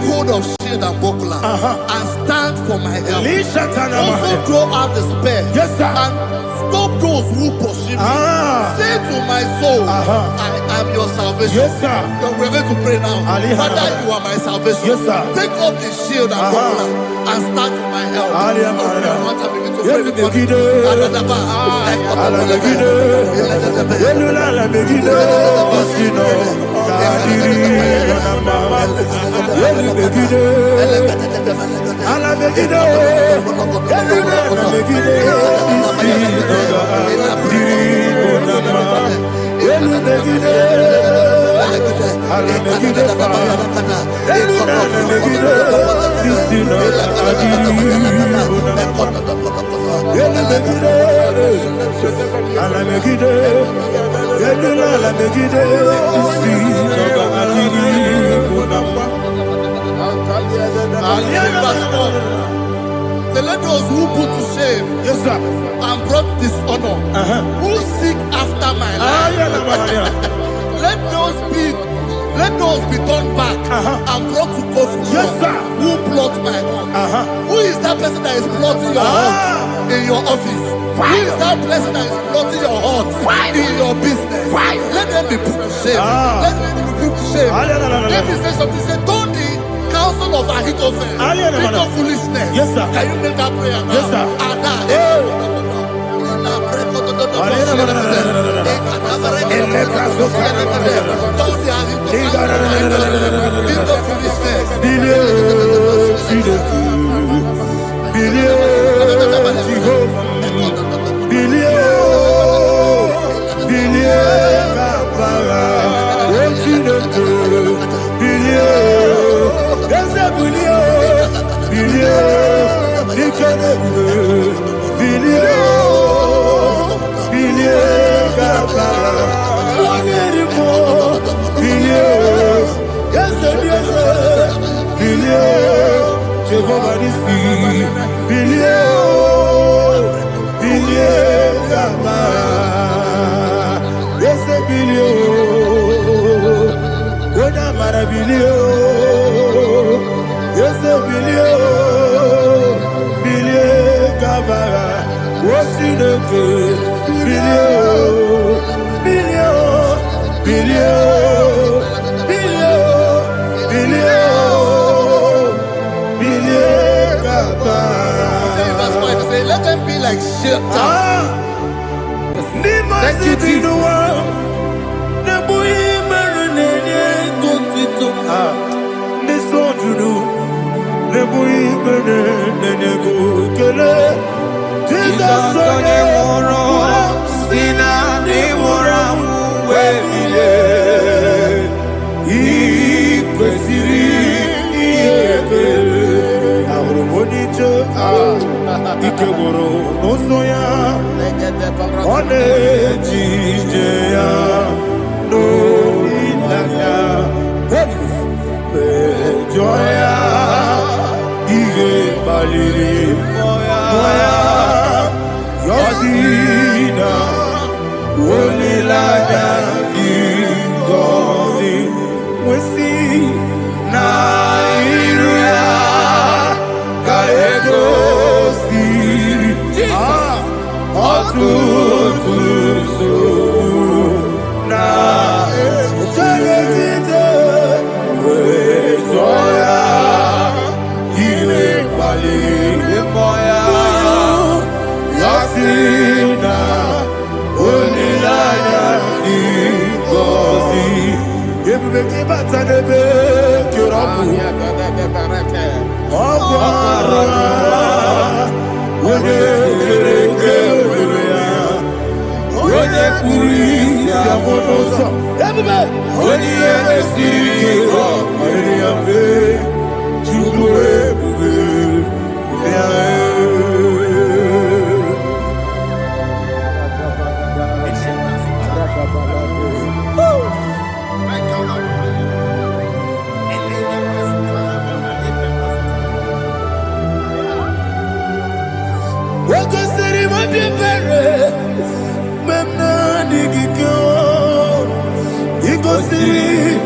take hold of shield and buckler and stand for my help. Also throw out despair and stop those who pursue me. Say to my soul, I am your salvation. We're going to pray now. Father, you are my salvation. Take up the shield and buckler and stand for my help. So let those who put to shame and brought dishonor, who seek after my life, let those be turned back and brought to confusion. Who plot my heart? Who is that person that is plotting your heart in your office? Who is that person that is plotting your heart in your business? Let them be put to shame. Let them be put to shame. Let me say something. Say, don't the counsel of Ahithophel think of foolishness. Can you make that prayer now? Let them be like shelter. Thank you, Jesus. Ikegoro nosoya one jijeya no ilaya joya ige baliri moya yosina olilaya ingozi wesi na iruya kaego Iko siri,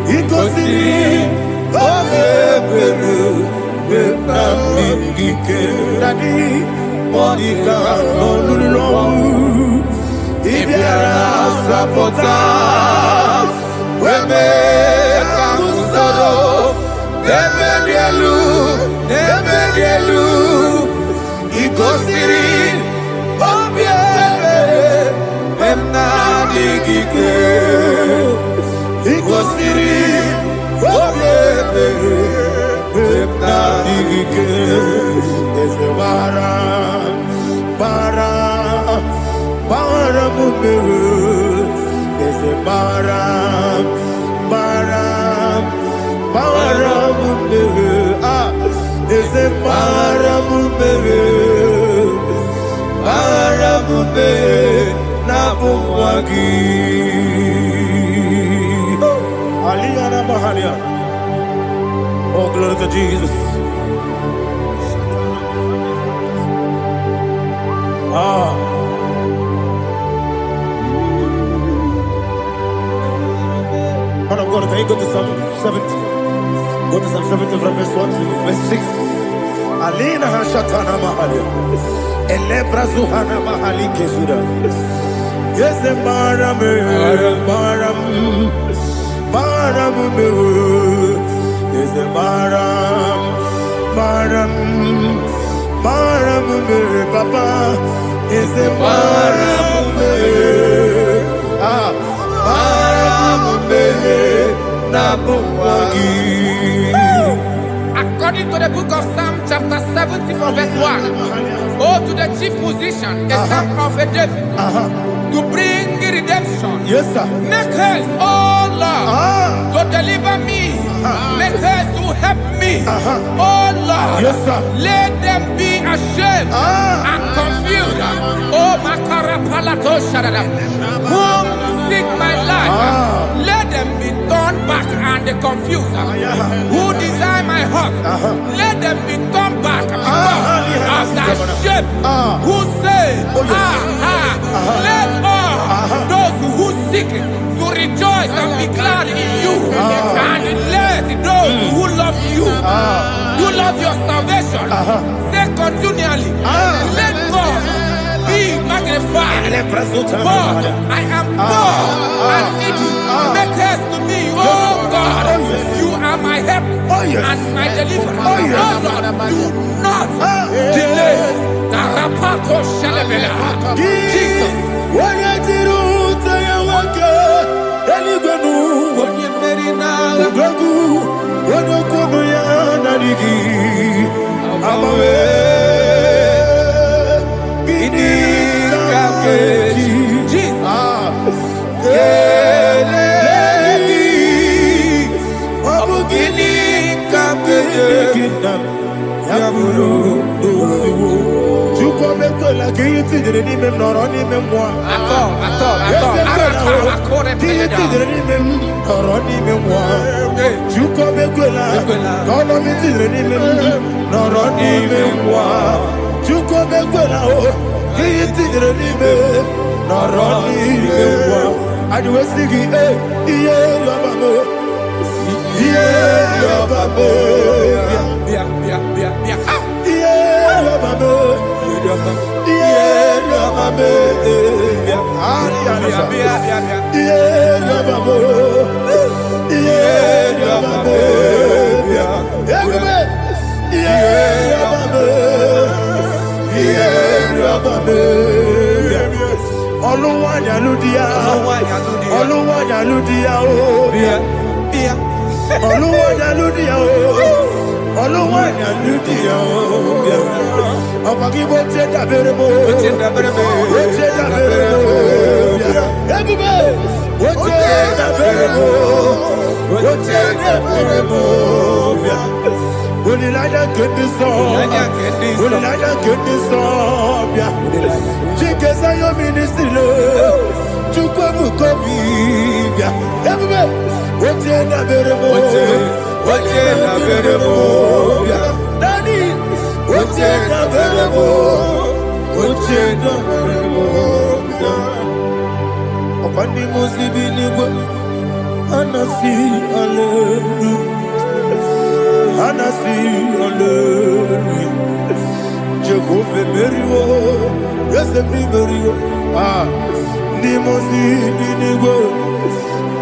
Ikosi Obebere Benamike Dadi Monica Nolulu Ibiara Sapota Weme Kamusoro Nebedielu Ikosiri Obebere Benamike Ikosiri Obebere Benamike Eze Bara Mumere Eze Bara Mumere Eze Bara Mumere Nabumwagi Aliyana Mahalia. Oh, glory to Jesus. Man of God, can you go to Psalm 70? Go to Psalm 70 from verse 1 to verse 6. Alina Hashatana Mahalia. Elebra Zuhana Mahali Kesuda. Yes, the Baram. Yes, the Baram. Papa. Yes, the Baram. According to the book of Psalm chapter 70 from verse 1, oh, to the chief musician, a son of a David, to bring redemption. Yes, sir. Make haste, oh Lord, to deliver me. Make haste to help me. Oh Lord, Yes, sir. let them be ashamed and confused. Oh, Makara Palato Shadada, whom seek my life, let them be turned back and confused. Who desire my heart, let them be turned back because of that shape. Who say, let all those who seek to rejoice and be glad in you, and let those who love you, who love your salvation, say continually, let God be magnified. God, I am poor and needy. Make haste to me, oh God. You are my help and my deliverer. Oh Lord, do not delay. Tarapato Shalabela. Jesus. Daddy, Opandi musibini Anasi, hallelujah. Anasi, hallelujah. Jehovah Merio, yes, the Merio. Nimosi, Ninigo.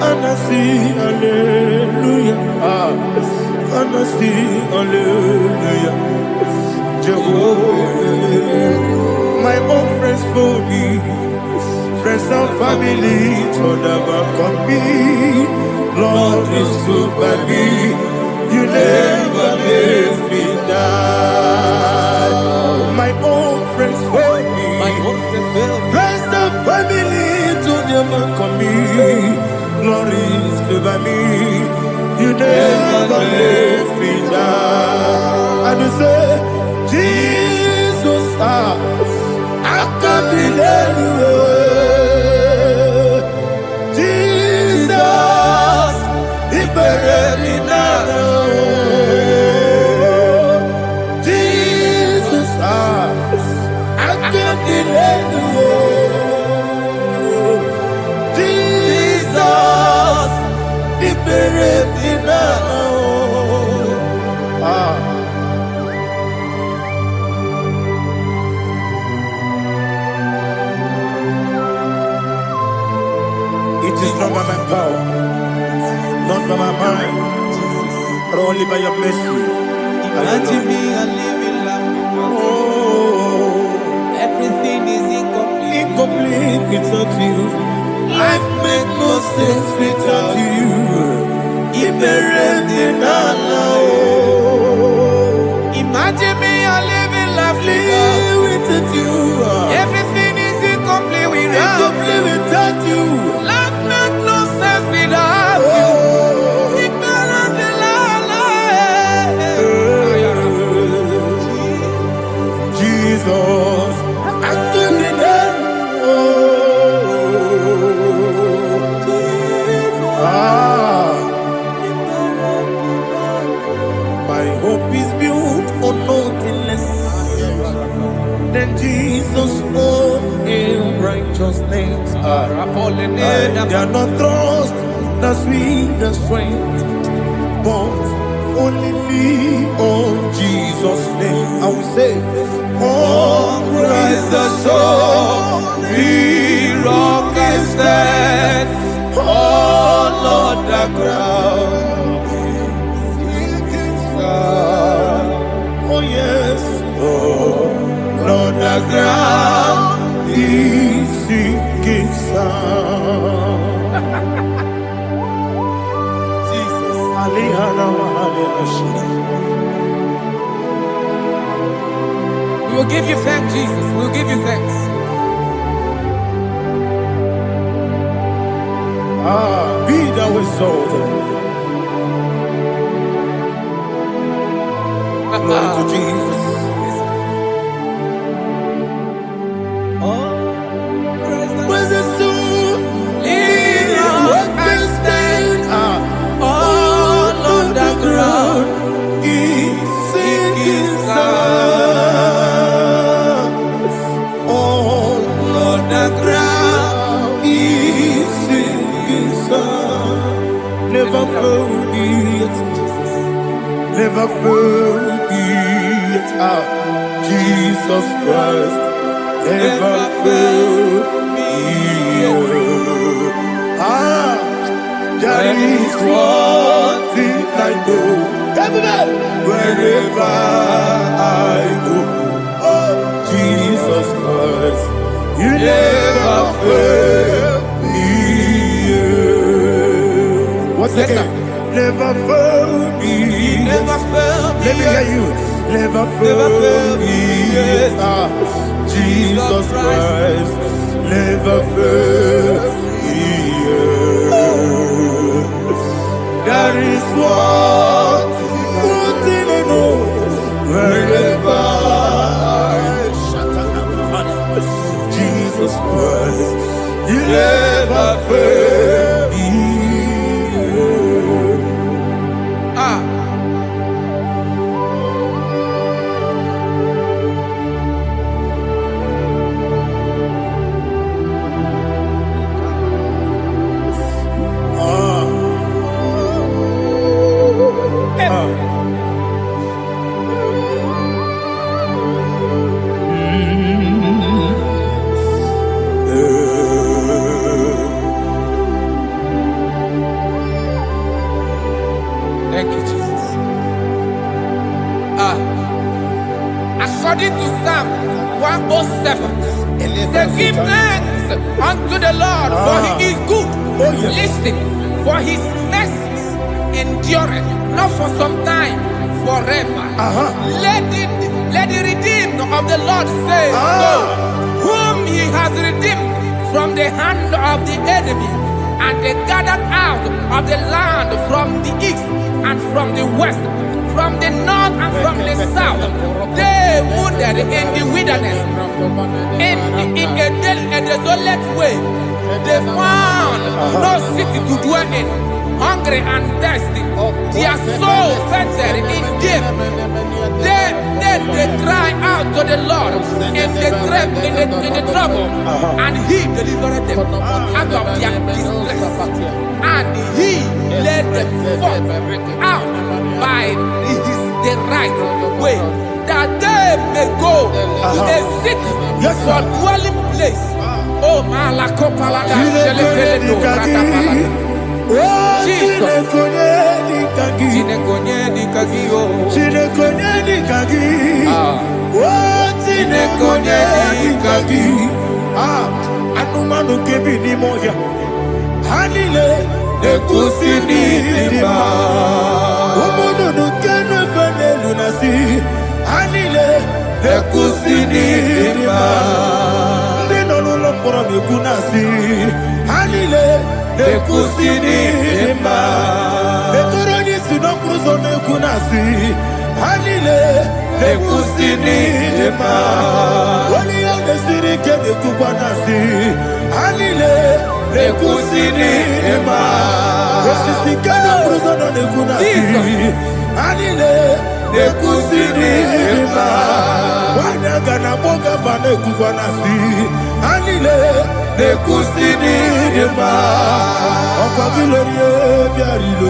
Anasi, hallelujah. Anasi, hallelujah. Jehovah, my own friends for me, friends and family, told never come me. Lord is good by me, you never leave me down. My own friends for me, friends and family, told never come me. Lord is good by me, you never leave me down. And you say, Jesus, I can't believe you. Jesus, He buried me now. Jesus, I can't believe you. Jesus, He buried me now. It is not by my power, not by my mind, but only by your mercy. Imagine me a living life. Oh, Everything is incomplete. incomplete without you. Life makes no sense without you. Imagine me a living life. Live without you. Everything is incomplete Incomplete without you. Life makes no sense without you. Jesus, I couldn't my hope is built on nothing less than Jesus' own righteousness. They are not trust the sweetest strength, but only lean on Jesus' name. I will say, on Christ the solid rock I stand, all on the ground sinking sun. Oh yes, oh on the ground is sinking sun. Jesus, We will give you thanks, Jesus. We will give you thanks. Be thou exalted. Glory to Jesus. Was it so? What can stand all on the ground? Is sinking sun. All on the ground is sinking sun. Never forget, never forget Jesus Christ. Never forget. There is one thing I know. Wherever I go, oh Jesus Christ, you never fail me. What's the name? Never fail me. Never fail me. Let me hear you. Never fail me. Jesus Christ, never fail me. There is one thing I know. Wherever Jesus Christ, you never fail me. to Psalm 107. Say, give thanks unto the Lord, for he is good. Listen, for his mercies endureth, not for some time, forever. Let the redeemed of the Lord say so, whom he has redeemed from the hand of the enemy, and they gathered out of the land from the east and from the west, from the north and from the south. They wandered in the wilderness, in a desolate way. They found no city to dwell in, hungry and thirsty. Their soul fainted in death. Then they cried out to the Lord in the trouble, and he delivered them out of their distress. And he led them forth out by the right way, that they may go to a city for dwelling place. Oh, Malakopalada, Jesus. Anumanu kebi ni moya Hanile Nekusini nima Umudu nukene fene lunasi Hanile Nekusini nima Nino lulopora mikunasi Hanile Nekusini nima Netoroni sinokruzo nekunasi Hanile Nekusini nima Wali ya nesiri kene kubanasi Hanile Nekusini nima Wesisi kene bruzo nekunasi Hanile Nekusini nima Wanaga na boga bane kubanasi Hanile Nekusini nima Okwa gilorie biarilo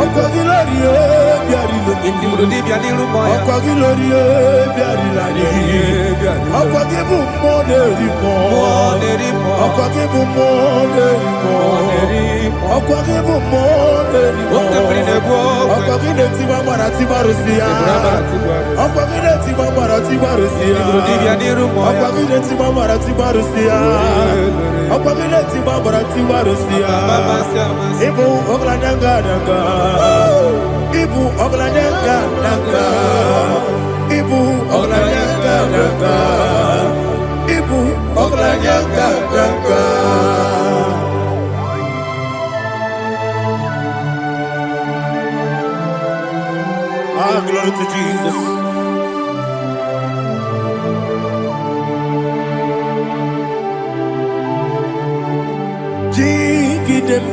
Okwa gilorie biarilo Okwa gilorie biarilani Okwa gibu moderimo Okwa gibu moderimo Okwa gibu moderimo Okwa gileti mamara tibarusia Okwa gileti mamara tibarusia Okwa gileti mamara tibarusia Okwa gileti mamara tibarusia Ibu oglanyanga nanga Ibu oglanyanga nanga Ibu oglanyanga nanga Ibu oglanyanga nanga Glory to Jesus. Jigidem,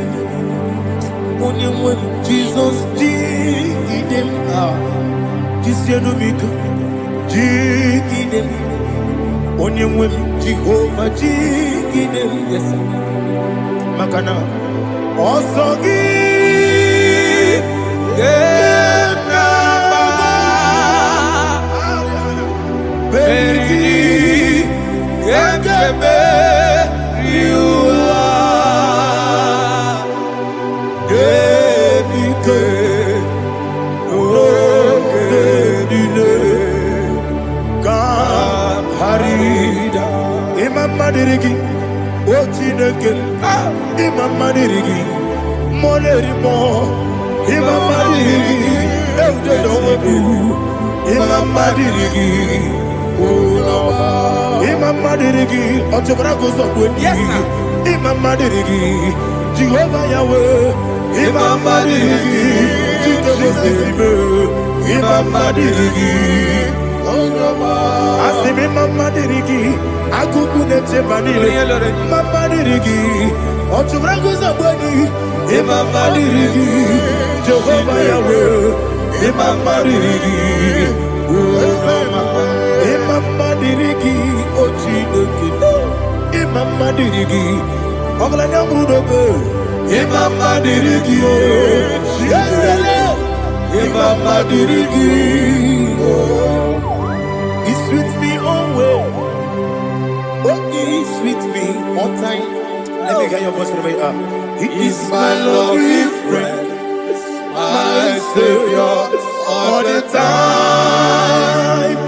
Onyemwem, Jesus, Jigidem, Jisianumika, Jigidem, Onyemwem, Jehovah, Jigidem, yes, Makana, Osogi, Madirigi, Ochineke, Imam Madirigi, Molerimo, Imam Madirigi, Eudedobu, Imam Madirigi, Imam Madirigi, Otobragos of Winnie, Imam Madirigi, Jehovah Yahweh, Imam Madirigi, Imam Madirigi, Asimi Mama Dirigi, Akuku Nete Manile, Mama Dirigi, Oturango Zabani, Mama Dirigi, Jehovah Yahweh, Mama Dirigi, Mama Dirigi, Ochinoki, Mama Dirigi, Oglanya Mudobe, Mama Dirigi, Mama Dirigi, He's with me always. Oh, he's with me all time. Let me hear your voice from here. He is my loving friend, my Savior all the time.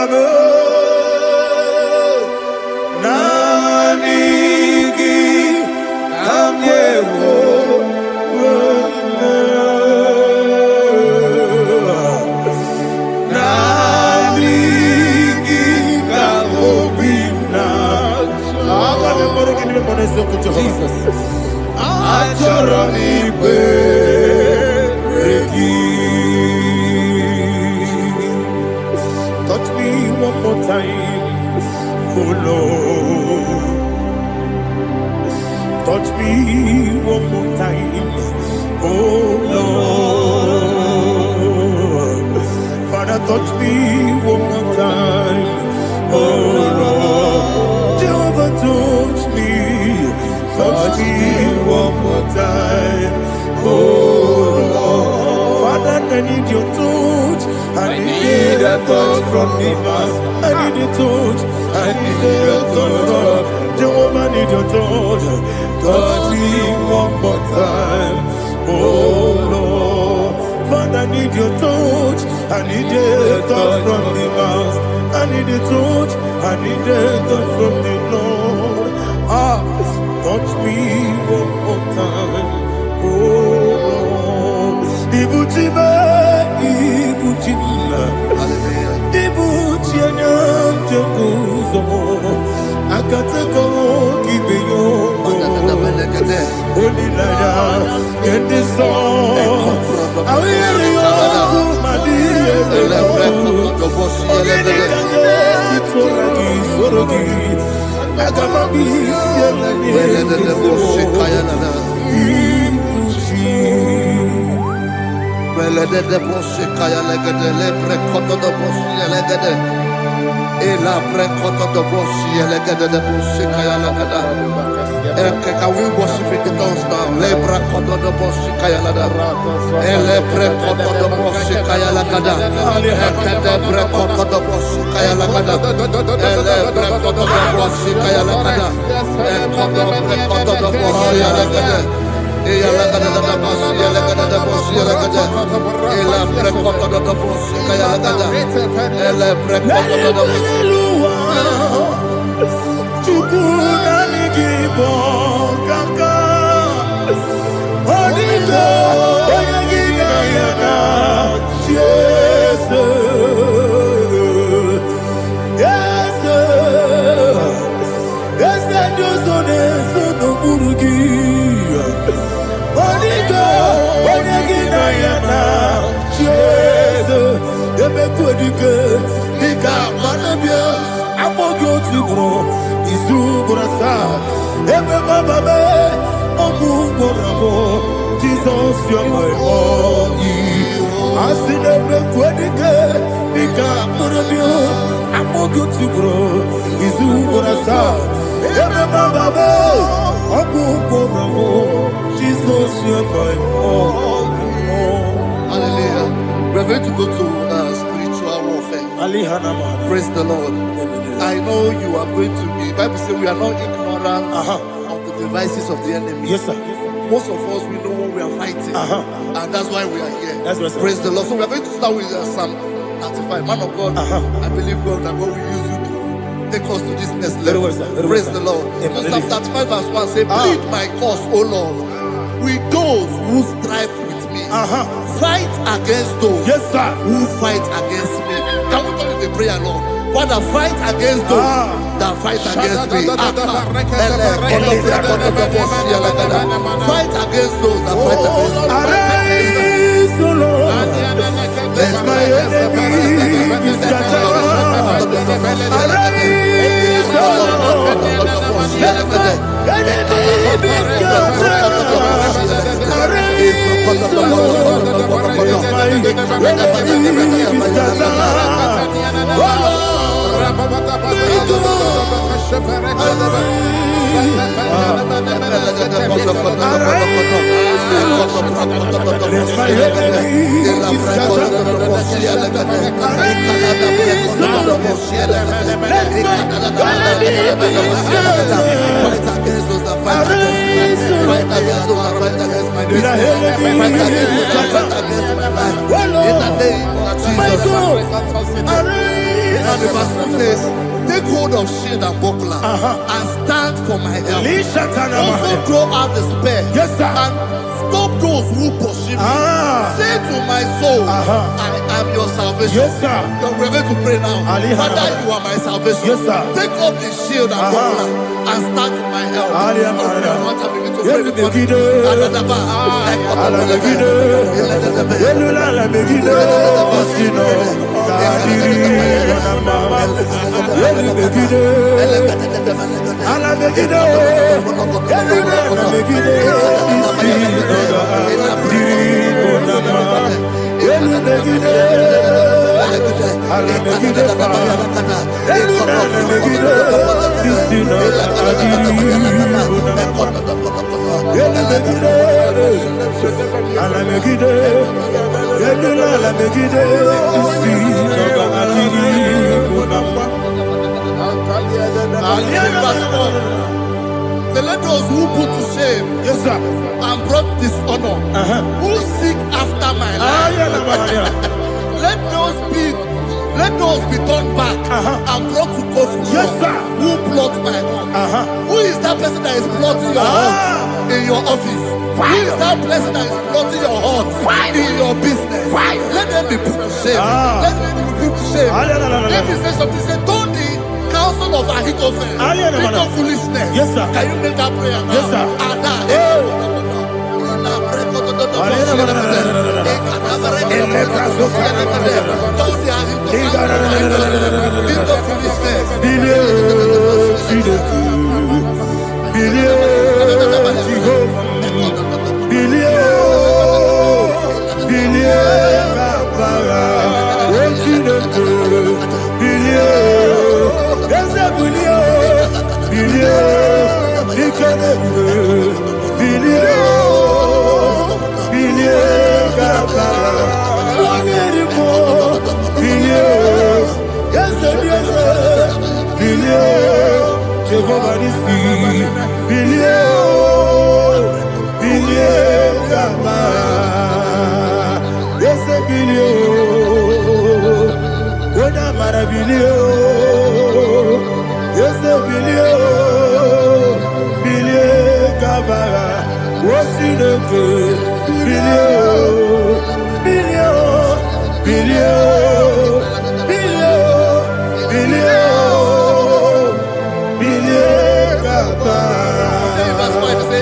Mame Nanigi Kamyewo Jesus. Touch me one more time, oh Lord. Touch me one more time, oh Lord. Father, touch me one more time, oh Lord. Jehovah, touch me. Touch me one more time, oh Lord. Father, I need your touch. I need a touch from the Master. I need a touch. I need a touch from Jehovah. I need your touch. Touch me one more time, oh Lord. Father, I need your touch. I need a touch from the Master. I need a touch. I need a touch from the Lord. Touch me one more time, oh Lord. Ibuchima, Ibuchima, Ibuchina, Jeruzo, Akatako, Kibeyo, Olilaya, get this song. I hear you, Madia, Can we worship in the tongues now? Lebra koto do boshi kaya lada. Ele pre koto do boshi kaya lada. Ekede pre koto do boshi kaya lada. Ele pre koto do boshi kaya lada. Ekodo pre koto do boshi lada. Eya lada da boshi lada da boshi lada. Ele pre koto do boshi kaya lada. Ele pre koto do boshi. Jesus, you're my all. I see them quedike, Nika Murabio, I'm more good to grow. Is who what I saw. Jesus, you're my all. Hallelujah. We're going to go to spiritual warfare. Praise the Lord. I know you are going to be. Bible says we are not ignorant of the devices of the enemy. Yes, sir. Most of us, we know what we are fighting. And that's why we are here. That's right, sir. Praise the Lord. So we are going to start with Psalm 35. Man of God, I believe God that God will use you to take us to this next level. Praise the Lord. Psalm 35 verse 1 say, plead my cause, O Lord, with those who strive with me. Fight against those who fight against me. Can we call it a prayer, Lord? Father, fight against those that fight against me. Fight against those that fight against me. Arise, O Lord. Let my enemies be scattered. Arise, O Lord. Let my enemies be scattered. Arise, O Lord. Let my enemies be scattered. Oh Lord. And the verse 2 says, take hold of shield and buckler and stand for my help. Also draw out the spear and stop those who pursue me. Say to my soul, I am your salvation. You're ready to pray now. Father, you are my salvation. Take up the shield and buckler and stand for my help. So let those who put to shame and brought dishonor, who seek after my life, let those be turned back and brought to court who plot my home. Who is that person that is plotting your home in your office? Who is that person that is plotting your heart in your business? Let them be put to shame. Let them be put to shame. Let me say something. Say, don't the counsel of Ahithophel think of foolishness. Can you make that prayer now? Yes, sir.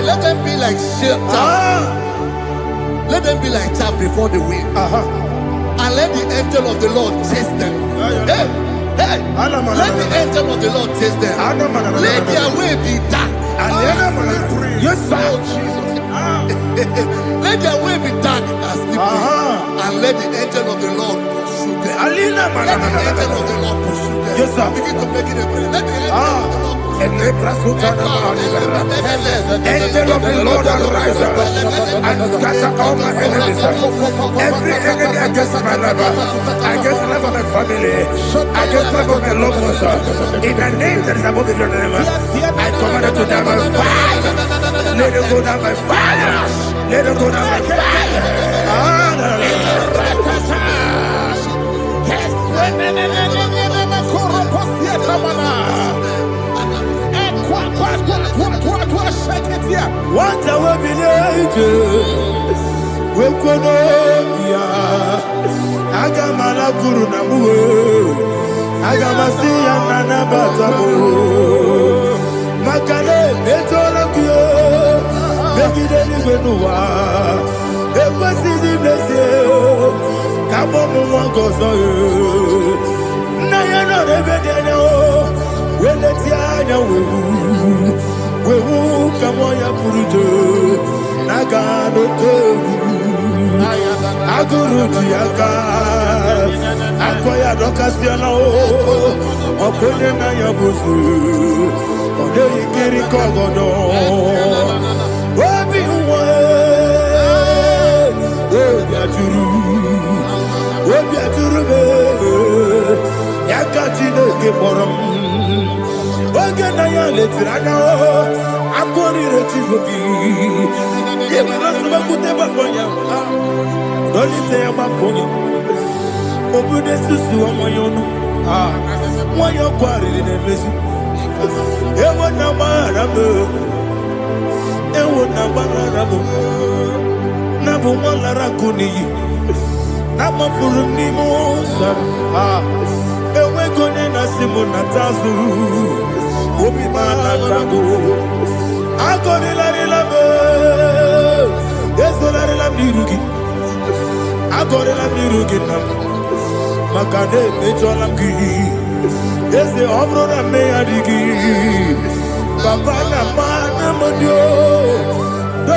Let them be like chaff. Let them be like chaff before the wind. And let the angel of the Lord chase them. Hey, let the angel of the Lord chase them. Let their way be dark. Yes, sir. Let their way be dark and slippery. And let the angel of the Lord pursue them. Let the angel of the Lord pursue them. Yes, sir. Begin to make it a prayer. Let the angel of the Lord. Angel of the Lord arise and scatter all my enemies. Every enemy against my life, against the life of my family, against the life of my loved ones, in the name that is above your name, I command it to die by fire. Let it go down by fire. Let it go down by fire. What I will be we Wekonomia Agamala Guru Namu Agamasia Nana Batamo Makale Betolakio Begideni Benua Ekwasizi Blessio Kabomu Wangozo Nayana Rebedeno Wenetianya Wewu Kamoya Purujo Nagano Tewu Aguru Diaka Akoya Dokasiano Opone Naya Busu Ode Ikiri Kogodo Obi Uwe Obi Aturu Yakachine Kiboram Oge Naya Letirana Akori Rechivobi Don't you say about Pony? Open the Susu on my own. Why you quarry in a mess? Ewa na marabo, ewa na marabo. Nabu malara kuni, nama furumi mosa. Ewe kone na simu na tazu, obi mana tago. Agori la rilabe, yeso la rilabe rugi. Agori la rugi nam, makane mejola ki. Ese obro na me adigi, papa na mana modio, do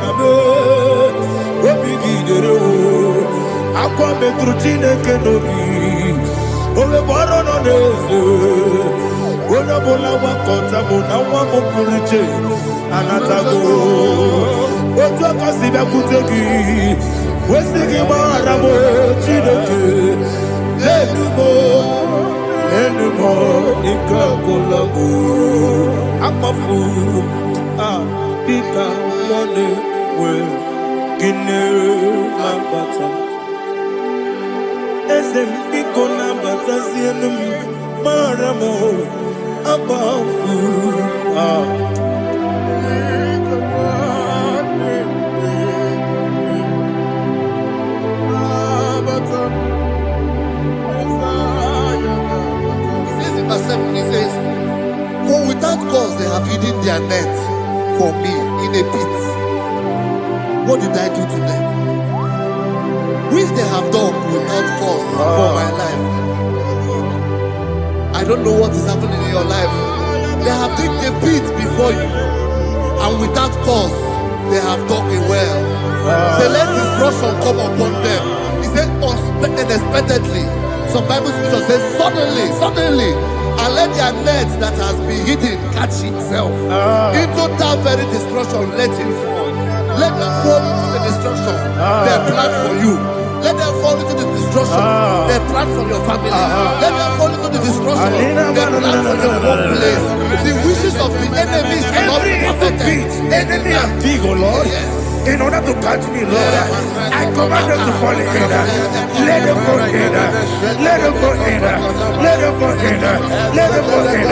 na me, obigi dero, aqua metrutine kenobi, ole baro no neze, ona bola wakota mona wamo puriche, anatago, otua kasiba kutegi, wesigi maramo chineke, lenumo. Anymore, Nikakolabu, I'm a fool. Pika, money, well, Guinea, Lambata. Esem Pico Lambata, Zianum, Maramo, about food. He says, for without cause they have hidden their net for me in a pit. What did I do to them? Which they have done without cause for my life. I don't know what is happening in your life. They have digged a pit before you, and without cause they have dug a well. Say, let destruction come upon them. He said, unexpectedly. Some Bible scripture says, suddenly, and let their net that has been hidden catch itself. Into that very destruction, let it fall. Let them fall into the destruction they plan for you. Let them fall into the destruction they plan for your family. Let them fall into the destruction they plan for your workplace. The wishes of the enemies are not perfected. Enemy of thee, O Lord. Yes. In order to catch me, Lord, I command them to fall in. Let them fall in. Let them fall in. Let them fall in. Let them fall in.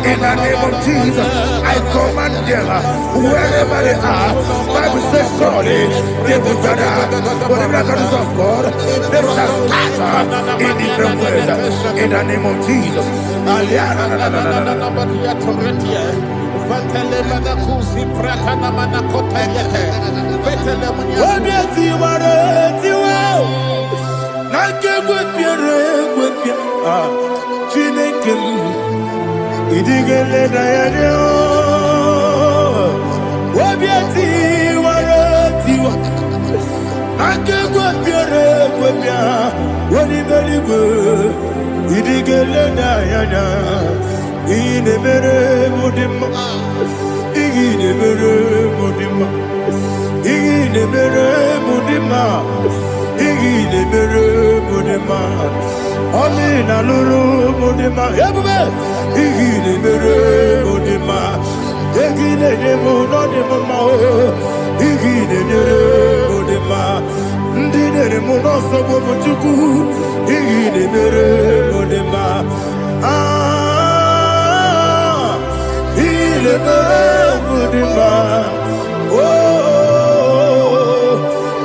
In the name of Jesus, I command them wherever they are. Bible says surely they will gather. But the miracles of God, they shall scatter in different ways. In the name of Jesus. Ine mere mudima, ine mere mudima, ine mere mudima, ine mere mudima. Oli na luru mudima, yabube. Ine mere mudima, ine demo no demo ma o. Ine mere mudima, ndine demo no sobo muchuku. Ine mere mudima. Le Mudima, oh,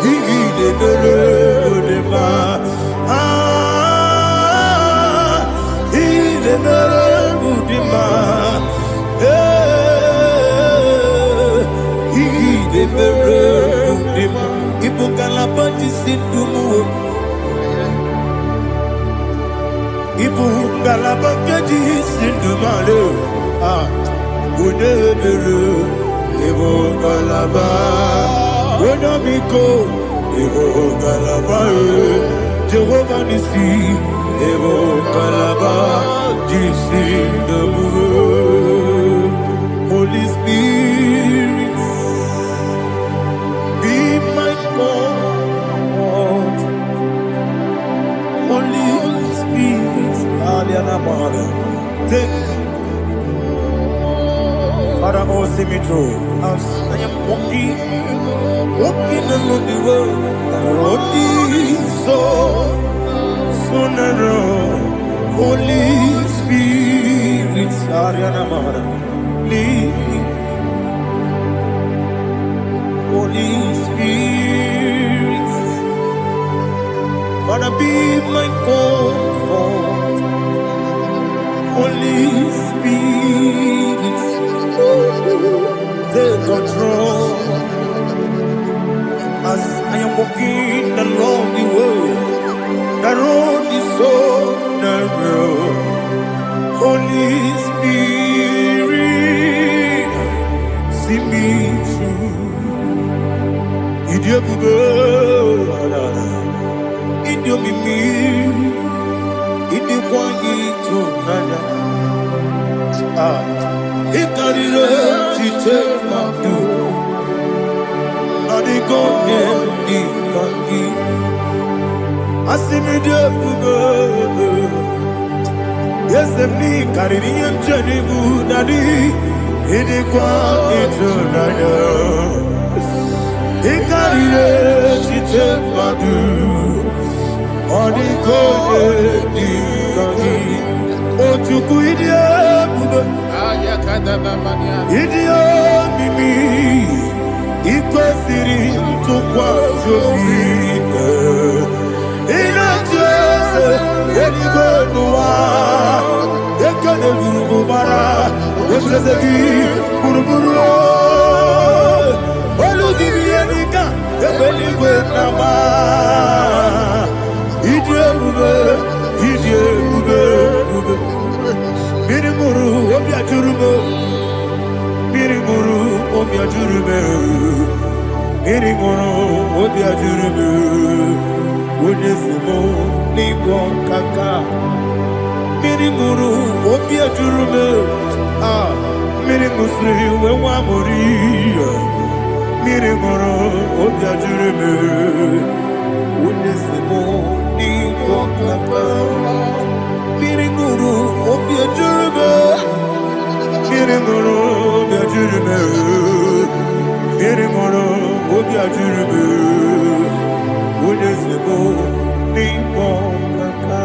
il est le Mudima, il est le Mudima, il est le Mudima, il faut qu'à la bâtisse tout il faut qu'à la bâtisse tout Unebelu, Evo Galaba, Unamiko, Evo Galaba, Jehovah Nissi, Evo Galaba, Jisi Dabu, Holy Spirit, be my God, Holy Spirit, Aliana Mara, take Father, oh, see me through. As I am walking along the road, that road is so narrow. Holy Spirit, Ariana Mara, lead. Holy Spirit, Father, be my comfort. Holy Spirit, take control as I am walking along the way. The road is so narrow. Holy Spirit, see me through. Idio bugo, idio mimi, idio kwangi to nanya. Ikarire chite madu, adigo ni kangi. Asimi dio bugo, yes emni kariri emjeni budadi, idio kwangi to nanya. Ikarire chite madu, adigo ni kangi. Ochuku idie bugo. Idio mimi ikwesiri ntụkwasị obi ịna-echeze eluigwe n'ụwa ekele gburugburu gbara echeze gị gburugburu olu gị bụ ihe dịka ebe eluigwe na-agba ịdị ebube ịdị ebube ebube. Mmiri mụrụ obi ajụrụ m, mmiri mụrụ obi ajụrụ m, mmiri mụrụ obi ajụrụ m, onye si m n'ịgwọ nkaka. Mmiri mụrụ obi ajụrụ m, mmiri mụsịrị uwe nwa mụrụ ihe. Mmiri mụrụ obi ajụrụ m, onye si m n'ịgwọ nkaka. Mmiri mụrụ obi ajụrụ m, mmiri mụrụ obi ajụrụ m, mmiri mụrụ obi ajụrụ m, onye si m n'ịkpọ nkaka.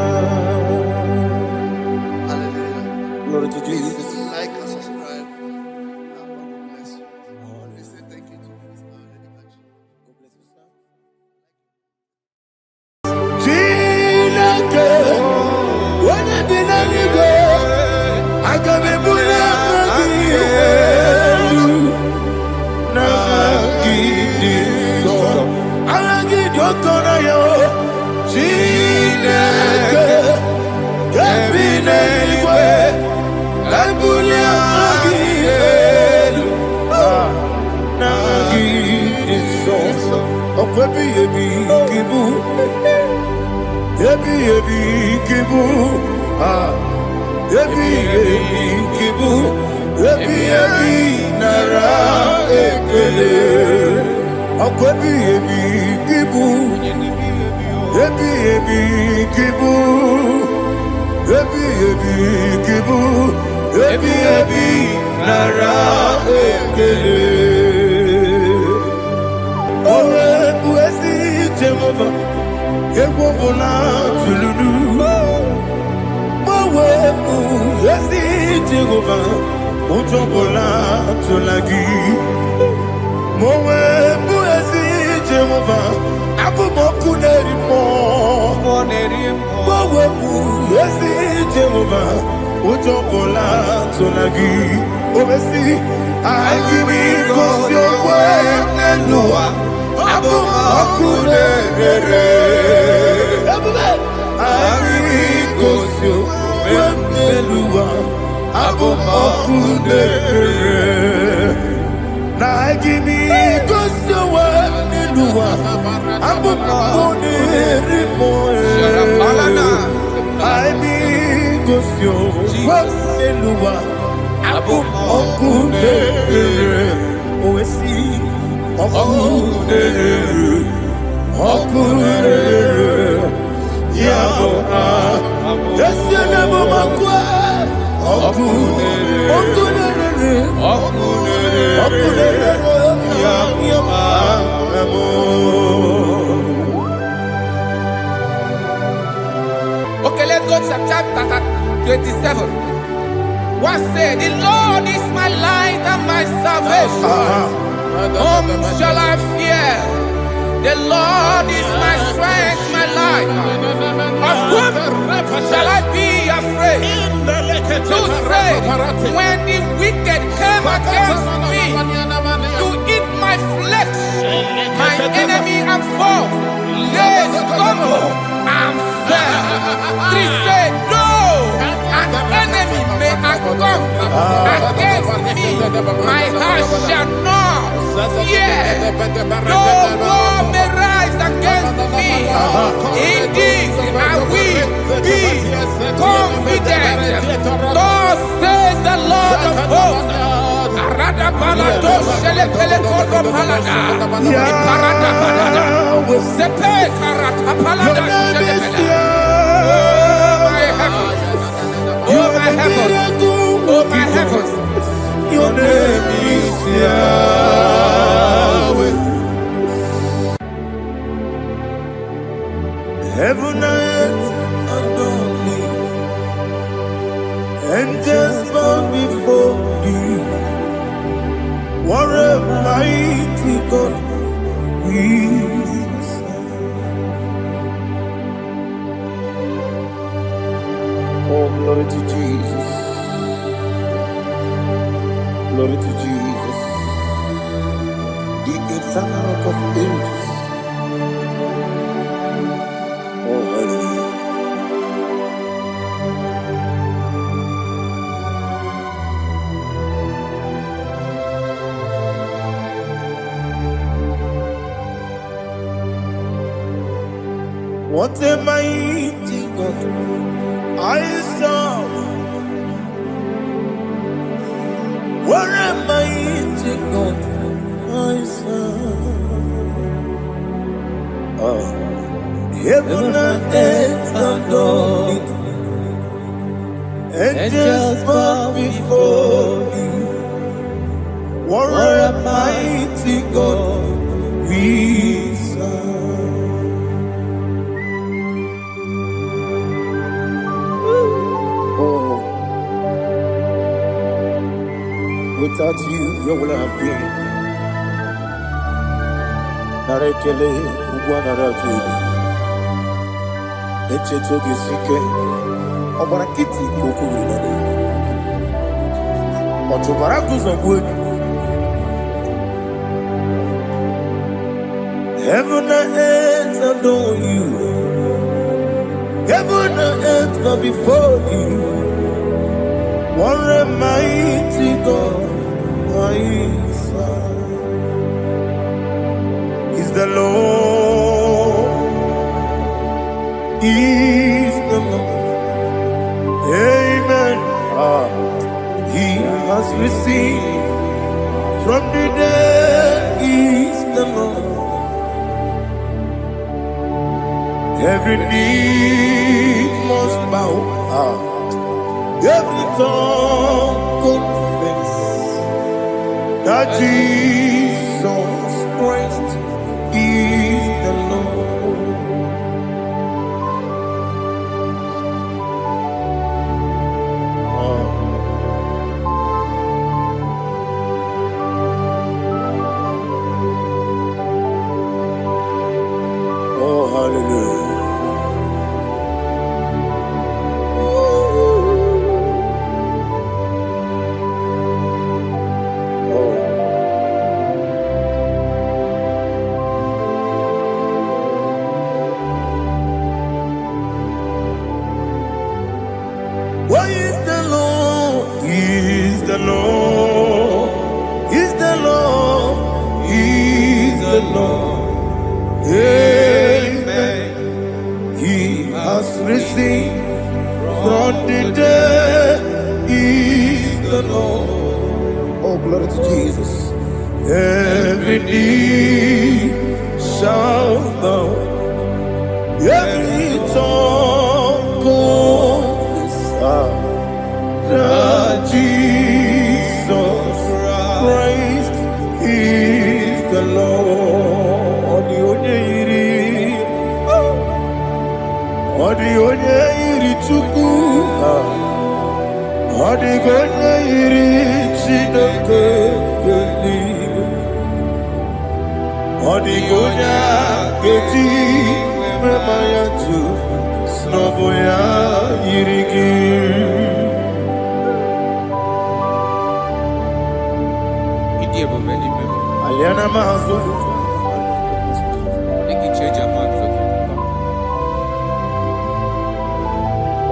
Glory to Jesus. Like and subscribe. And God bless you. Please say thank you to Mr. Lady. God bless you, sir. Chineke, onye bi n'eluigwe, aga m ebuli aha gị elu, n'aha gị dị nsọ. Aha gị dị oke ọnụahịa, Chineke, nke bi n'eluigwe, ka ebuli aha gị elu, n'aha gị dị nsọ. Ọkwa ebighị ebi ka ị bụ. Ebi ebi kibu, ebi ebi kibu, ebi ebi nara ekele. Ọkọ ebi ebi kibu, ebi ebi kibu, ebi ebi kibu, ebi ebi nara ekele. Owe buezi Jehova. Egwu ọbụla tụlụrụ gbawepụ ezi Jehova, ụjọ ọbụla tụla gị. Ma o wepụ ezi Jehova, abụmọkụ na-eri mmụọ. Gbawepụ ezi Jehova, ụjọ ọbụla tụla gị. O mesi anyị gị gosi okwe n'elu ụwa, abụmọkụ na-ere. Anyị gosi okwe n'elu ụwa, abụmọkụ na-ere. Na anyị gosi okwe n'elu ụwa, abụmọkụ na-ere mmụọ. Anyị gosi okwe n'elu ụwa, abụmọkụ na-ere. O wesi ọkụ na-ere, ọkụ na-ere. Yabo esi na mo makwa ọkụ na-ere, yabo. Okay, let's go to chapter 27. What said? The Lord is my light and my salvation. Whom shall I fear? The Lord is my strength, my life. Of whom shall I be afraid? To say, when the wicked came against me to eat my flesh, my enemy and foe, they stumble and fell. Three said, no, an enemy may come against me, my heart shall not fear. No war may rise against me. Indeed, I will be confident. Thus says the Lord of hosts. Oh my heavens, oh my heavens, your name is Yahweh. Heaven and earth adore thee, angels bow before thee. What a mighty God we serve. Oh, glory to Jesus. Glory to Jesus. The eternal rock of ages. Oh, hallelujah. What a mighty God I serve. What a mighty God I serve. Heaven and earth adore it. Angels bow before you. What a mighty God we serve. Without you, where would I have been? Narekele, Ugwanaratu. Echetoge Sike, Obarakiti Kokurunade. Otobarakus of wood. Heaven and earth adore you. Heaven and earth bow before you. What a mighty God I serve. Is the Lord, is the Lord. Amen. He has received from the dead, is the Lord. Every knee must bow. Every tongue confess that Jesus Christ is the Lord. Oh, hallelujah. What is the Lord? Is the Lord? Is the Lord? Is the Lord? Amen. He has risen from the dead. Is the Lord. Oh, glory to Jesus. Every knee shall bow. Every tongue confess that Jesus Christ is the Lord. The only Chukwu. Odigonya iri Chineke Geligo Odigonya Geti Memaya tu Snoboya Irigi Aliana Mahazo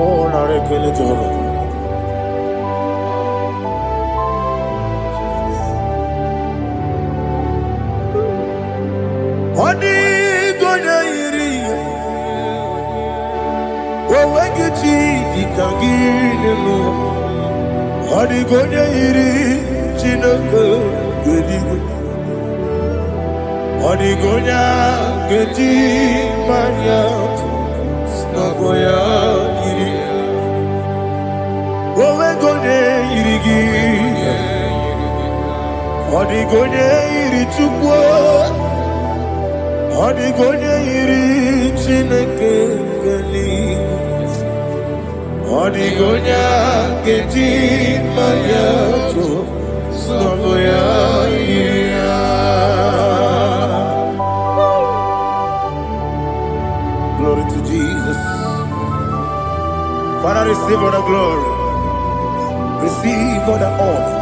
Oh, Narekele Jehovah. Odigonya iri Wawegiti Dikaginu Odigonya iri Chineke Geligo Odigonya Geti Maya Snagoya iri Wawegonya irigi Odigonya iri Chukwu Odigonya iri Chineke Geligo Odigonya Geti Maya Snagoya iri Glory to Jesus. Father, receive all the glory. Receive all the honor.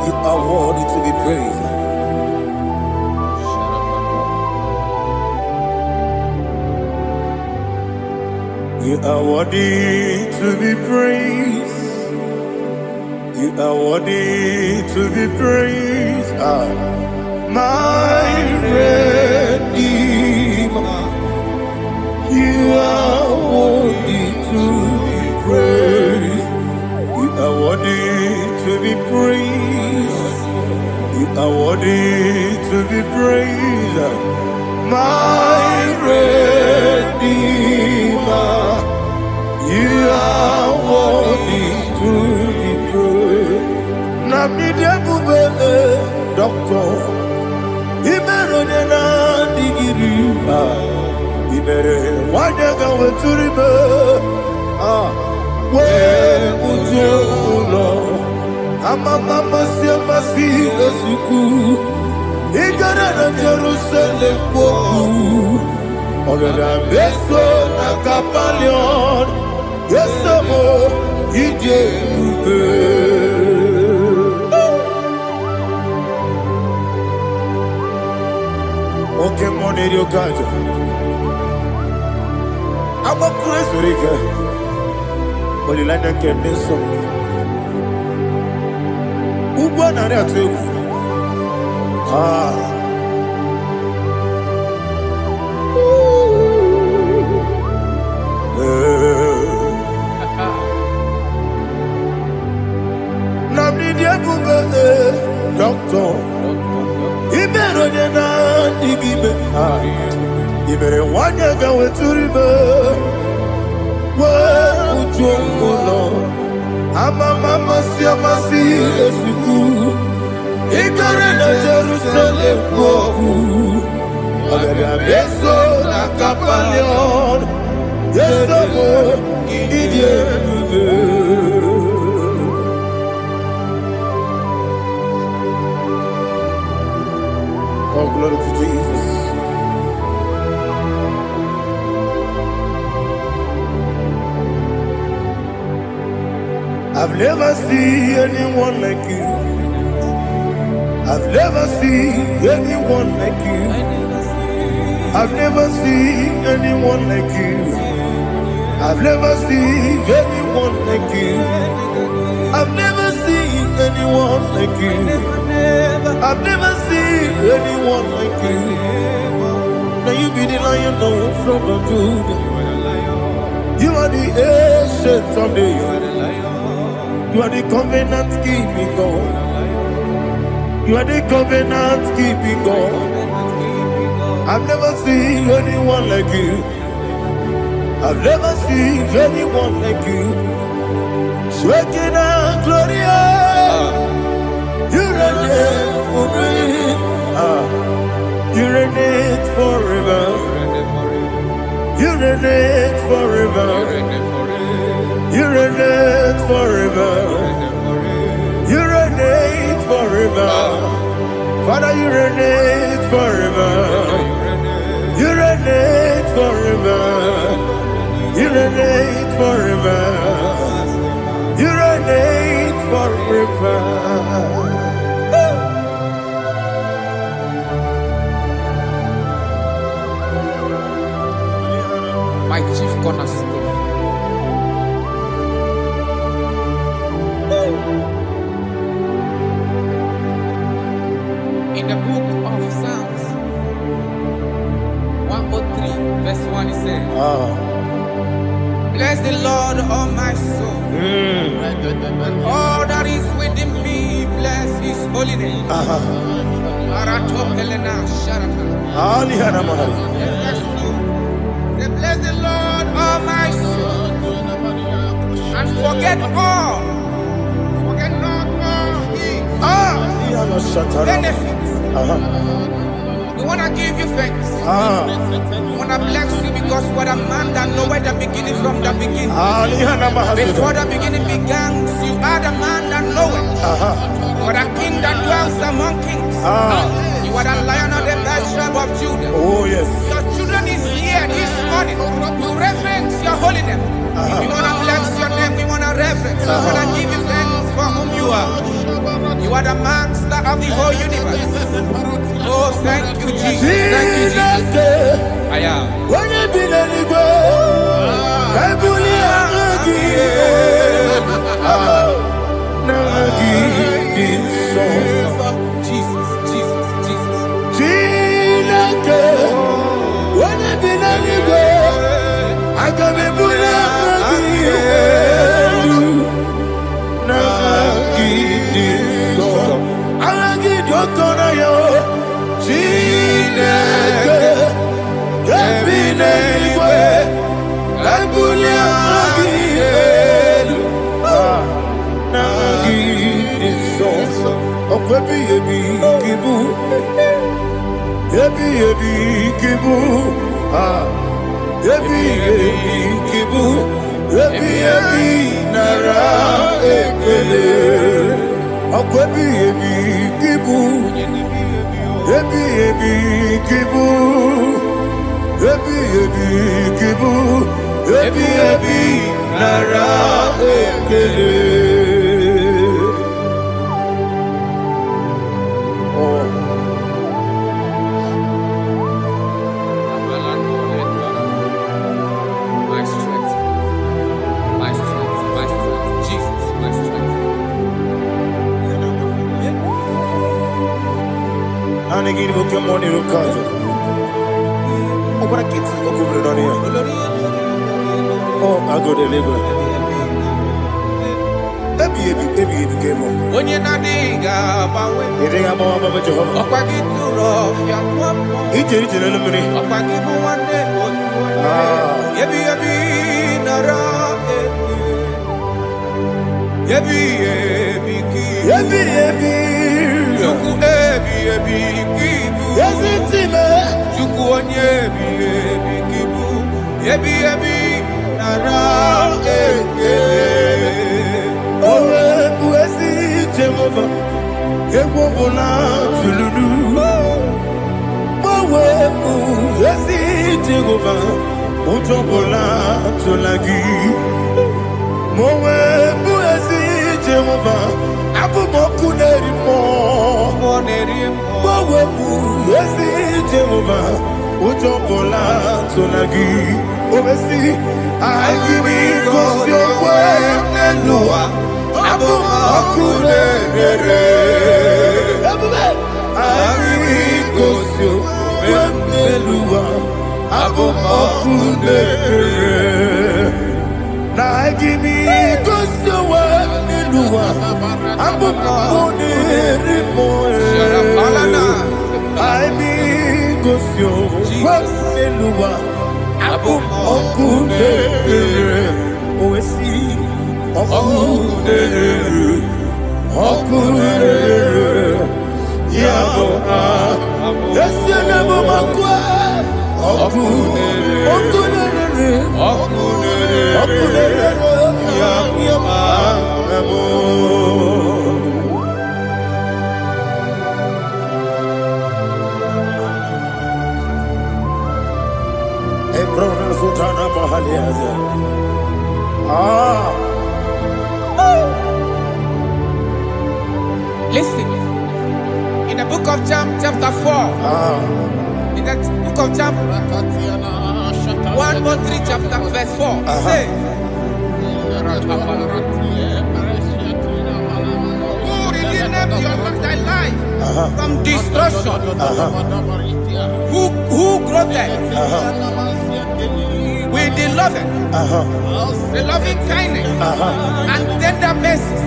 You are worthy to be praised. You are worthy to be praised. You are worthy to be praised. My Redeemer. You are worthy to be praised. You are worthy to be praised. You are worthy to be praised. My Redeemer. You are worthy to be praised. Namidebube, Doctor. Imeronena digiri. Ibere wanyaga weturibe we ujulo amama masi esuku igara na Jerusalem kwoku ogara beso na kapalion yesamo ije ube oke moneri okajo I'm a crazy rigger. But you like that can be so. Who won that too? Doctor. He better than I give You better want to go to the river. Well, Lord, I'm a mama, see, I'm a see, as you do. He got in Jerusalem, I'm a beso, like a palion. Yes, I'm a idiot. Oh, glory to Jesus. I've never seen anyone like you. I've never seen anyone like you. I've never seen anyone like you. I've never seen anyone like you. I've never seen anyone like you. I've never seen anyone like you. Now you be the lion from the Judah. You are the ancient of days. You are the covenant keeping God. You are the covenant keeping God. I've never seen anyone like you. I've never seen anyone like you. Shekinah Gloria, you reign for me. You reign forever. You reign forever. You reign forever. My chief cornerstone. In the book of Psalms 103, verse 1, it says, bless the Lord, all my soul. All that is within me, bless his holy name. Say, bless the Lord, all my soul, and forget not all his benefits. We want to give you thanks. We want to bless you because what a man that knoweth the beginning from the beginning. Before the beginning began, you are the man that knoweth. For the king that dwells among kings. You are the lion of the tribe of Judah. Oh yes. Your children is here this morning to reverence your holiness. We want to bless your name. We want to reverence. We want to give you thanks for whom you are. You are the master of the whole universe. Oh, thank you, Jesus. Thank you, Jesus. I am. Jesus, Jesus, Jesus. chapter 4. In the book of Job, 1:3 chapter verse 4. It says, who redeemed thy life from destruction? Who groweth with the loving kindness and tender mercies?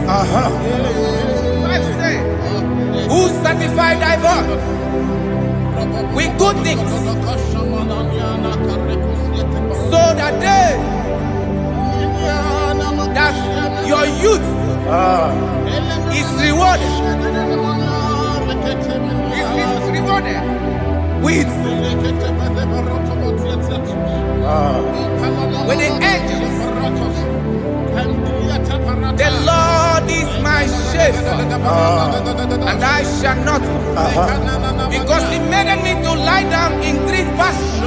Who sanctify thy voice with good things, so that your youth is rewarded. Is rewarded with the angels. The Lord is my shepherd, and I shall not, because He made me to lie down in green pastures.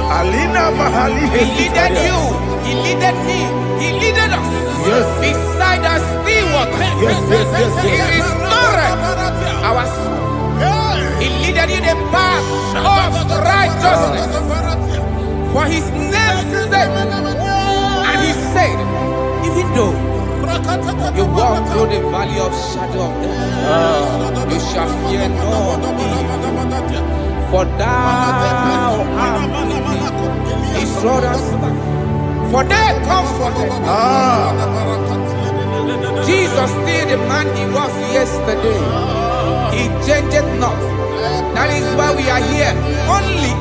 He leaded you, He leaded me, He leaded us beside the still waters. He restored our soul. He leaded you the path of righteousness for His name's sake. And He said, even though you walk through the valley of shadow of death, you shall fear no evil, for thou art with me. His rod and staff, for they comforted. Jesus still the man He was yesterday. He changed not. That is why we are here. Only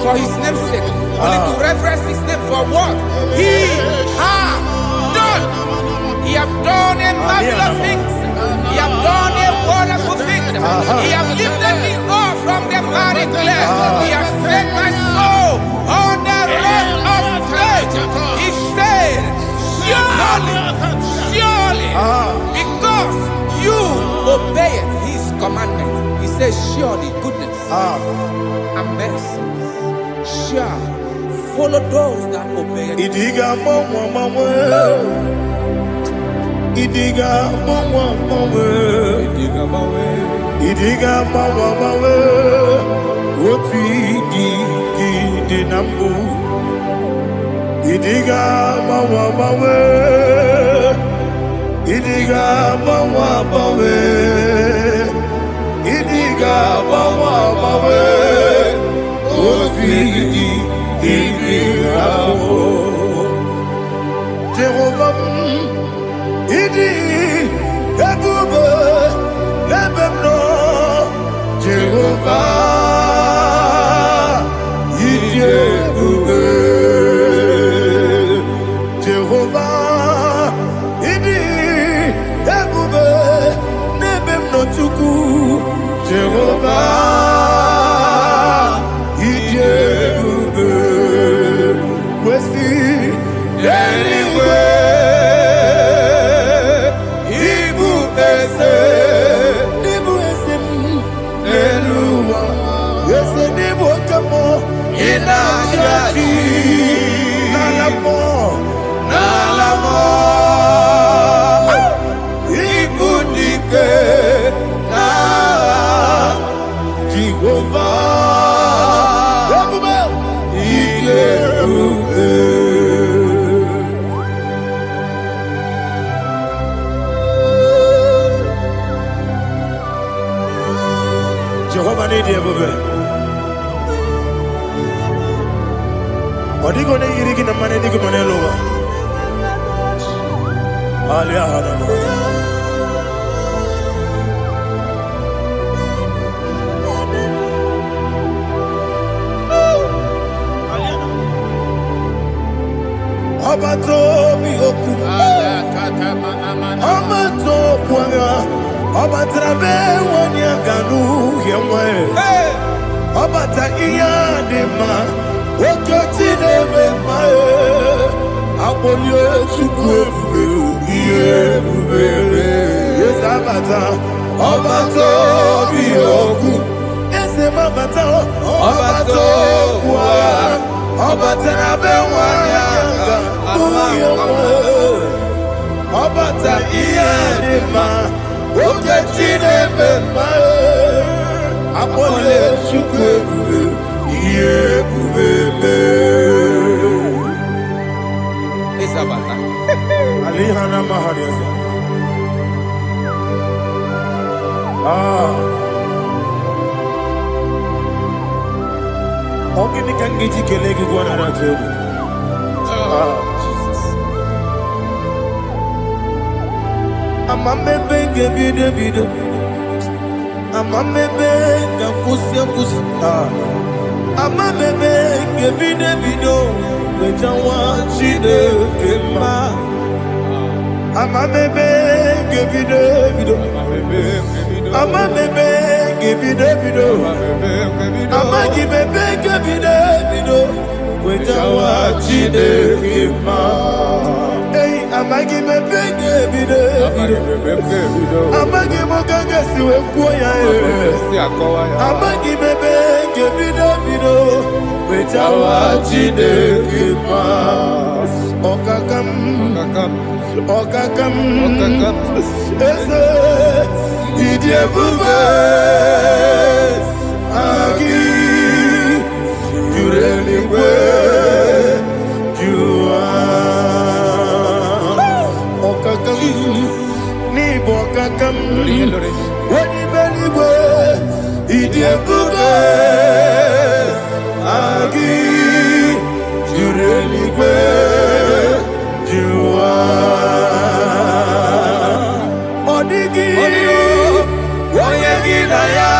for His name's sake. Only to reference His name for what He has done. He have done a marvelous things. He have done a wonderful thing. He have lifted me up from the miry clay. He has set my soul on the rock of faith. He said, surely, because you obeyed His commandment. He says, surely goodness and mercy shall follow those that obey Him. Idiga mawe woti di nambu. Idiga mawe Idiga mawe Idiga mawe woti di nambu. Jehovah Idi Ebube Ebemno Jehovah Idi Ebube Jehovah Idi Ebube Nebemno Chuku Jehovah Idi Ebube Wesi anyway. Jehovah need you, baby. What are you going to get? The money, the money, lower. Abato bihoku, Abato kwanga, Abatrabe wanya ganu yemwe, Abata iya dema, Okoti deme mae, Abolio chukwe iye bubele, yes Abata, Abato bihoku, yes Abata, Abato kwa, Abatrabe wanya Obata iya dema, Oketi deme mae, Akole chukwe bube. Iye bube. Isabata. Alihana mahariya. Ogini kangiji kelegi gwana ratebu. Jesus. Amamebe ngebide. Amamebe ngakusi. Amamebe ngebide. Wejawa chide kema. Amamebe ngebide. Amamebe ngebide. Amagibebe ngebide. Wejawa chide kema. Hey, amagibebe ngebide. Amagimogaga siwe kuya. Amagibebe ngebide. Wejawa chide kema. Okakam. Eze idiebube agi jureligwe jua okakam ni bokakam wani beligwe idiebube agi jureligwe jua odigi oyegi na ya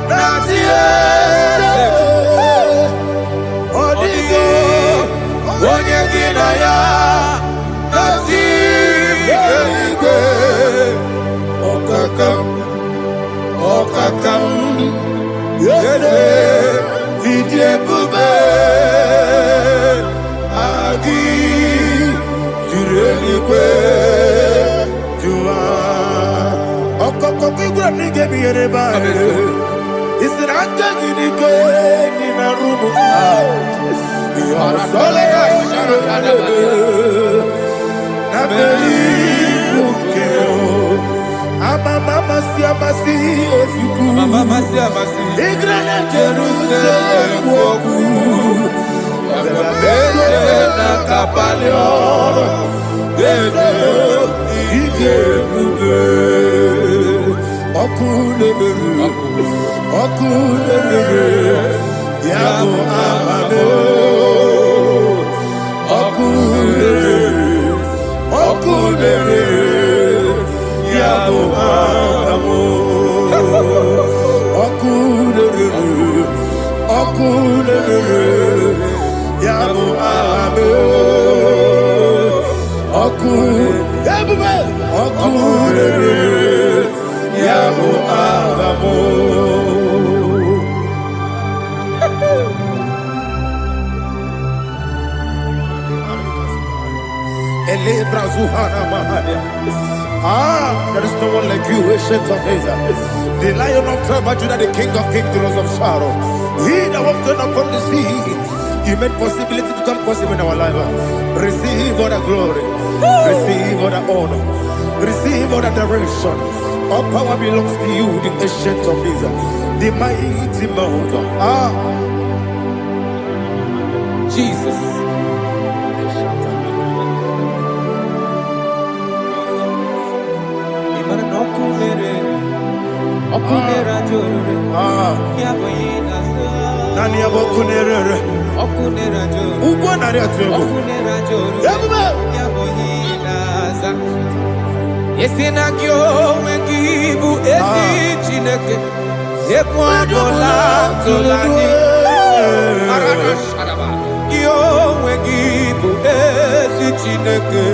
nazie odigi oyegi na ya nazie okakam yede idiebube agi jureligwe jua okokokigura nige biyereba isiranga ginike nina rumu yarasolega na beri ukeo amama siamasi efiku igrana Jerusalem woku bebe na kapalion bebe idiebube Okulere Yabo amame Okulere Yabo amamo Okulere Yabo amamo Okulere Yabo amamo. There is no one like you, ancient of days. The Lion of tribe of Judah, the King of kings, the Rose of Sharon. He that walked upon the sea. You made possibility to come possible in our life. Receive all the glory. Receive all the honor. Receive all the direction. All power belongs to you, the ancient of days, the mighty mountain. Jesus. Nani abokunere. Ugwa nari atwego. Yabuba. Yesinagyo wengibu ezi chineke. Ekwadola tolani. Yo wengibu ezi chineke.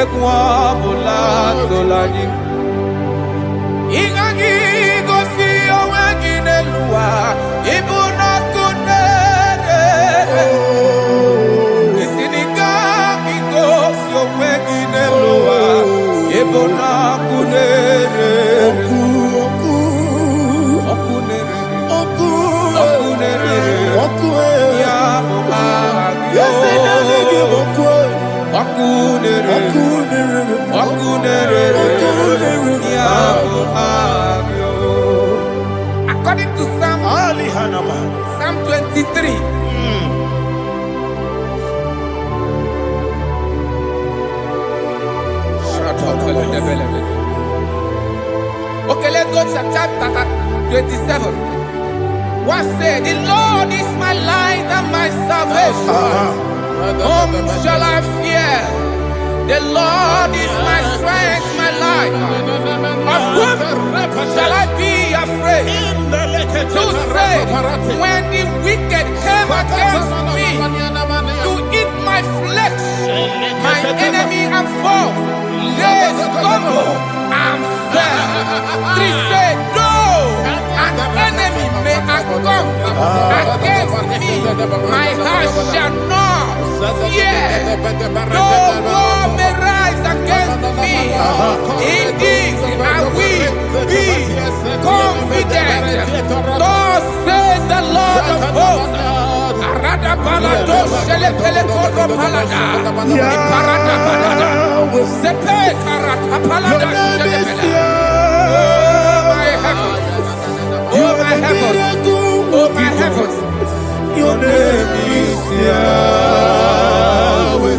Ekwadola tolani. Ingagi gosi owengi nelua. Ibuna kunere. Yesinigagi gosi owengi nelua. Ibuna kunere. Okay, let's go to chapter 27. What said? The Lord is my light and my salvation. Whom shall I fear? The Lord is my strength, my life. Of whom shall I be afraid? To say, when the wicked came against me to eat my flesh, my enemy and foe, they stumble and fell. 3 said, though an enemy may come against me, my heart shall not fear. Though war may rise against me, in this I will be confident. Thus says the Lord of hosts. Oh my heavens, oh my heavens, your name is Yahweh.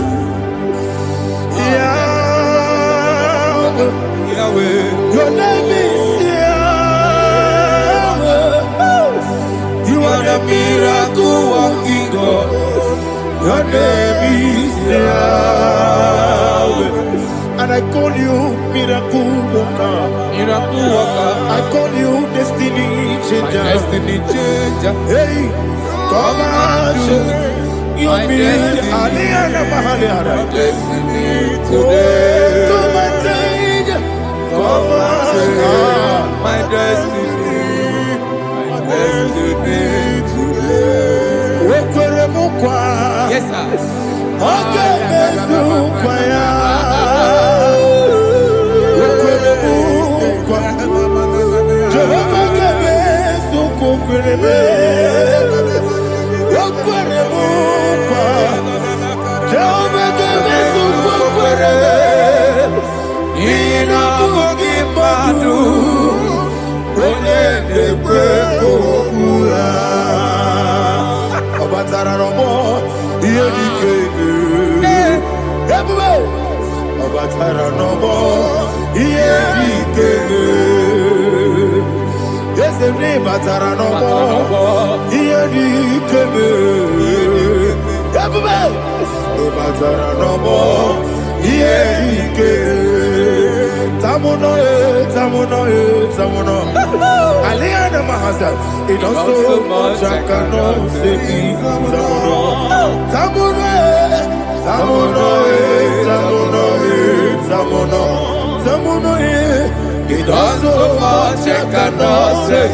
Yahweh, Yahweh, your name is Yahweh. You are the miracle working God. Your name is Yahweh. And I call you miracle worker. miracle worker. I call you destiny changer. Destiny changer. Hey, come on, you mean Aliana Mahaliana. Destiny today. Come on, change. Come on, my destiny. My destiny today. Yes, sir. Okay, it does so much I cannot say. It does so much I cannot say.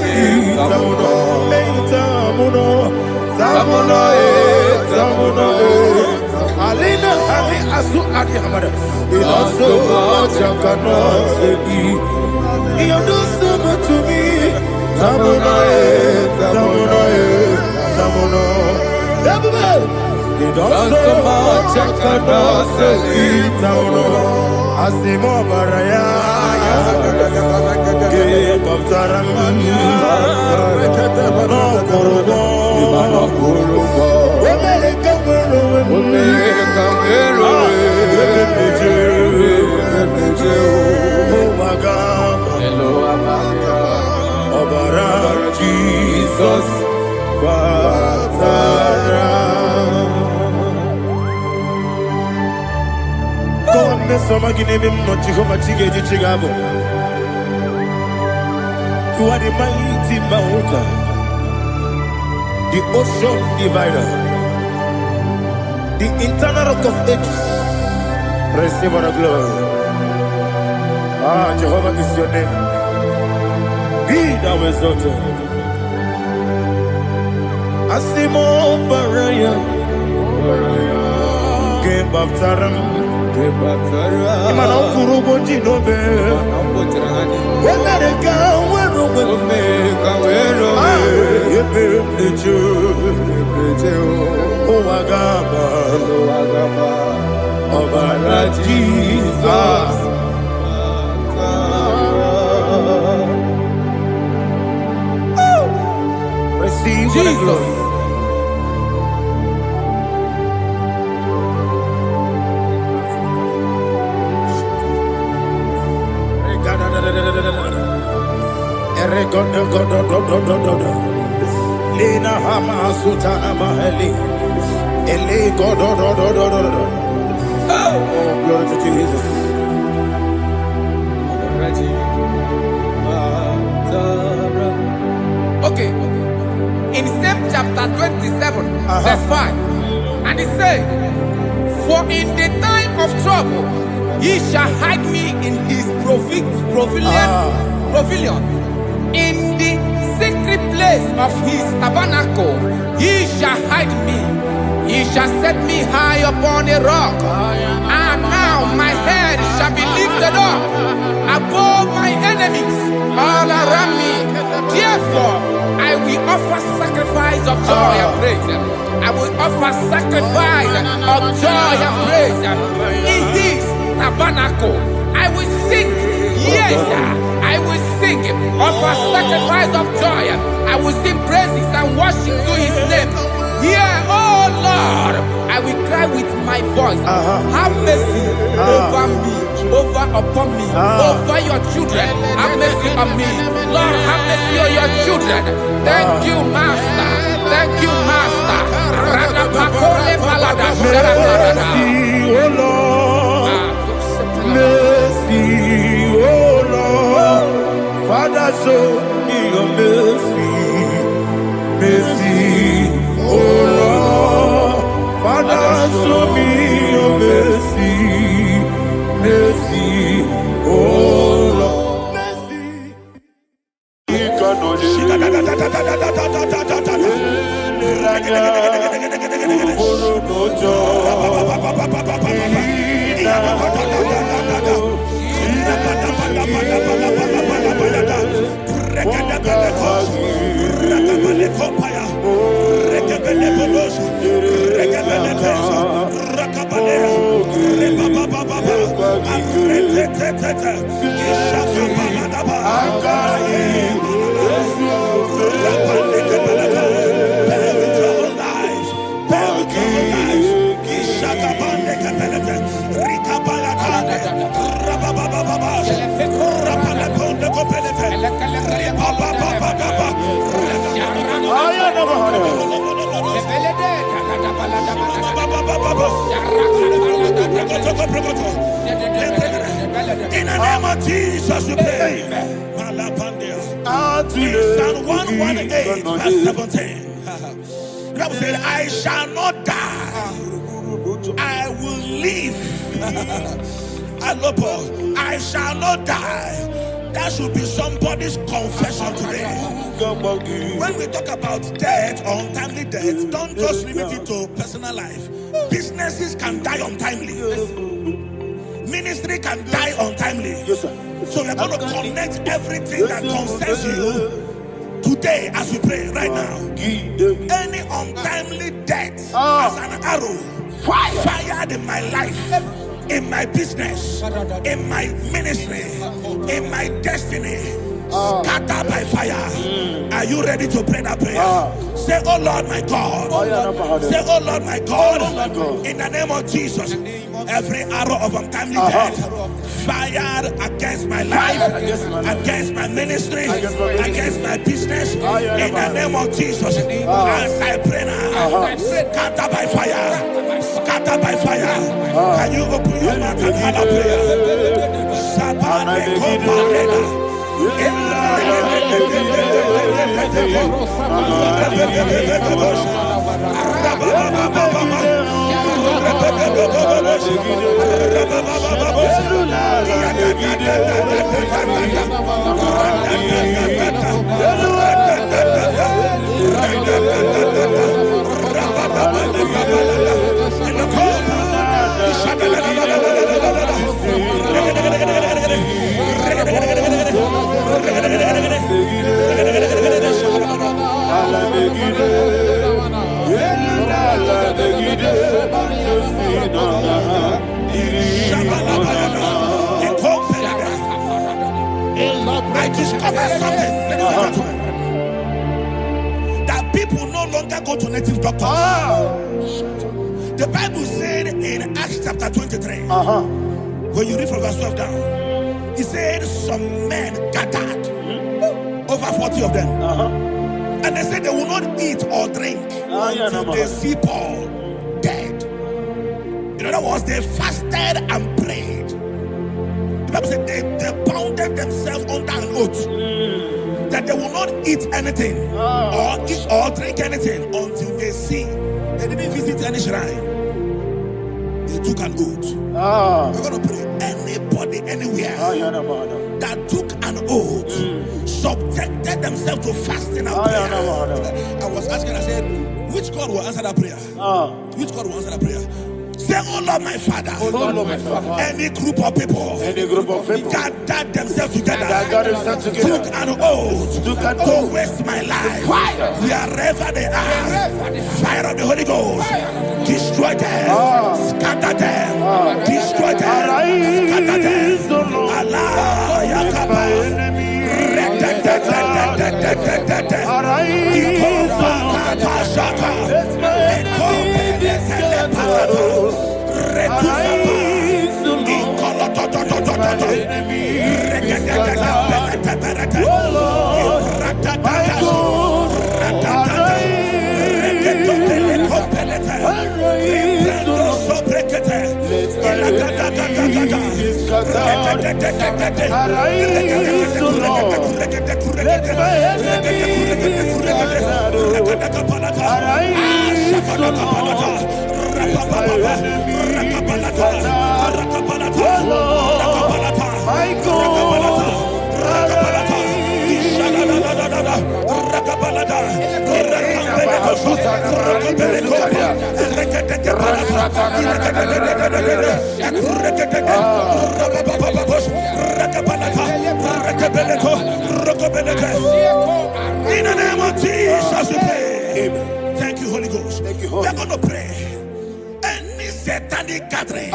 Alina Ali Asu Adi Hamada. It does so much I cannot say. You do so much to me. Tamuno. It does so much I cannot say. Tamuno. Asimo Baraya. Give up Taram. No Korogo. Jesus, you are the mighty mountain, the ocean divider, the internal rock of ages. Receive our glory. Jehovah is your name. Be thou exalted. Asimo Baraya, Game of Taram, Imano Kurubo Jinobe, America, where Jesus. Receive Jesus. Lina Hama Sutana Maheli. Ele Godo. Oh, glory to Jesus. Okay. In same chapter 27, verse 5. And it says, for in the time of trouble, he shall hide me in his pavilion. In the secret place of his tabernacle, he shall hide me. He shall set me high upon a rock. And now my head shall be lifted up above my enemies all around me. Therefore, I will offer sacrifice of joy and praise. I will offer sacrifice of joy and praise in his tabernacle. I will sing, yes, I will sing, offer sacrifice of joy. I will sing praises and worship to his name. Here, oh Lord, I will cry with my voice. Have mercy over me, upon me, over your children. Have mercy on me. Lord, have mercy on your children. Thank you, Master. Thank you, Master. Mercy, oh Lord. Mercy, oh Lord. Father, show me your mercy. Mercy, oh Lord. Father, show me your mercy. Mercy, oh Lord. Mercy. In the name of Jesus, we pray. In Psalm 118, verse 17, the Bible said, I shall not die, I will live. I shall not die. That should be somebody's confession today. When we talk about death or untimely death, don't just limit it to personal life. Businesses can die untimely. Ministry can die untimely. Yes, sir. So we're going to connect everything that concerns you today as we pray right now. Any untimely death as an arrow fired in my life, in my business, in my ministry, in my destiny, scattered by fire. Are you ready to pray that prayer? Say, oh Lord my God. Say, oh Lord my God. In the name of Jesus, every arrow of untimely death fired against my life, against my ministry, against my business, in the name of Jesus, as I pray now, scattered by fire, scattered by fire. Can you open your mouth and have a prayer? Sabane Koparena. I discovered something, that people no longer go to native doctors. The Bible said in Acts chapter 23, when you read from verse 12 down, it said some men gathered over 40 of them. And they said they will not eat or drink until they see Paul dead. In other words, they fasted and prayed. The Bible said they bounded themselves under an oath that they will not eat anything or drink anything until they see. They didn't visit any shrine. They took an oath. We're going to pray. Anybody, anywhere that took an oath, subjected themselves to fasting and prayer. I was asking, I said, which God will answer that prayer? Which God will answer that prayer? Say, oh Lord, my Father. Oh Lord, my Father. Any group of people gathered themselves together, took an oath to waste my life. Wherever they are, fire of the Holy Ghost, destroy them, scatter them, destroy them, scatter them. Allah, Yakaba, in the name of Jesus we pray. Thank you, Holy Ghost. We're going to pray. Any satanic gathering,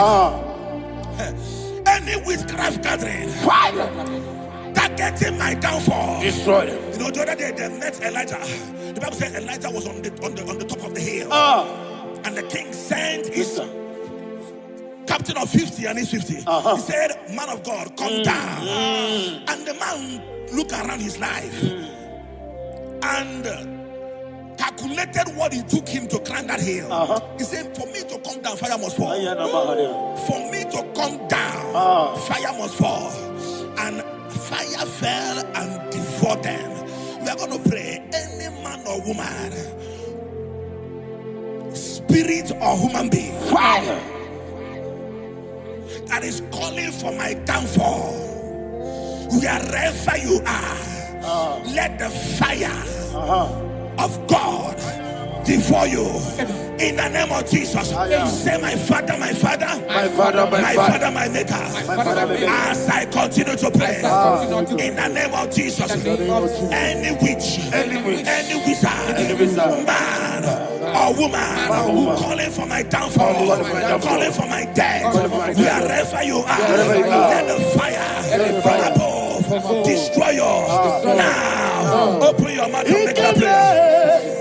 any witchcraft gathering, targeting my downfall, destroy them. You know, the other day they met Elijah. The Bible said Elijah was on the top of the hill, and the king sent his captain of 50 and his 50. He said, man of God, come down. And the man looked around his life and calculated what it took him to climb that hill. He said, for me to come down, fire must fall. For me to come down, fire must fall. And fire fell and devoured them. We are going to pray. Any man or woman, spirit or human being, fire, that is calling for my downfall, wherever you are, let the fire of God devour you in the name of Jesus. Say, my Father, my Father, my Father, my Father, my Maker. As I continue to pray in the name of Jesus, any witch, any wizard, man or woman calling for my downfall, calling for my death, wherever you are, let the fire from above destroy you now. Open your mouth and make that prayer.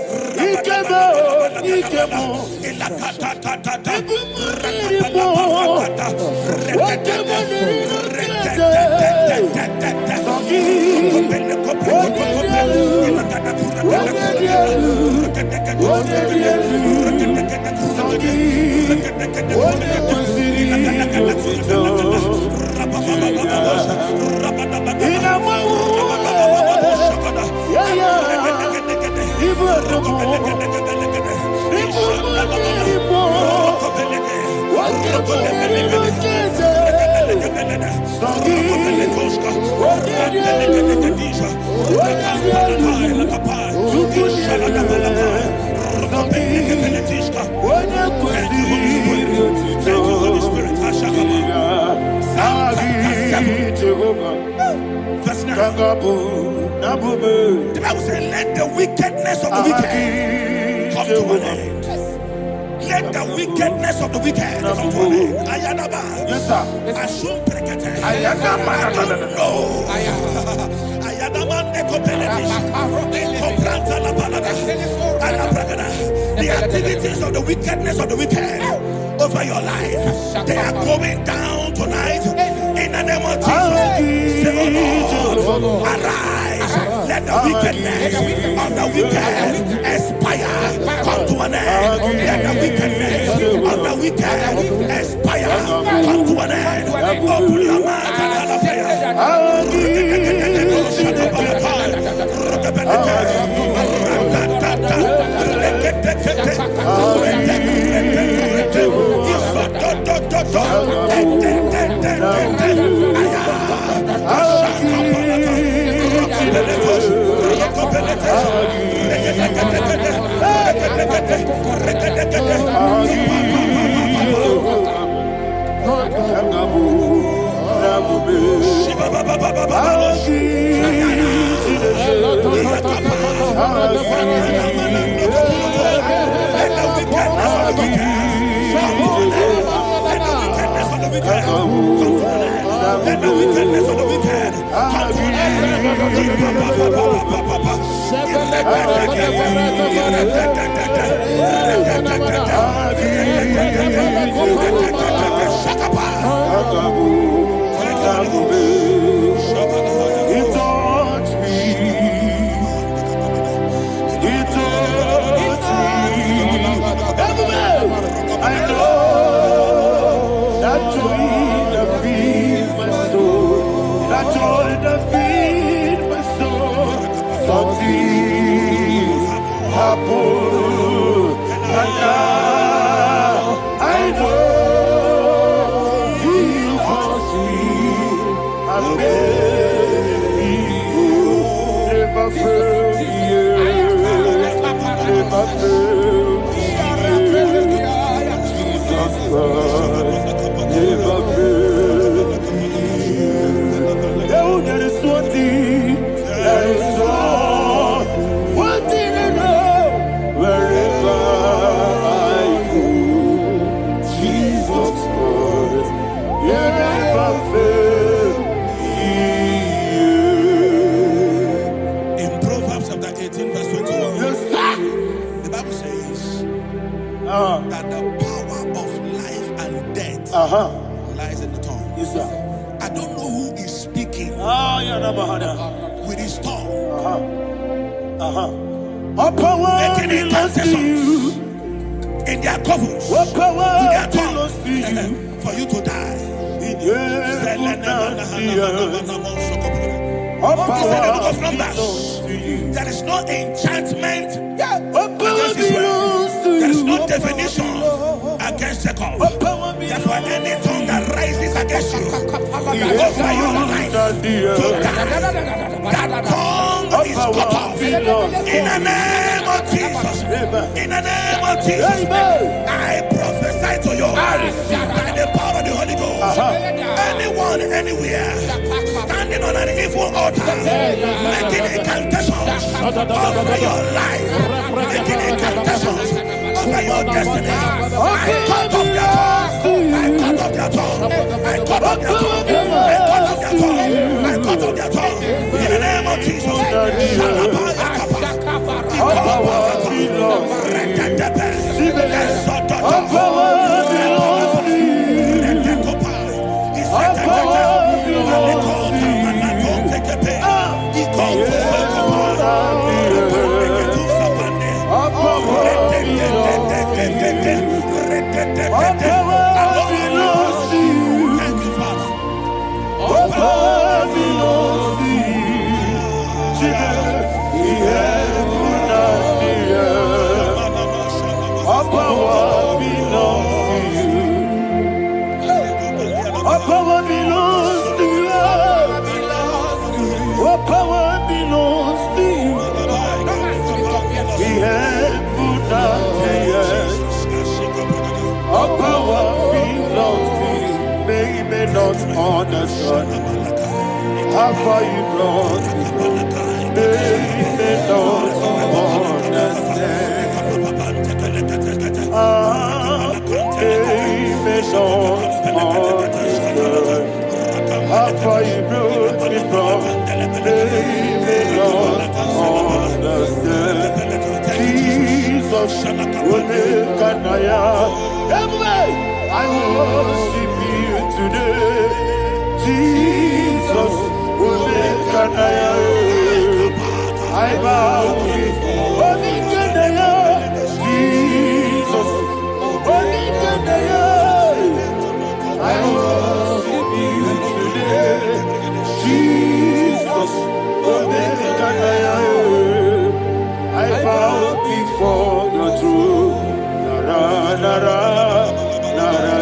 The Bible says, let the wickedness of the wicked come to an end. Let the wickedness of the wicked come to an end. Ayadaba. Yes, sir. Assume prekete. Ayadaba. No. Ayadaba nekopeletis. Nekopranta la balada. Alabragada. The activities of the wickedness of the wicked over your life, they are going down tonight in the name of Jesus. Say, oh Lord, arise. Let the wickedness of the wicked expire, come to an end. Let the wickedness of the wicked expire, come to an end. Open your mouth and have a prayer. Let the wickedness of the wicked come to an He touched me. He touched me. I know that joy that feeds my soul. That joy that feeds my soul. Something happened, and now I know He touched me. I baby, never failed me yet. Never failed me yet. Jesus Christ, never failed me yet. Oh, there is one thing, there is one thing I know. Wherever I go, Jesus Christ, you never fail me. In Proverbs chapter 18, verse 21, Yes, sir. the Bible says that the power of life and death lies in the tongue. Yes, sir. I don't know who is speaking Yeah, Nabahada. with his tongue, What power making belongs to you? incantations in their covens What power with their belongs to you? tongue for you to die. In heaven and the earth. What He said in the book power of Numbers, belongs to you? there is no enchantment What power against Israel. belongs to There is you? no divination against Jacob. What power Therefore, belongs any tongue that rises against you in over your heaven life and the to earth? die, that tongue What is power cut off. belongs to In the name of Jesus. In the name of Jesus. Amen. I prophesy to you by the power of the Holy Ghost. Anyone, anywhere, standing on an evil altar, making incantations over your life, making incantations over your destiny. I cut off their tongue. I cut off their tongue. I cut off their tongue. I cut off their tongue. I cut off their tongue. In the name of Jesus. What power belongs to you? What power belongs to you? What power belongs to you? What power belongs to you? Thank you, Father. What power belongs to you? Jesus, He heaven and the earth. What power belongs to you? What power belongs to you? What power belongs to you? He heaven and the earth. What power belongs to you? They may not understand how far you brought me from. They may not understand. They may not understand how far you brought me from. They may not understand. Jesus, Onekanaya. I worship you today. Jesus, Onekanaya. bow before Jesus. I worship you today. Jesus. I bow before your throne. Nara, nara, nara,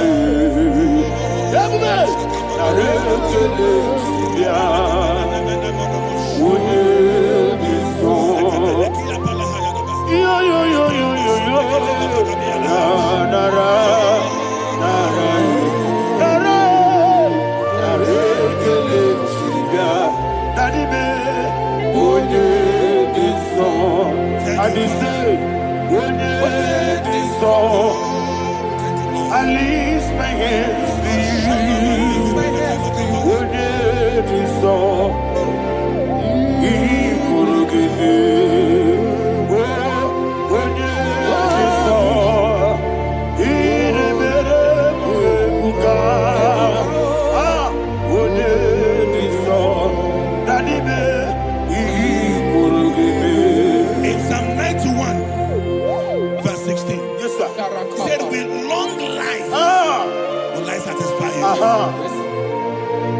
I lift my hands to you. In Psalm 91, verse 16, Yes, sir. said, with long life will I satisfy you.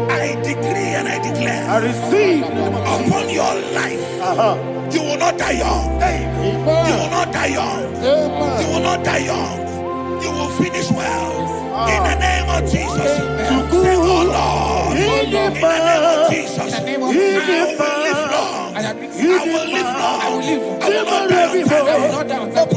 I decree and I declare, I receive upon your life, you will not die young. You will not die young. You will not die young. You will finish well. In the name of Jesus. Say, oh Lord, in the name of Jesus, I will live long. I will live long. I will not die on time. I will not die on time.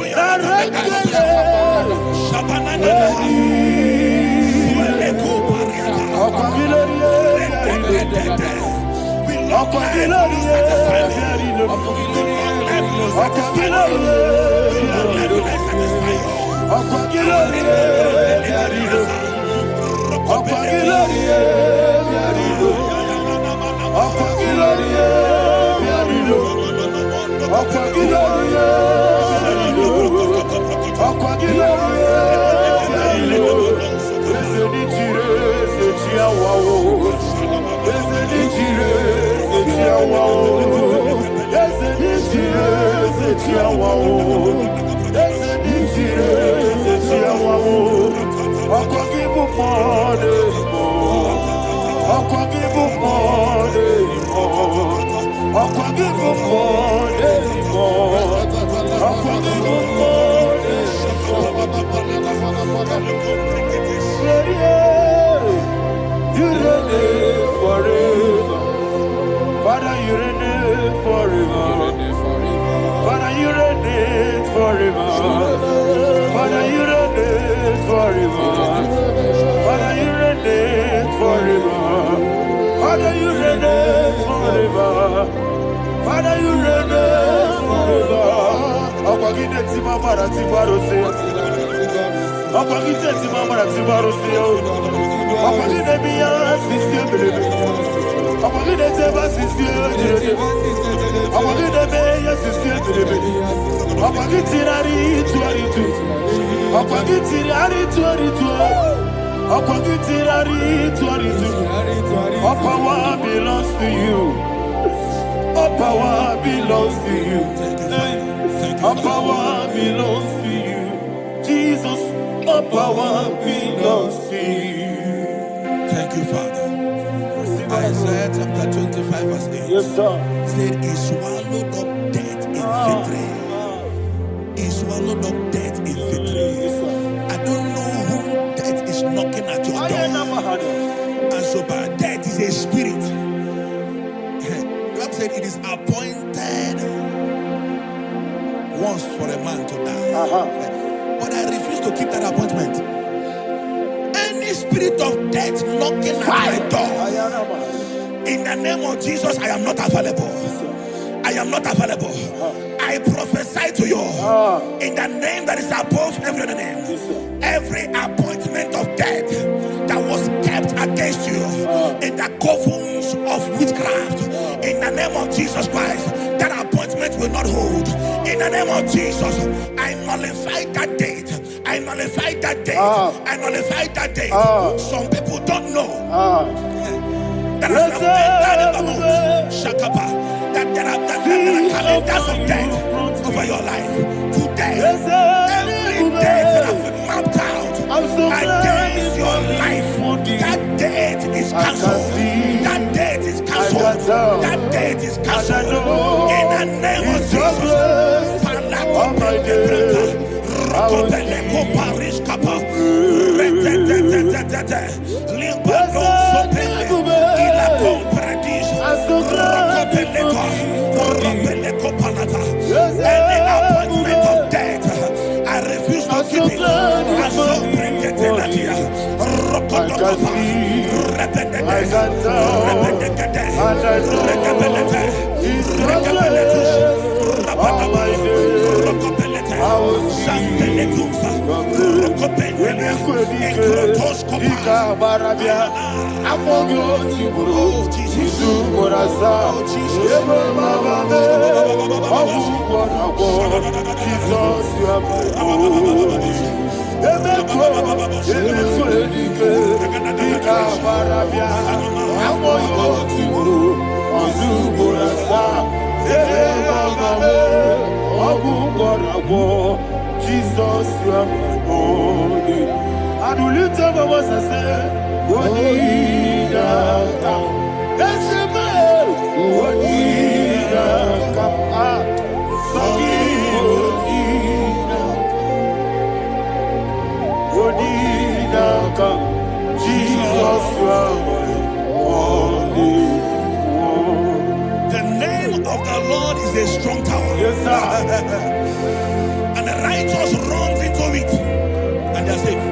Father, you reign forever. Father, you reign forever. Father, you reign forever. Father, you reign forever. Father, you reign forever. Father, you reign forever. Akwagide ti mama ra ti baro se. Akwagide ti mama ra ti baro se. Akwagide biya sisi ebelebe. Akwagide te ba sisi ebelebe. Akwagide biya sisi ebelebe. Akwagide rari tuaritu. Akwagide rari tuaritu. Akwagide rari tuaritu. All power belongs to you. All power belongs to you. All power belongs to you. Jesus, all power belongs to you. Thank you, Father. Isaiah chapter 25, verse 8. Yes, sir. Said, he swallowed up death in victory. He swallowed up death in victory. I don't know who death is knocking at your door. And so, but death is a spirit. God said it is appointed once for a man to die. But I refuse to keep that appointment. Any spirit of death knocking at my door, in the name of Jesus, I am not available. I am not available. I prophesy to you in the name that is above every other name. Every appointment of death that was kept against you in the covens of witchcraft, in the name of Jesus Christ, that appointment will not hold. In the name of Jesus, I nullify that date. I nullify that date. I nullify that date. Some people don't know that as I've entered in the month, Shakapa, that are calendars of death over your life. Today, every date that have been mapped out against your life, that date is cancelled. That date is cancelled. That date is cancelled. In the name of Jesus. Any appointment of death, I refuse to keep it. I so bring it in here. Jesus, you are my only. And we lift up our voice and say, Wonida, that's the man. Wonida, Wonida, Jesus, you are my only. The name of the Lord is a strong tower. Yes, sir. And the righteous runs into it and they are safe.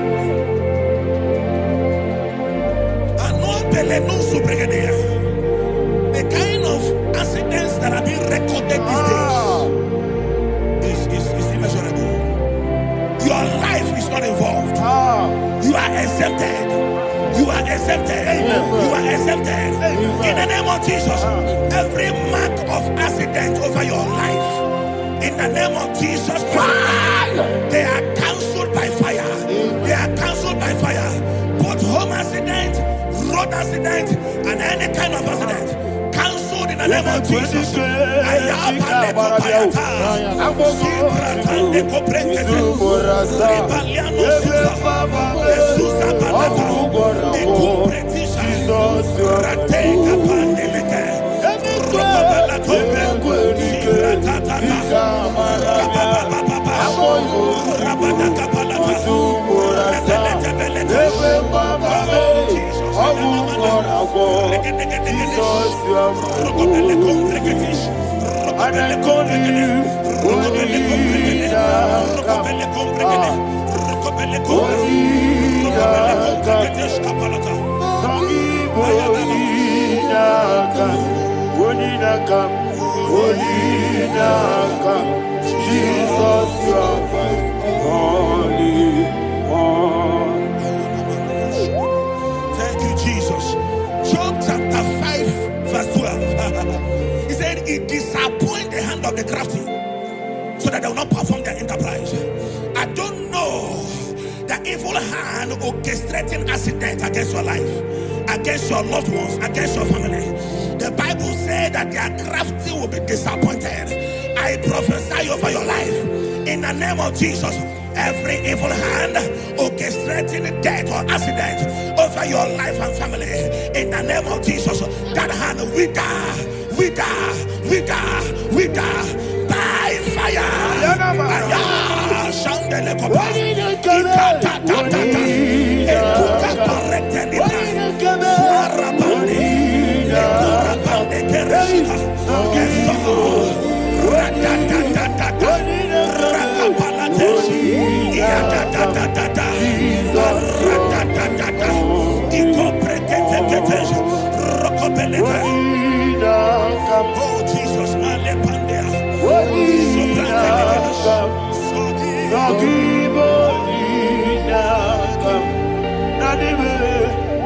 The kind of accidents that are being recorded these days is immeasurable. Your life is not involved. You are exempted. You are exempted. You are exempted. In the name of Jesus, every mark of accident over your life, in the name of Jesus Christ, they are cancelled by fire. They are cancelled by fire. Both home accident, road accident, and any kind of accident, cancelled in the name of Jesus. Jesus, you are my only one. Thank you, Jesus. Job chapter 5, verse 12. He said, it disappoints the hand of the crafty, so that they will not perform their enterprise. I don't know the evil hand orchestrating accident against your life, against your loved ones, against your family. The Bible said that their crafty will be disappointed. I prophesy over your life in the name of Jesus. Every evil hand orchestrating death or accident over your life and family, in the name of Jesus, that hand wither by fire.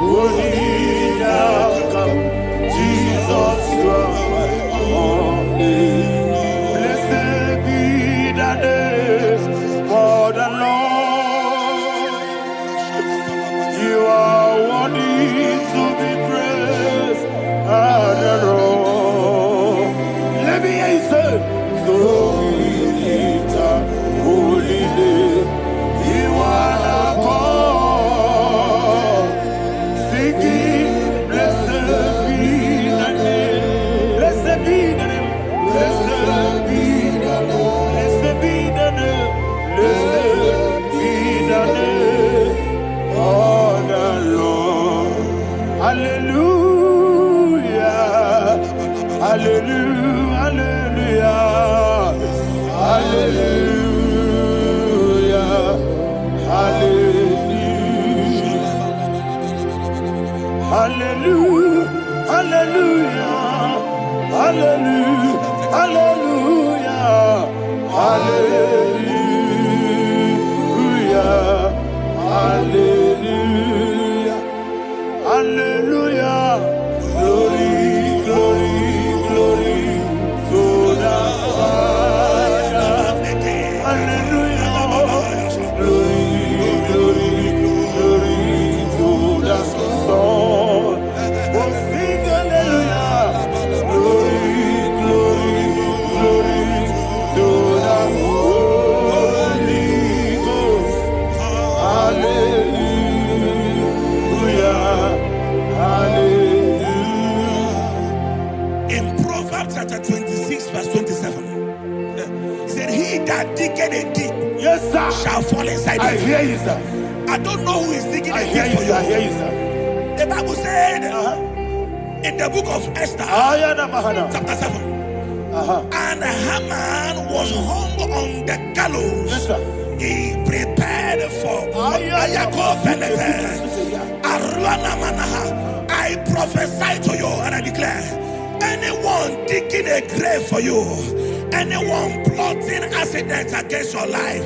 Oh Jesus, Jesus, you are my Hallelujah, hallelujah, hallelujah, hallelujah, hallelujah, hallelujah, hallelujah, hallelujah, hallelujah, hallelujah. Glory, glory, glory to the Father. Hallelujah. Glory, glory, glory to the Son. Oh, sing hallelujah. Glory, glory, glory to the Holy Ghost. Hallelujah. Hallelujah. In Proverbs chapter 26, verse 27, he said, he that diggeth a deep, Yes, sir, shall fall inside I it. hear you, sir. I don't know who is digging I a hear deep you, for sir. I hear you. you, sir. The Bible said in the book of Esther, chapter 7, and Haman was hung on the gallows. Yes, sir. He prepared for I prophesy to you and I declare, anyone digging a grave for you, anyone plotting accidents against your life,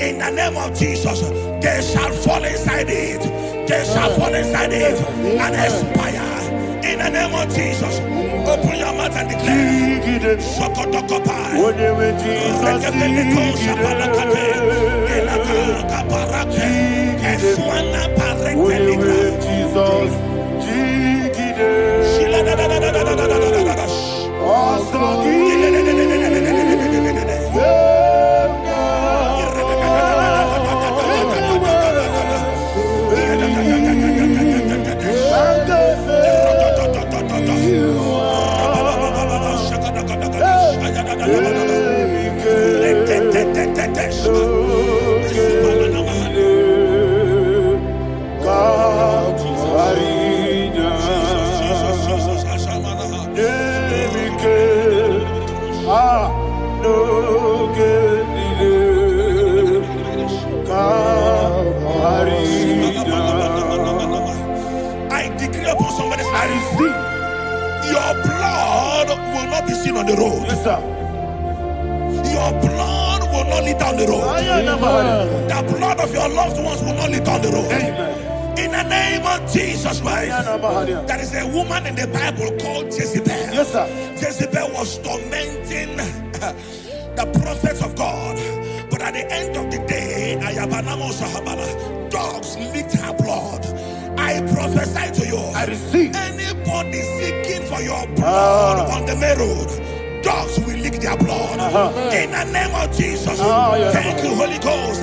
in the name of Jesus, they shall fall inside it. They shall fall inside it and expire. In the name of Jesus, open your mouth and declare. Shokotokopai. I decree upon somebody's life, your blood will not be seen on the road. Yes, sir. Your blood will not lead down the road. The blood of your loved ones will not lead down the road. Amen. In the name of Jesus Christ. There is a woman in the Bible called Jezebel. Yes, sir. Jezebel was tormenting the prophets of God. But at the end of the day, dogs licked her blood. I prophesy to you. I receive. Anybody seeking for your blood on the main road, dogs will lick their blood. In the name of Jesus. Thank you, Holy Ghost.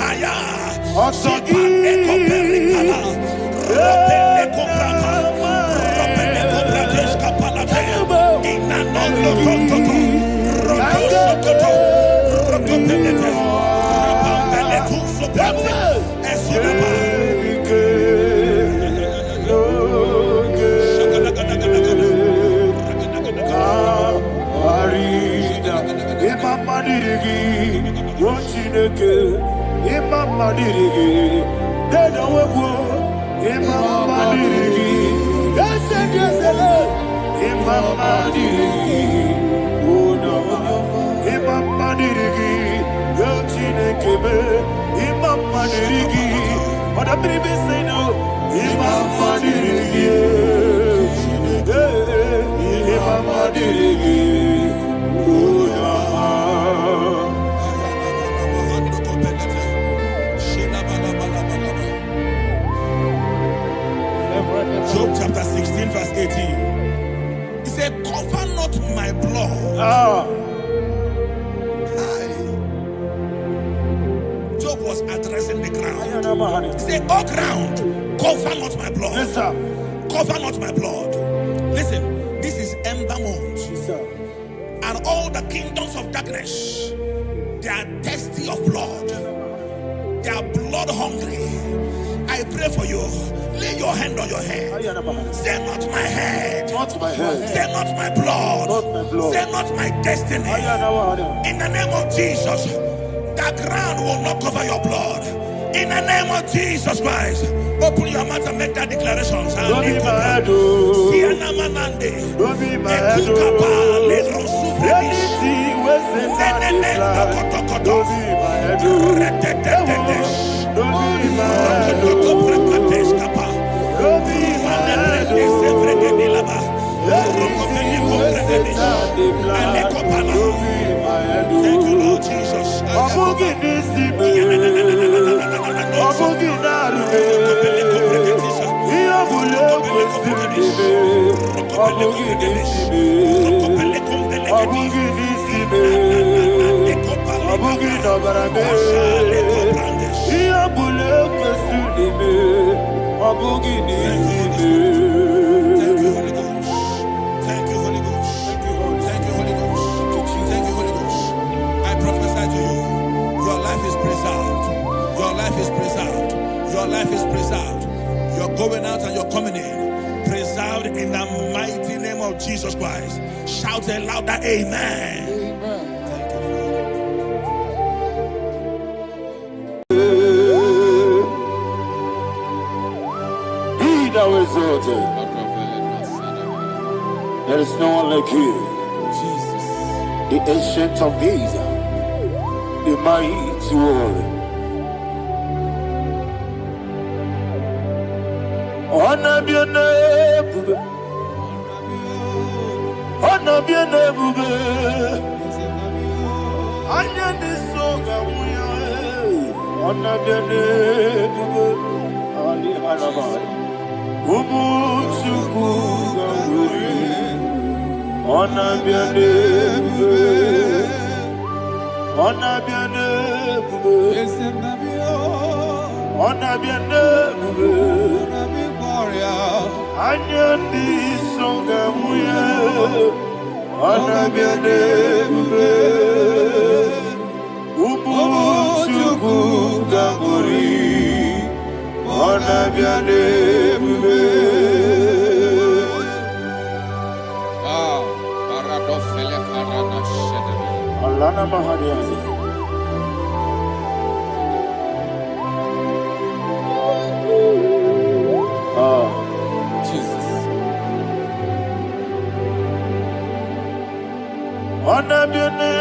Job chapter 16 verse 18. He said, cover not my blood. Job was addressing the ground. He said, oh ground, cover not my blood. Yes, sir. Cover not my blood. Listen, this is ember month. Yes, sir. And all the kingdoms of darkness, they are thirsty of blood. They are blood hungry. I I pray for you. Lay your hand on your head. Say not my head. Not my head. Say not my blood. Not my blood. Say not my destiny. In the name of Jesus, the ground will not cover your blood. In the name of Jesus Christ, open your mouth and make that declaration. Don't be my head. Don't be my head. Anything was in that decline. Don't be my head. Don't be my head. Don't be my head. Thank you, Lord Jesus. Thank you, Holy Ghost. Thank you, Holy Ghost. Thank you, Holy Ghost. Thank you, Holy Ghost. I prophesy to you, your life is preserved. Your life is preserved. Your life is preserved. You're going out and you're coming in. Preserved in the mighty name of Jesus Christ. Shout a louder amen. Thank you, Father. Be thou exalted. There is no one like you. Jesus. The ancient of days, the mighty warrior. Honor be your name, honor be your name, honor this song, honor be your name, Ali Alabari, Ubu Chuku, honor be your name, honor be your name, honor be your name. Anyandi songa muya, anabiane bube, ubu chuku gamburi, anabiane bube. Ah, paradofele karana shedebe. Alana mahadiyazi. Jesus. Anabiane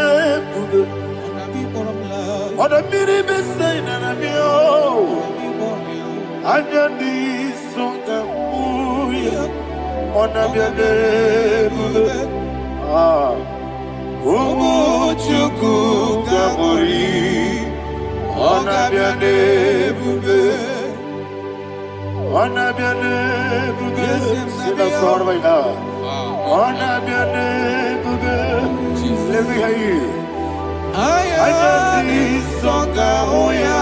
bube, anabiri besaina nabio, anyandi songa muya, anabiane bube. Ubu chuku gamburi, anabiane bube. Anabiane bube, sila sor vai na. Anabiane bube, let me hear you. Ayandi songa oya,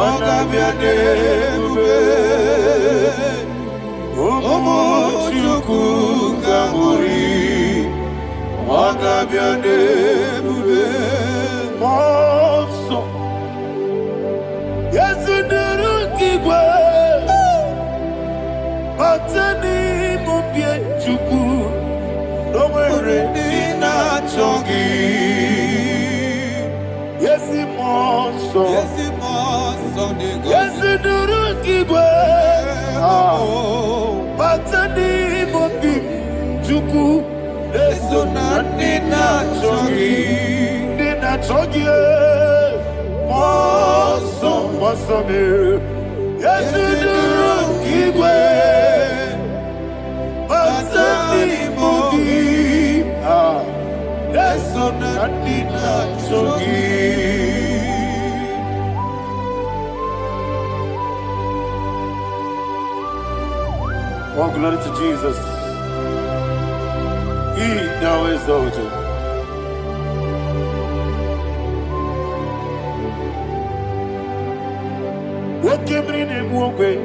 anabiane bube. Omo chuku gamburi, anabiane bube. Monso, yezuduru kigwe. Batani mupie chuku, nomere nina chongi. Yesi monso, yesi duru kigwe. Batani mupie chuku, eso na nina chongi. Nina chongi, monso, monso me. Yesi duru kigwe. Batani mupie, eso na nina chongi. Oh, glory to Jesus. He now exalted. What came in and walk away?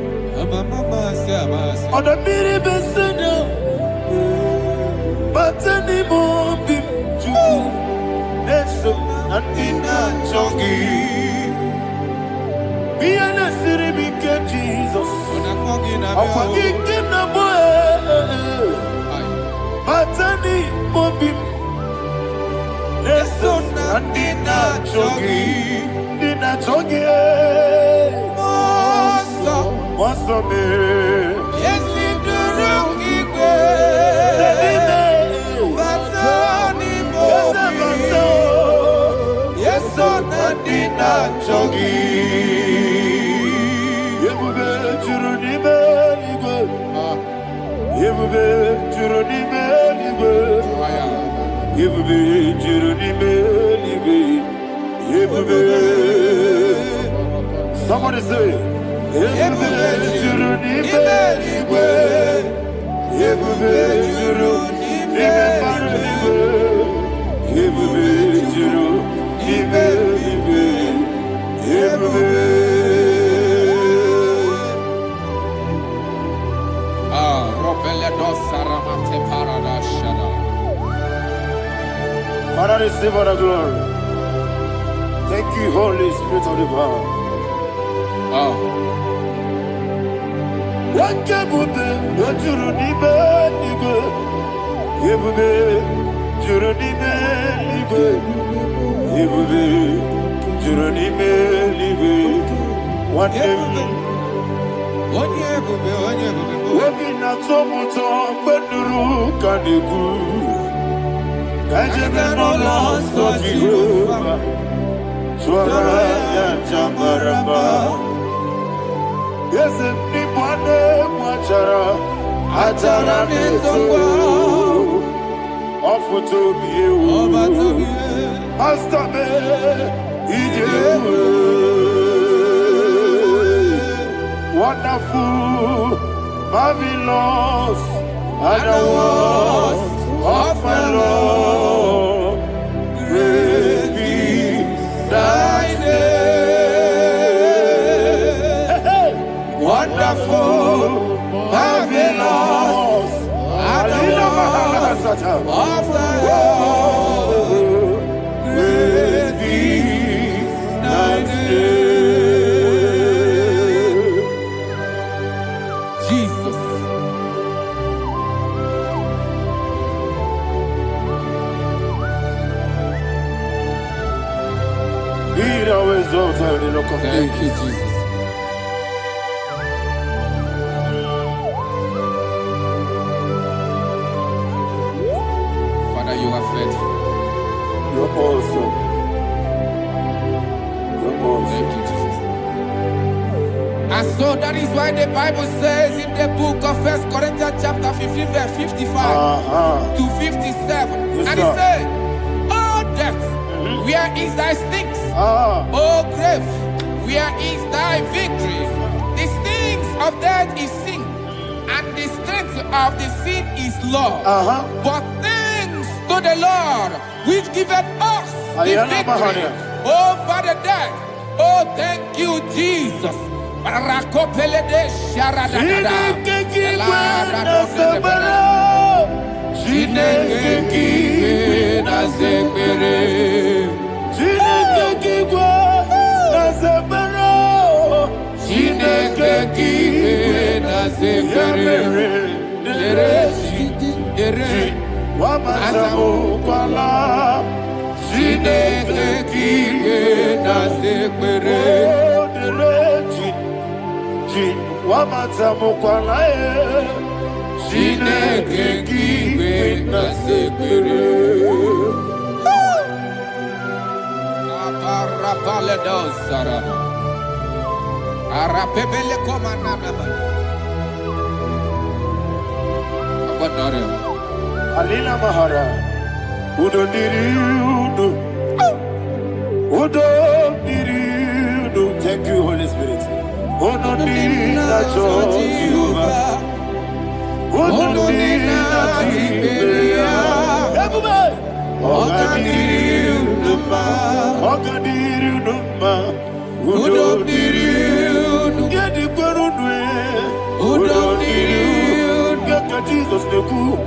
On the mini besena, but anymore be true. That's so not in a chongi. Jesus. Matani mobim. Leson andina chogi. Dina chogi. Moso me. Yesi durungi kwe. Matani mobim. Yeson andina chogi. Yebube juruni beligwe. Yebube juruni beligwe. Yebube juruni beligwe. Yebube. Somebody say. Yebube juruni beligwe. Yebube juruni beligwe. Yebube juruni beligwe. Yebube. Father, receive all the glory. Thank you, Holy Spirit of the power. What can you do? What you need, nigga? You be, you need, nigga. You be, you need, nigga. What you do? Working at so much on Beduru Kadiku. Kajabano lost of Jehovah. Swara Jambaramba. Yes, if Nipane Mwachara, Atara Neto, offer to be you. Master me, wonderful, marvelous, and the words of my Lord. Great be thy name. Wonderful, marvelous, and the words of my Lord. Great be thy name. Thank you, Jesus. Father, you are faithful. You're awesome. You're awesome. Thank you, Jesus. And so that is why the Bible says in the book of 1 Corinthians chapter 15, verse 55 to 57. Yes, and it says, "Oh death, where is thy stings? Oh grave, where is thy victory? The stings of death is sin, and the strength of the sin is law. But thanks to the Lord, which giveth us the victory over the death." Oh, thank you, Jesus. Alina Mahara, Udo Diriudo, Udo Diriudo. Thank you, Holy Spirit. Udo Diriudo, Udo Jesus the good.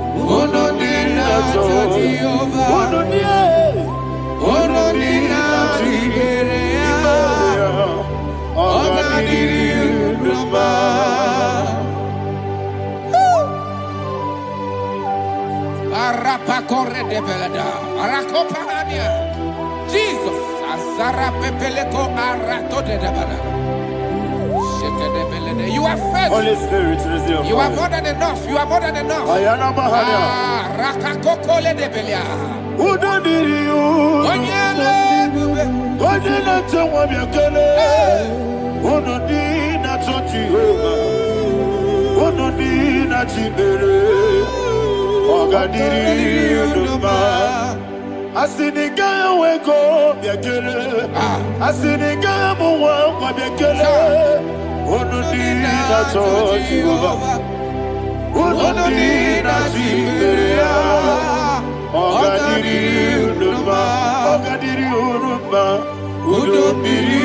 Jesus. You are faithful. Holy Spirit, receive You are more than enough. You are more than enough. Ayana Mahania. Rakakokole de Belia. Udodiriu. Onyela twa biakele. Onodi na Jehovah. Onodi na Chibere. Ogadiri Uduma. Asiniga weko biakele. Asiniga muwa biakele. Onodi na Jehovah. Onodi na Chibere. Ogadiri Uduma. Ogadiri Uduma. Udomiri.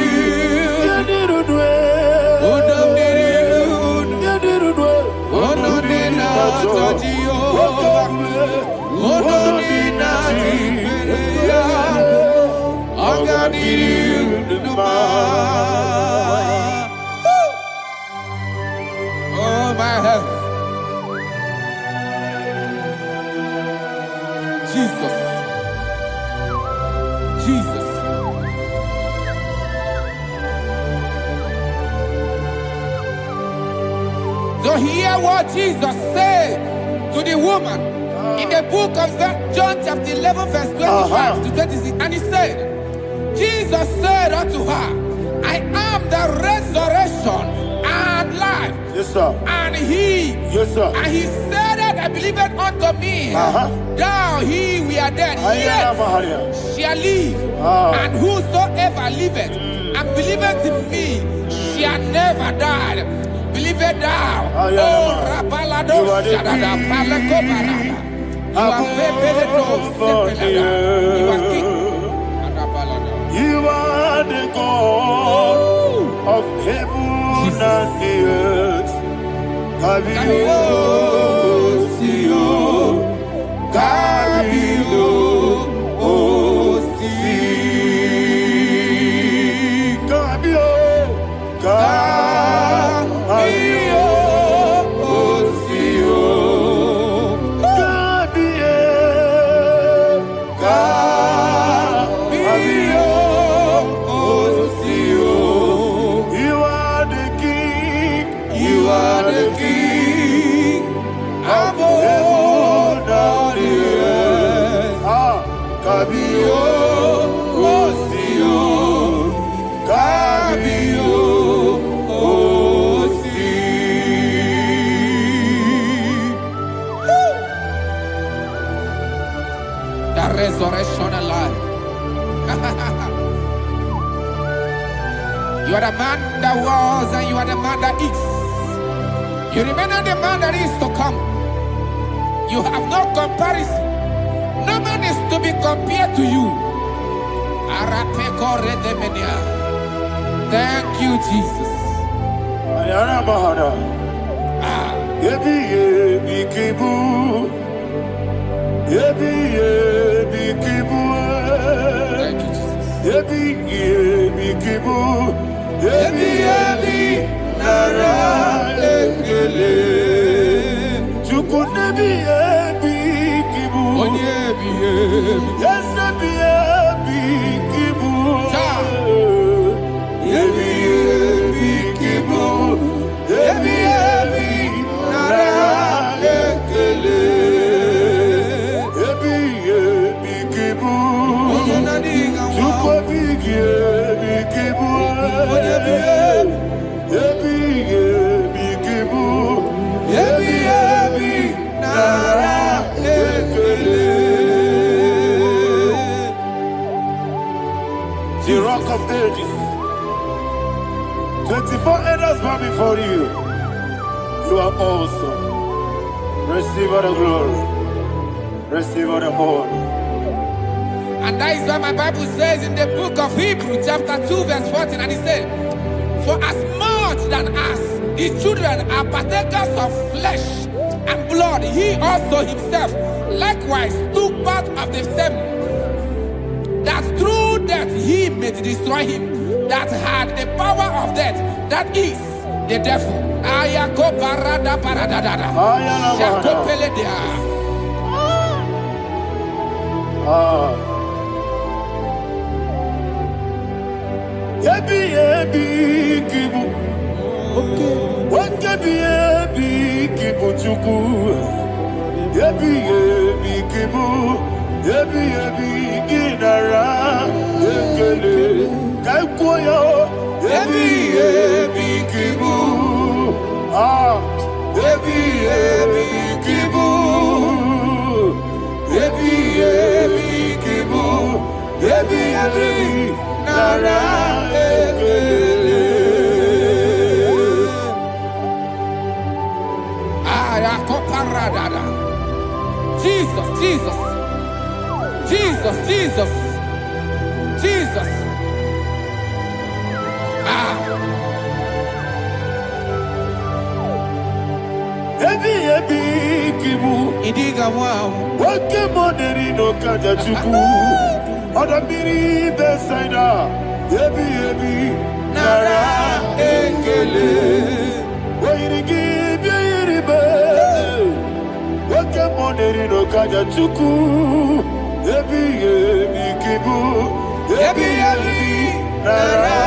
Yadirudwe. Udomiri. Yadirudwe. Onodi na Jehovah. Onodi na Chibere. Ogadiri Uduma. Oh my head. Jesus. Jesus. So hear what Jesus said to the woman in the book of John chapter 11 verse 25 to 26. And he said, Jesus said unto her, I am the resurrection and life. Yes, sir. And he, Yes, sir. and he said that I believed unto me, thou he we are dead, Ayana yet Mahania. shall live, and whosoever liveth and believeth in me shall never die. Believeth thou, oh Rapalado, You are the Shadada, Palakobara. You are Febeledo, Sepelada. You are king. Adabalada. You are the God of heaven and the earth. Kabio, Sio, Kabio, Si, Kabio, Kabio, Sio, Kabio, Kabio, Sio. You are the King. You are the King of heaven and the earth. Kabio, Sio, Kabio, Si. The resurrection and life. You are the man that was and you are the man that is. You remain the man that is to come. You have no comparison. No man is to be compared to you. Thank you, Jesus. Ayana Mahana. Yebi yebi kibu. Yebi yebi kibu. Thank you, Jesus. Yebi yebi kibu. Yebi yebi nara ekele. Chukunebi yebi kibu. Yes, yebi yebi kibu. Yebi yebi kibu. Yebi yebi nara ekele. Yebi yebi kibu. Chukobi yebi kibu. Yebi yebi kibu. Yebi yebi nara ekele. The rock of ages. 24 elders bow before you. You are awesome. Receive all the glory. Receive all the honor. And that is what my Bible says in the book of Hebrews chapter 2 verse 14. And it said, for as much than us, the children are partakers of flesh and blood, he also himself likewise took part of the same, that through death he may destroy him that had the power of death, that is the devil. Ayako parada paradadada. Shako peledea. Ebi ebi kibu. Ebi ebi kibu chuku. Ebi ebi kibu. Ebi ebi ginara. Ekele kaikoyo. Ebi ebi kibu. Ebi ebi kibu. Ebi ebi kibu. Ebi ebi nara ekele. Ayakoparadada. Jesus, Jesus, Jesus, Jesus, Jesus. Ebi ebi kibu. Idiga wow. Wake money no kaja chuku. Oda miri besaida. Ebi ebi nara ekele. Oirigi biiribe. Wake money no kaja chuku. Ebi ebi kibu. Ebi ebi nara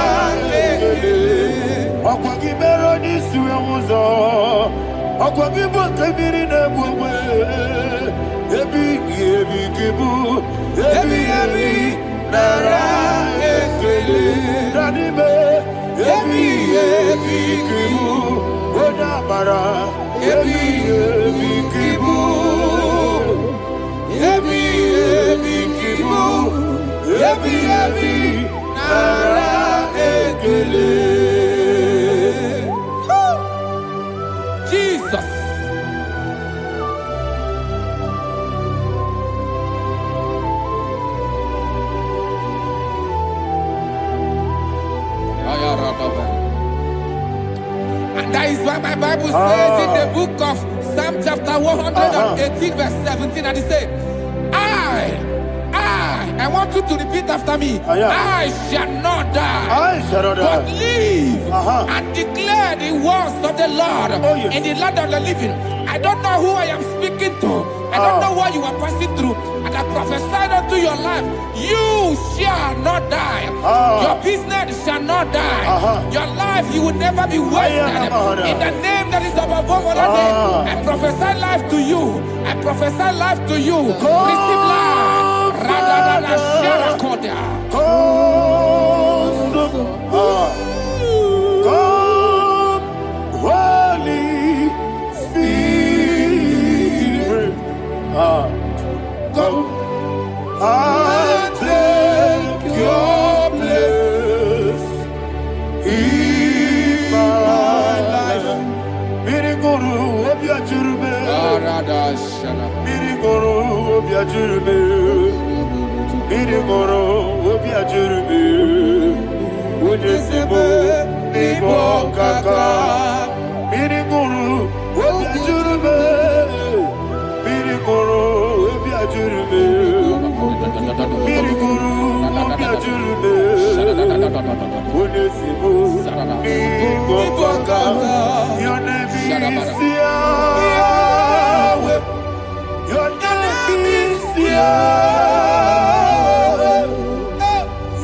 ekele. Okwagi mero ni suwe muzo. Okwagi bote miri ne bwe. Ebi ebi kibu. Ebi ebi nara ekele. Nanibe. Ebi ebi kibu. Oda mara. Ebi ebi kibu. Ebi ebi kibu. Ebi ebi nara ekele. Jesus. And that is why my Bible says in the book of Psalm chapter 118 verse 17, and it says, I want you to repeat after me. I shall not die, but live and declare the words of the Lord in the land of the living. I don't know who I am speaking to. I don't know what you are passing through. And I prophesy unto your life, you shall not die. Your business shall not die. Your life, you will never be wasted. In the name that is above all other name, I prophesy life to you. I prophesy life to you. Receive life. Radadada Sharakoda. Come, Holy Spirit. Come and take your place in my life. Miriguru obiajurube. Miriguru obiajurube. Miriguru obiajurube. Unyesibo nibo kaka. Miriguru obiajurube. Miriguru obiajurube. Miriguru obiajurube. Unyesibo nibo kaka. Your name is Yahweh. Your name is Yahweh.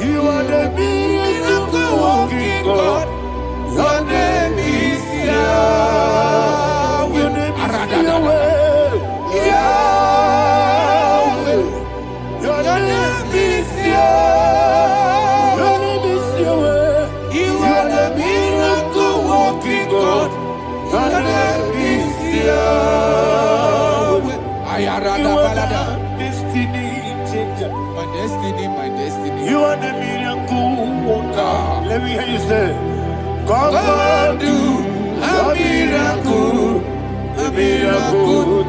You are the miracle working God. Your name is Yahweh. Your name is Yahweh. Yahweh. Your name is Yahweh. Your name is Yahweh. You are the miracle working God. Your name is Yahweh. You are the destiny changer. My destiny, my destiny. You are the miracle worker. Let me hear you say, come and do a miracle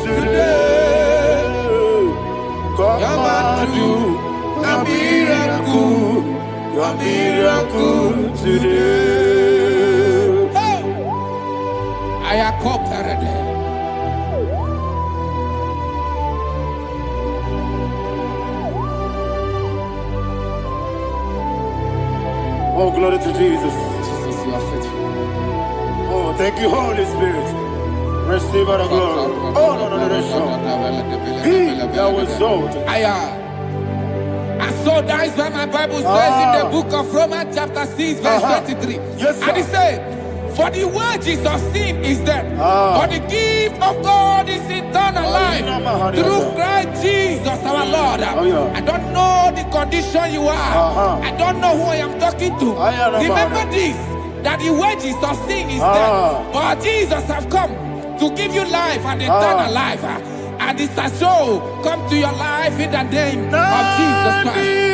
today. Come and do a miracle today. I am cooperated. Oh, glory to Jesus. Jesus, you are faithful. Oh, thank you, Holy Spirit. Receive our glory. Oh, no, no, no, no, no. Be thou exalted. So that is why my Bible says in the book of Romans chapter 6 verse 23. Yes, sir. And it said, for the wages of sin is death, but the gift of God is eternal life through Christ Jesus our Lord. I don't know the condition you are. I don't know who I am talking to. Remember this, that the wages of sin is death, but Jesus have come to give you life and eternal life. And this shall so come to your life in the name of Jesus Christ.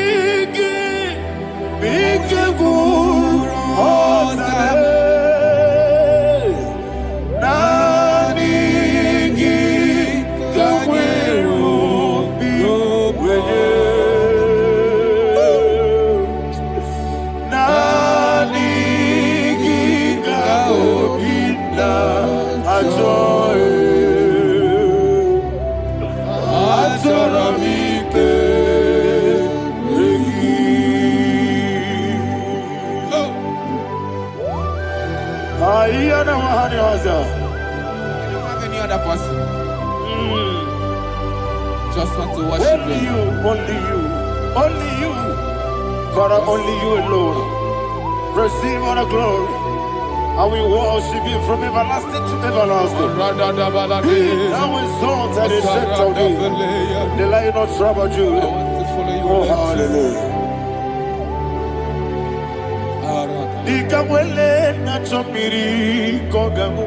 I don't have any other person. Just want to worship only you, only you, only you. Father, only you alone. Receive all the glory. And we worship you from everlasting to everlasting. Be thou exalted and set of thee. The Lion of tribe of Judah. Oh, hallelujah. Ikamwele na chomiri kogamu.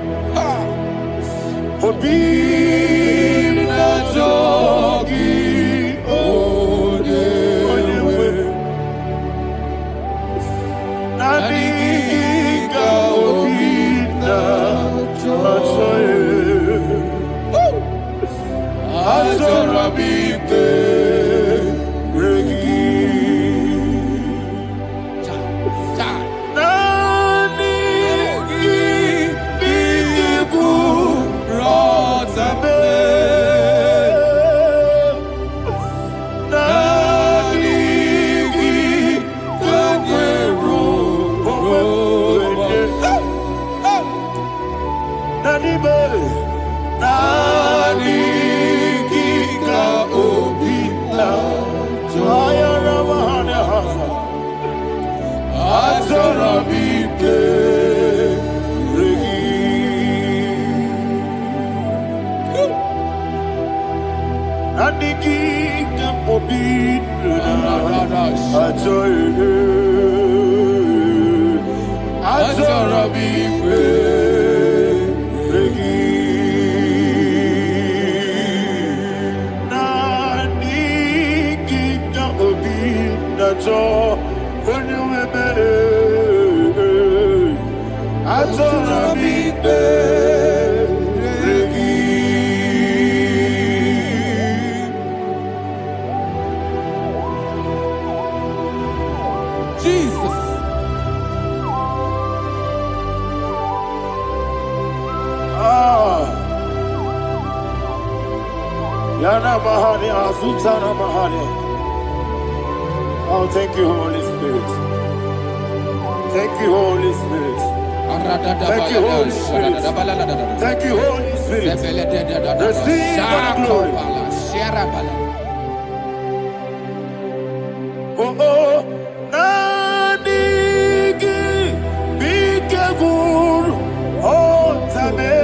Obi na jogi odewe. Nabika obi na jogi. Azorabike regi. Oh, thank you, Holy Spirit. Thank you, Holy Spirit. Thank you, Holy Spirit. Thank you, Holy Spirit. Receive the glory. Oh, oh, Nadigi, Bikagur, oh, Tame.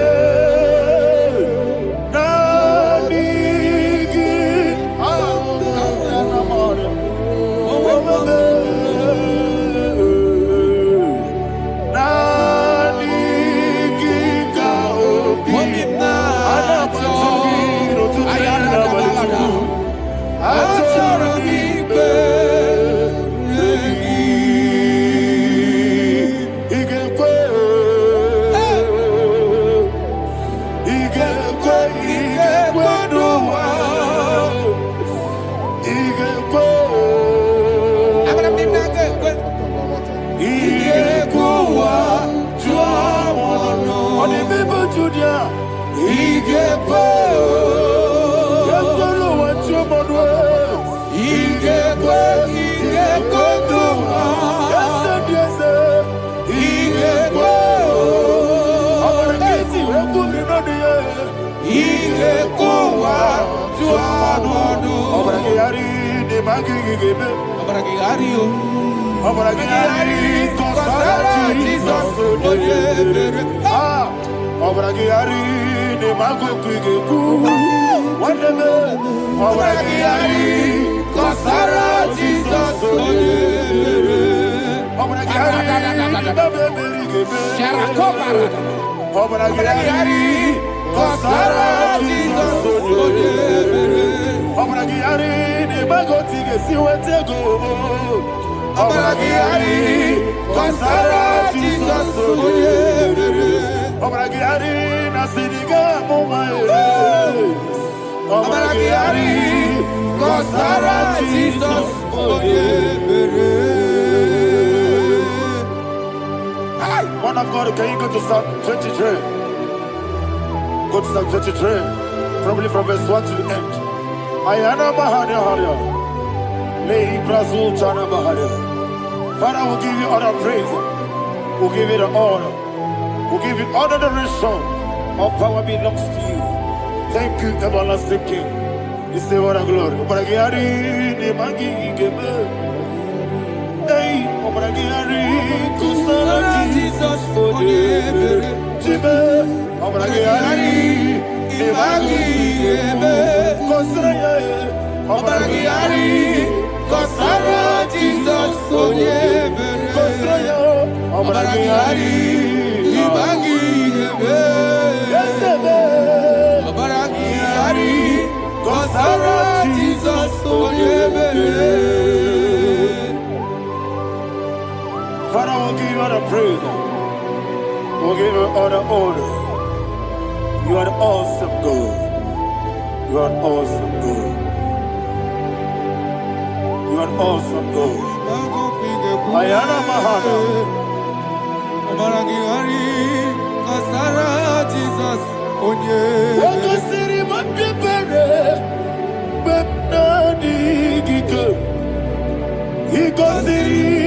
magigebe. Obragiario. Obragiari, kosara Jesus. Ah, obragiari, ne magokugeku. Wandeme, obragiari, kosara Jesus. Obragiari, babeberigebe. Sharakobarada. Obragiari, kosara Jesus. Obragiari, ne magotige siwetego. Obragiari, kosara Jesus. Obragiari, nasidiga mumae. Obragiari, kosara Jesus. Man of God, can you go to Psalm 23? Go to Psalm 23, probably from verse 1 to the end. Ayana Mahania Haria. Lay Brazil Chana Mahania. Father, we'll give you all the praise. We'll give you the honor. We'll give you all the adoration. All power belongs to you. Thank you, everlasting King. You say what a glory. Obragiari, ne magi gebe. Hey, Obragiari, kusara Jesus, Jibe, Obragiari, ne magi gebe. Kusara, Obragiari, kusara Jesus, Kusara, Obragiari, ne magi gebe. Yesebe, Obragiari, kusara Jesus, Father, we'll give you all the praise. We'll give you all the honor. You are the awesome God. You are an awesome God. You are an awesome God. Ayana Mahana. Kasara Jesus. Wakasiri mapipere. Bepnani gike. Ikosiri.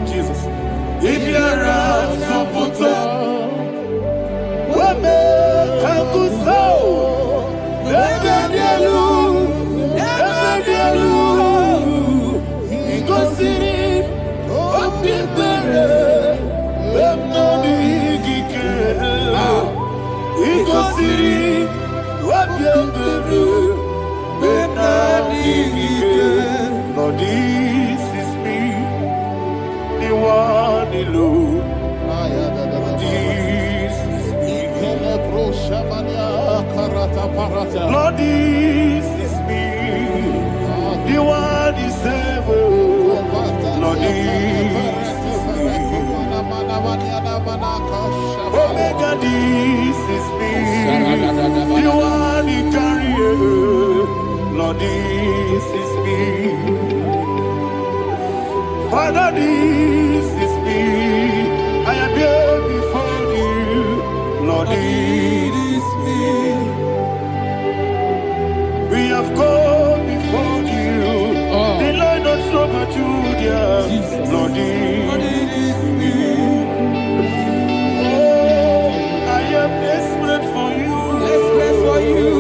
Jesus. If you're Lord, this is me, the one alone. This is me. Lord, this is me, the one is able. Lord, this is me. Omega, this is me, the one you carry. Lord, this is me. Father, this is me. I am here before you. Lord, this is me. We have come before you. The Lord not so much Judah. Lord, this is me. Oh, I am desperate for you. Desperate for you.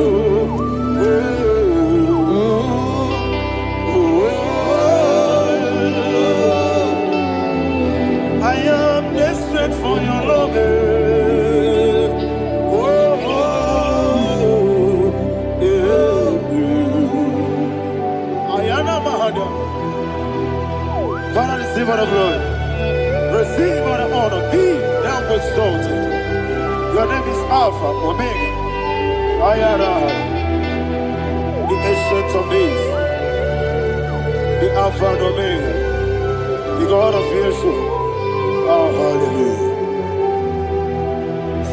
I am desperate for your love. Father, receive all the glory. Receive all the honor. Be thou exalted. Your name is Alpha, Omega. Ayara, the ancient of days, the Alpha and Omega, the God of Yeshua. Oh, hallelujah.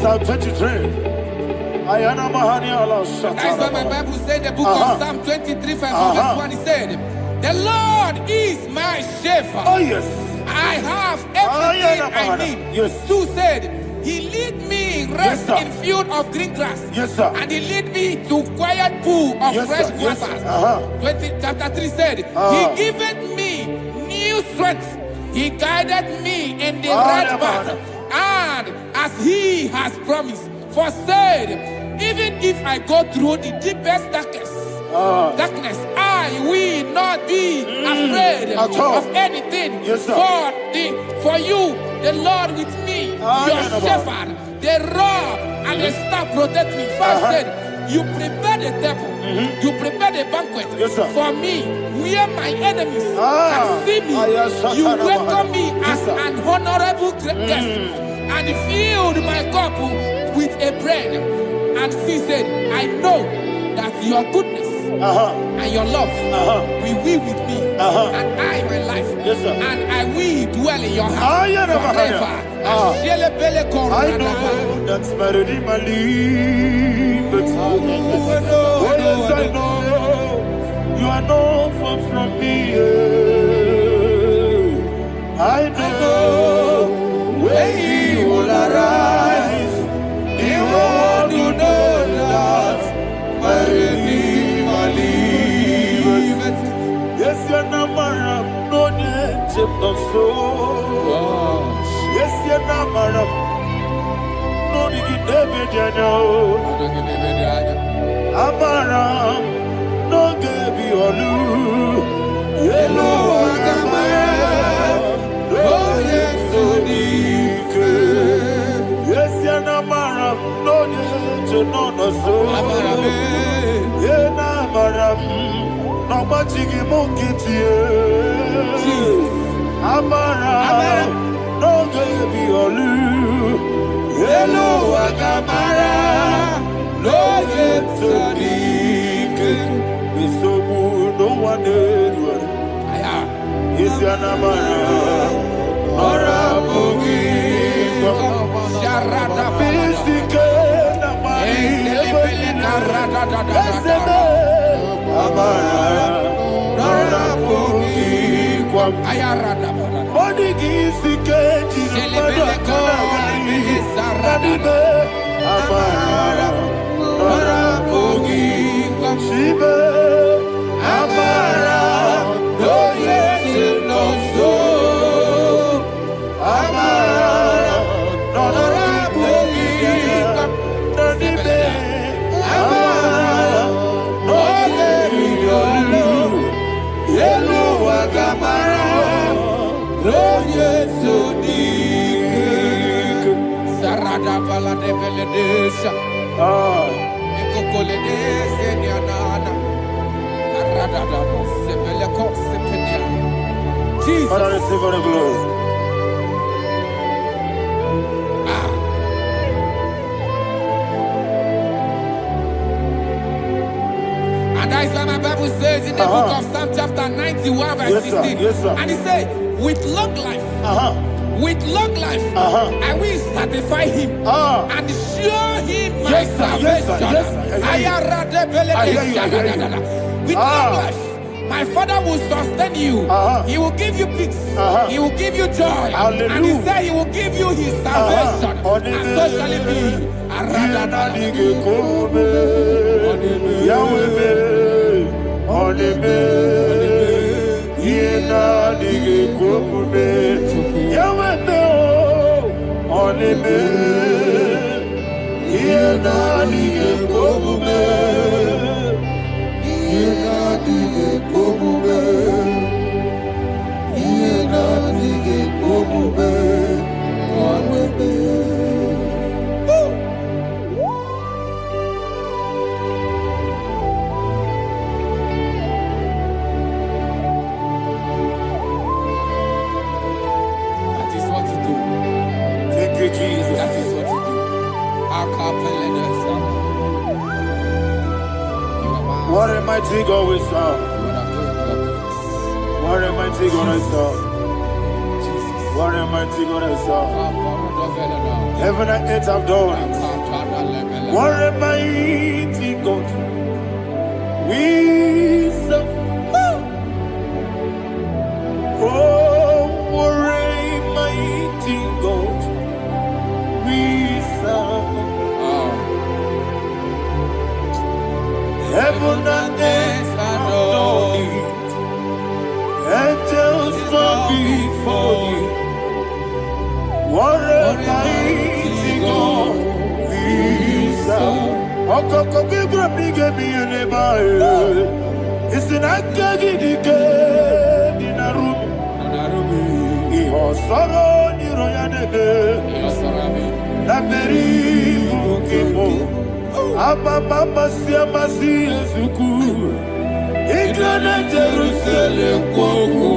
Psalm 23. Ayana Mahani Allah Shata. That's what my Bible said, the book of Psalm 23, verse 1. He said, the Lord is my shepherd. Oh, yes. I I have everything I need. Yes. 2 said, He lead me rest Yes, in field of green grass. Yes, sir. And He lead me to quiet pool of Yes, fresh sir. Yes, waters. sir. 20, chapter 3 said, He giveth me new strength. He guided me in the right path. And as He has promised, for said, even if I go through the deepest darkness, I will not be afraid of anything. Yes, sir. For you, the Lord with me, your shepherd, the rod and the staff protect me. 5 said, you prepare the table, you prepare the banquet for me, where my enemies can see me. You welcome me as an honorable guest, and filled my cup with a bread. And she said, I know that your goodness and your love will be with me, and I, my life, and I will dwell in your house forever. I know that's my Redeemer liveth. Oh yes, I know you are not far from me. I know when He will arise, He will do that my Redeemer liveth. Yes, you're not married, no need to so. Yes, you're not married. No need to be Amaram, no give you all. Yellow, Amaram, no yes, so deep. Yes, you're not married, no need to know no so. Yeah, Amaram, no much you monkey to you. Amaram, no give you all. Hello, Agamara, no yet so deep. So no one did. Is your Namara, or a boogie? Sharada Bistica, Amara, or a boogie. Body gives the cage in the Amara, Rapogi, Shiba, Amara, no yes, no so. Amara, no Rapogi, Nadibe, Amara, no yes, Yellow Agamara, no yes, so deep. Sarada bala de veledesha. Ekokoledese nianana. Arada da sepeleko sepenia. Jesus. Father, receive all the glory. And that is why my Bible says in the book of Psalm chapter 91 verse 16. Yes, sir. And He said, with long life, with long life, I will satisfy him and show him my salvation. With long life, my Father will sustain you. He will give you peace. He will give you joy. Hallelujah. And He said He will give you His salvation. And so shall it be. What a mighty God we serve. What a mighty God I serve. What a mighty God I serve. Heaven and earth have done it. What a mighty God we serve. Oh, what a Almighty God, we serve. Okoko bibra bige biene bae. Isinaka gidike dinarumi. Iho soro ni royanebe. Laberi bukimo. Ababa siamasi ezuku. Igrana Jerusalem koku.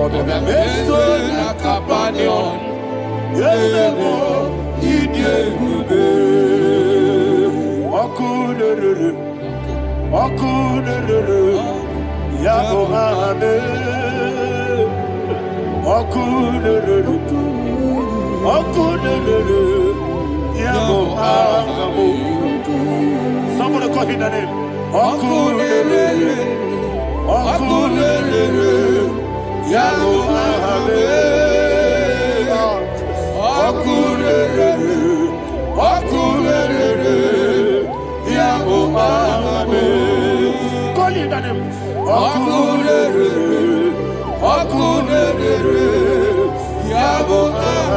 Oga meso na kapanion. Yesemo idegube. Okunere. Okunere. Yabo hame. Okunere. Okunere. Yabo hame. Somebody call him the name. Okunere. Okunere. Yabo hame. Okunere. Okunere. Yabo hame. Call him the name. Okunere. Okunere. Yabo hame.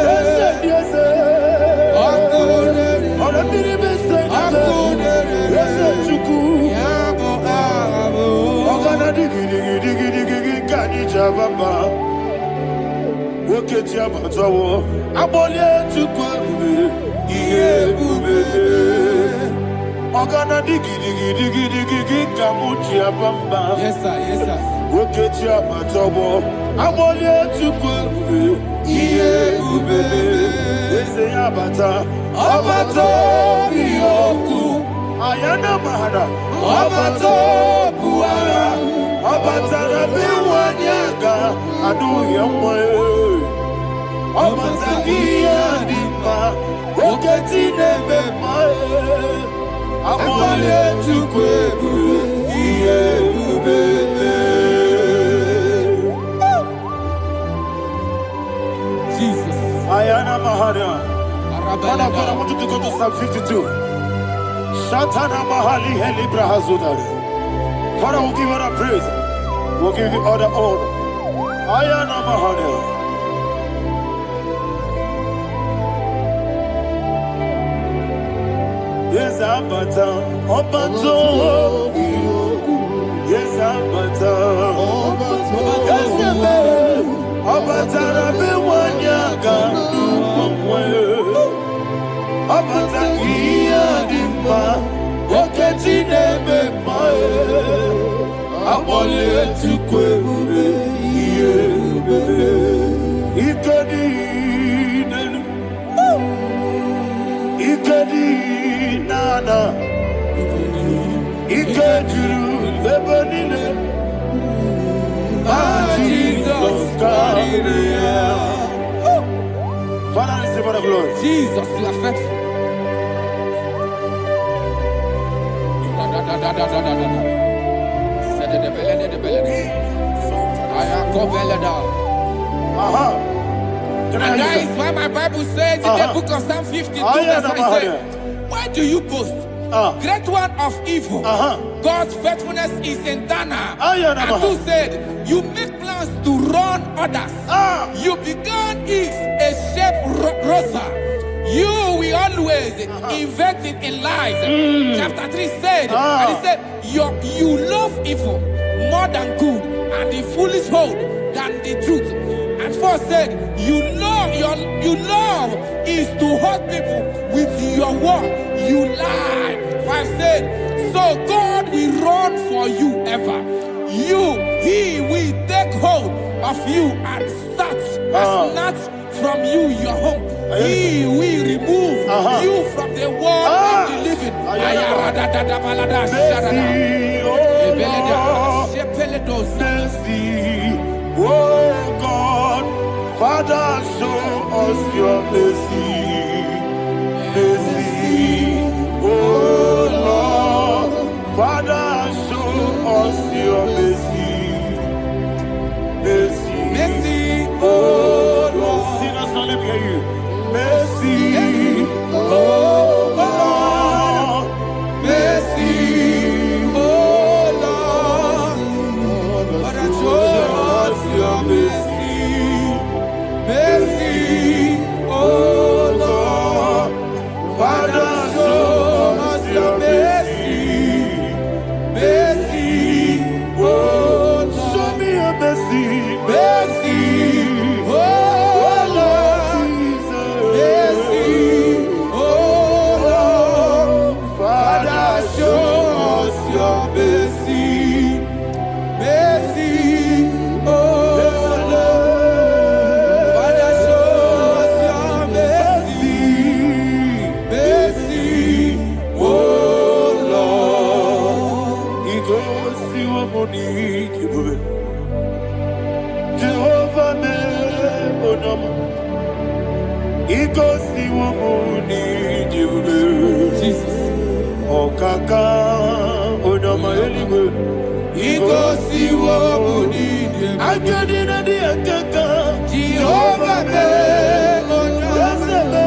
Yes, sir. Yes, sir. Yes, sir. Yes, sir. Ayana mahana, abato buara, abatana biwanyaga, adu yamwe, abatagia dima, oketi nebe mae, amale tukwebu, iye ubebe. Jesus. Ayana mahana. Father, I want you to go to Psalm 52. Shatana Mahali Heli Brahazudari. Father, we'll give you all the praise. We'll give you all the honor. Ayana Mahali. Yes, Abata. Obato. Yes, Abata. Yes, Abata. Rabi Wanyaga. Abata iya dimba, oketi nebe mae, abole tukwe ube iye ube, ikedi nenu, ikedi nana, ikediru lebanine, Jesus God. Father, receive all the glory. Jesus, you are faithful. And that is why my Bible says in the book of Psalm 52, verse 9, why do you boast? Great one of evil, God's faithfulness is eternal. Ayana. And 2 said, you make plans to run others. You began is a shape rosa. You will always invent it in lies. Chapter 3 said, and he said, you love evil more than good, and the foolish hold than the truth. And 4 said, you love is to hurt people with your word. You lie. 5 said, so God will run for you ever. He will take hold of you and snatch from you your home. He will remove you from the world of the living. Mercy, oh God, Father, show us your mercy. Mercy, oh Lord, Father, show us your mercy. Mercy, Mercy, oh Lord. Sinners, let me hear you. Mercy, oh Lord. mercy, oh Lord, Father, show us your mercy. Mercy, oh Lord, Father, show us your mercy. Mercy, oh Lord, Show me your mercy. mercy, oh Lord, mercy, oh Lord, Father, show us your mercy. Mercy, oh Lord, Father, show us your mercy. Mercy, oh Lord. He goes to a money. Jehovah me onama. He goes to a money. Jesus. Okaka onama eligwe. He goes to what we need. Akadina di akaka. Jehovah me onama.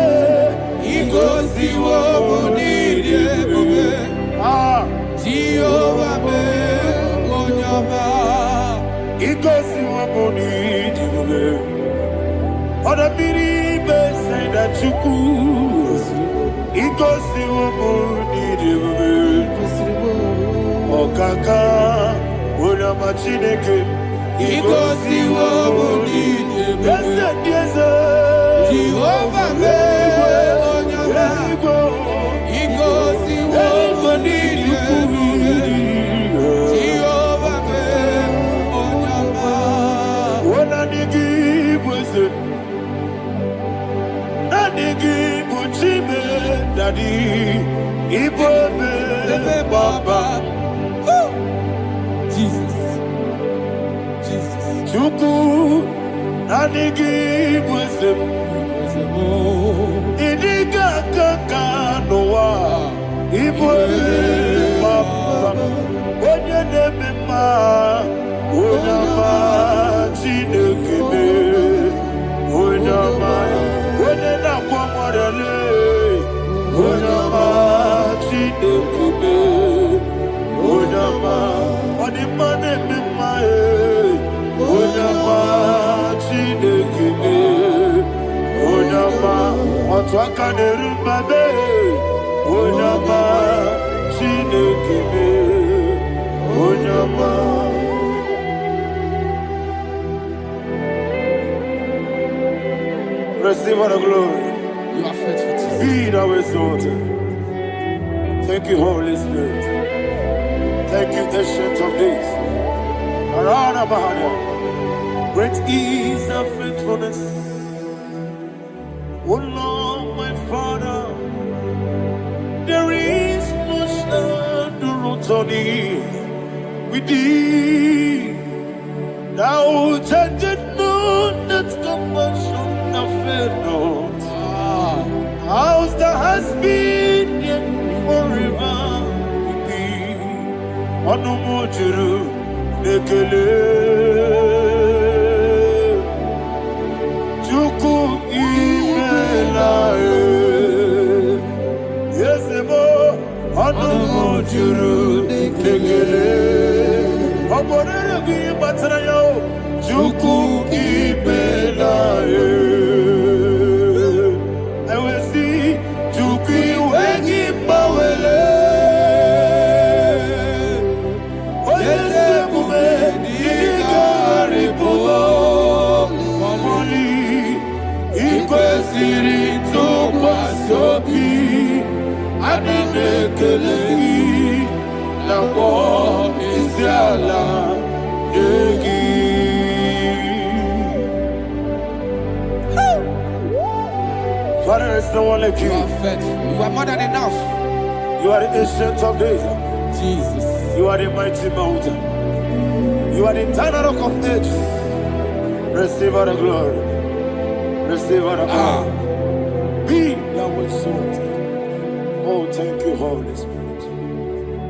He goes to what we need. Jehovah me onama. He goes to a money. Other people say that you could. He goes to a money. Okaka, una machineke. He goes to what we need. Jehovah me onama. He goes to what we need. Jehovah me onama. Ona nigi bwese, na nigi buchime dadi, ibobe baba. Jesus. Jesus. Chuku, na nigi bwese, idiga kaka noa, ibobe baba. Onye neme ma, onama chinekebe, onama, onye na kwa mwarele, onama chinekebe, onama, onimane memae, onama chinekebe, onama, otwaka nerumbabe, onama chinekebe, onama. Receive all the glory. You are faithful, Jesus. Be thou exalted. Thank you, Holy Spirit. Thank you, Ancient of Days. Arana Bahania. Great is thy faithfulness. Oh Lord, my Father, there is much endurance on thee. With thee, thou judgest not that compassion have failed not. Ours that has been yet forever with thee. Onumujuru nekele. Chuku imelae. Yesemo onumujuru nekele. ekele. Oborere gị batara ya o, Chukwu ibela ewesi Chukwu iwe gị gbawele. Onye emume ịgarịpụgo ọmụli ikwesịrị ntụkwasị obi. Ana m ekele gị na mkpọ isi ala nye gị. Father, there's no one like you. You are faithful. You are more than enough. You are the ancient of days. Jesus. You are the mighty mountain. You are the eternal rock of ages. Receive all the glory. Receive all the power. Be thou exalted. Oh, thank you, Holy Spirit.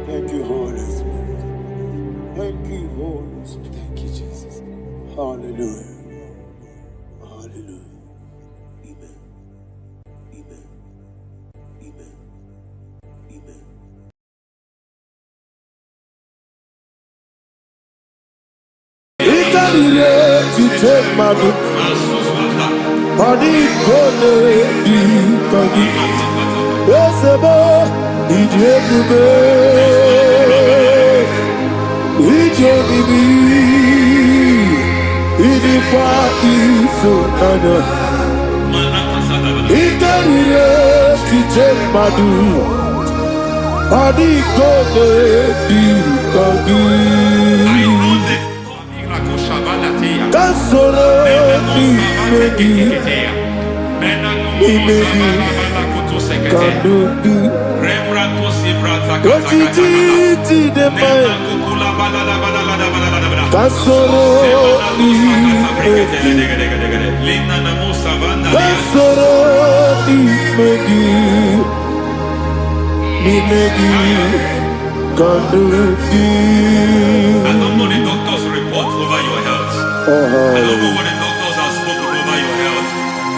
Thank you, Holy Spirit. Thank you, Holy Spirit. Thank you, Jesus. Hallelujah. Hallelujah. Amen. Amen. Amen. Amen. Ikarire tite madu, adi kone di kagi, esebo ije bube, ije bibi, idi kwa iso nana. Ikarire tite madu, adi kone di kagi. Kasoro imegi kandudu Kotiti deme Kasoro imegi Kasoro imegi Nimegi kandudu. I don't know the doctor's report over your health. I don't know what the doctors have spoken over your health.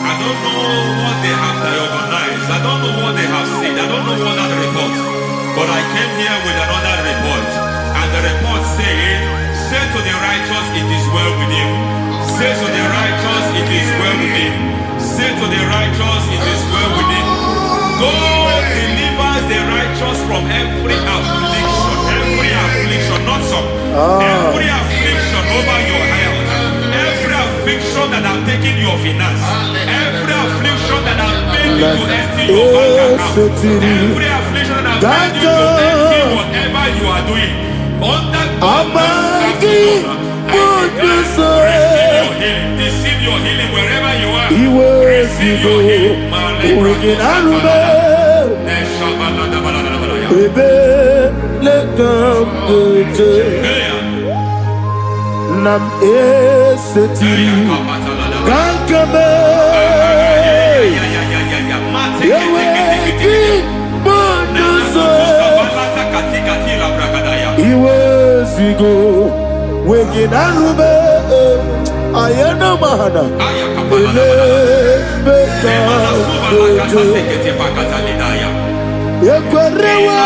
I don't know what they have diagnosed. I don't know what they have said. I don't know what that report. But I came here with another report. And the report said, say to the righteous, it is well with him. Say to the righteous, it is well with him. Say to the righteous, it is well with him. God delivers the righteous from every affliction. Every affliction, not some. Every affliction over your health. Every affliction that have taken your finance. Every affliction that have made you to empty your bank account. Every affliction that have made you to empty whatever you are doing. Under God, receive your healing. Receive your healing wherever you are. Receive your healing. Nam eseti kankame yeweki bonuso iwezigo weginarube ayana mahana ele beka yekwerewa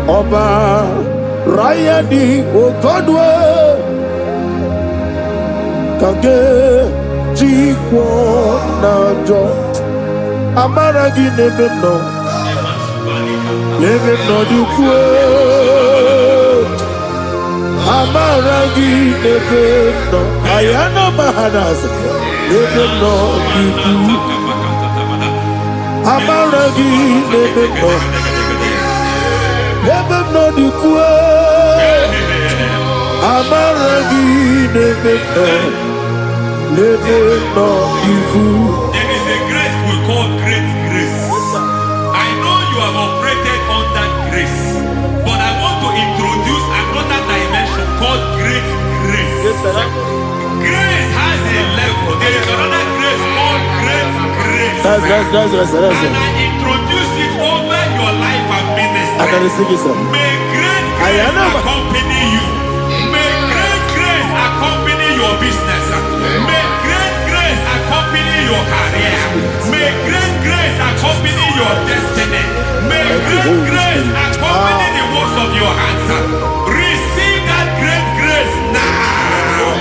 Ọba Rayadi Ogodwe Kage Jikwo Najo Amaragi Nebeno Nebeno Dukwe Amaragi Nebeno Ayana Mahanas Nebeno Dukwe Amaragi Nebeno Nebeno Dukwe Amaragi Nebeno Nebeno Dukwe. There is a grace we call great grace. I know you have operated under grace, but I want to introduce another dimension called great grace. Grace has a level. There is another grace called great grace. That's and I introduce it over your life and ministry. May great grace accompany you. May great grace accompany your business. May great grace accompany your career. May great grace accompany your destiny. May great grace accompany the works of your hands. Receive that great grace now.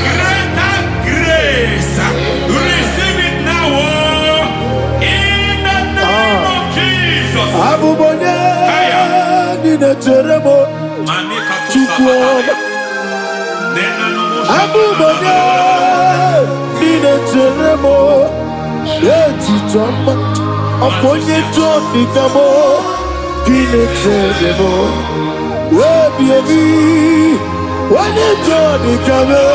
Greater grace. Receive it now. In the name of Jesus. Aponye Johnny Gamo, Pinetemo, baby, when you Johnny Gamo,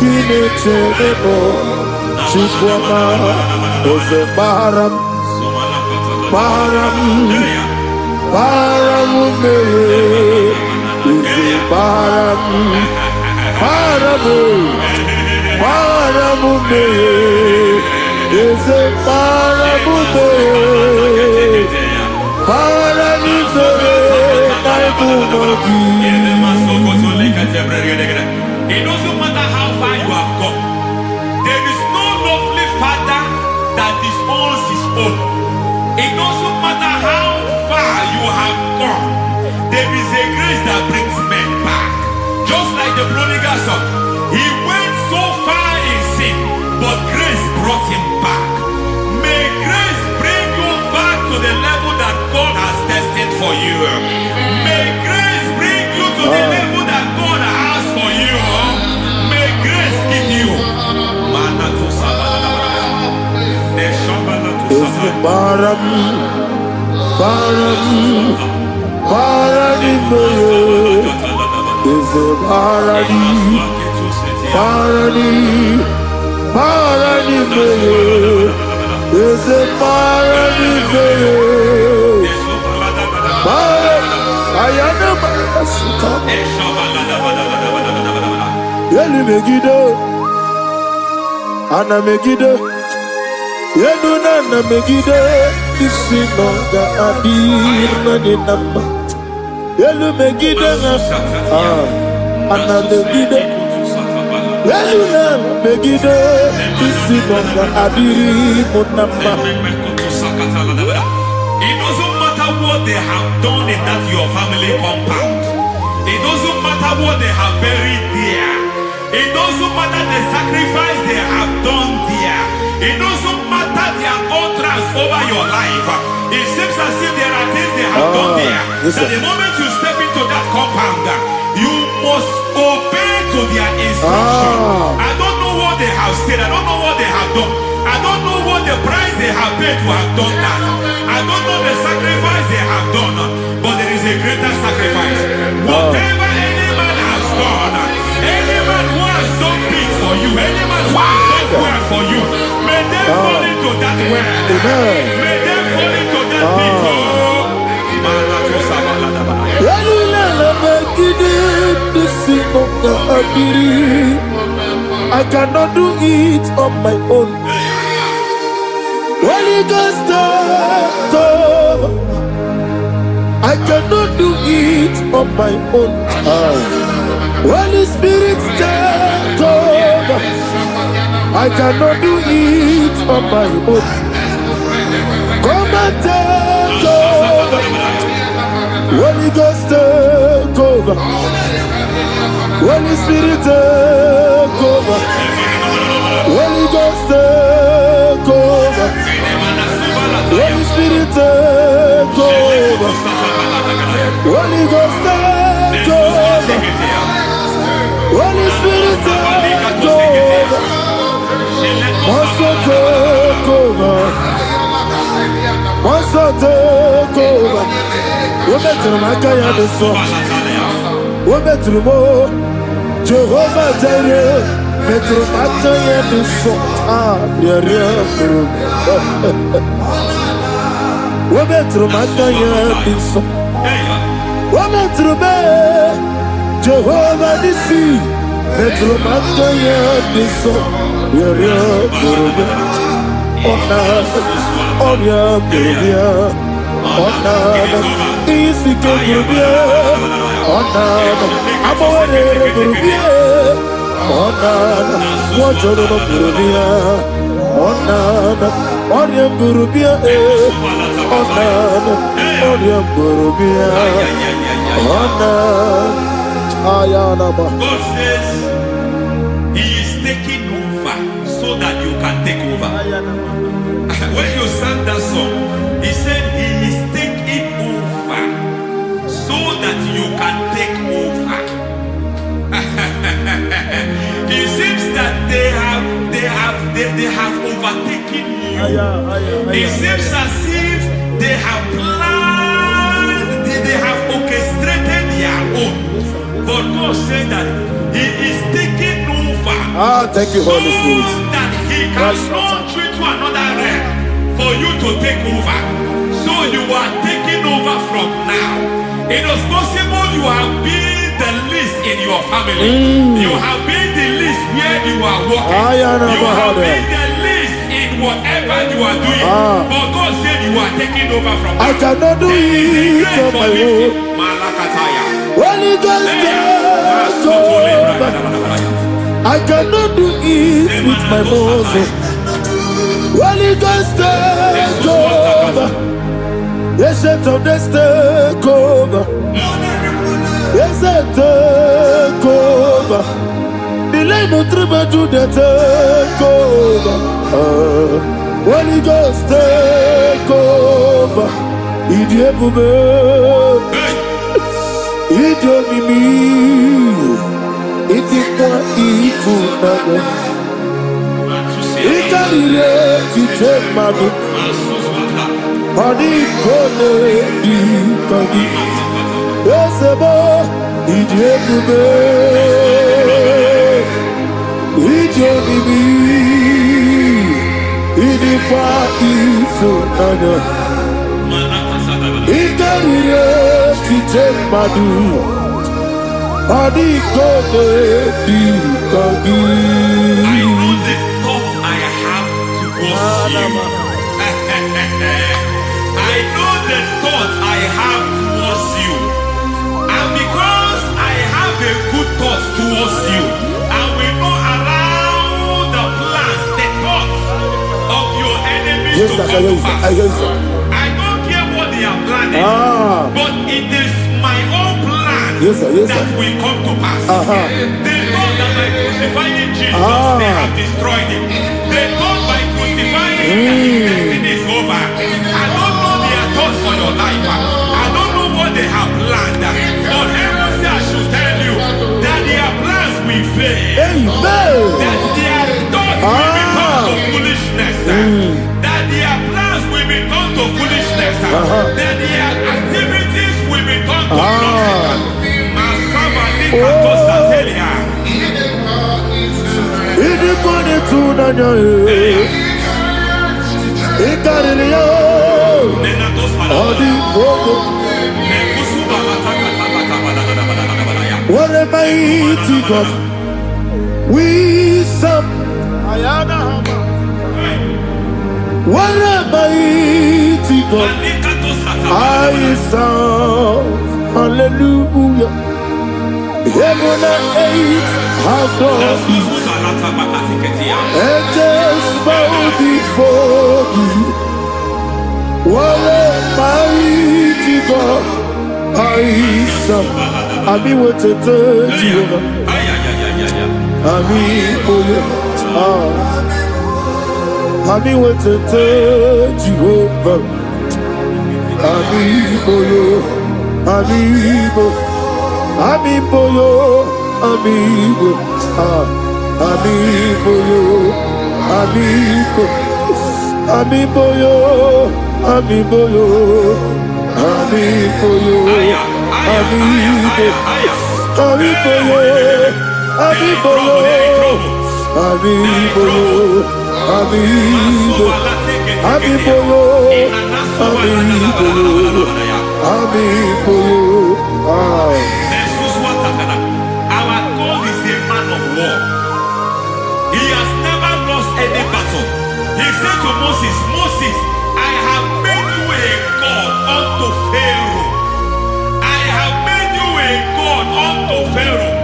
Pinetemo, Chikwama, Ose Baram, Baramume, Ose Baramume, is a parabude, parabude, it doesn't matter how far you have gone. There is no lovely father that disowns his own. It doesn't matter how far you have gone. There is a grace that brings men back. Just like the prodigal son, he went so far in sin, but grace brought him back. May grace bring you back to the level that God has destined for you. May grace bring you to the level that God has for you. May grace give you. Is a Megiddo, Anna Megiddo, Yeduna Megiddo, Isinoga Adir Maninamba, Yelu Megiddo, Anna Megiddo, Yeduna Megiddo, Isinoga Adir Munamba. It doesn't matter what they have done in that your family compound. It doesn't matter what they have buried there. It doesn't matter the sacrifice they have done there. It doesn't matter their utterance over your life. It seems as if there are things they have done there. That the moment you step into that compound, you must obey to their instruction. I don't know what they have said. I don't know what they have done. I don't know what the price they have paid to have done that. I don't know the sacrifice they have done. But there is a greater sacrifice. Whatever any man has done, any man who has done big for you, any man who has done well for you, may they fall into that well. May they fall into that pit. I cannot do it on my own. Holy Ghost, I cannot do it on my own. Holy Spirit, take over. I cannot do it on my own. Come and take over. Holy Ghost, take over. Holy Spirit, take over. Holy Ghost, take over. Holy Spirit, take over. Holy Ghost, take over. Holy Spirit, take over. Master, take over. Master, take over. We're better than my guy on the song. We're better than more. Jehovah Jireh. Better than my guy on the song. Yeah. We're better than my guy on the song. We're better than me. Jehovah Nissi. Better than my guy on the song. Onana, Wachoro Burubia, Onana, Oriam Burubia, Onana, Oriam Burubia, Onana, God says He is taking over so that you can take over. When you sang that song, He said He is taking over so that you can take over. It seems that they have overtaken you. It seems as if they have planned, they have orchestrated their own. But God said that He is taking over. Thank you, Holy Spirit. So that He can launch you to another realm for you to take over. So you are taking over from now. It is possible you have been the least in your family. You have been the least where you are working. You have been the least in whatever you are doing. But God said you are taking over from now. I cannot do it on my own. Holy Ghost, take over. I cannot do it with my muscle. Holy Ghost, take over. Yes, of this take over. Yes, take over. The line of tribe to the take over. Holy Ghost, take over. Idiebube, Idiomimi, Idikwa Ifunana. Ikanire Titemadu. Adi kone di kagi, esebo idiebube, idiobimi, idikwa ifunanya, ikarire titemadu, adi kone di kagi. I know the thoughts I have towards you. I know the thoughts I have towards you. And because I have a good thought towards you, I will not allow the plans, the thoughts of your enemies to come to pass. I don't care what they are planning, but it is my own plan that will come to pass. They thought that by crucifying Jesus, they have destroyed him. They thought by crucifying him that his destiny is over. I don't know their thoughts for your life. I don't know what they have planned. But heaven says I should tell you that their plans will fail. That their thoughts will become to foolishness. That their plans will become to foolishness. That their activities will become to nothing. What a mighty God we serve. What a mighty God I serve. Hallelujah. Heaven and earth have done it. Angels bow before you. What a mighty God I serve. I be what to tell Jehovah. I be I be what to tell Jehovah. I be amigo, amigo yo, amigo, amigo yo, amigo, amigo yo, amigo yo, amigo yo, amigo, amigo yo, amigo yo, amigo yo, amigo, amigo yo, amigo yo. Our God is a man of war. He has never lost any battle. He said to Moses, Moses, I have made you a God unto Pharaoh. I have made you a God unto Pharaoh.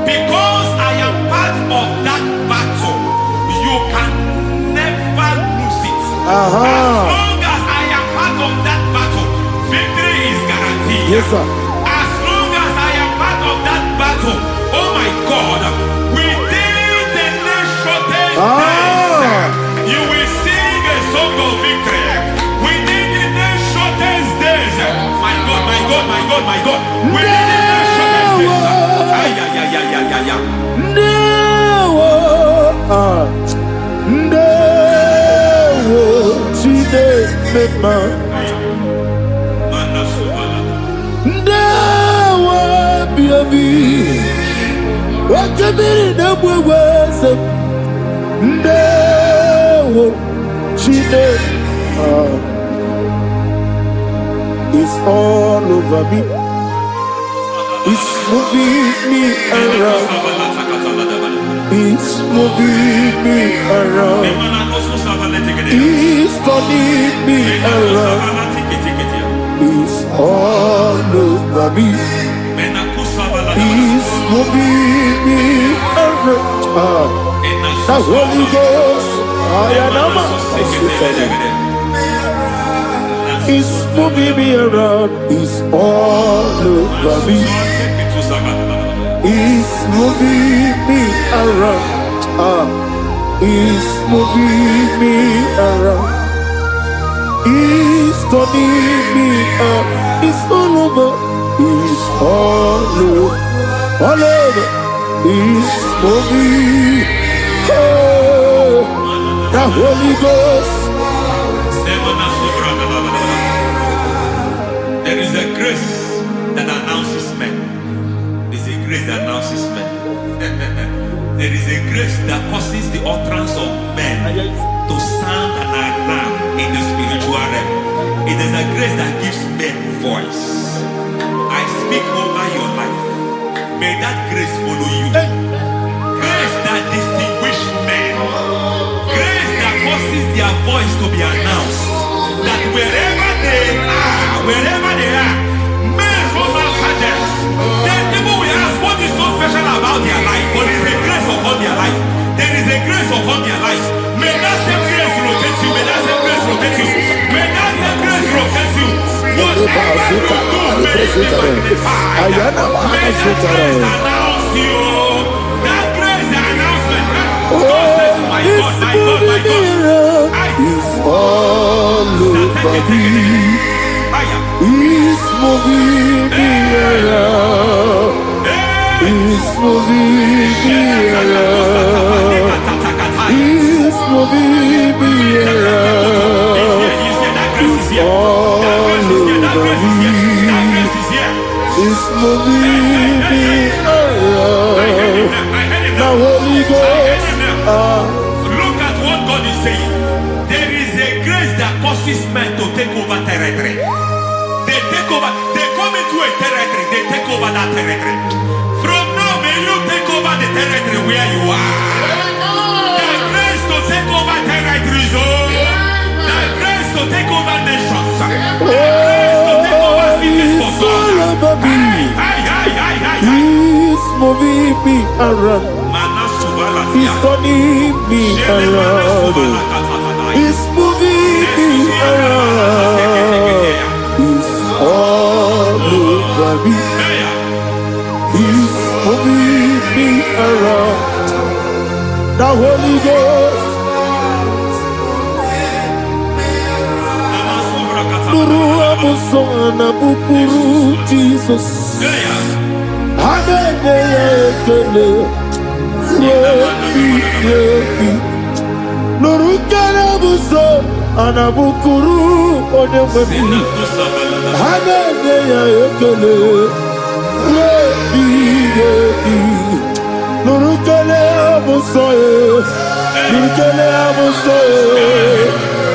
Because I am part of that battle, you can never lose it. As long as I am part of that battle, victory is guaranteed. Yes, sir. As long as I am part of that battle, oh my God, within the next shortest days, you will sing a song of victory. Within the next shortest days, my God, my God, my God, my God. Within the next shortest days, it's all over me. It's moving me around. It's moving me around. It's turning me around. It's all over me. It's moving me around. The Holy Ghost, it's moving me around. It's all over me. It's moving me around. It's moving me around. It's turning me up. It's all over. It's all over. All over. It's moving. Oh, the Holy Ghost. There is a grace that announces men. There is a grace that announces men. There is a grace that causes the utterance of men to sound an alarm in the spiritual realm. It is a grace that gives men voice. I speak over your life. May that grace follow you. Grace that distinguishes men. Grace that causes their voice to be announced. That wherever they are, men over pageants. Then people will ask what is so special about their life. But there is a grace upon their life. There is a grace upon their life. May that same grace rotate you. May that same grace rotate you. May that same grace rotate you. Whatever you do, may it be magnified. May that grace announce you. That grace announcement. God says, my God, my God, my God. It's all over me. It's moving me around. It's moving me around. It's moving me around. It's all over me. It's moving me around. The Holy Ghost. Look at what God is saying. There is a grace that causes men to take over territory. They take over. They come into a territory. They take over that territory. From now, may you take over the territory where you are. The grace to take over territories. The grace to take over nations. The grace to take over cities for God. He's moving me around. He's turning me around. He's moving me around. He's all over me. He's moving me around. The Holy Ghost. Nuru abusona bukuru Jesus. Amene ekele. Nuru karabuso anabukuru onememi. Amene ekele. Nuru kele abuso. Nuru kele abuso.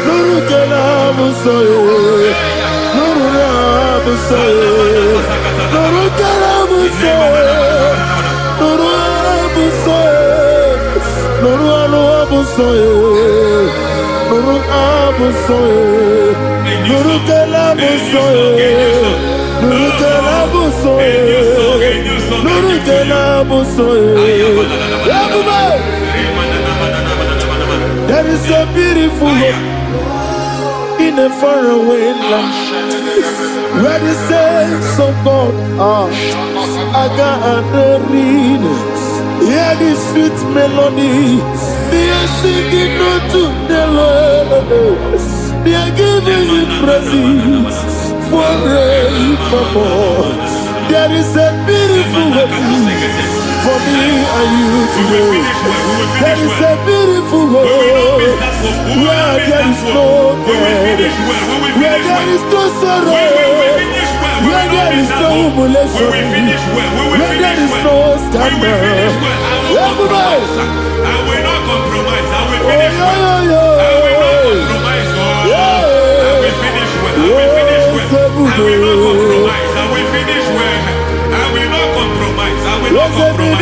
Nuru kele abuso. Nuru abuso. Nuru kele abuso. Nuru abuso. Nuru abuso. Nuru abuso. Nuru kele abuso. Nuru kele abuso. There is a beautiful hope in a faraway land where the saints of God are gathering. Hear the sweet melody. They are singing unto the Lord. They are giving you praise forevermore. There is a beautiful hope for me and you today. There is a beautiful hope where there is no death, where there is no sorrow, where there is no humiliation, where there is no scandal. Everybody, I will not compromise. I will finish well. I will not compromise. I will finish well. I will finish well. I will not compromise. I will finish well. I will not compromise. I will not compromise.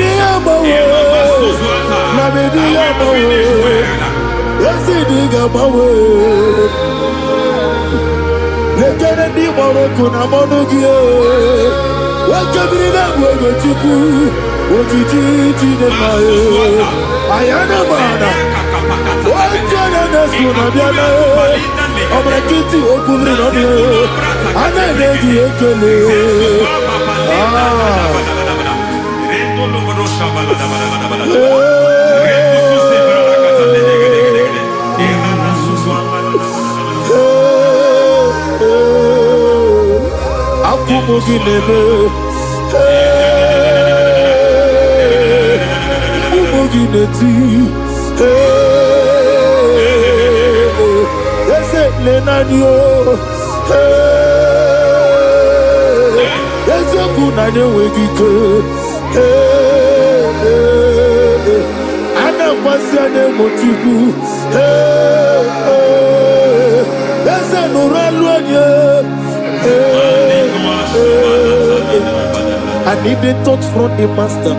I need a touch from the master.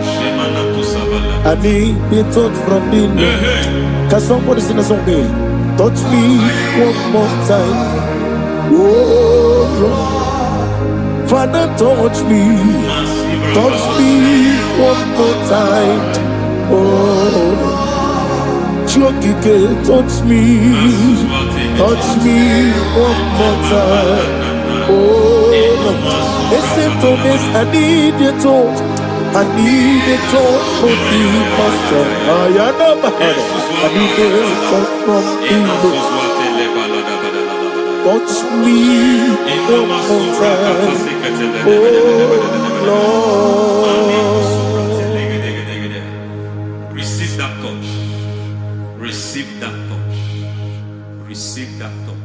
I need a touch from the Lord. Can somebody sing a song here? Touch me one more time. Oh Lord, Father, touch me. Touch me one more time. Oh, Chokike, touch me. Touch me one more time. Oh Lord, except on this, I need a touch. I need a touch from the master. I need a touch from the Lord. Touch me one more time. Oh Lord. Receive that touch. Receive that touch. Receive that touch.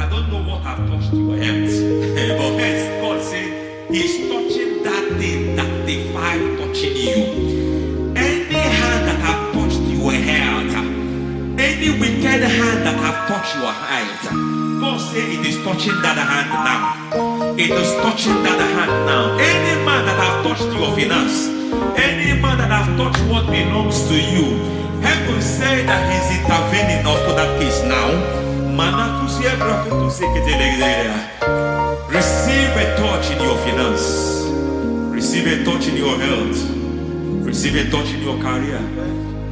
I don't know what I've touched your health, but hence God said He's touching that thing that defied touching you. Any hand that have touched your health, any wicked hand that have touched your health, God said it is touching that hand now. It is touching that hand now. Any man that have touched your finance, any man that have touched what belongs to you, heaven said that He's intervening after that case now. Receive a touch in your finance. Receive a touch in your health. Receive a touch in your career.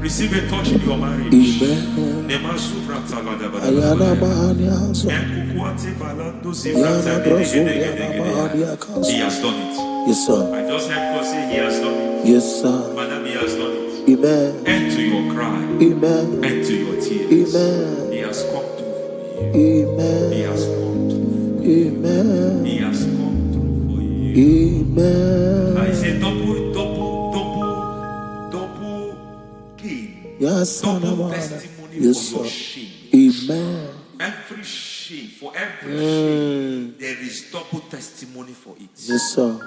Receive a touch in your marriage. He has done it. Yes, sir. I just heard God say He has done it. Yes, sir. Madam, He has done it. Amen. End to your cry. Amen. End to your tears. Amen. He has come through for you. Amen. He has come through for you. Amen. He has come through for you. Amen. I say double gain. Yes, double testimony yes, for your sir. shame. Amen. Every shame, for every shame, there is double testimony for it. Yes, sir.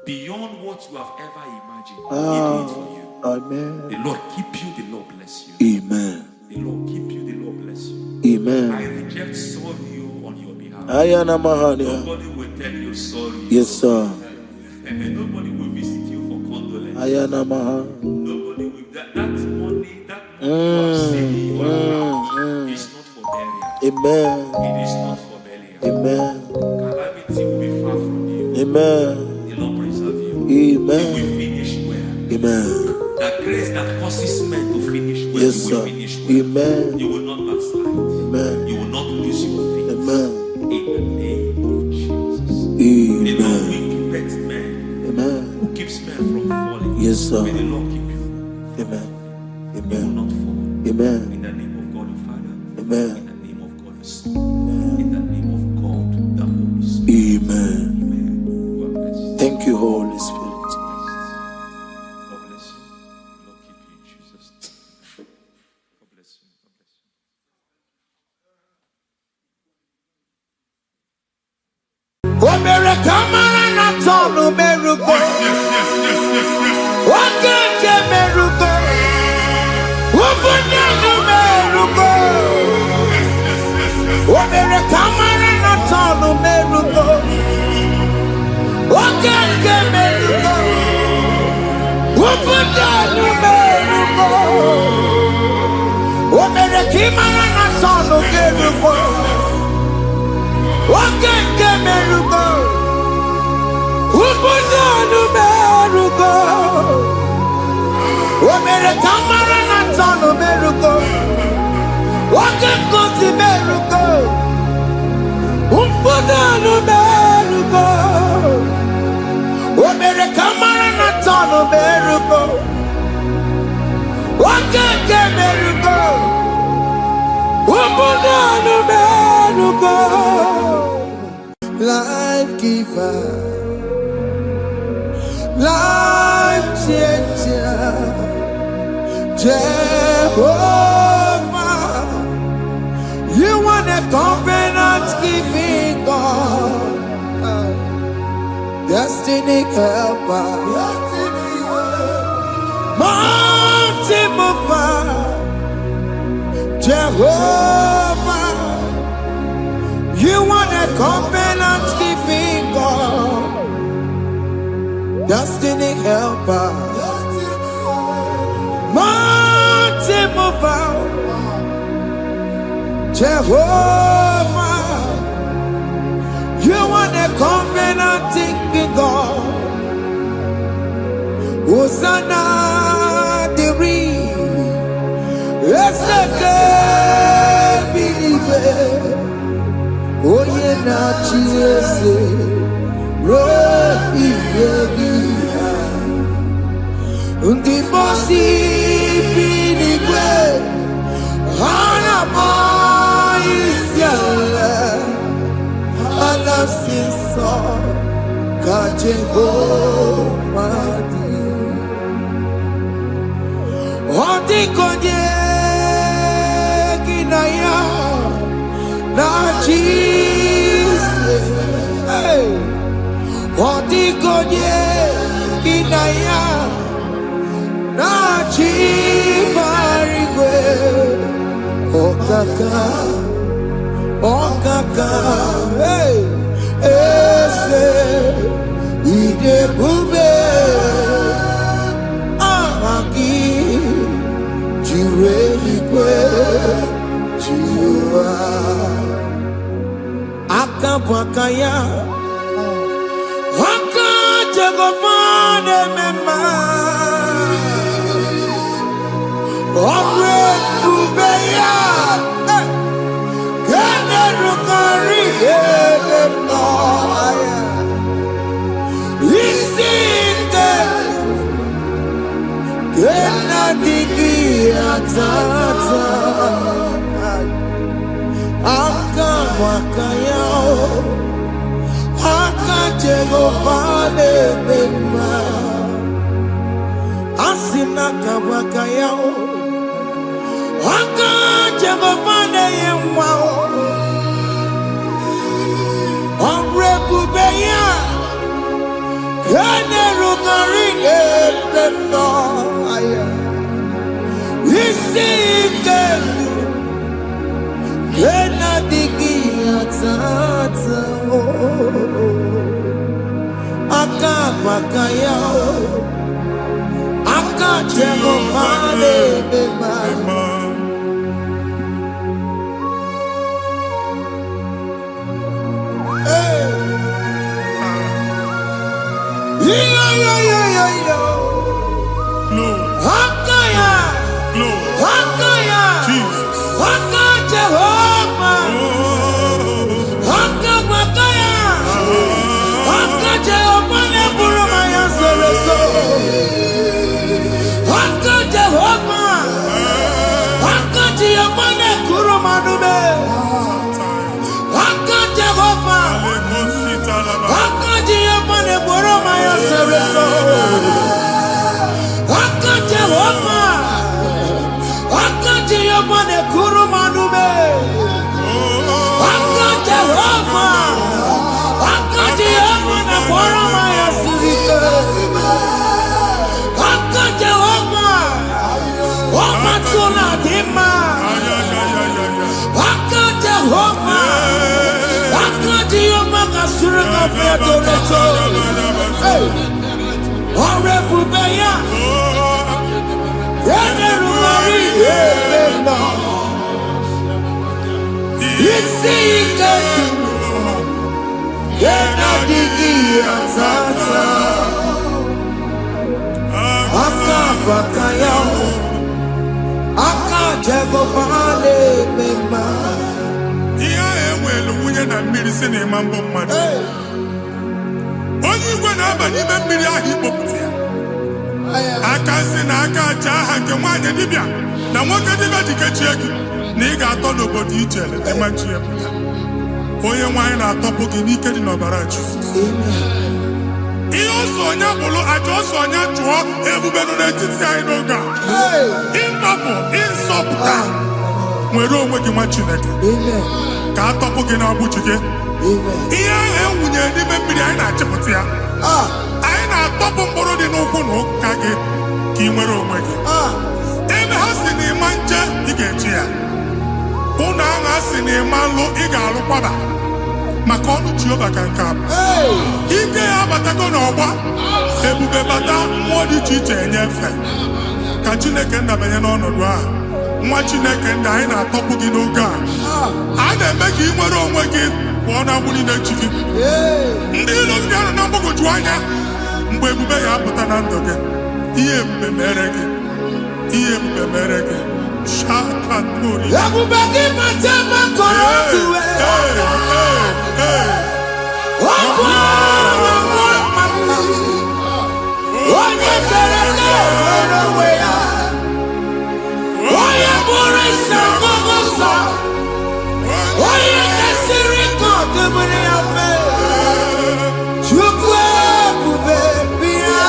Beyond what you have ever imagined, He did it for you. Amen. The Lord keep you, the Lord bless you. Amen. The Lord keep you, the Lord bless you. Amen. I reject sorry on your behalf. Nobody will tell you sorry. Yes, sir. Nobody will visit you for condolence. Ayana Nobody will. That money city you are proud is not for burial. Amen. It is not for burial. Amen. Calamity will be far from you. Amen. The Lord preserve you. Amen. You will finish well. Amen. That grace that causes men to finish well, Yes, you sir. will finish well. Amen. You will not backslide. Amen. You will not lose your faith. Amen. In the name of Jesus. The Lord Amen. will keep men. Amen. Who keeps men from falling? Yes, sir. May the Lord keep you. Amen. You will Amen. not fall. Amen. In the name of God the Father. Amen. In the name of God the Son. In the name of God the Holy Spirit. Amen. Amen. God bless you. Thank you, Holy Spirit. God bless you. The Lord keep you in Jesus' name. God bless you. God bless you. Life giver, life changer, Jehovah, you want a covenant keeping God, destiny helper, mountain mover, Jehovah, you want a covenant keeping God, destiny helper, mountain mover, Jehovah, you want a covenant keeping God. Hosanna diri, eseke bilibe. Oye na chiese ro iyegia undi bosi binigwe hana maisiala ala sinso kajego madi odi konye kinaya na Jesus, hey, Odigonye kinaya na chibarigwe, okaka, hey, ese idebube, ahaki, jireligwe, jiwa. Akabakaya Akajagofane mema Omre Ubeya Kene Rukari Noaya Isite Kena Digi Atata Akabakaya Akajagofane mema Asina kabakaya Akajagofane yemwa Omrebubeya Kene Rukarine Pendo Aya Isike Kena Digi Atata Akabakaya Akajagofane mema Glory. Glory. Jesus. Jehovah. Oh. Haka Makaya. Haka Jehovah Neburu Maya Sereso. Haka Jehovah. Haka Jehovah Nekuru Manume. Haka Jehovah. Haka Jehovah Neburu Maya Sereso. Haka Jehovah. Haka Jehovah Nekuru Manume. Haka Jehovah. Haka Jehovah Neburu Maya Sereso. Haka Jehovah. Omatuna Dima. Haka Jehovah. Haka Jehovah Kasura Kafeto Neto. Ore Bubeya. Yene Rumari. Yene Isi Iketu. Yena Digi Azata. Aka Bakaya. Aka Jehovah Lebema. Iya enwelu nwunye na mmiri si na ịma mbọ mmadụ. Onye igwe na-aba n'ime mmiri ahụ ikpopụta ya. Aka si na aka aja aha nke nwaanyị dibịa na nwoke dibịa ji kechie gị na ị ga-atọ n'obodo ijele ịmachi ya pụta. Onye nwaanyị na-atọpụ gị n'ike dị n'ọbara Jizọs. Ihe ọsọ onye bụrụ aja ọsọ onye chụọ ebube nọ n'etiti anyị n'oge a. Ịtọpụ ịzọpụta nwere onwe gị nwa Chineke ka atọpụ gị n'agbụchi gị. Ihe ahụ ewunye n'ime mmiri anyị na-achịpụta ya. Anyị na-atọpụ mkpụrụ dị n'ụkwụ na ụka gị ka ị nwere onwe gị. Ebe ha si na ịma nje ị ga-eji ya. Ụlọ ahụ ha si na ịma nlụ ị ga-alụkwaba maka ọnụ Jehova ka nke a bụ. Ike ya abatago n'ọgba ebube bata mmụọ dị iche iche enyefe ka Chineke ndabanye n'ọnọdụ ahụ. Nwa Chineke ndị anyị na-atọpụ gị n'oge a. A na-eme ka ị nwere onwe gị pụọ na agbụrụ na-echi gị. Ndị ilo gị anọ na mgbagwoju anya mgbe ebube ya apụta na ndụ gị. Ihe ebube mere gị. Ihe ebube mere gị. Shakatori. Ebube gị mata makọrọ ọdụwe. Ọkụ onye kere ka enwere onwe ya. Onye bụrụ isi ọgụgụ sọ. Onye kesịrị ka ọdụbụrụ ya fe. Chukwu ebube bịa.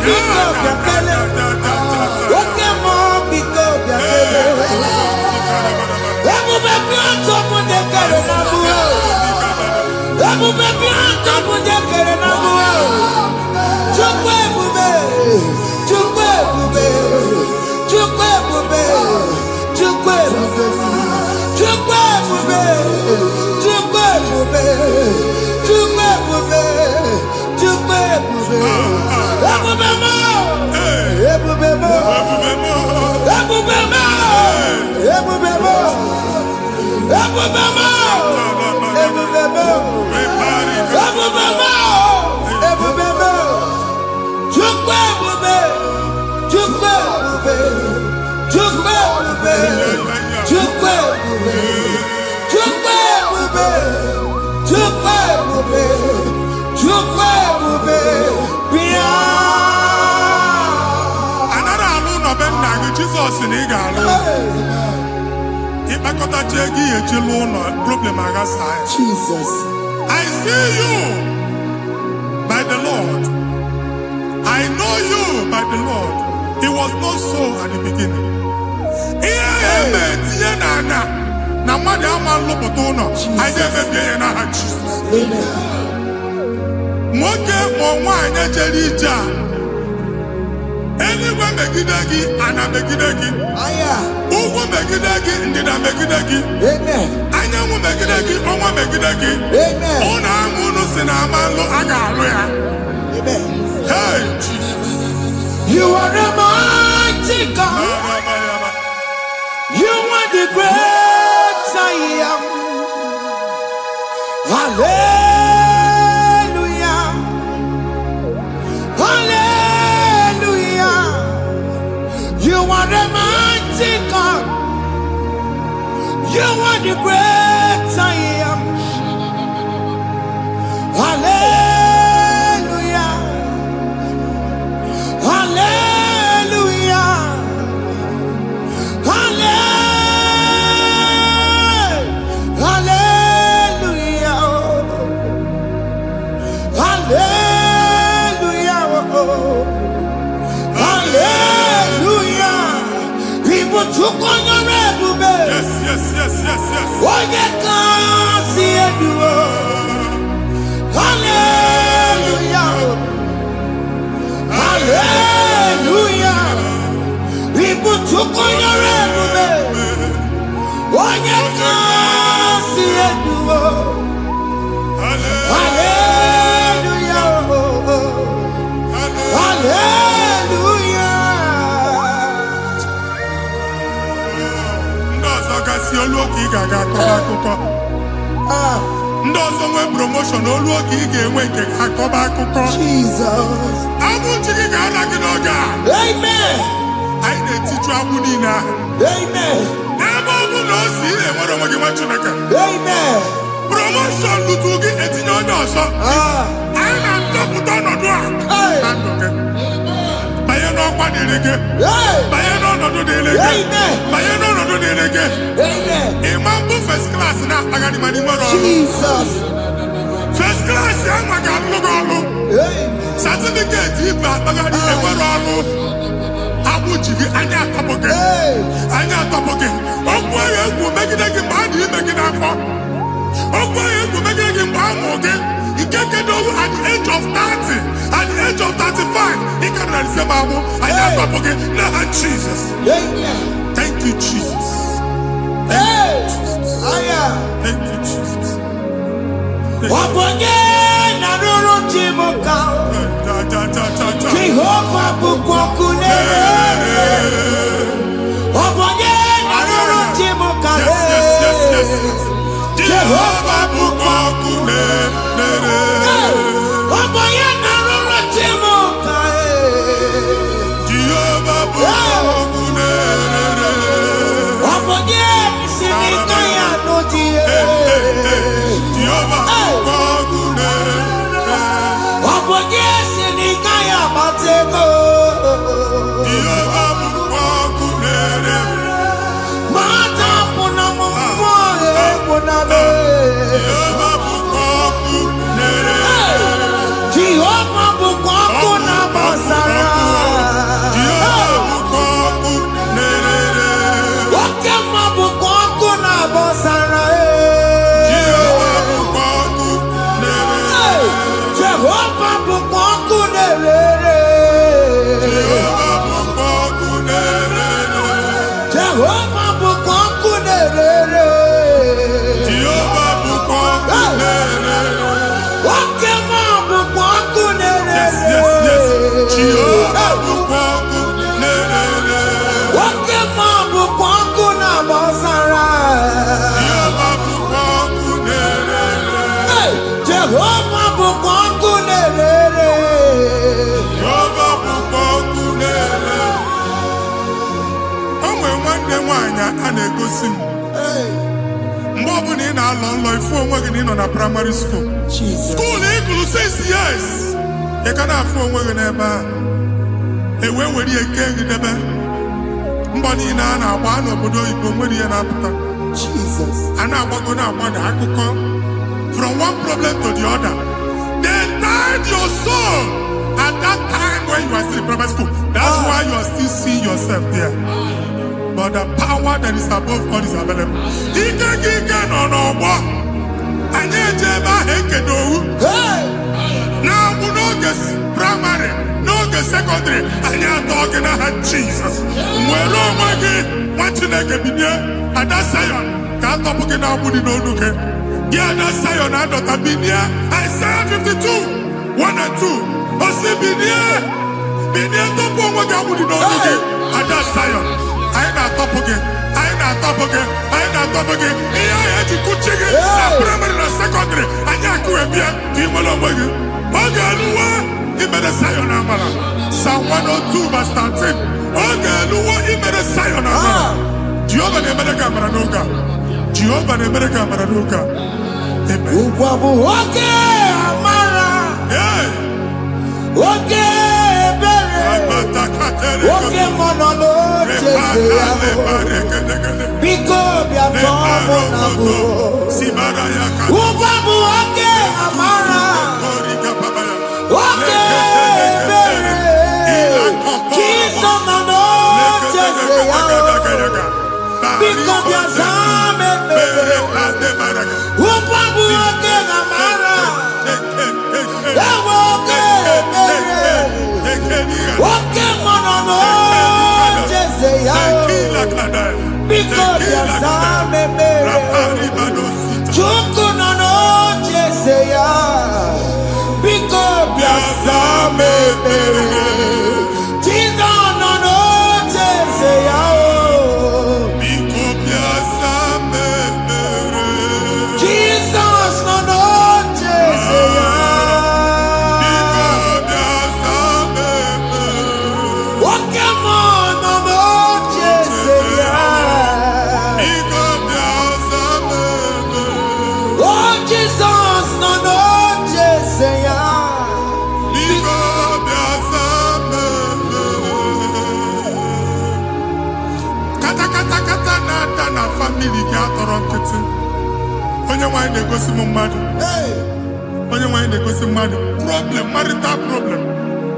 Biko bịakele. Oke mmụọ biko bịakele. Ebube bịa tọpụ ndị kere na mbuo. Ebube bịa tọpụ ndị kere na mbuo. Chukwu ebube. Chukwu ebube. Chukwu ebube. Chukwu ebube. Chukwu ebube. Chukwu ebube. Chukwu ebube. Chukwu ebube. Ebube mo. Ebube mo. Ebube mo. Ebube mo. Ebube mo. Ebube mo. Ebube mo. Ebube mo. Chukwu ebube. Chukwu ebube. Chukwu ebube. Chukwu ebube. Chukwu ebube. Chukwu ebube. Chukwu ebube. Bịa. Anara alụ n'ọbe nna gị Jizọs na ị ga-alụ. Ịkpakọtacha ego ihe eji lụọ ụlọ problem aghasa ya. Jesus. I see you by the Lord. I know you by the Lord. It was not so at the beginning. Ihe eme tinye n'ana na mmadụ ama nlụpụta ụlọ anyị emebie ya n'aha Jizọs. Nwoke ma nwaanyị ejere ije a eluigwe megide gị ana megide gị. Ugwu megide gị ndịda megide gị. Anyanwụ megide gị ọnwa megide gị. Ụlọ ahụ unu si na ama nlụ a ga-alụ ya. Hey, Jesus. You are a mighty God. You are the great I am. Hallelujah. You are the great I am. Hallelujah. Hallelujah. Hallelujah. Hallelujah. Hallelujah. People took on your red. Yes, yes, yes, yes, yes. Oh, you can't see it. Hallelujah. Hallelujah. People took on your red. Oh, you can't see it. Hallelujah. Hallelujah. Ndozo kasi oluoki gaga akọba. Ndozo nwe promotion oluoki ga-enwe nke akọba akụkọ. Jesus. Abụ chiki ga-ala gị n'oge a. Amen. Anyị na-etiju abụ niile ahụ. Amen. Ebe ọ bụ na o si na-enwere onwe gị nwa Chineke. Amen. Promotion lutu gị etinye onye ọzọ. Anyị na-ndọpụta ọnọdụ a. Na ndụ gị. Banye n'ọkwa dịrị gị. Banye n'ọnọdụ dịrị gị. Banye n'ọnọdụ dịrị gị. Ịma mbụ first class na-akpagharị ma n'ime ọrụ. Jesus. First class ya nwa ga-alụ gị ọrụ. Certificate ibu akpagharị enwere ọrụ. Abụ ji gị anya atọpụ gị. Anya atọpụ gị. Okwu ahụ egwu megide gị mgbe a dị ime gị n'afọ. Okwu ahụ egwu megide gị mgbe a mụrụ gị. Nke kedu at the age of 30, at the age of 35, he can receive Bible. I am talking now, Jesus. Thank you, Jesus. Thank you, Jesus. Thank you, Jesus. Jehovah bukokune. Jehovah bukokune. Na primary school. School equal 6 years. You can afford one never. A way where you can't get the money in an one of the Jesus. And I'm going to want to come from one problem to the other. They tied your soul at that time when you are still in primary school. That's why you are still seeing yourself there. But the power that is above all is available. He can on our walk. Now we no get primary, no get secondary, and you're talking about Jesus. We're all working, watching like a video, and that's Zion. Can't talk about now, we don't look at. Yeah, that's Zion, I don't have been here. Isaiah 52, 1 and 2. I say, been here, top one, what we don't look at. And that's Zion. I ain't not top again. I ain't not top again. I ain't not top again. You could check it. Primary and secondary. And you could be a team along with you. Okay, he made a Zion Amala. Psalm 102 verse 13. Okay, he made a Zion Amala. Do you have a name of the camera? No, God. Jehovah the America Maraduka. Amen. Okay, Amara. Okay, Bere. Okay, Monolo. Because we are talking okay, Amara. Okay, Bere. Jesus, no, because we are problem, marital problem.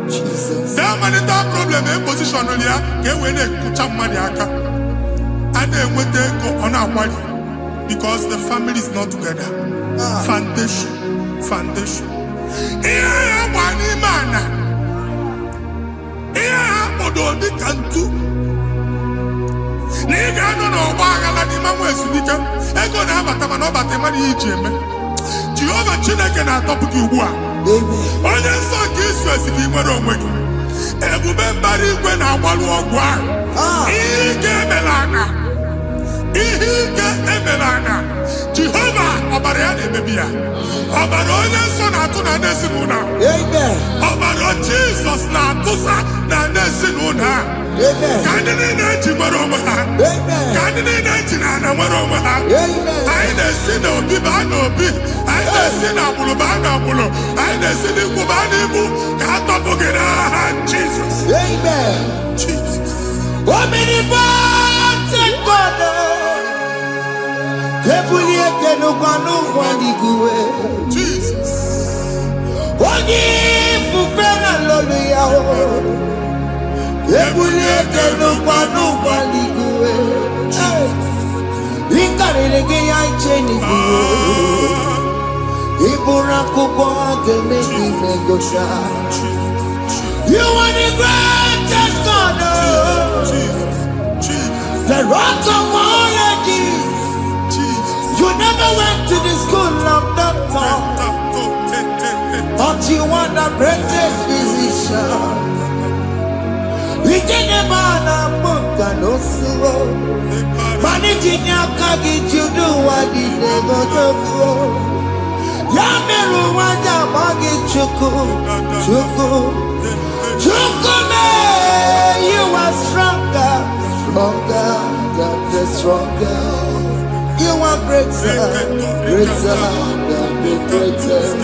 Jesus. That marital problem, a position on here, get when they put up money, and then when they go on our body because the family is not together. Foundation. Here, one man. Here, Ododi Kantu. Nigga, no, Bagala, the man was speaking. I go now, but I'm not about the money. Jehovah Chineke na topic ugbu a. Onye nsọ nke Israel dị nwere onwe gị. Ebube mbara igwe na-agbalụ ọgwụ ahụ. Ihe ike emela ana. Jehova ọbara ya na-emebi ya. Ọbara onye nsọ na-atụ na ndị ezinụlọ. Ọbara Jizọs na-atụsa na ndị ezinụlọ. Ka ndị niile ji nwere onwe ha. Ka ndị niile ji na ana nwere onwe ha. Anyị na-esi n'obi baa n'obi. Anyị na-esi n'agbụrụ baa n'agbụrụ. Anyị na-esi n'ikwu baa n'ikwu. Ka a tọpụ gị n'aha Jizọs. Jesus. Omnipotent God. Jesus. Onye ifufe na lọlụya o. Ebulieke n'ụkwa n'ụkwa n'igwe. Ịkarịrị gị ya iche n'igwe. Ịbụrụ akwụkwọ ga-eme gị megocha. You are the greatest God. The rock of all ages. You never went to the school of doctor, but you are the greatest physician. We didn't man a book and no slow. Managing your kagi to do what he never do. Yameru wanja bagi chuku. Me, you are stronger than the stronger. You are greater than the greatest.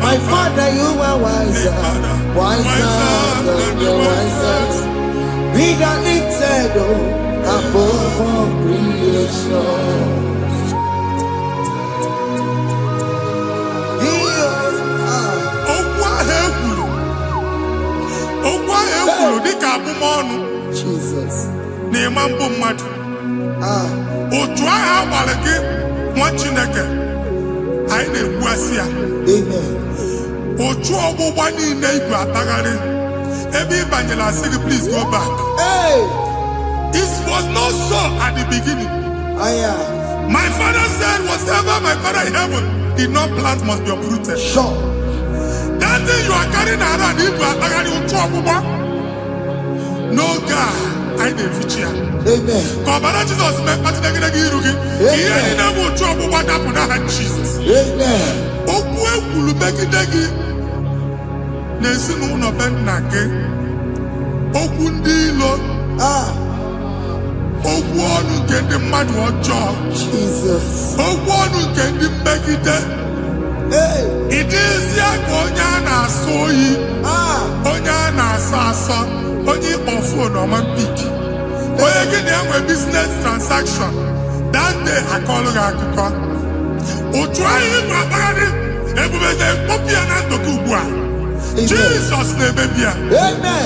My Father, you are wiser than the wisest. Be the lifted above all creation. Jesus. Otu aha agbara gị nwa Chineke anyị na-egbu asị ya. Otu ọgbụgba niile igwe atagharị ebe ị banyere asị gị please go back. It was not so at the beginning. My father said whatever my father in heaven did not plant must be uprooted. Sure. That thing you are carrying around igwe atagharị otu ọgbụgba. No God. I didn't ya. Amen. Kọbara Jizọs mekpatụ negidegi iru gị. Ihe niile bụ otu ọgbụgba dapụ n'aha Jizọs. Amen. Okwu ekwulu megide gị n'ezinụlọ be nna gị. Okwu ndị ilo. Ogwu ọnụ nke ndị mmadụ ọjọọ. Jesus. Ogwu ọnụ nke ndị mmegide. Ịdịzi ka onye a na-asọ oyi, onye a na-asọ asọ, onye ịkpọ fon ọma mpik, onye gị na-enwe business transaction, that day akọlụ gị akụkọ. Otu anyị bụ akpagharị ebube na-ekpọpụ ya na ndụkọ ugbu a. Jesus na-emebi ya.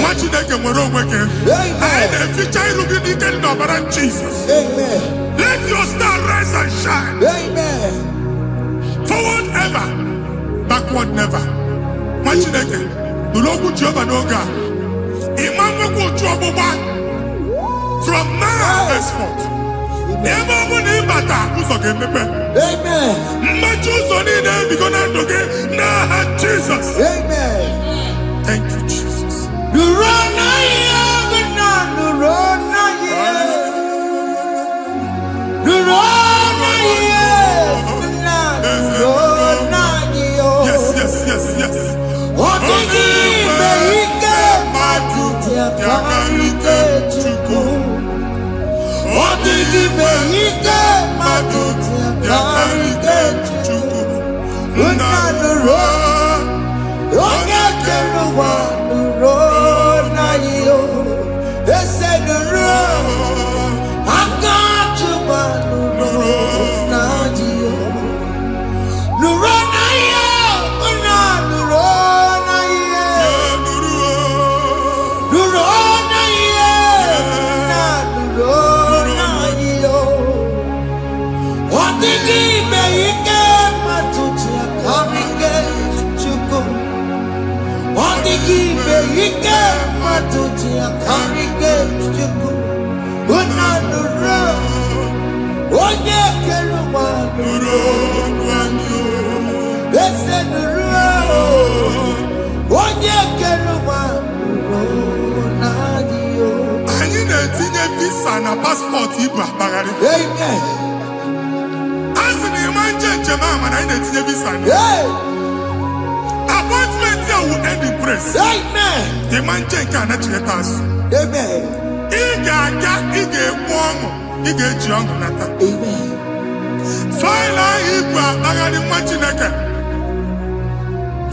Nwa Chineke nwere onwe gị. Anyị na-eficha iru gị n'ike dị n'ọbara Jesus. Let your star rise and shine. Forward ever, backward never. Nwa Chineke nụrụ okwu Jehova n'oge a. Ịma nwekwa otu ọgbụgba from now henceforth. Ebe ọ bụ na ịbata ụzọ ga-emepe. Mmachi ụzọ niile ebigo na ndụ gị n'aha Jesus. Thank you, Jesus. Yes, yes, yes, yes. Anyị na-etinye visa na passport Igbo akpagharị. Asị na ịma njem a mana anyị na-etinye visa. Appointment here will end in praise. Ịma njem nke a na-echeta azụ. Ị ga-aga, ị ga-ekwu ọṅụ, ị ga-eji ọṅụ nata. Faịlụ ahụ Igbo akpagharị nwa Chineke.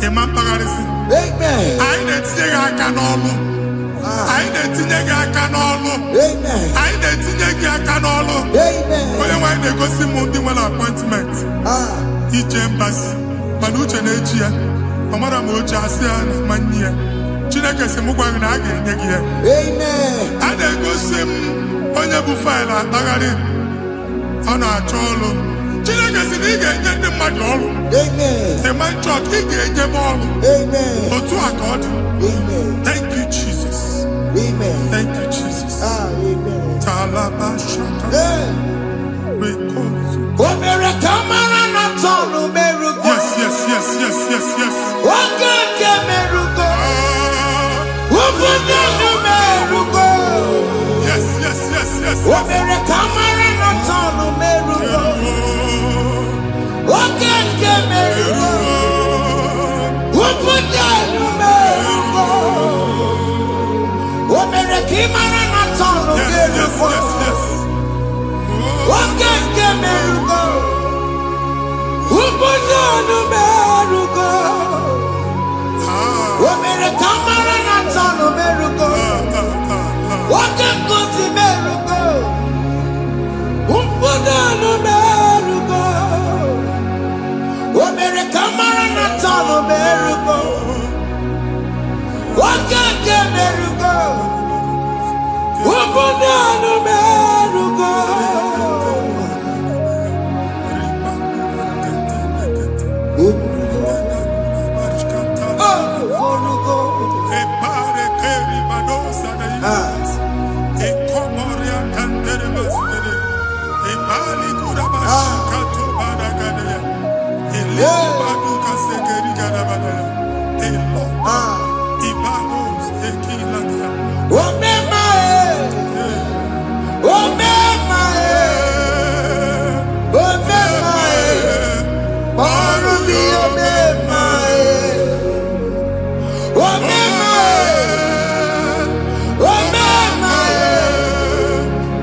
Ịma mkpagharịsị. Anyị na-etinye gị aka n'ọlụ. Anyị na-etinye gị aka n'ọlụ. Anyị na-etinye gị aka n'ọlụ. Onye nwe anyị na-egosi m ndị nwere appointment ije mbasi mana uche na-eji ya. Ọ mara ma oche asị ya na mmanyi ya. Chineke sị m gwa gị na a ga-enye gị ya. A na-egosi m onye bụ faịlụ akpagharị ọ na-achọ ọlụ. Chineke sị na ị ga-enye ndị mmadụ ọrụ. Ịma chọọchị ị ga-enyebe ọrụ. Otu a ka ọ dị. Thank you, Jesus. Thank you, Jesus. Talaba shaka. Yes, yes, yes, yes, yes, yes. Yes, yes, yes, yes, yes.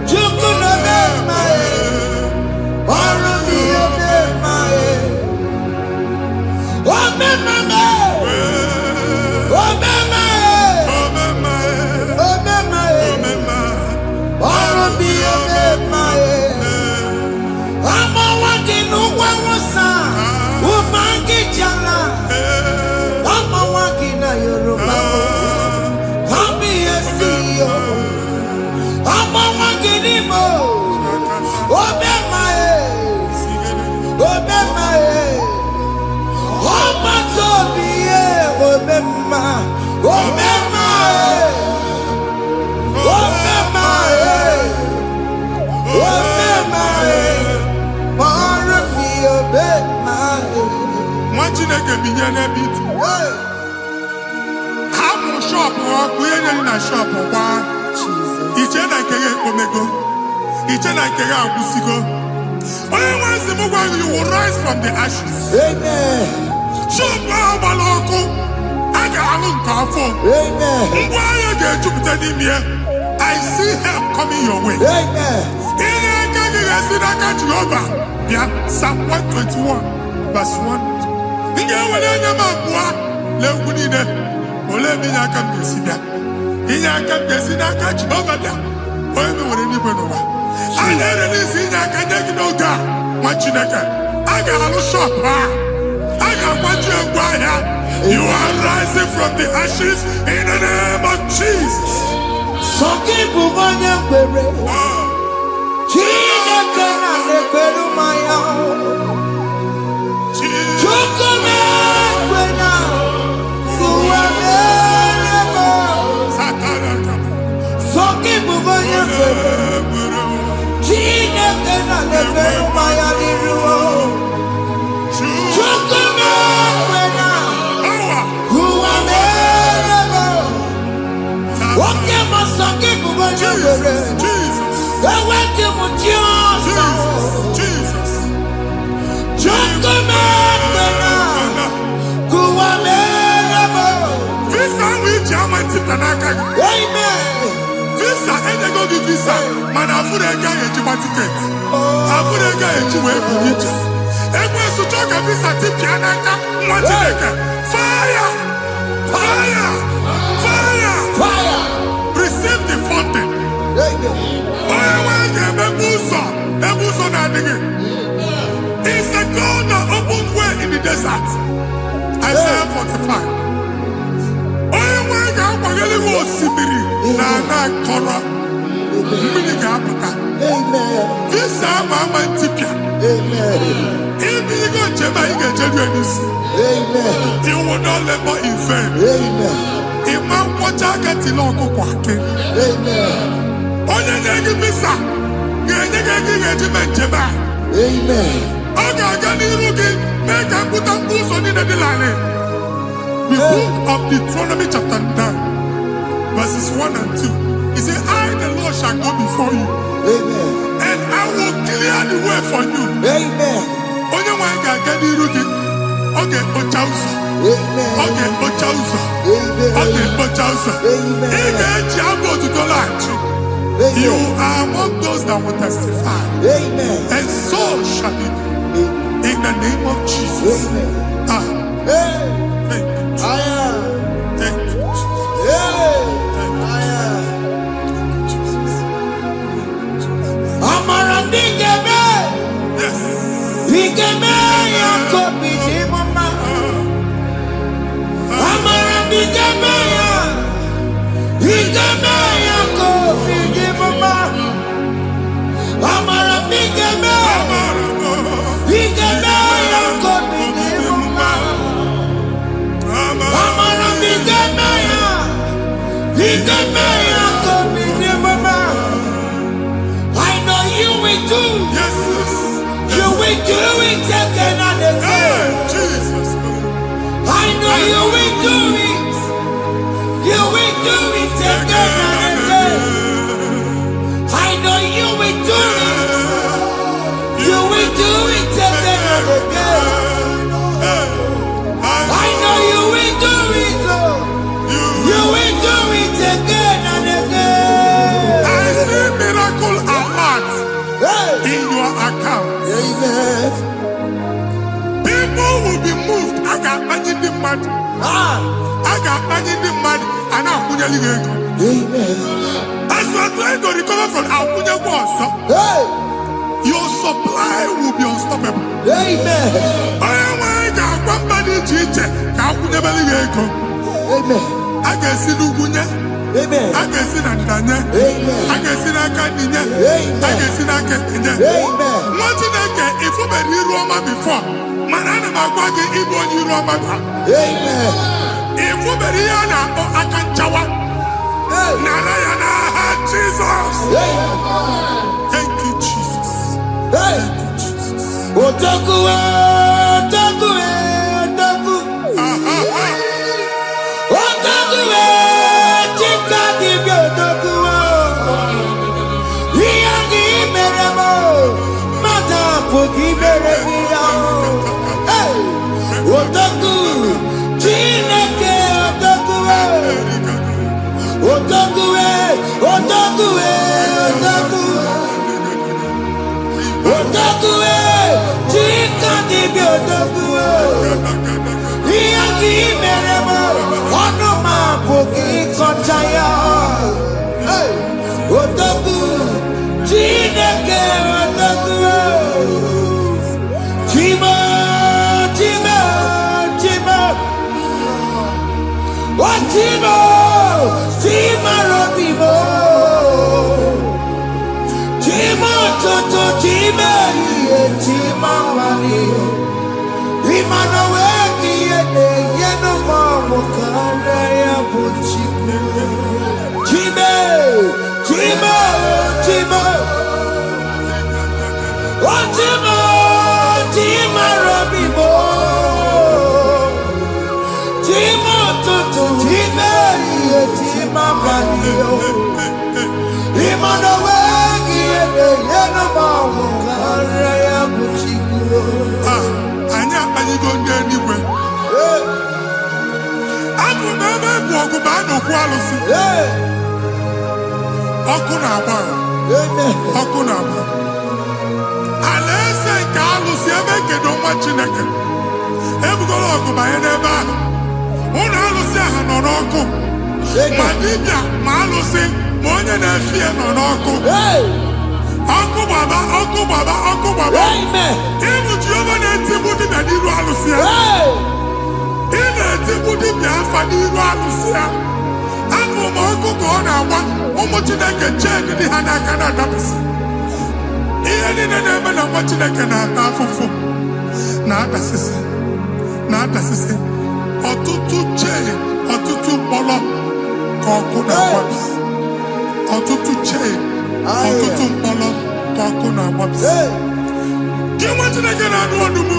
Chukwu Chineke binye n'ebe iti. Hapụ shop ọkụ ihe nyere na shop kwa. Iche na nke gị ekpomego. Iche na nke gị agwụsigo. Onye nwe nsị m gwa gị, you will rise from the ashes. Amen. Shop ahụ gbara ọkụ. A ga-alụ nke afọ. Amen. Ngwa agha ga-ejupụta n'ime ya. I see help coming your way. Amen. Ihe aka gị ga-esi n'aka Jehova bịa. Psalm 121 verse 1. Ị ga-ewere anya m abụọ lee ugwu niile. Olee ebe inye aka m ga-esi bịa? Inye aka m ga-esi n'aka Jehova bịa. Onye mewere n'igwe n'ụwa. A na-erelisi inye aka nye gị n'oge a, nwa Chineke. A ga-alụ shop ha. A ga-agbaji egwu ahịa. You are rising from the ashes in the name of Jesus. Sọkịbụ onye kwere. Chineke na-ekwere mmanya. Chukwu na-ekwe na ụwa na-eme. Sọkịbụ onye kwere. Chineke na-ekwere mmanya n'iru. Chukwu na-ekwe na ụwa na-eme. Oke ma sọkịbụ onye kwere. Eweke m ji ọsọ. Chukwu na-ekwe na ụwa na-eme. Visa ahụ iji ama ntịpụta n'aka gị. Amen. Visa enyego gị visa mana afụrụ ego ahụ ejikwa tiketi. Afụrụ ego ahụ eji wee buru ije. Ekwensu chọọ ka visa tipịa n'aka nwa Chineke. Fire! Fire! Fire! Fire. Receive the funding. Amen. Onye nwe ga-emepe ụzọ ebe ụzọ na-adịghị. It's a God that opens way in the desert. Isaiah 45. Onye nwe ga-akwanyere gị osimiri na ana akọrọ. Mmiri ga-apụta. Amen. Visa ama ama ntịpịa. Amen. Ibigo njem anyị ga-ejeru n'isi. Amen. You will not labor in vain. Amen. Ịma nkwọcha aka tili ọkụkọ akị. Amen. Onye na-enye visa ga-enye gị ego ị ga-eji mee njem a. Amen. Ọ ga-aga n'iru gị mee ka mkpụta mkpụ ụzọ niile dị larịị. The book of Deuteronomy chapter 9 verses 1 and 2. He said, I the Lord shall go before you. Amen. And I will clear the way for you. Amen. Onye nwe anyị ga-aga n'iru gị. Ọ ga-ekpocha ụzọ. Amen. Ọ ga-ekpocha ụzọ. Amen. Ọ ga-ekpocha ụzọ. Amen. Ị ga-eji abụ otuto laghachi. You are among those that will testify. Amen. And so shall it be. In the name of Jesus. Amen. Ah, Hey. thank you. I am. Thank you, Jesus. Hey. Thank you, I Jesus. am. Amara Bigeme. Yes. Bigeme ya kobi ni mama. Amara Bigeme ya. Bigeme ya kobi ni mama. Amara Bigeme. Bigeme ya kobi ni mama. Amara Bigeme ya. Bigeme ya kobi ni mama. I know you will do. Yes, yes. You will do it again and Hey, again. Jesus. I know you will do it. You will do it again and again. I know you will do it. You will do it again and again. I know you will do it, Lord. You will do it again and again. I see miracle alert Hey. in your account. Amen. People will be moved. I got money in the mud. Ah. I got money in the mud. And I'm going to go. Amen. As you are trying to recover from Abuja was, Hey. your supply will be unstoppable. Amen. I am somebody teacher. Abuja belly go. Amen. I can see Lugunya. Amen. I can see Nadanya. Amen. I can see Nakaninya. Amen. I can see Nakaninya. Amen. What did I get if you were in Roma before? Manana Magwagi Igbo in Roma. Amen. If you were here now, I can chawa. Narayana, Jesus. Thank you, Jesus. Hey. Thank you, Jesus. Otakuwe, otakuwe, otakuwe. meremo, onuma poki kochaya. Otoku, Chineke otoku. Chimo, Chimo, Chimo. Oh Chimo, Chimo Robimo. Chimo Toto, Chimo, Chimo Mani. Imanowe kiene yeno mamo kare ya buchiku. Chimo, Chimo, Chimo. Oh Chimo, Chimo Robimo. Chimo Toto, Chimo, Chimo Mani. Imanowe kiene yeno mamo kare ya buchiku. Anya akpanyigo ndị eluigwe. Abụ m ebe bụ ọgụ ma a na-okwu alụsị. Ọkụ na-agba. Ọkụ na-agba. Alaeze nke alụsị ebe ekedo nwa Chineke. Ebugoro ọgụ banye n'ebe ahụ. Ụlọ alụsị ahụ nọ n'ọkụ. Ma dibịa ma alụsị ma onye na-efi ya nọ n'ọkụ. Ọkụ gbaba, ọkụ gbaba, ọkụ gbaba. Ịbụ Jehova na-etigbu dibịa n'iru alụsị ya. Ị na-etigbu dibịa afa n'iru alụsị ya. Abụ m ọkụ ka ọ na-agba ụmụ Chineke chee dị ha n'aka na-adapụsị. Ihe niile na-eme na nwa Chineke na-ata afụfụ na-adasịsị na-adasịsị. Ọtụtụ chee, ọtụtụ mkpọrọ ka ọkụ na-agbapụsị. Ọtụtụ chee, ọtụtụ mkpọrọ ka ọkụ na-agbapụsị. Gị nwa Chineke na-anụ ọnụ m,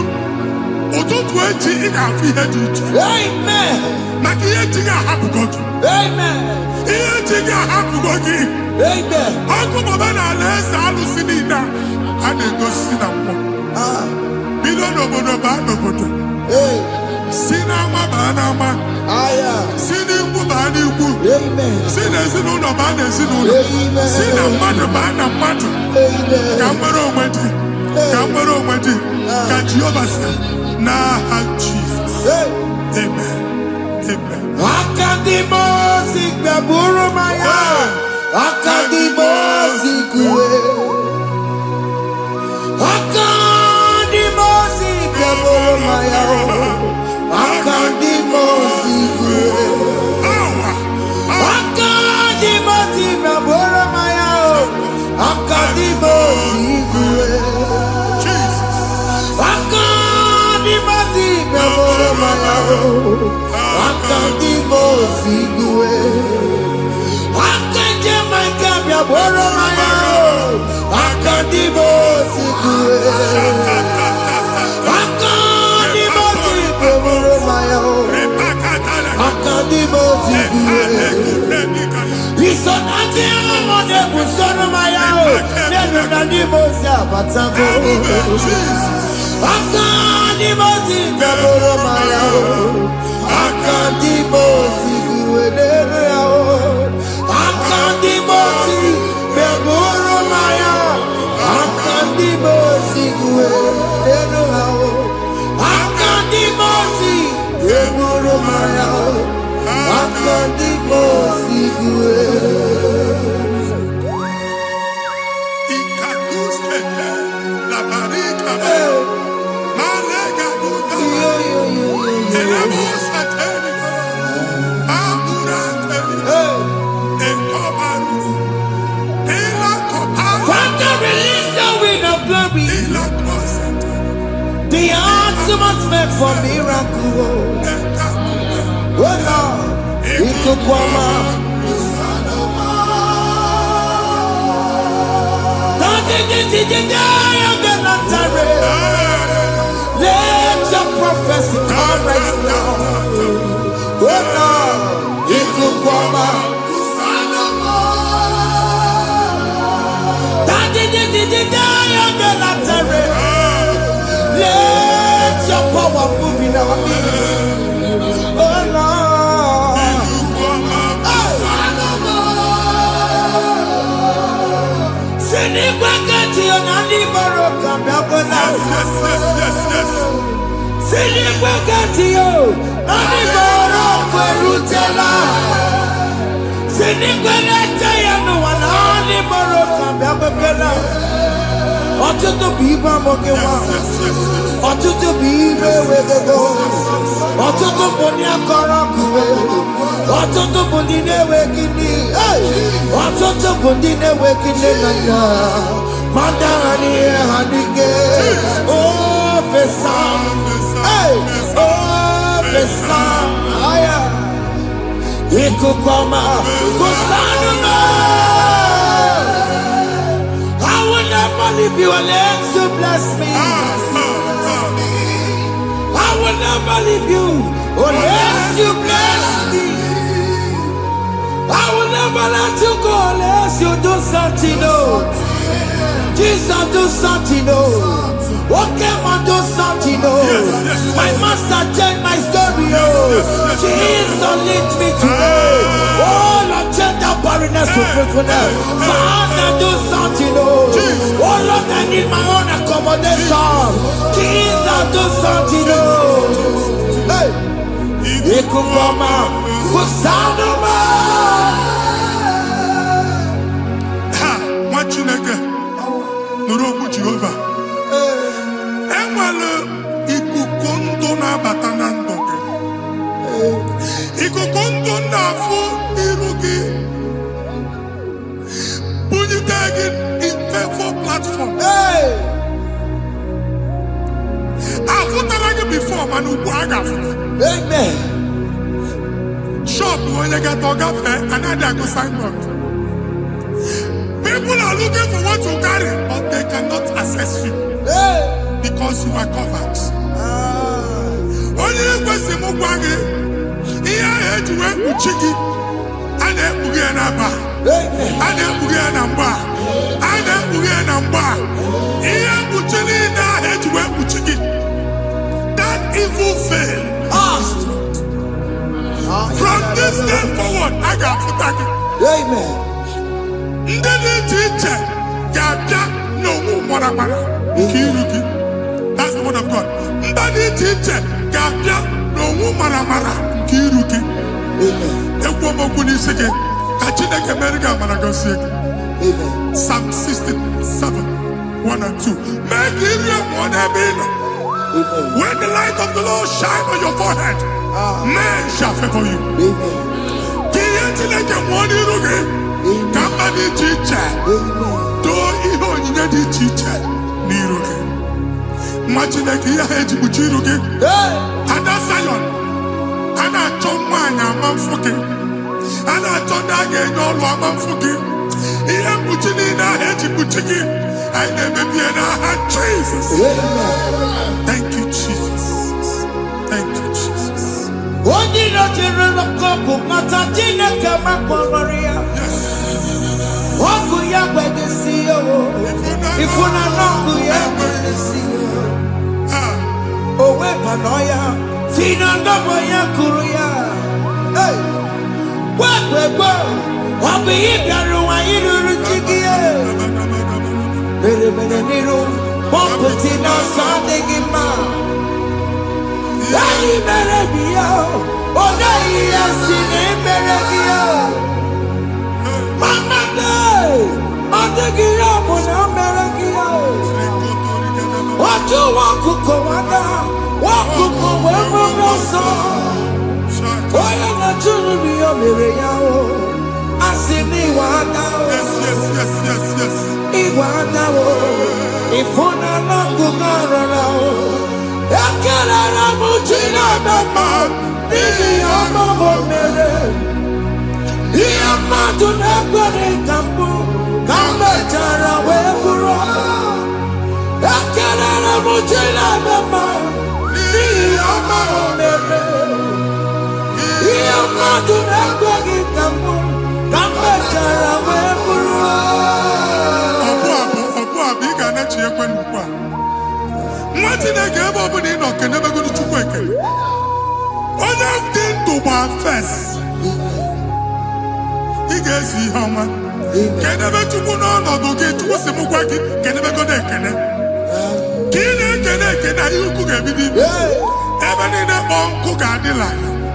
ụtụtụ echi ị ga-afụ ihe dị iche. Maka ihe echi ga-ahapụgo gị. Ihe echi ga-ahapụgo gị. Ọkụ gbaba na alaeze alụsị niile a na-egosi na mmụọ. Bido n'obodo baa n'obodo. Si n'ama baa n'ama. Si n'ikwu baa n'ikwu. Si n'ezinụlọ baa n'ezinụlọ. Si na mmadụ baa na mmadụ. Ka nwere onwe dị. Ka nwere onwe dị. Ka Jehova sị n'aha Jizọs. Amen. Amen. Akadimosi gbaburu maya. Akadimosi kuwe. Akadimosi gbaburu maya. Akadimosi kuwe. Akadimosi gbaburu maya. Akadimosi kuwe. Akadimosi gbaburu maya. Akadimosi kuwe. Akadimosi gbaburu maya. Akadimosi kuwe. Akadimosi gbaburu maya. Akadimosi kuwe. Isonati amone busono maya. Nenu nadimosi abatango. Akadimosi gbaburu maya. Akadimosi kuwe nenu yao. Akadimosi gbaburu maya. Akadimosi kuwe nenu yao. Akadimosi gbaburu maya. Akadimosi kuwe. Ikakuskete, la barika, malega buta, elemos ateniko, amura ateniko, enkobaru, elakobaru, Father, release the wind of glory, elakosete, the atmosphere for miracle. Oh Lord, ikukwama. Let your prophecy come right now. Oh Lord, ikukwama. Let your power move in our midst. Oh Lord. yes. Sinigwegatio, Aniboro Kwerutela. Sinigwenete Yanuana, Aniboro Kambabela. Ọtụtụ bụ ibe amụghị nwa. Ọtụtụ bụ ibe ewegego. Ọtụtụ bụ ndị akọrọ akụwe. Ọtụtụ bụ ndị na-enweghị nne. Ọtụtụ bụ ndị na-enweghị nne na nna. Manda ha n'ihe ha n'ike. Ofesa. Ofesa. Ikuku ọma. Kusanụ m. I will never leave you unless you bless me. I will never leave you unless you bless me. I will never let you go unless you do something. Oh, Jesus, do something. Oh, what came on do something. Oh, my master changed my story. Oh, Jesus, lead me today. Oh, Lord, change that barrenness to fruitfulness. Father, do something. Oh, Lord, I need my own accommodation. Jesus, do something. Oh, hey, Ikukoma, Kusanuma. Ha, Machineke, Nurobu Jehovah. Enwere ikuku ndụ na-abata na ndụ gị. Ikuku ndụ na-afụ iru gị. Bunyite gị in favor platform. Afụtara gị before mana ugbu a ga-afụta. Amen. Shop onye ga-atọ gafee anaghị agụ signboard. People are looking for what you carry, but they cannot access you because you are covered. Onye kwesị m gwa gị ihe ahụ eji wee kpuchi gị a na-ekpughe ya n'aba, a na-ekpughe ya na mgba, a na-ekpughe ya na mgba. Ihe mkpuchi niile ahụ eji wee kpuchi gị, that evil veil, from this day forward, a ga-afụta gị. Amen. Ndị dị iche iche ga-abịa n'onwe maramara nke iru gị. That's the word of God. Ndị dị iche iche ga-abịa n'onwe maramara nke iru gị. Ekwu m okwu n'isi gị ka Chineke mere gị amara gọzie gị. Psalm 67, 1 and 2. Mee ka iru emụọ n'ebe ị nọ. When the light of the Lord shine on your forehead, men shall favor you. Ka ihe Chineke mụọ n'iru gị. Ka mba dị iche iche doo ihe onyinye dị iche iche n'iru gị. Nwa Chineke ihe ha eji kpuchi iru gị. Ada Zion, a na-achọ nwaanyị ama mfụ gị. A na-achọ ndị a ga-enye ọlụ ama mfụ gị. Ihe mkpuchi niile ahụ eji kpuchi gị, anyị na-emebi ya n'aha Jesus. Thank you, Jesus. Thank you, Jesus. Onye nọchiri n'ọkụ mata Chineke makpọrọ ya. Ọkụ ya gbedesi ya o. Ifuna n'ọkụ ya gbedesi ya. O wepụrụ ya. Si na ndọbọ ya kụrụ ya. Gbegbe ọ bụ ihe bịara ụwa ịrụrụ chi gị ya. Mere n'iru pọmpụti n'ọsọ adịghị mma. Anyị mere gị ya. Ọ naghị ya si na emere gị ya. Mama day, ọ dịghị ya bụ na o mere gị ya. Otu nwakuku nwada, nwakuku wee bụrụ ọsọ. Onye na-achụrụ m ya mere ya o. Asị m ịwa ada o. Ịwa ada o. Ịfụna n'ọkụkọ rọrọ o. Ekelere m Chineke mma n'ihi ọma o mere. Ihe mmadụ na-ekwere ka mbụ ka m mechara wee bụrụ. Ekelere m Chineke mma n'ihi ọma o mere. Ihe mmadụ na-ekweghị ka mbụ ka m mechara wee bụrụ. Ọbụ abụ ị ga-anachi ekwe n'ukwu a. Nwa Chineke ebe ọ bụla ị nọ kenebegoro Chukwu ekele. Onye dị ndụ gba fes. Ị ga-ezi ihe ọma. Kenebe Chukwu n'ọnọdụ gị, Chukwu si m gwa gị kenebegodo ekele. Ka ị na-ekene ekene ihe ukwu ga-ebido ime. bonku gadila.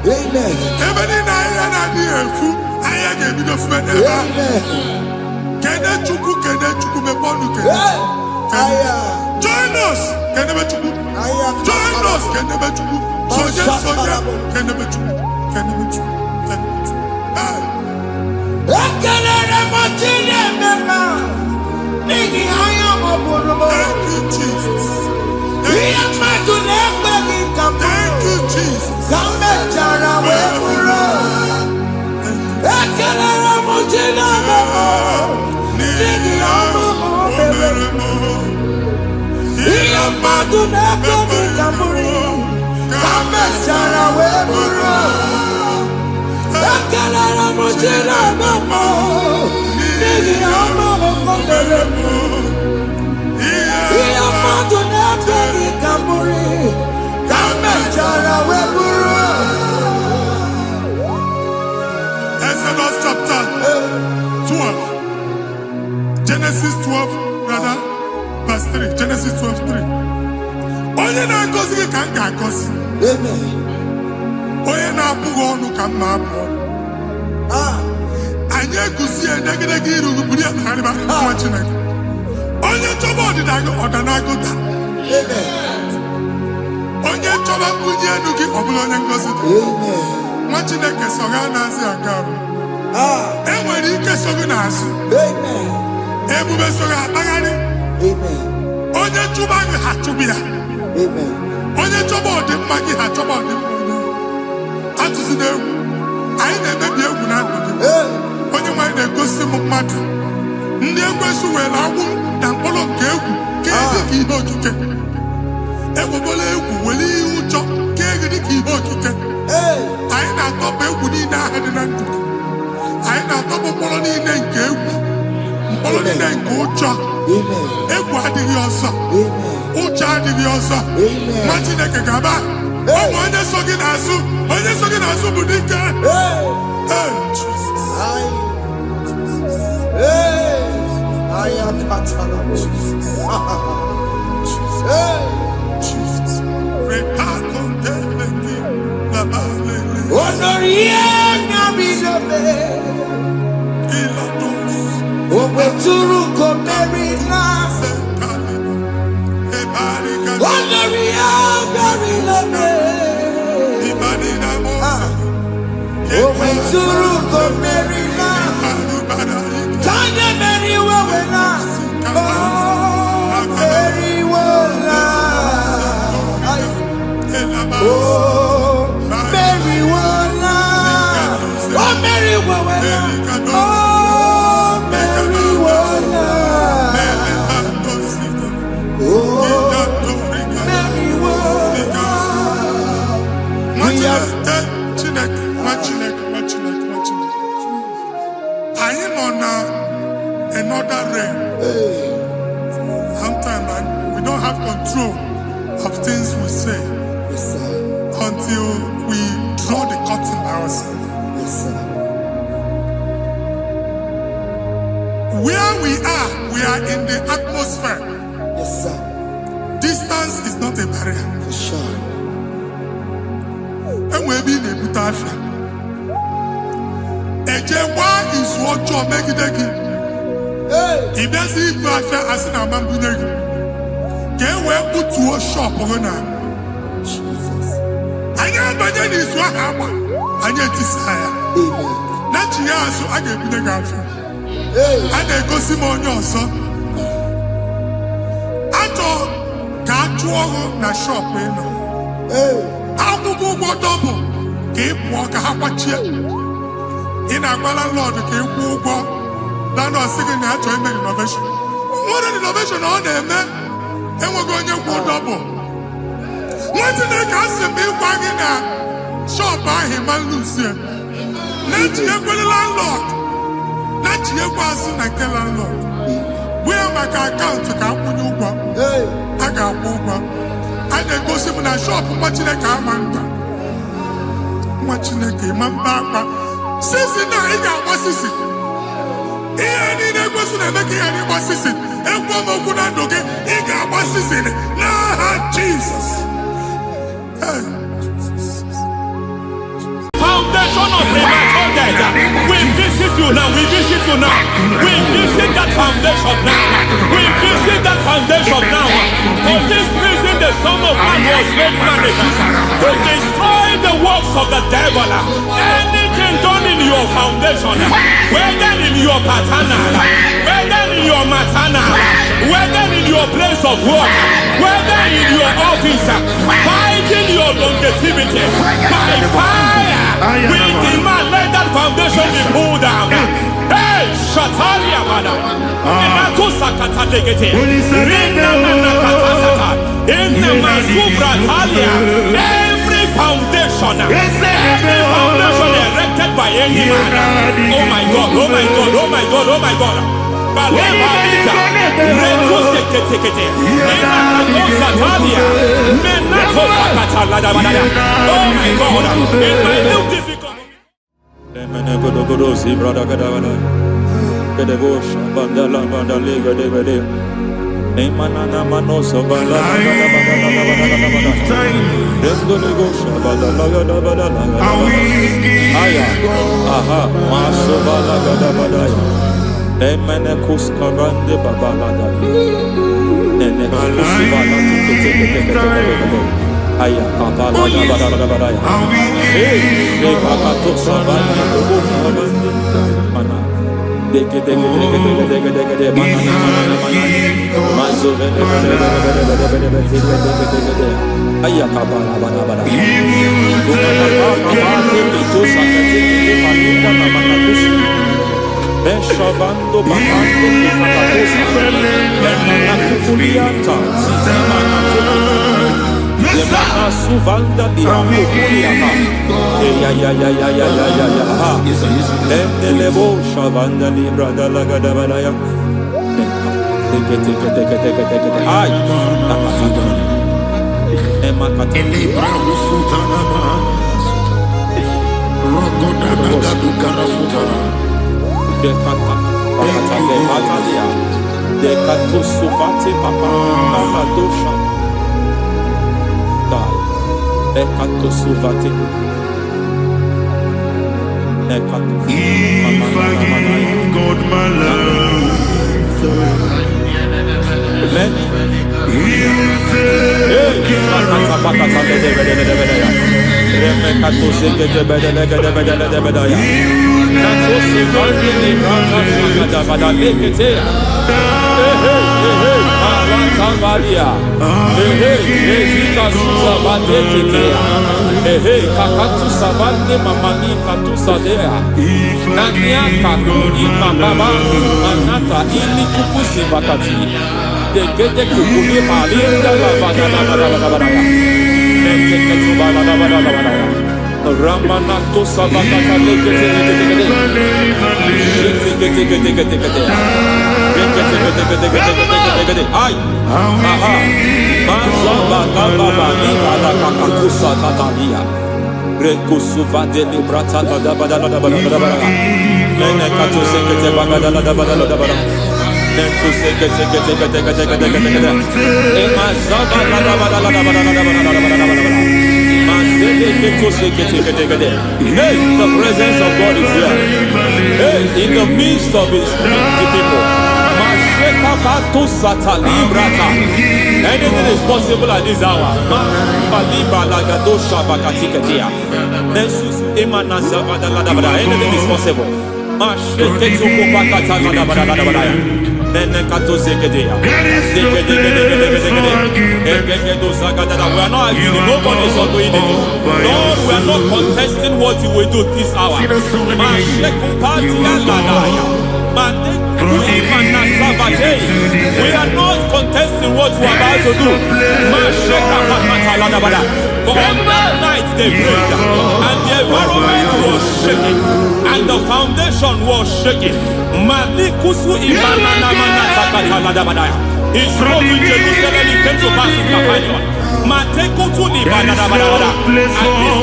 Amen. Ebeni na ya na di efu. Aya gebi do fme eba. Kene chuku me bonu kene. Join us. Kene be chuku. Join us. Kene be chuku. Soja kene be chuku. Kene be chuku. Thank you, Jesus. Thank you, Jesus. Exodus chapter 12. Genesis 12, rather, verse 3. Genesis 12, 3. Onye na-agọzi gị ka m ga-agọzi. Onye na-abụghị ọnụ ka m na-abụ. Anyị egusi edegedege iru buru ya karịba nwa Chineke. Onye chọba ọdịda gị ọdanagụta. Onye chọba mbunye elu gị ọ bụla onye ngọzi dị. Nwa Chineke so ga na-azị aga arụ. Enwere ike so gị n'azụ. Ebube so gị akpagharị. Onye chụba gị ha chụbụ ya. Onye chọba ọdịmma gị ha chọba ọdịmma onye. Atụzi n'egwu. Anyị na-emebi egwu na ndụ gị. Onye nwanyị na-egosi m mmadụ. Ndị ekwensu were agwụ na mkpọrọ nke egwu kee dị ka ihe okike. Ekwebola egwu were ihe ụjọ kee gị dị ka ihe okike. Anyị na-atọpụ egwu niile ahụ dị na ndụ gị. Anyị na-atọpụ mkpọrọ niile nke egwu. Mkpọrọ niile nke ụjọ. Egwu adịghị ọzọ. Ụjọ adịghị ọzọ. Nwa Chineke ga-aba. Ọ bụ onye so gị n'azụ. Onye so gị n'azụ bụ dike. Another rain. Sometimes we don't have control of things we say until we draw the curtain by ourselves. Where we are in the atmosphere. Distance is not a barrier. And we'll be in a good affair. Is what you're making. If there's a good as an amambune, can we put to a shop or not? I am by then is what happened. I get desire. Not you, so I get the girlfriend. And then go see my own son. I thought, can't you na shop? How to go double? Keep walk a watch in a landlord, keep walk. Landlord singing that to him innovation. What an innovation on them, man. And we're going to go double. What's in the castle be wagging a shop by him and Lucia? Let you go to landlord. Let you pass in a landlord. We are my account to come when you go. I got over. And then go see in a shop watching a car man. Watching a game and back. Since now, I got what's this? Here, I was making any was it. And one more good and okay. He got what's this in it. Nah, Jesus. of premature death. We visit you now. We visit you now. We visit that foundation now. We visit that foundation now. For this reason, the Son of Man was made manifest to destroy the works of the devil. Anything done in your foundation, whether in your paternal, whether in your maternal, whether in your place of work, whether in your office, fighting your longevity by fire, we demand let that foundation be pulled down. Hey, Shatalia, madam. Every foundation erected by any man. Oh my God, oh my God, oh my God, oh my God. Oh my God, in my new difficult. Emenekus karande babalada. Enekus bala tukete. Aya kapala bada. Eh, bakato sabane dobo mana. Deke mana. Mazo vede. Aya kapala bada. Beshavando bakando kakakosa Emana kukulianta Sizimana tekete Emana suvanda lihakukuliaka Ya Lendelebo shavanda librada lagadabalaya Teke Ay Nakasata Emakata Libra Sutanama Rogoda Sutana Dekata Batalia Dekatu Sufati Papa Amadosha Dai Dekatu Sufati Dekatu If I give God my love He'll take care Ramanato Sabakata Ay, aha, Mazaba Baba Libala Kakakusa Tatalia, Rekusuva de Librata Badabada, Menekato Sekete Bagadala, Nentu Sekete, Emazaba Hey, the presence of God is here. Hey, in the midst of His people. Anything is possible at this hour. Anything is possible. We are not arguing. Nobody is doing it. Lord, we are not contesting what you will do this hour. We are not contesting what you are about to do. For all night they prayed, and the environment was shaking, and the foundation was shaking. He spoke in Jerusalem, he came to pass in Capernaum. At this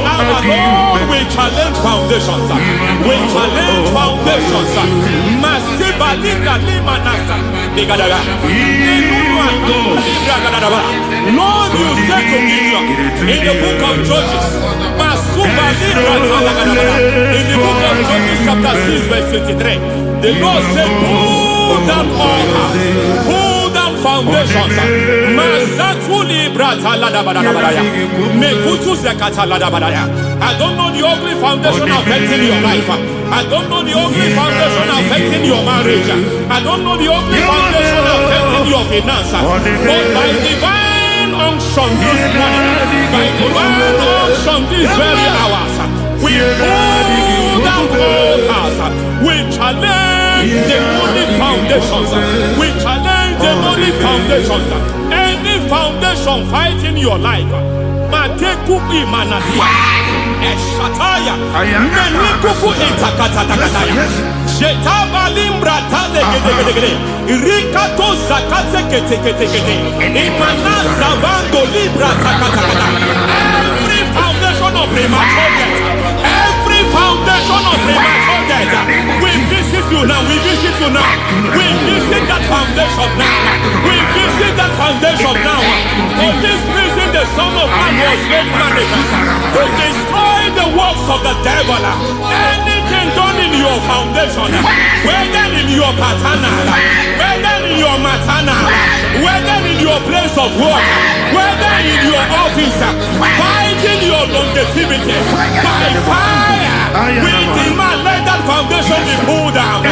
hour, Lord, we challenge foundations. We challenge foundations. Lord, you said to Gideon in the book of Judges, the book of Judges chapter 6 verse 23, the Lord said, pull down altars, pull down foundations. I don't know the ugly foundation affecting your life. I don't know the ugly foundation affecting your marriage. I don't know the ugly foundation affecting your finance. But by divine unction this morning, by divine unction these very hours, we pull down altars. We challenge demonic foundations. We challenge demonic foundations. Any foundation fighting your life, Mateku Imanadia, Eshataya, Menikuku Itakatatakataya, Shetabalimbra Tadegede, Rikato Zakate Ketekete, Imanaza Vando Libra Takatakata. Every foundation of premature death, every foundation of premature death, we visit you now, we visit you now, we visit that foundation now, we visit that foundation now. For this reason, the Son of Man was made manifest to destroy the works of the devil. Anything done in your foundation, whether in your paternal, whether in your maternal, whether in your place of work, whether in your office, fighting your longevity by fire, we demand let that foundation be pulled down.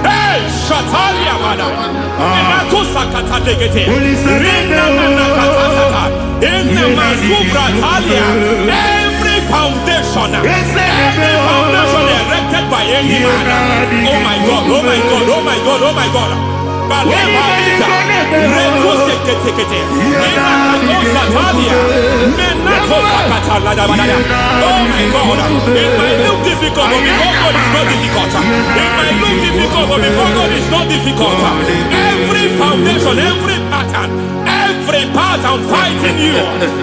Hey, Shatalia Mada, Inato Sakata Legate, Rina Manakatasata, Inna Masubra Talia, every foundation erected by any man. Oh my God, oh my God, oh my God, oh my God. Balita, Reto Sekete, oh my God, it might look difficult, but before God is not difficult. It might look difficult, but before God is not difficult. Every foundation, every pattern fighting you,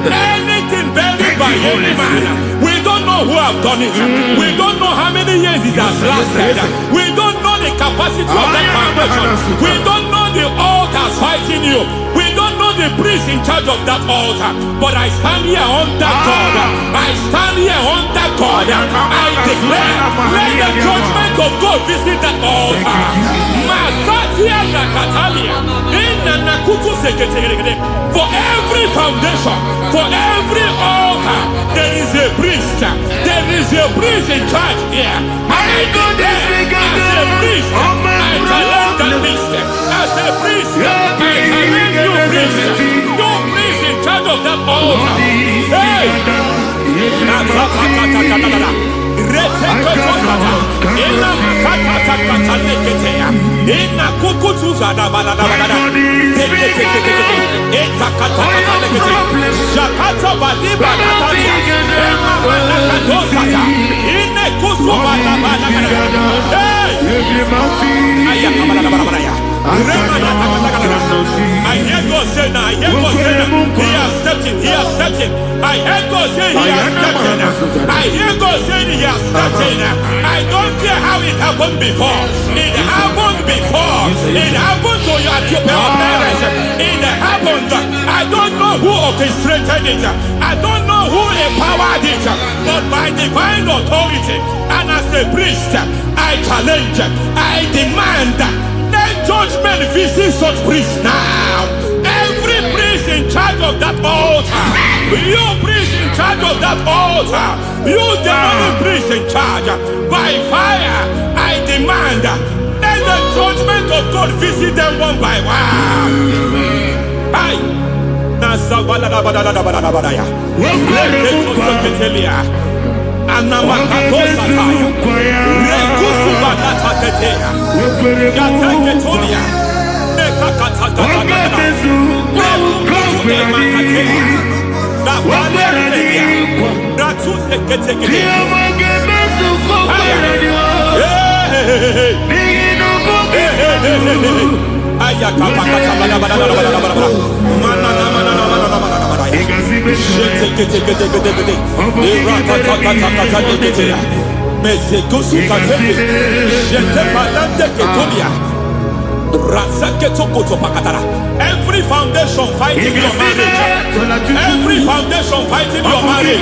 anything buried by any man, we don't know who have done it. We don't know how many years it has lasted. We don't know the capacity of that foundation. We don't know the altars fighting you. We don't know the priest in charge of that altar. But I stand here under God. I stand here under God. I declare, let the judgment of God visit that altar. Masatia Nakatalia. For every foundation, for every altar, there is a priest. There is a priest in charge here. I declare, as a priest, I challenge that priest. As a priest, I challenge you priest. You priest in charge of that altar. Hey! I hear God say now, he has stepped in, he has stepped in. I hear God say he has stepped in. I hear God saying he has stepped in. I don't care how it happened before. It happened before. It happened to your parents. It happened. I don't know who orchestrated it. I don't know who empowered it. But by divine authority and as a priest, I challenge, I demand, let judgment visit such priests now. Every priest in charge of that altar, you priest in charge of that altar, you demonic priest in charge, by fire, I demand, let the judgment of God visit them one by one. Aye. Every foundation fighting your marriage, every foundation fighting your marriage,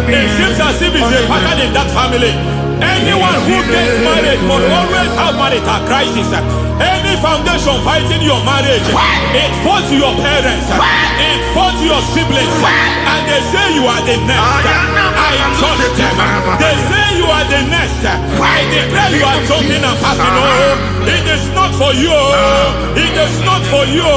it seems as if it's a pattern in that family. Anyone who gets married will always have marital crisis. Any foundation fighting your marriage, it fought your parents, it fought your siblings, and they say you are the next. I trust them. They say you are the next. I declare you are jumping and passing. Oh, it is not for you. It is not for you.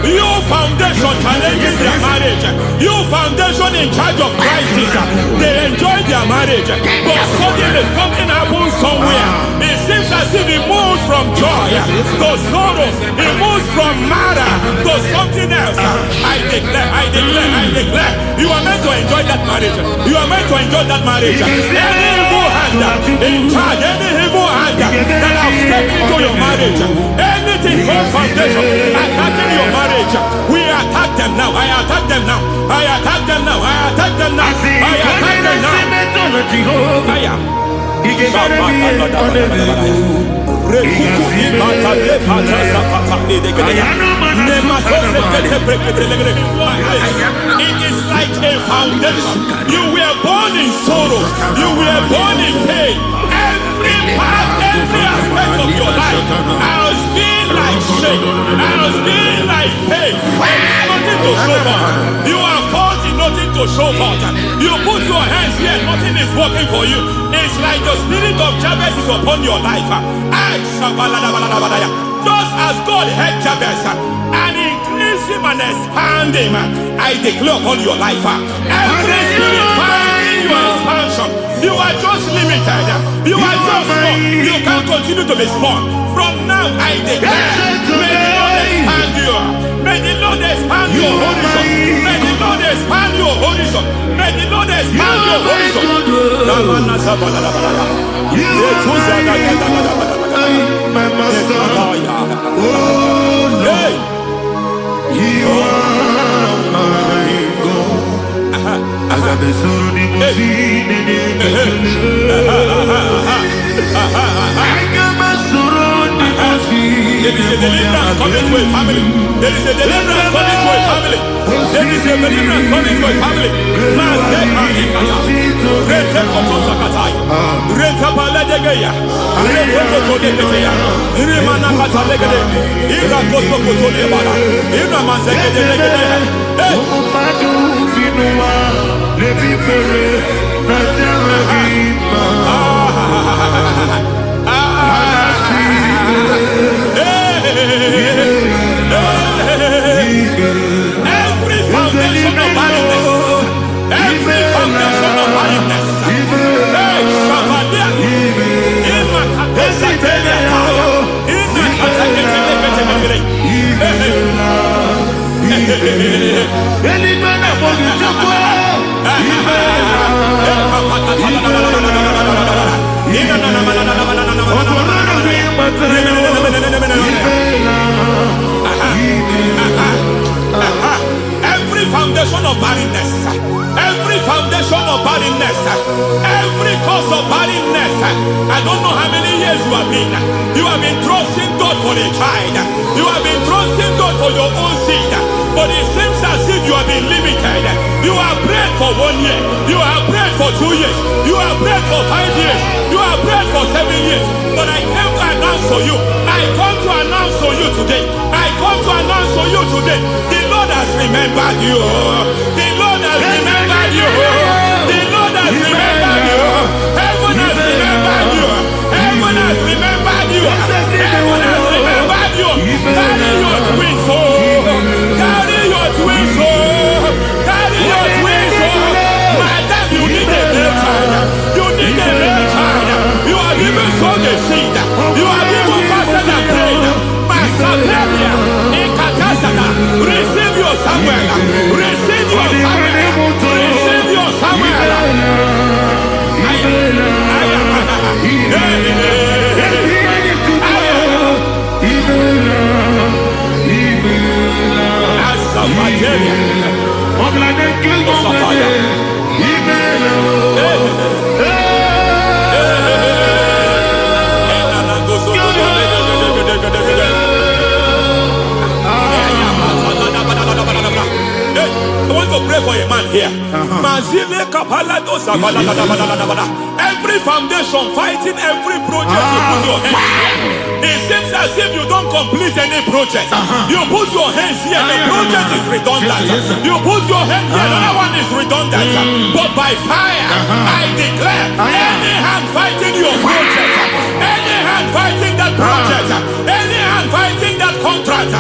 You foundation challenges their marriage. You foundation in charge of crisis. They enjoy their marriage, but suddenly something happens somewhere. It seems as if it moves from joy to sorrow. It moves from matter to something else. I declare, you are meant to enjoy that marriage. You are meant to enjoy that marriage. Any evil hand in charge, any evil hand that have stepped into your marriage, anything called foundation attacking your marriage, we attack them now. I attack them now. I attack them now. I attack them now. I attack them now. It is like a foundation. You were born in sorrow. You were born in pain. Every part, every aspect of your life has been like shame. Has been like pain. Nothing to show for. You are faulty, nothing to show for. You put your hands here, nothing is working for you. It's like the spirit of Jabez is upon your life. Just as God had Jabez and increased him and expand him, I declare upon your life. Every spirit finding your expansion, you are just limited. You are just small. You can't continue to be small. From now, I declare, may the Lord expand you. May the Lord expand your horizon. May the Lord expand your horizon. May the Lord expand your horizon. My master, oh Lord, you are my God. I got the soul in my feet, I got my soul in my feet. There is a deliverance coming to a family. There is a deliverance coming to a family. There is a deliverance coming to a family. Every foundation of barrenness, every foundation of barrenness, every foundation of barrenness, every foundation of barrenness, every cause of barrenness. I don't know how many years you have been trusting God for a child. You have been trusting God for your own seed, but it seems as if you have been limited. You have prayed for 1 year, you have prayed for 2 years, you have prayed for 5 years, you have prayed for 7 years. But I came to announce for you, I come to announce for you today, I come to announce for you today, the Lord has remembered you. The Lord has remembered you. The Lord has remembered you. Heaven has remembered you. Heaven has remembered you. Heaven has remembered you. Carry your twins, oh. Carry your twins, oh. Carry your twins, oh. Madam, you need a real child. You need a real child. You have even sown the seed. You have even fasted and prayed. Masaperia, Ekatasata, receive your Samuel. Receive your Samuel. Receive your Samuel. Every foundation fighting every project you put your hands. It seems as if you don't complete any project. You put your hands here, the project is redundant. You put your hand here, another one is redundant. But by fire, I declare, any hand fighting your project, any hand fighting that project, any hand fighting that contract,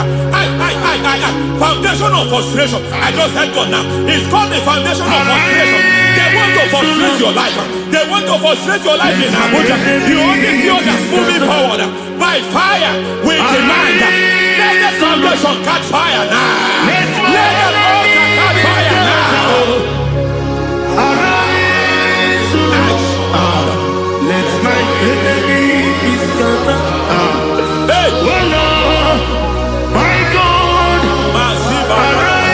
foundation of frustration. I just heard God now. It's called the foundation of frustration. They want to frustrate your life. They want to frustrate your life in Abuja. You only see others moving forward. By fire, we demand. Let the foundation catch fire now. Let the altar catch fire now. Arise, let my enemy be scattered. Hey, Oh Lord, my God, arise.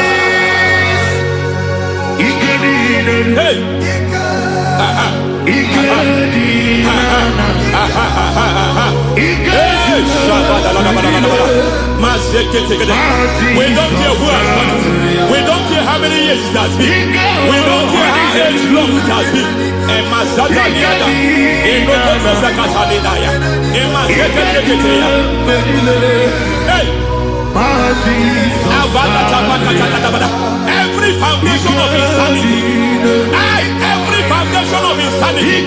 hey. We don't care who has done it. We don't care how many years it has been. We don't care how age long it has been. Every foundation of insanity, every foundation of insanity,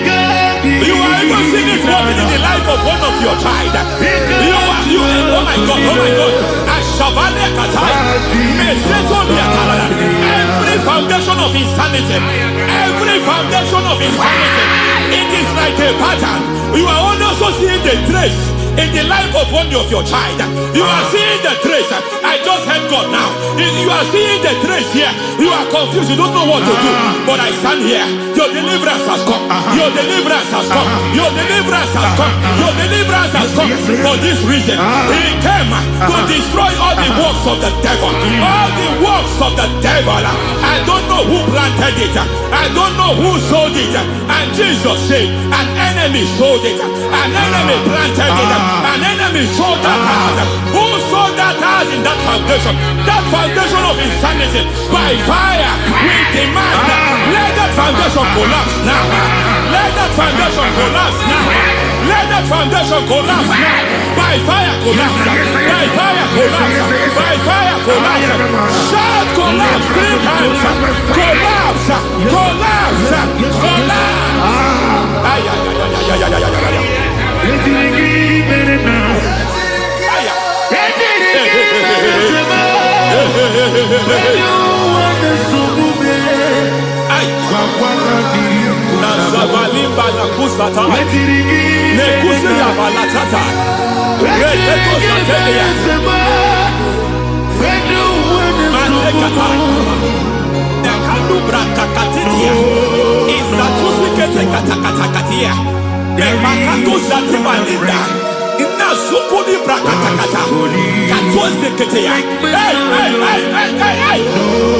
you are even seeing it working in the life of one of your child. Oh my God, every foundation of insanity, it is like a pattern. You are also seeing the trace in the life of one of your child. You are seeing the trace. I just heard God now. You are seeing the trace here. You are confused. You don't know what to do. But I stand here. Your deliverance has come. Your deliverance has come. Your deliverance has come. Your deliverance has come. For this reason, He came to destroy all the works of the devil. All the works of the devil. I don't know who planted it. I don't know who sold it. And Jesus said, an enemy sold it. An enemy planted it. An enemy sold that house. Who sold that house in that foundation? That foundation of insanity. By fire, we demand let that foundation collapse now. Let that foundation collapse now. Let that foundation collapse now. By fire collapse. By fire collapse. By fire collapse. Shout collapse 3 times. Collapse. Collapse. Collapse.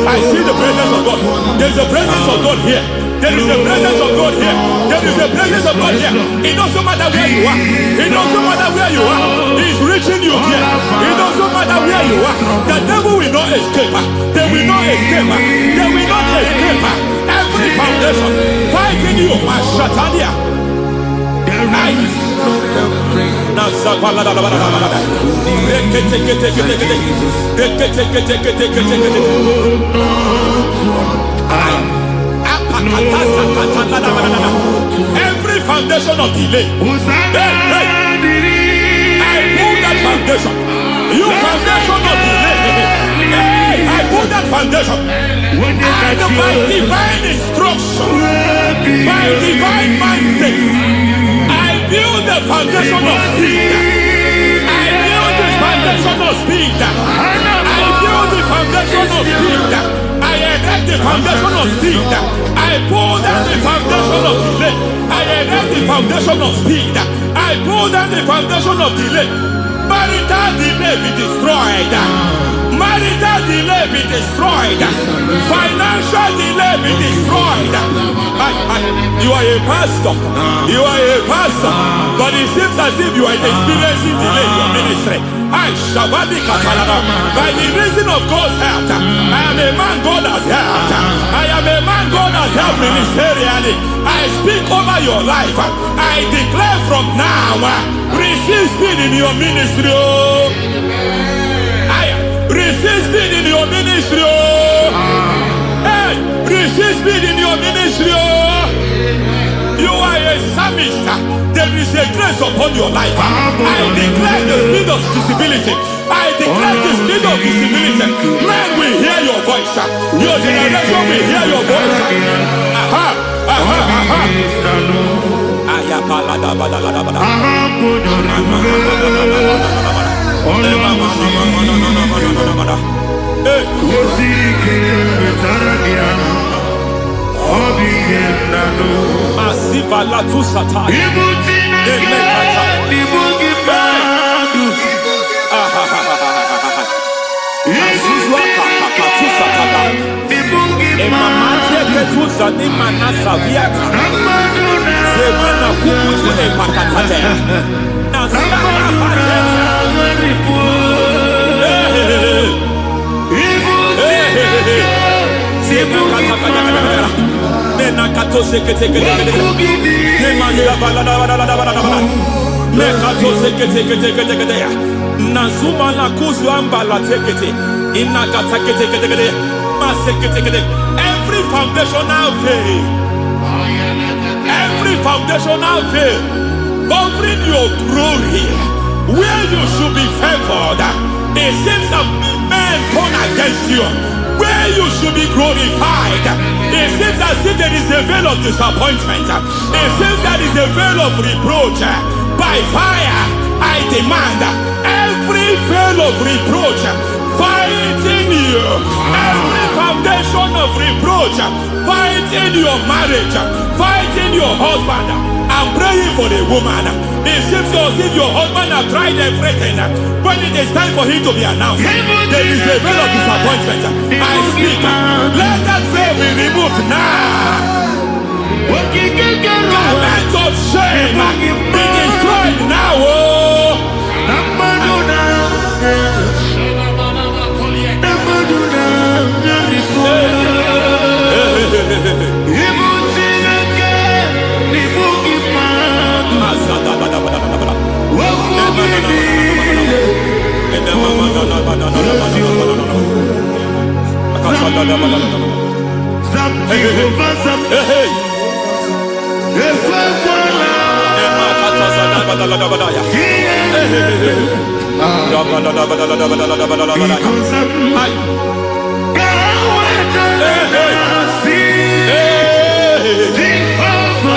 I see the presence of God. There's a presence of God here. There is a presence of God here. There is a presence of God here. It doesn't matter where you are. It doesn't matter where you are. He's reaching you here. It doesn't matter where you are. The devil will not escape. They will not escape. They will not escape. Every foundation fighting you, Mashatania. Every foundation of delay, I pull that foundation. You foundation of delay, I pull that foundation. And by divine instruction, by divine mandate, I build the foundation of speed. I build the foundation of speed. I build the foundation of speed. I erect the foundation of speed. I pull down the foundation of delay. I erect the foundation of speed. I pull down the foundation of delay. Marital delay be destroyed. Marital delay be destroyed. Financial delay be destroyed. You are a pastor. You are a pastor. But it seems as if you are experiencing delay in your ministry. I Shabadi Katalada. By the reason of God's help, I am a man God has helped. I am a man God has helped ministerially. I speak over your life. I declare from now, receive speed in your ministry. Receive speed in your ministry. Hey, receive speed in your ministry. You are a psalmist. There is a grace upon your life. I declare the speed of visibility. I declare the speed of visibility. Men will hear your voice. Your generation will hear your voice. Aha, aha, aha. Asiva la tu sata. Every foundational veil, every foundational veil covering your glory, where you should be favored, it seems that men turn against you. Where you should be glorified, it seems as if there is a veil of disappointment. It seems there is a veil of reproach. By fire, I demand every veil of reproach fighting you, every foundation of reproach fighting your marriage, fighting your husband. I'm praying for the woman. It seems as if your husband has tried everything. When it is time for him to be announced, there is a veil of disappointment. I speak. Let that veil be removed now. Garment of shame be destroyed now.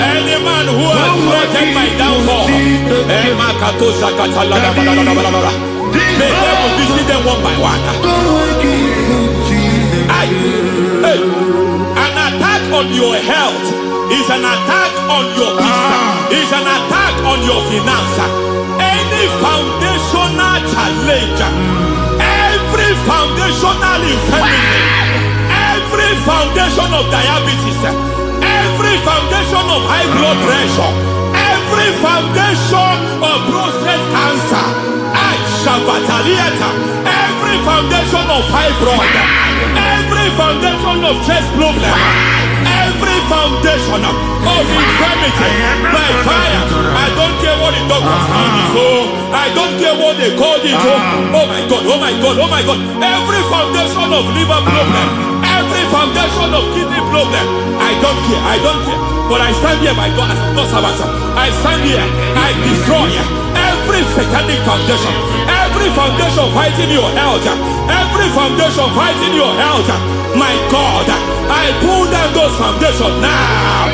Any man who has plotted my downfall, may devil visit them one by one. An attack on your health is an attack on your peace, is an attack on your finance. Any foundational challenge, every foundational infirmity, every foundation of diabetes, every foundation of high blood pressure, every foundation of prostate cancer, every foundation of fibroid, every foundation of chest problem, every foundation of infirmity, by fire. I don't care what the doctors call it, so I don't care what they call it. Oh my God, oh my God, oh my God. Every foundation of liver problem, every foundation of kidney problem, I don't care, I don't care. But I stand here, my God, as a servant. I stand here, I destroy every satanic foundation, every foundation fighting your health, every foundation fighting your health. My God, I pull down those foundations now.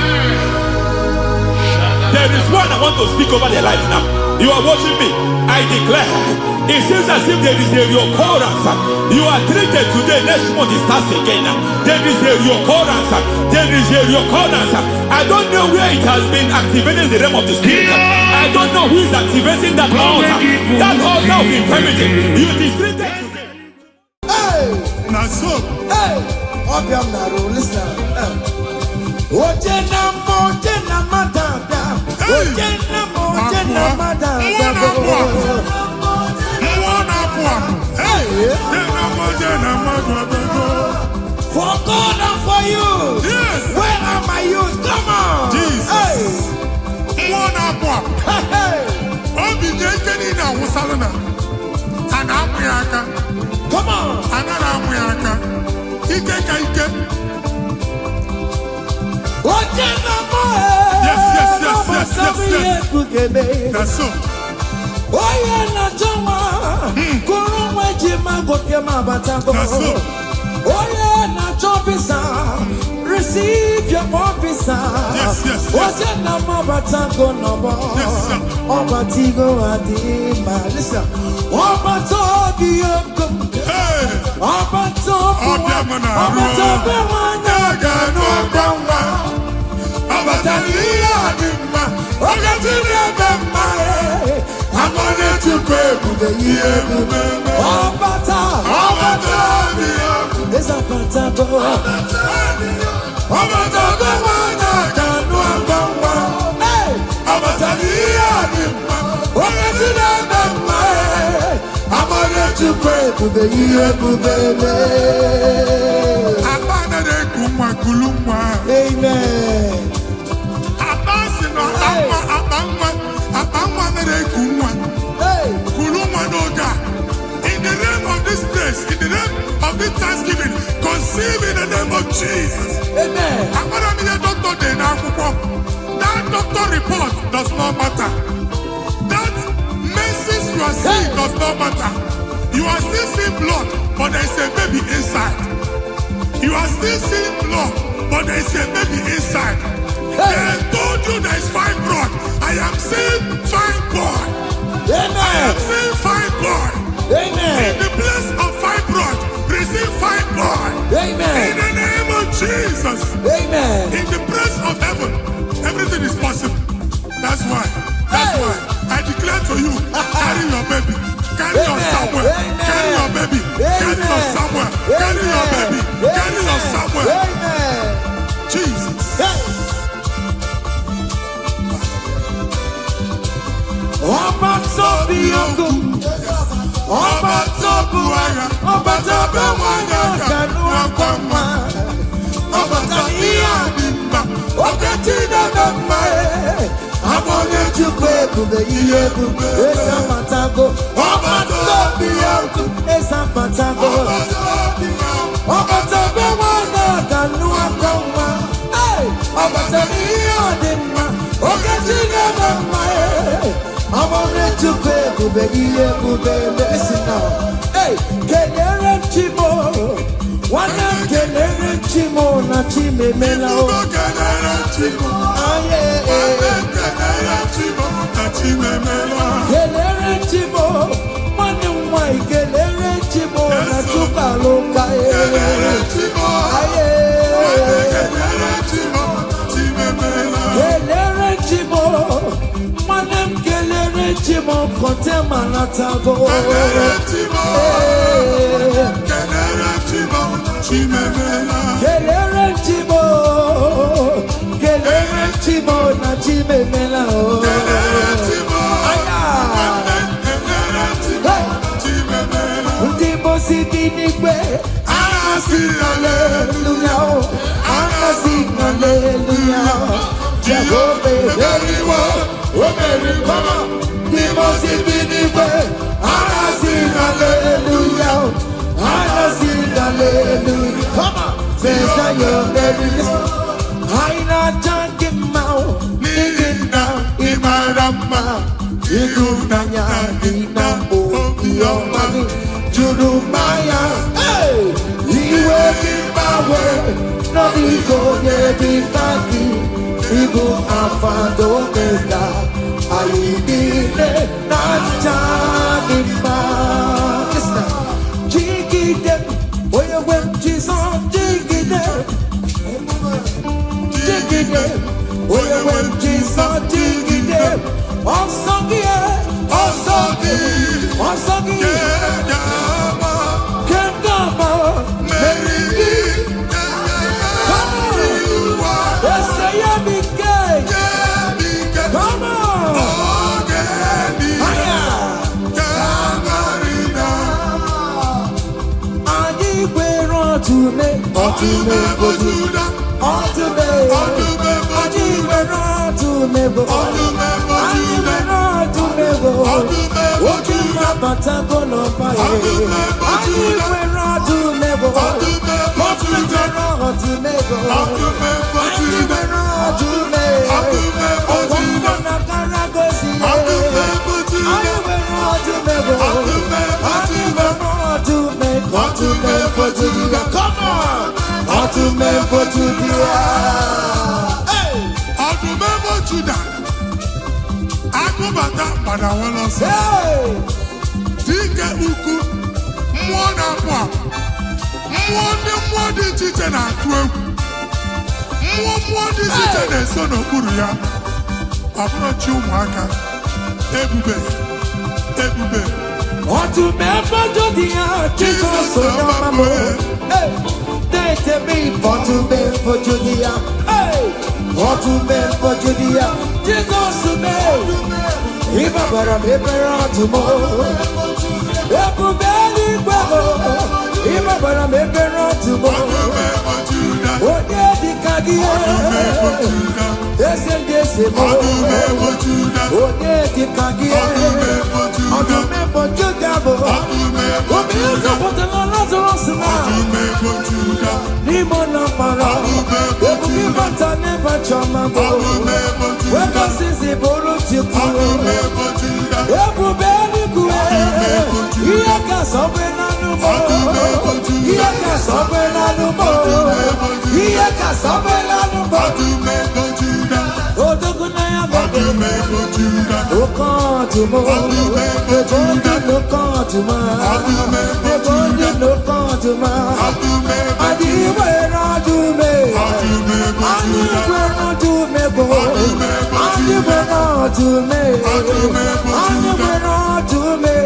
There is one I want to speak over their life now. You are watching me. I declare, it seems as if there is a recurrence. You are treated today, next month it starts again. There is a recurrence. There is a recurrence. I don't know where it has been activated in the realm of the spirit. I don't know who is activating that altar of infirmity. You is treated today. Hey! Naso. Hey! Obiam Naru, listen. Ojena na-apụ obi nye ike niile awụsalụ na a na-amụ ya aka. Come on. A na-amụ ya aka ike ka ike. Yes. That's so. That's so. Receive your officer. Yes. Yes, sir. Listen. Amen. In the name of this place, in the name of this Thanksgiving, conceive in the name of Jesus. Amen. That doctor report does not matter. That message you are seeing does not matter. You are still seeing blood, but there is a baby inside. You are still seeing blood, but there is a baby inside. They told you there is fibroid. I am seeing fibroid. Amen. I am seeing fibroid. Amen. In the place of fibroid, receive fibroid. Amen. In the name of Jesus. Amen. In the place of heaven, everything is possible. That's why I declare to you, carry your baby. Carry your somewhere. Carry your baby. Carry your somewhere. Carry your baby. Carry your somewhere. Amen. Jesus. Listen now. Hey, kelere chimo, wana kelere chimo na chime melao. Kelere chimo mwana mwai kelere chimo na chukaloka. Kelere chimo mwana kelere chimo kote manatago. Kelere chimo na chime melao. Igbo afado meda ayidine na chagima. Jigide oye wem Jesus jigide oye wem Jesus jigide osagi kendama merigi. Ultimate, batago no fire. Anywhere I do nego. Hospital or to nego. Anywhere I do nego. Okongo na karagosi. Anywhere I do nego. Anywhere I do nego. How to make for Judah? Come on. How to make for Judah? Hey. How to make for Judah? Akubata Padawalos. Hey. Dike uku. Mwana kwa. Mwadi chiche na atwe. Mwadi chiche na sono kuru ya. Aburo chi umwaka. Ebube. Ebube. How to make for Judah? Jesus so mama. Hey. Take me for to make for Judah. Hey. How to make for Judah? Jesus so make. Iba bara mebera tomorrow. Ebubeli kwabo. Iba bara mebera tomorrow. Oye di kagiye. Dese mo. Oye di kagiye. Odume for Judah bo. Omi uzo potela Lazarus na. Nimo na para. Ebubi bata neba chama bo. Weka sisi boro chikuro. Ebubeli kue. Iye ka sobe na numo. Iye ka sobe na numo. Iye ka sobe na numo. Odogu na ya bebe. Okantumo. Ebondi lokantuma. Ebondi lokantuma. Adiwe na dume. Adiwe na dume bo. Adiwe na dume. Adiwe na dume.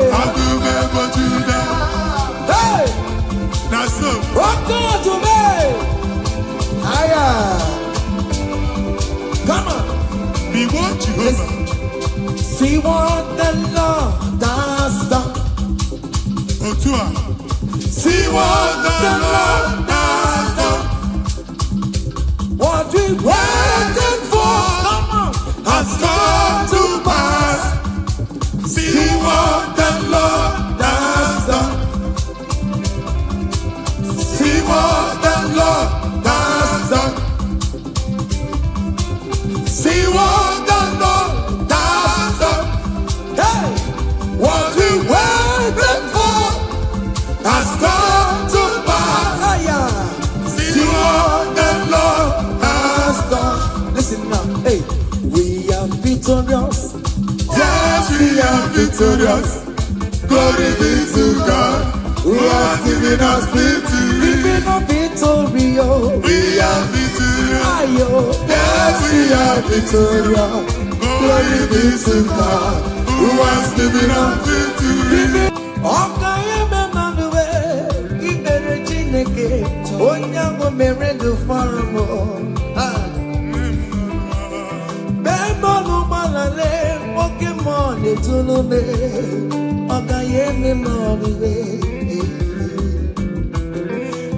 Hey! Okantume. Aya. Come on. Be what Jehovah. See what the Lord does done. Otua. See what the Lord does done. What we waited for, come on, has come to pass. See what the Lord does done. See what the Lord does done. See what the Lord does done. Hey, what we waited for has come to pass. See what the Lord has done. Listen now, hey, we are victorious. Yes, we are victorious. Glory be to God, who has given us victory. Giving us victory, oh. We are victorious. Yes, we are victorious. Glory be to God, who has given us victory. Okay, Emmanuel, Ibere Chineke, Onyango Merendu Faramo. Bemonu Malale, Pokemon, Etulume, Okayeme Manuwe.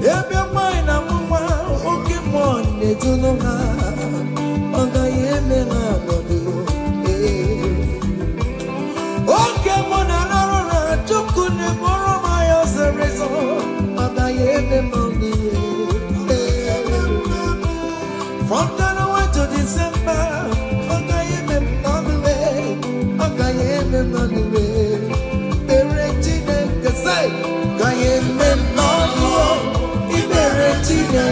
Ebe Maina Muma, Pokemon, Etuluma, Okayeme Manuwe. Okay, Monanara, Chukune, Moromayo, Serezo, Okayeme Manuwe. From January to December, Okayeme Manuwe, Okayeme Manuwe. Erectine, say, Okayeme Manuwe, Erectine,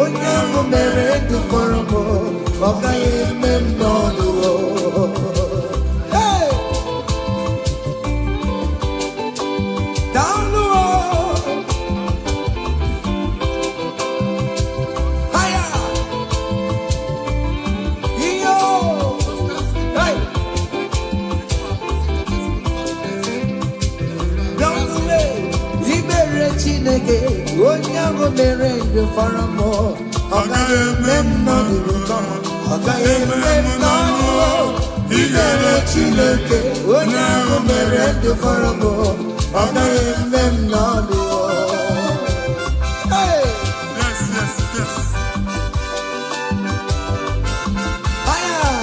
Onyango Merendu Faramo, Okayeme Manuwe. Hey! Down the road. Higher. Yo. Hey. Down the way. Ibere Chineke. Onyango Merendu Faramo. Okayeme Manuwe. Okayeme Manuwe. Ibere Chineke. Onyango Merendu Faramo. Okayeme Manuwe. Hey. Yes, yes, yes. Higher.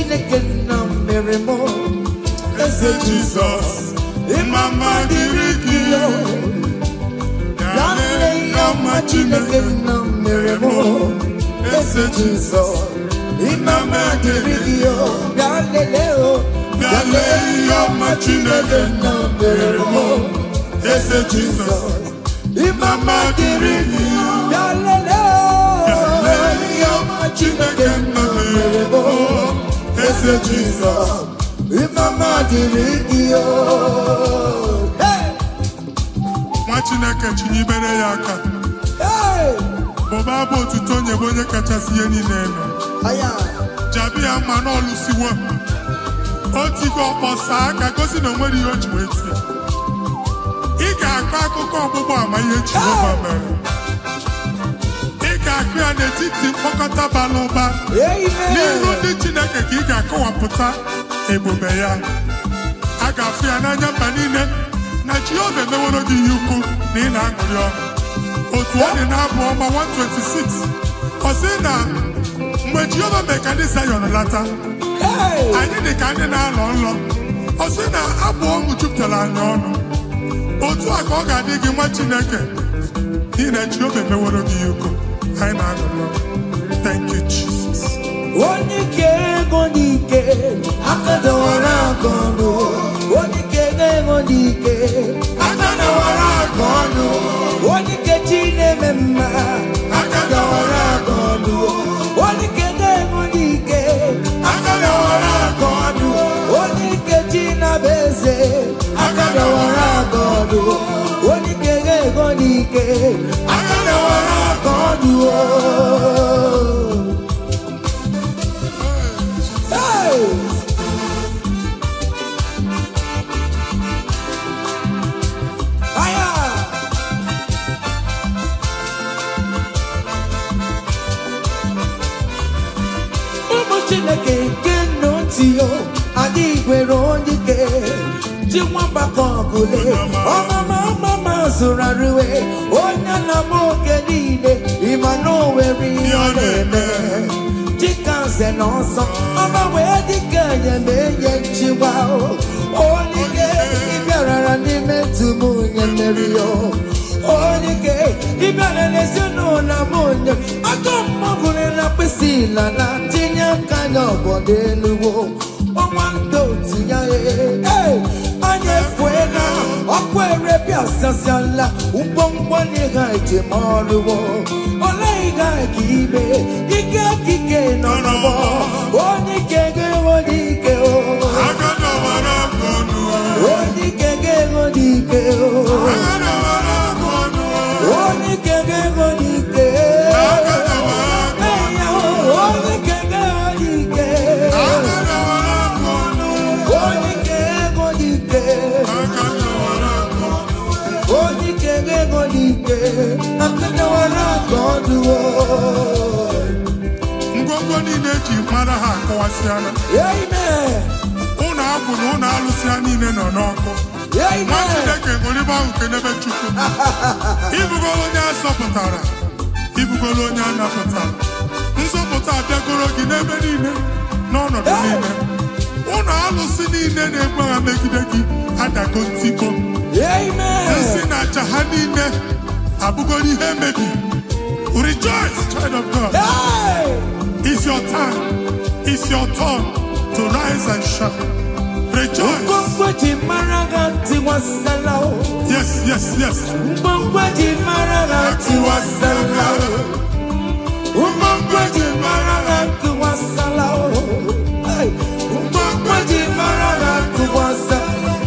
Chineke na mere mo. Eze Jesus. Imama diriki yo. Yale yama Chineke na mere mo. Eze Jesus. Imama diriki yo. Yale leo. Yale yama Chineke na mere mo. Eze Jesus. Imama diriki yo. Yale leo. Yale yama Chineke na mere mo. Eze Jesus. Imama diriki yo. Chineke chinyibere ya aka. Boba bụ otuto onye bụ onye kachasị ihe niile elu. Jabi ya mma n'ọlụsiwo. O tigo ọkpọsa aka gosi na onwere ihe o ji wee tie. Ị ga-akọ akụkọ ọgbụgbọ ama ihe Jehova mere. Ị ga-akụ ya n'etiti mkpọkọta bara ụba. N'ihu ndị Chineke ka ị ga-akọwapụta ebube ya. A ga-afụ ya n'anya mba niile. Na Jehova emeworo gị ihe ukwu na ị na-aṅụrị ọṅụ. Otu ọ dị n'abụ ọma 126 ọ sị na mgbe Jehova mee ka ndị Zayọn lata anyị dị ka ndị na-alọ nlọ. Ọ sị na abụ ọṅụ jupụtara anyị ọnụ. Otu a ka ọ ga-adị gị nwa Chineke n'ihi na Jehova emeworo gị ihe ukwu anyị na-aṅụrị ọṅụ. Thank you, Jesus. Onye ike ego n'ike aka dọwara aka ọnụ. Onye ike ego n'ike aka dọwara aka ọnụ. Onye ike chi na-eme mma aka dọwara aka ọnụ. Onye ike ego n'ike aka dọwara aka ọnụ. Onye ike chi na-abụ eze aka dọwara aka ọnụ. Onye ike ego n'ike aka dọwara aka ọnụ. Chineke nke nnọtị yo adị gwere onye ike ji nwamba ka ọbụle ọmama zụrụ arụwe onye na-ama oge niile ịma na o nwere ihe ọ na-eme dịka nze na ọzọ ọma wee dịka nyeme enye nchịgwa onye ike ịbịarara n'ime ntụm onye mmeri yo onye ike ịbịara n'ezinụlọ m onye aka mmagụrụ na mkpịsị ila na tinye aka ya ọbọdọ eluwo ọnwa ndị otu ya anya efuela ọkụ erebi asasiala ngwongwo n'ihe ejem ọrụwo ole ihe ka ime ike kike nọ n'ọgbọ onye ike ga-enwe n'ike onye ike ga-enwe n'ike onye ike ga-enwe n'ike ngwongwo niile eji mara ha akọwasịala. Ụlọ abụ na ụlọ alụsị ha niile nọ n'ọkụ. Nwa Chineke ṅụrịba ahụ nke n'ebe Chukwu. Ibugolo onye azọpụtara, ibugolo onye anapụtara. Nzọpụta abịagoro gị n'ebe niile n'ọnọdụ niile. Ụlọ alụsị niile na-egbu agha megide gị adago ntiko. Nsị na aja ha niile abụgoro ihe emebi. Rejoice, child of God. It's your time. It's your turn to rise and shine. Rejoice. Yes, yes, yes.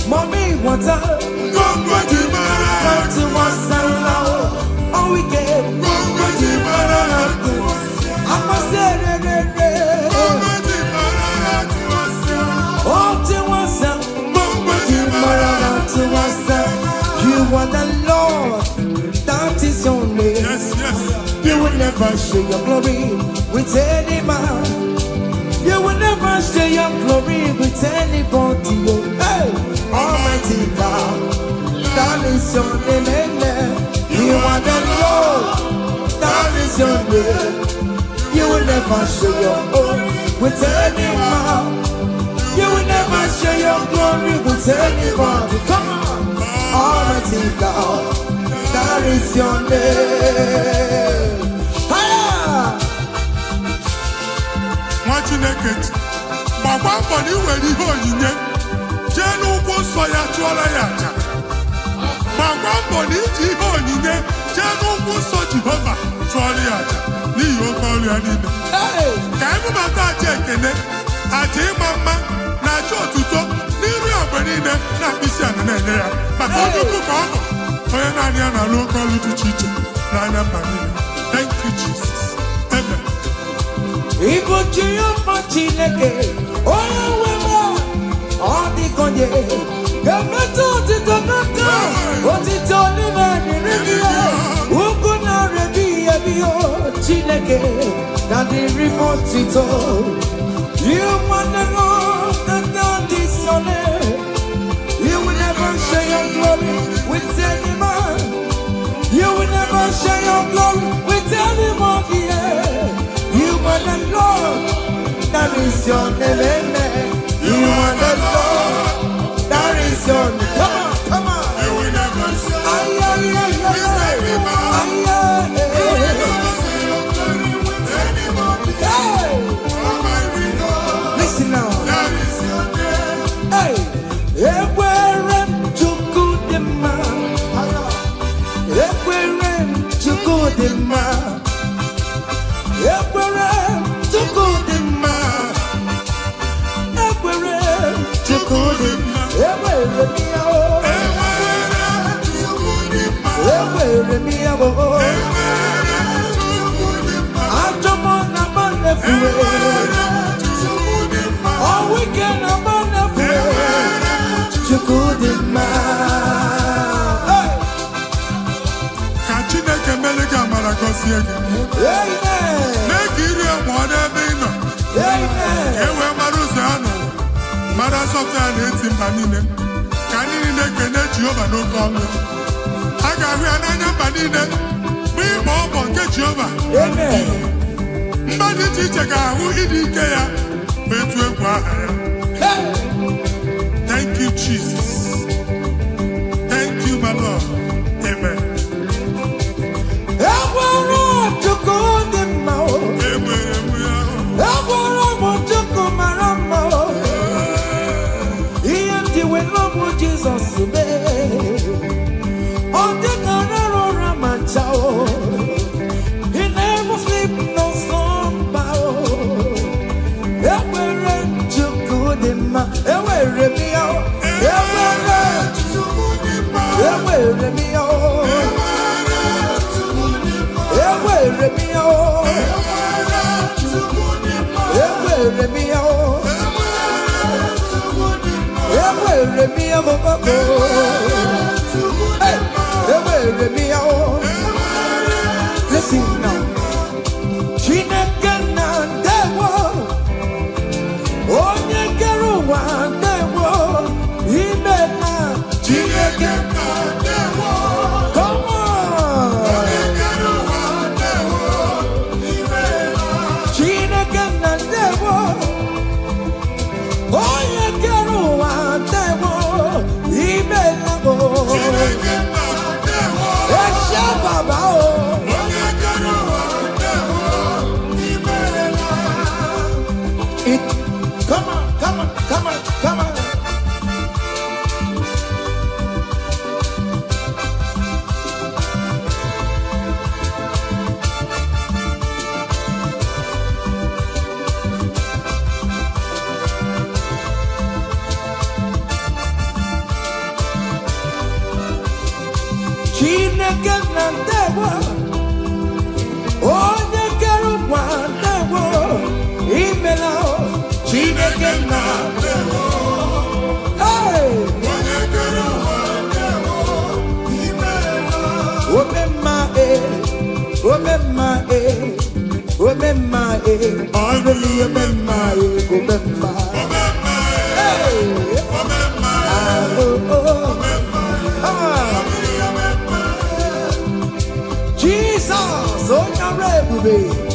Mommy, what's up? You are the Lord, that is your name. Yes, yes. You will never share your glory with any man. You will never share your glory with anybody. Hey, Almighty God, that is your name. You are the Lord, that is your name. You will never share your glory with any man. your glory with anybody. Come on. Almighty God, that is your name. Higher. Nwa Chineke gbakwa mbọ na iwere ihe onyinye jee n'ugwu nsọ ya chụọrọ ya aja. Gbakwa mbọ na iji ihe onyinye jee n'ugwu nsọ Jehova chụọrọ ya aja n'ihi oke ọrụ ya niile. Ka ebubata aja ekele, aja ịma mma na aja otuto n'iru ya mgbe niile na mkpịsị ala na-enye ya maka onye ukwu ka ọ bụ onye naanị ya na-alụ oke ọrụ dị iche iche n'anya mba niile. Thank you, Jesus. Amen. Igbo Jehova Chineke, onye nwe m, ọ dịkonye ga-emetụ otito n'aka, otito niile dịrị gị, ugwu na-erebi ebi Chineke na dịrị m otito. You want the Lord that God is your name. You will never share your glory with any man. You will never share your glory with anybody. You are the Lord, that is your name, amen. You are the Lord, that is your name. Come on, come on. You will never share Ay, ay, ay, ay, ay, ay, ay. Listen now. Hey, Ekwere Chukudima. Ekwere Chukudima. Ekwere Chukudima. Ekwere Chukudima. Ekwere miao. Ekwere miao. Ajomona manefuwe. All weekend I'm on the floor. Chukudima. ka Chineke mere gị amara gọzie gị. Amen. Mee ka iri mụọ n'ebe ị nọ. Amen. Ka e wee mara ụzọ ya nọ. Mara asọpụta ya na-eti mba niile. Ka anyị niile kene Jehova n'oke ọnụ. A ga-ahụ ya n'anya mba niile. Mgbe ịgba ọgbọ nke Jehova. Amen. Mba dị iche iche ga-ahụ ịdị ike ya ma etu egwu aha ya. Hey. Thank you, Jesus. Thank you, my Lord. Amen. Ekwere Chukudima. Enwere m ya. Ekwere m Chukwumarama. Ihe ndị we n'ọbụ Jizọs mee. Ọ dịkara ụra ma chao. He never sleep no slumber. Ekwere Chukwudima. Ewere m ya. Ekwere Chukwudima. Ewere m ya. Ewere m ya. Ewere m ya. Ewere m ya. Hey, ewere m ya. Listen now. Chineke na ndewo. Onye kere ụwa ndewo. Ime na Chineke na ndewo. Come on. Chineke na ndewo. Onye kere ụwa ndewo. Ime na bo. Eshe baba o. Come on, come on, come on, come on. Chineke na ndewo. Onye kere ụwa ndewo. Imela o. Chineke na ndewo. Hey! Omemma omemma omemma already omemma omemma. Hey! Jesus, on your rebbe.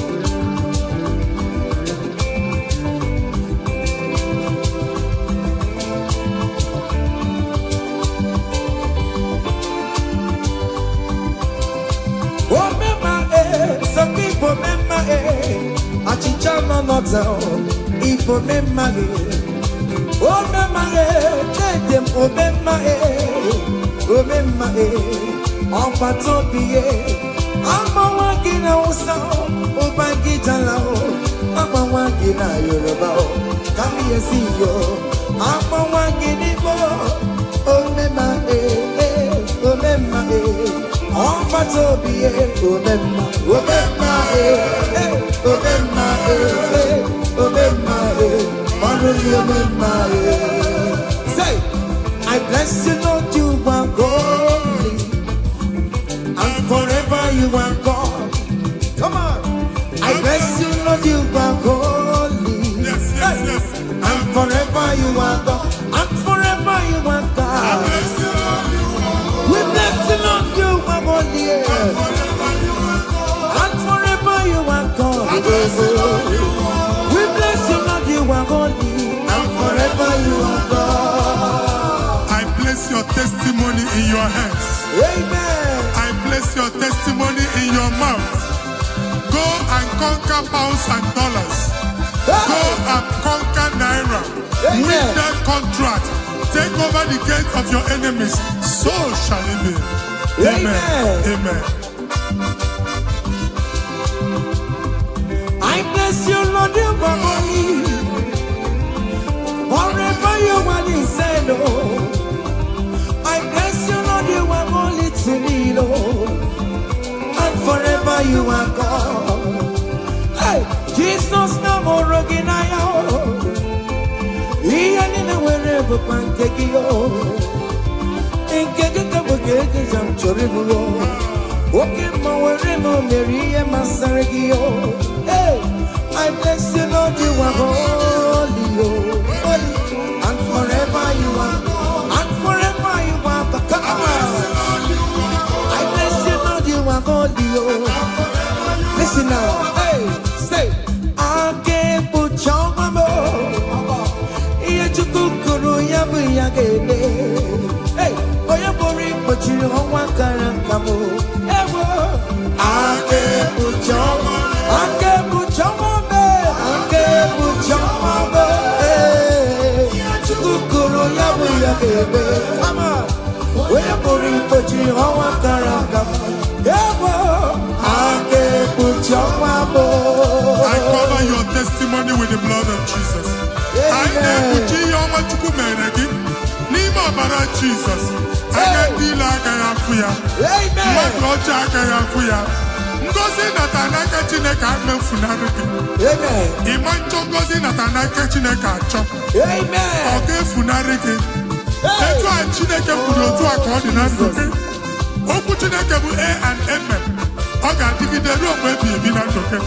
omemage, omemage, let them omemage, omemage, on patopie, amawagina osa, obagita lao, amawagina Yoruba, come here see you, amawagini bo, omemage, omemage, on patopie, omemage, say, I bless you, Lord, you are holy, and forever you are God. Come on, I bless you, Lord, you are holy, and forever you are God, and forever you are God. We bless you, Lord, you are holy, and forever you are God. We bless you, Lord, you are holy, and forever you are God. I place your testimony in your hands. Amen. I place your testimony in your mouth. Go and conquer pounds and dollars. Go and conquer naira. Amen. Win that contract. Take over the gates of your enemies. So shall it be. Amen. Amen. I bless you, Lord, you are holy. Forever you are the same, Lord. I bless you, Lord, you are holy to me, Lord. And forever you are God. Hey, Jesus, no more Roginaya. He ain't in a wherever pancake. In Kekabugate, I'm Choribu. Walking my wherever Mary and Masaragio. Hey, I bless you, Lord, you are holy, holy, and forever you are, and forever you are. Come on, I bless you, Lord, you are holy, listen now, hey, say, I can't put your mama, Yachukuru Yabuyagene, hey, for your body, but you don't want Karankamu, ever, I can't put your mama, I can't put your mama. Come on, we're going to put you on one caracam. I cover your testimony with the blood of Jesus. I put you on what you could make. Nima Bara Jesus. I can be like I am for you. What Lord Jack I am for you. Ngozi natanaka Chineke amefunarịgị. Amen. Ịmanchọ ngozi natanaka Chineke achọ. Amen. Ọ ga-efunarịgị. Etu a Chineke kwuru otu a ka ọ dị na ndụ gị. Okwu Chineke bụ A and Amen. Ọ ga-adịgide ruo mgbe ebighị ebi na ndụ gị.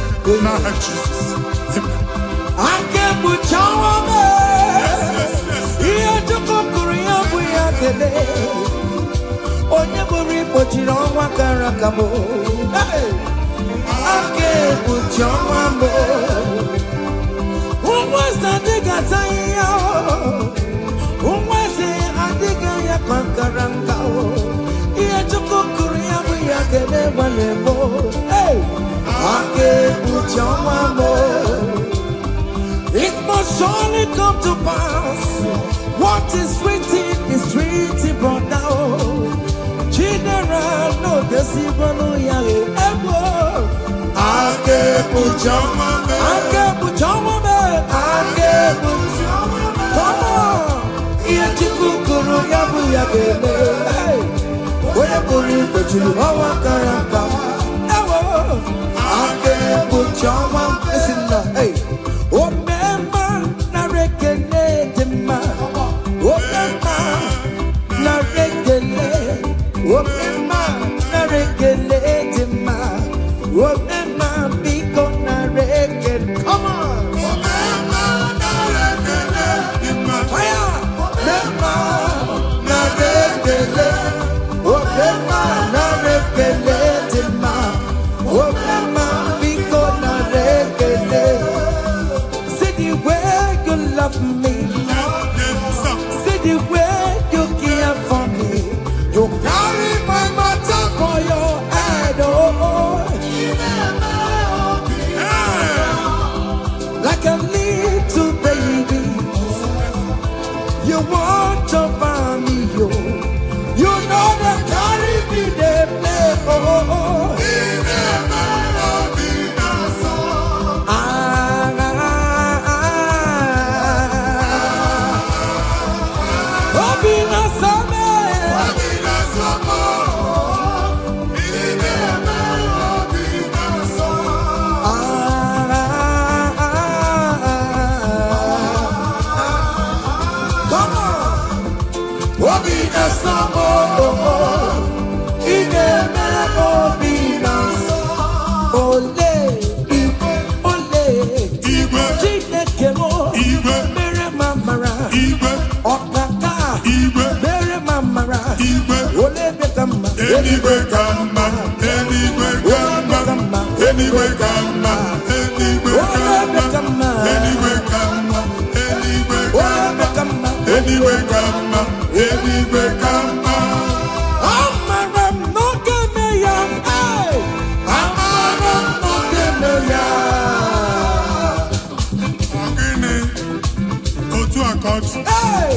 N'aha Jizọs. Amen. Aka ekpuchi ọnwa m. Ihe Chukwu kwuru ya bụ ya kele. Onye bụrụ ikpochiri ọnwa kara aka m. Aka ekpuchi ọnwa m. Ụmụeze adịghị ata ihe ụmụeze adịghị ya kankara nka. Ihe Chukwu kwuru ya bụ ya kele gbalị m. Aka ekpuchi ọnwa m. It must surely come to pass. What is written brought down. General, no decibel, yale, ebo. Ake pujama, ake pujama, ake pujama. Come on, iye chikukuru yabu yagele. Hey, oye buri pechilu hawa karaka. Ebo, ake pujama. Listen now, hey. Oh, member, na rekele dema. Oh, member, na rekele. Oh, member, na rekele dema. Oh, member, biko na rekele. Come on. Oh, member, na rekele dema. Fire. Member, na rekele. Oh, member, na rekele dema. Oh, member, biko na rekele. Love me. See the way you care for me. You carry my matter for your head, oh. Like a little baby. You want over me, yo. You know the carry me, they play. Oh. Anyway, come on, anyway, come on, anyway, come on, anyway, come on, anyway, come on, anyway, come on, anyway, come on, anyway, come on. Hey!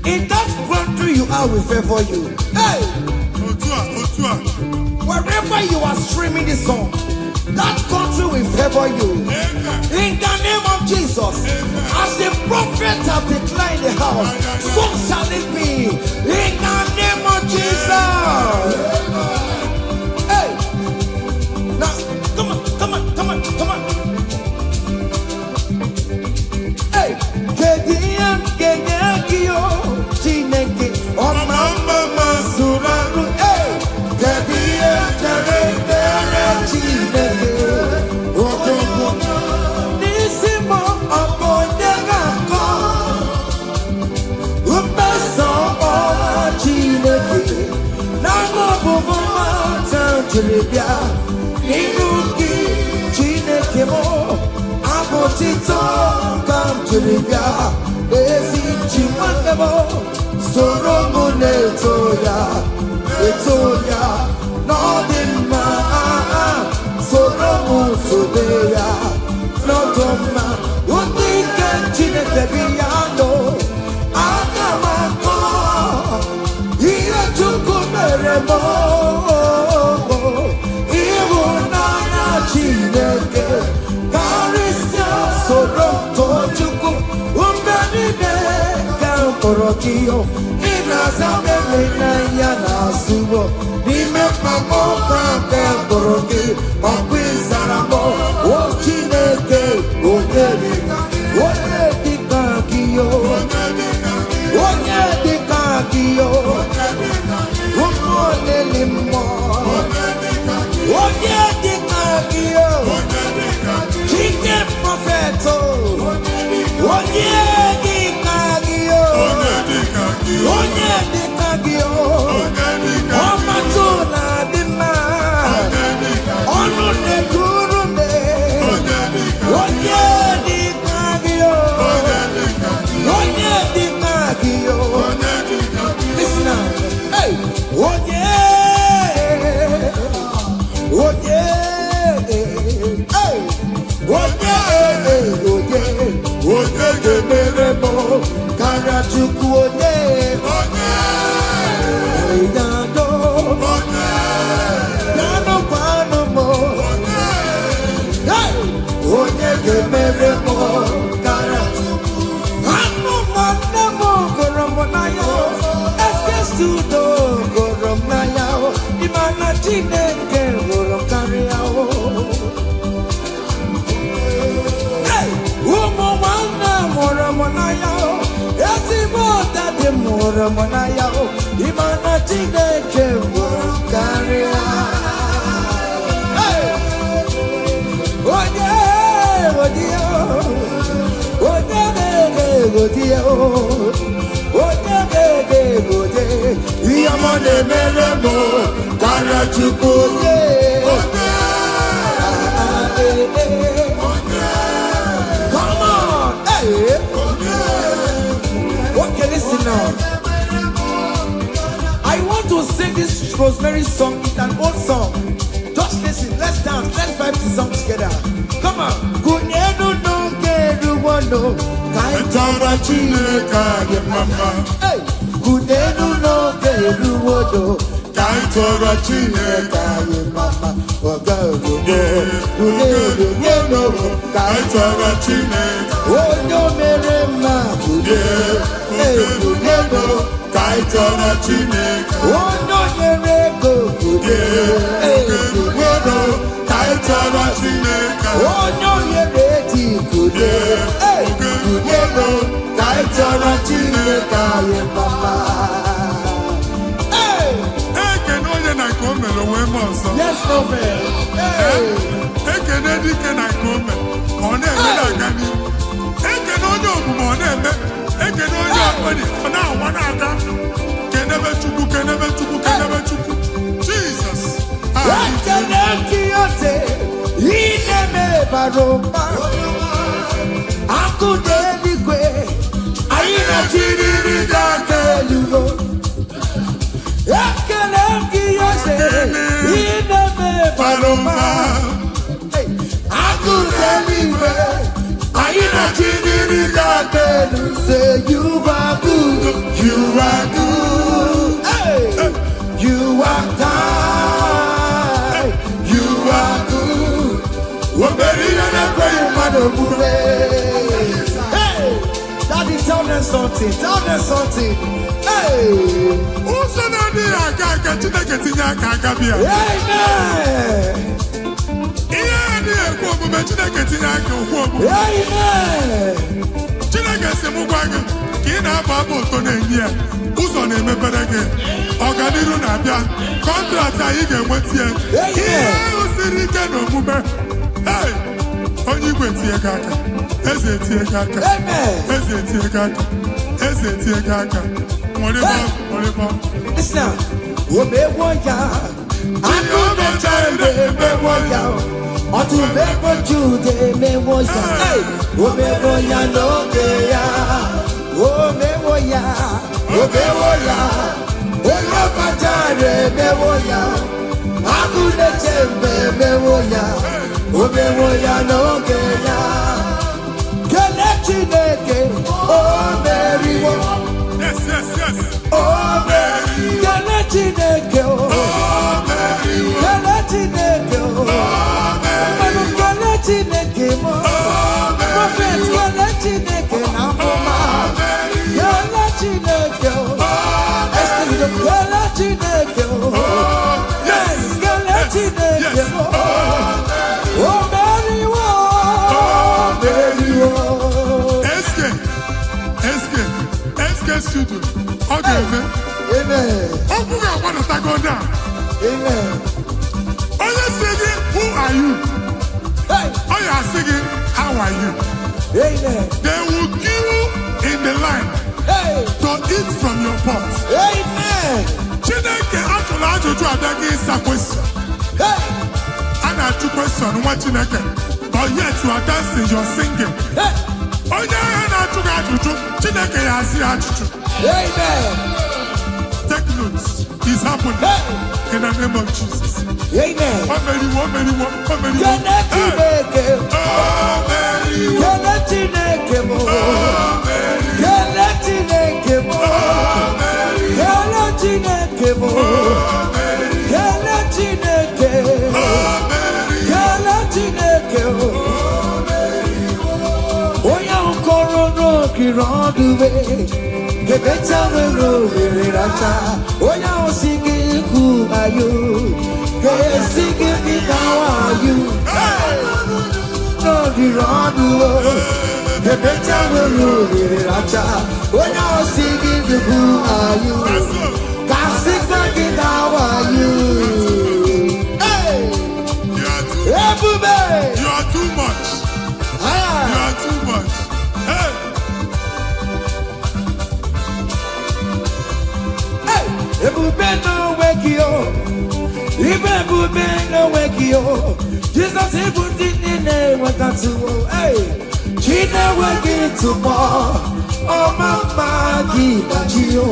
In that country you are, we favor you. Hey! Wherever you are streaming this song, that country will favor you. In the name of Jesus, as the prophet have declared the house, so shall it be. In the name of Jesus. Hey! Now, come on. Hey! Okay, listen now. I want to sing this Rosemary song. It's an old song. Just listen. Let's dance. Let's vibe the song together. Come on. no, kaitara chineke anyị mama. Kudenu no keruwodo, kaitara chineke anyị mama. Ogarugo, kudenu no, kaitara chineke. Onyo mere mma kudenu, kaitara chineke. Onyo nyere go kudenu, kaitara chineke. Onyo nyere ti kudenu, kaitara chineke anyị mama. Ekene onye na nke o mere onwe m ọzọ. Yes, no man. Ekene dike na nke o mere ọ na-eme na-aga n'ihu. Ekene onye omume ọ na-eme. Ekene onye akpịrị ọ na-awa na-aga. Kenebe Chukwu, kenebe Chukwu, kenebe Chukwu. Jesus. Ekene kiyote, ineme baroma. Akụ n'eluigwe, anyị na-achịrịrị ga-akelugo. Ekene kiyote, ineme baroma. Akụ n'eluigwe, anyị na-achịrịrị ga-akelu. Say you are good, you are good, you are kind, you are good. Hey, Daddy, tell them something. Tell them something. Hey, Ụzọ na-adịghị aga aga Chineke tinye aka aka bịa. amen. Ihe adịghị ekwu omume Chineke tinye aka okwu omume. Amen. Chineke si m gwa gị ka ị na-agba abụ ụtọ na-enye ya ụzọ na-emepere gị ọganiru na-abịa kọntraktị anyị ga-enweta ya ihe ahụ siri ike na omume. Hey! Onye igwe tie gị aka, eze tie gị aka, eze tie gị aka, eze tie gị aka. Nwere Listen, omewoya, akụbecha emewoya, ọtụmegbo Jude emewoya, omewoya n'oge ya, omewoya, omewoya, onye ọbajara emewoya, akụbecha emewoya, omewoya n'oge ya, kele Chineke, o meriwo. Yes. Oh, Mary, Kele Chineke, Kele Chineke, Kele Chineke, Prophet Kele Chineke, Namoma, Kele Chineke, Kele Chineke, yes, Kele Chineke, oh Mary, studio. Okay, amen. Open your water to go down. Amen. Are you singing? Who are you? Hey. Are you singing? How are you? Amen. They will queue in the line to eat from your pot. Amen. Chineke atụla ajụjụ abịaghị ịsa question. A na-ajụ question nwa Chineke, but yet you are dancing, you are singing. Onye ahụ na-ajụ gị ajụjụ, Chineke ya asị ajụjụ. Amen. Take notes. It's happening in the name of Jesus. Amen. Omeriwo. Kele Chineke. Kele Chineke mo. Kele Chineke mo. Kele Chineke mo. Kele Chineke. Kele Chineke mo. Oya ukoro no kirodube. Kebecha wero racha. Oya osigi ku ayu. Kesigi mi kawayu. No kirodu. Kebecha wero racha. Oya osigi ku ayu. Kasika ki kawayu. Hey. You are too much. You are too much. Hey. Ebube no wake you. Ebube no wake you. Jesus ebute nine wakati wo. Hey, Chine wake tomorrow. Oh mama gina chio.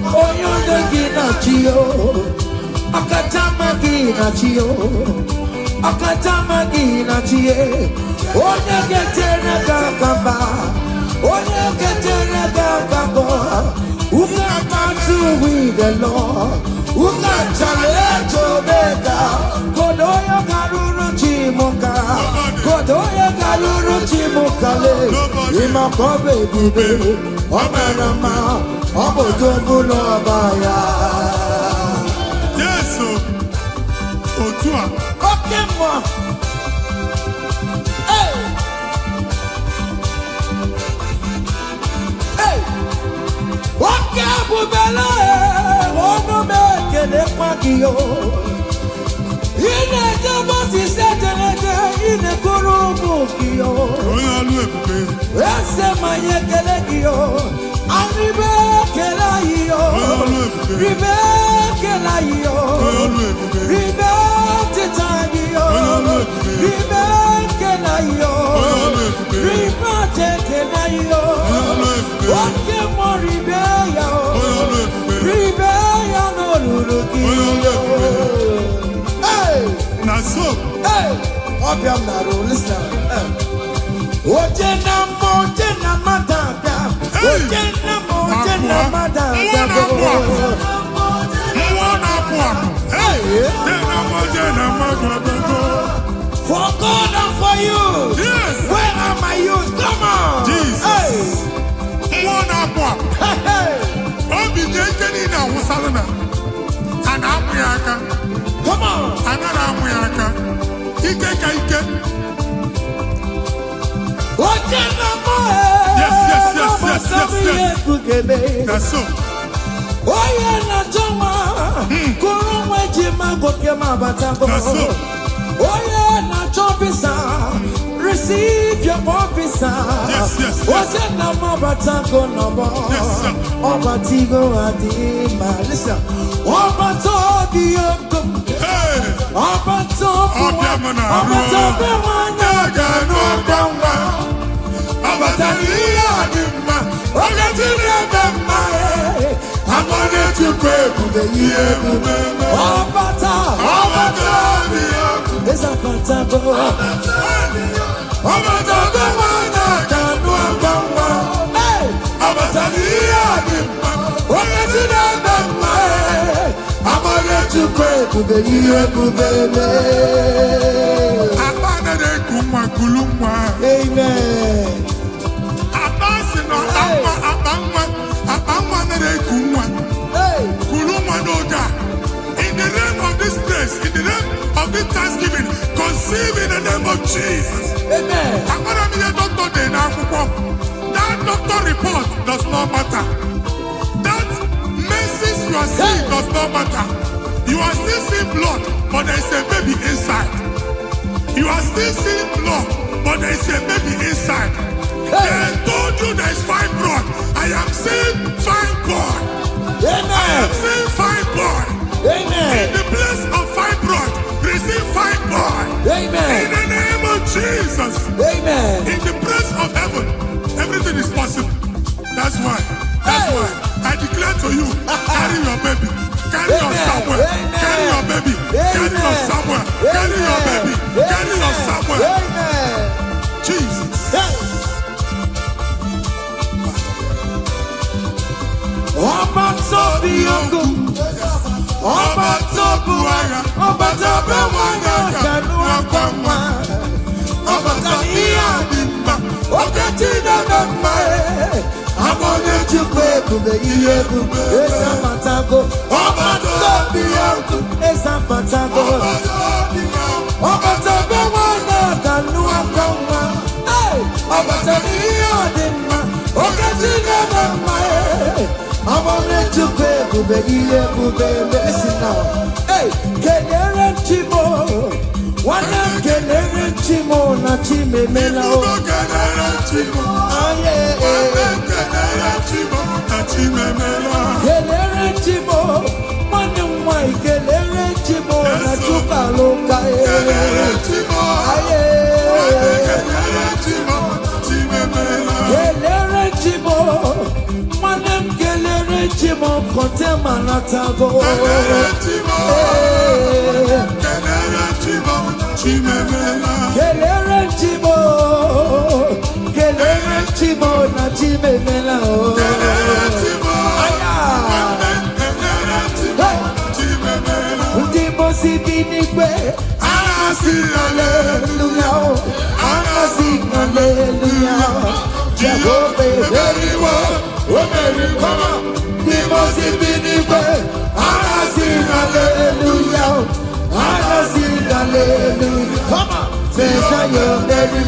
Oh yoda gina chio. Akatama gina chio. Akatamagi na chie. Onye getere gakamba. Onye getere gakabo. Uga matu with the Lord. Uga challenge Omega. Kodoyo garuru chimuka. Kodoyo garuru chimukale. Imakobe bibe. Omerama. Obodogu no abaya. Yes, Otua. Okay, moi. Hey. Hey. Okay, bubela. Ono meke de kwakio. Ine jabo si setenede. Ine kurumu kio. Oya lu ebube. Ese maye kele kio. Arribe kela iyo. Oya lu ebube. Ribe kela iyo. Oya lu ebube. Ribe titaniyo. Oya lu ebube. Ribe kela iyo. Oya lu ebube. Ribe kela iyo. Oya lu ebube. Oke mo ribe ya o. Oya lu ebube. Ribe ya no luluki Oya lu yo. ebube. Hey, Na so. hey, obiam naro, listen. Oje na matata. Oje na matata. For God and for you. Yes. Where are my youth? Come on. Jesus. Hey. Hey. Come on. Oje na mo. Yes. That's so. Oye na joma. Kuru mejima goke mabatago. That's so. Oye na chopisa. Receive your officer. Yes. Oje na mabatago no bo. Yes, sir. Obatigo adima. Listen. Obatobi yoko. Hey. Obatobi Obiamana. Obatobi wanyaga no bamba. Abataniya adima. Ogatire bamba. I'm gonna to pray for the year. Obata. It's a patago. Obatobi wanyaga no bamba. Hey. Abataniya adima. Ogatire bamba. I'm gonna to pray for the year. Abana de kumwa kulumwa. Amen. Abasi no abangwa na de kumwa. Hey. Kulumwa no da. In the name of this place, in the name of this Thanksgiving, conceive in the name of Jesus. Amen. I'm gonna be a doctor then. That doctor report does not matter. That message you are seeing does not matter. You are still seeing blood, but there is a baby inside. You are still seeing blood, but there is a baby inside. They told you there is fibroid. I am seeing fibroid. I am Amen. seeing fibroid. In Amen. the place of fibroid, receive fibroid. In Amen. the name of Jesus. Amen. In the place of heaven, everything is possible. That's why I declare to you, carry your baby, carry your somewhere, carry your baby, carry your somewhere, carry your baby, carry your somewhere. Amen. Jesus. Ọba tó bí ogun, ọba tó bu ara, ọba tó bẹ wọn yọ kẹnu ọgbà wá. Ọba tó ní àdìmọ̀, oge tí dẹ́gbẹ̀ mọ́ ẹ̀. Àwọn onye-Chukwu ebube ihe ebube, eze matago. Ọba tó bí ogun, eze matago. Ọba tó bẹ wọn yọ kẹnu ọgbà wá. Ọba tó ní àdìmọ̀, oge tí dẹ́gbẹ̀ mọ́ ẹ̀. I'm on it to pay, baby, listen now. Hey, Kenere Chimo, one of Kenere Chimo, not Chime Melo. Kenere Chimo, Kenere Chimo, one of my Kenere Chimo, not Chukaloka. Kenere Chimo, Chimo kontema na tago. Kelele Chimo, Kelele Chimo na Chimemela o. Ndimo sibinikwe, anasi hallelujah, anasi hallelujah. Jehovah very well, very come. Ndimo sibinikwe, anasi hallelujah, anasi hallelujah. Come on, say your very.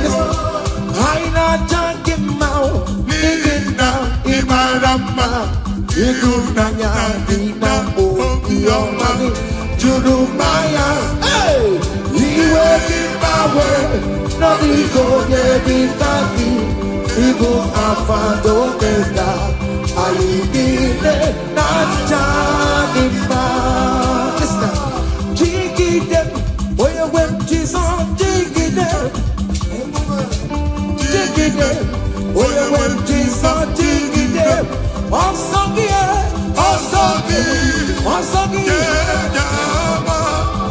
I not talking about living now in my rama. You na dina o yomani jurumaya. Hey, you will give my word. No we go get it taki. Ibu afado kenda. I did it not talking about. Listen, jiggy them. Boy, I went Jesus, jiggy them. Oh, you went to something there. Osagi,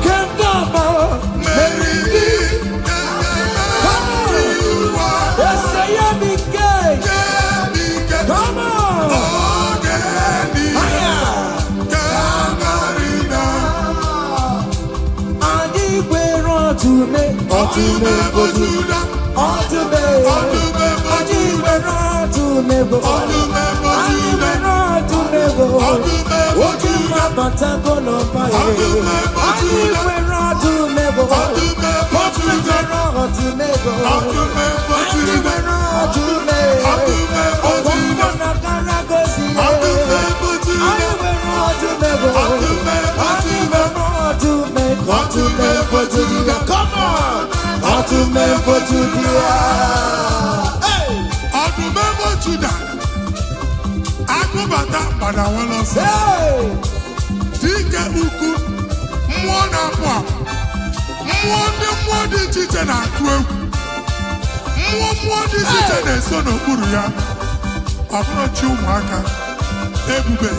Kemdama, Mary, come on, let's say I'm gay. Come on, and we're on to me, come on, to me for Judah. Hey, to me for Judah. Akubata badawana say. Dike uku mwana kwa. Mwode chiche na atwe. Mwode chiche na sono kuru ya. Afro chi umwaka. Ebube.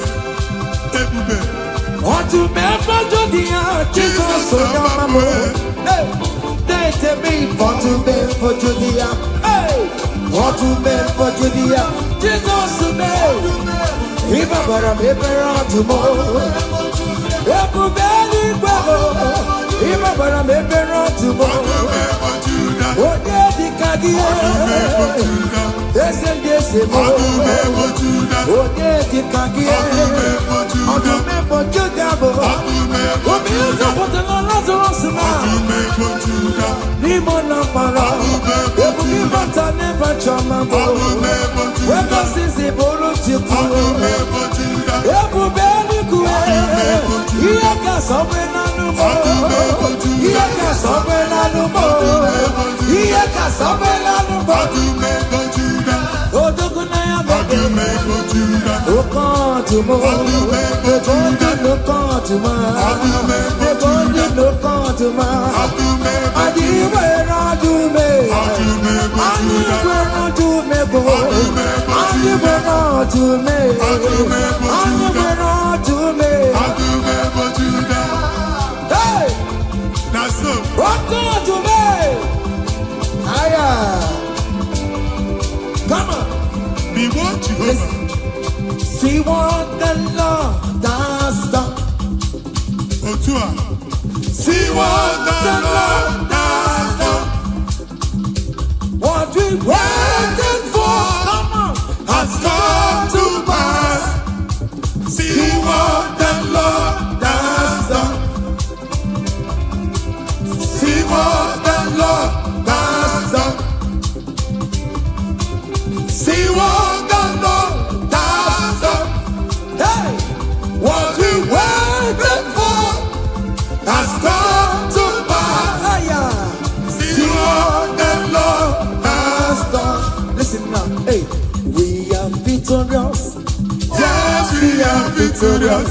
To me for Judah. Jesus so yama. Hey. Tell me for to me for Judea. Hey, for to me for Judea. Jesus to me. Iba bara me bara tomorrow. Everybody go. Iba bara me bara tomorrow. Oh yeah, the kagia. Yes mo. Oh yeah, the kagia. On to me for Judea. Oh me is for the Lazarus man. Nimona para, ebuki bata never chama bo. Weka sisi boro chipu, ebu beli kue. Iyaka sobe na nubo, iyaka sobe na nubo, iyaka sobe na nubo. Odoku na ya bebe, okantu mo, okantu lokantu ma, okantu lokantu ma. Come on. Be what you listen. See what the Lord has done. See what the Lord has done. What we waited for, come on, has come to pass. See what the Lord has done. See what the Lord has done. See what the Lord has done. Hey, what we waited for has come to pass. See what the Lord has done. Listen now, hey, we are victorious. Yes, we are victorious.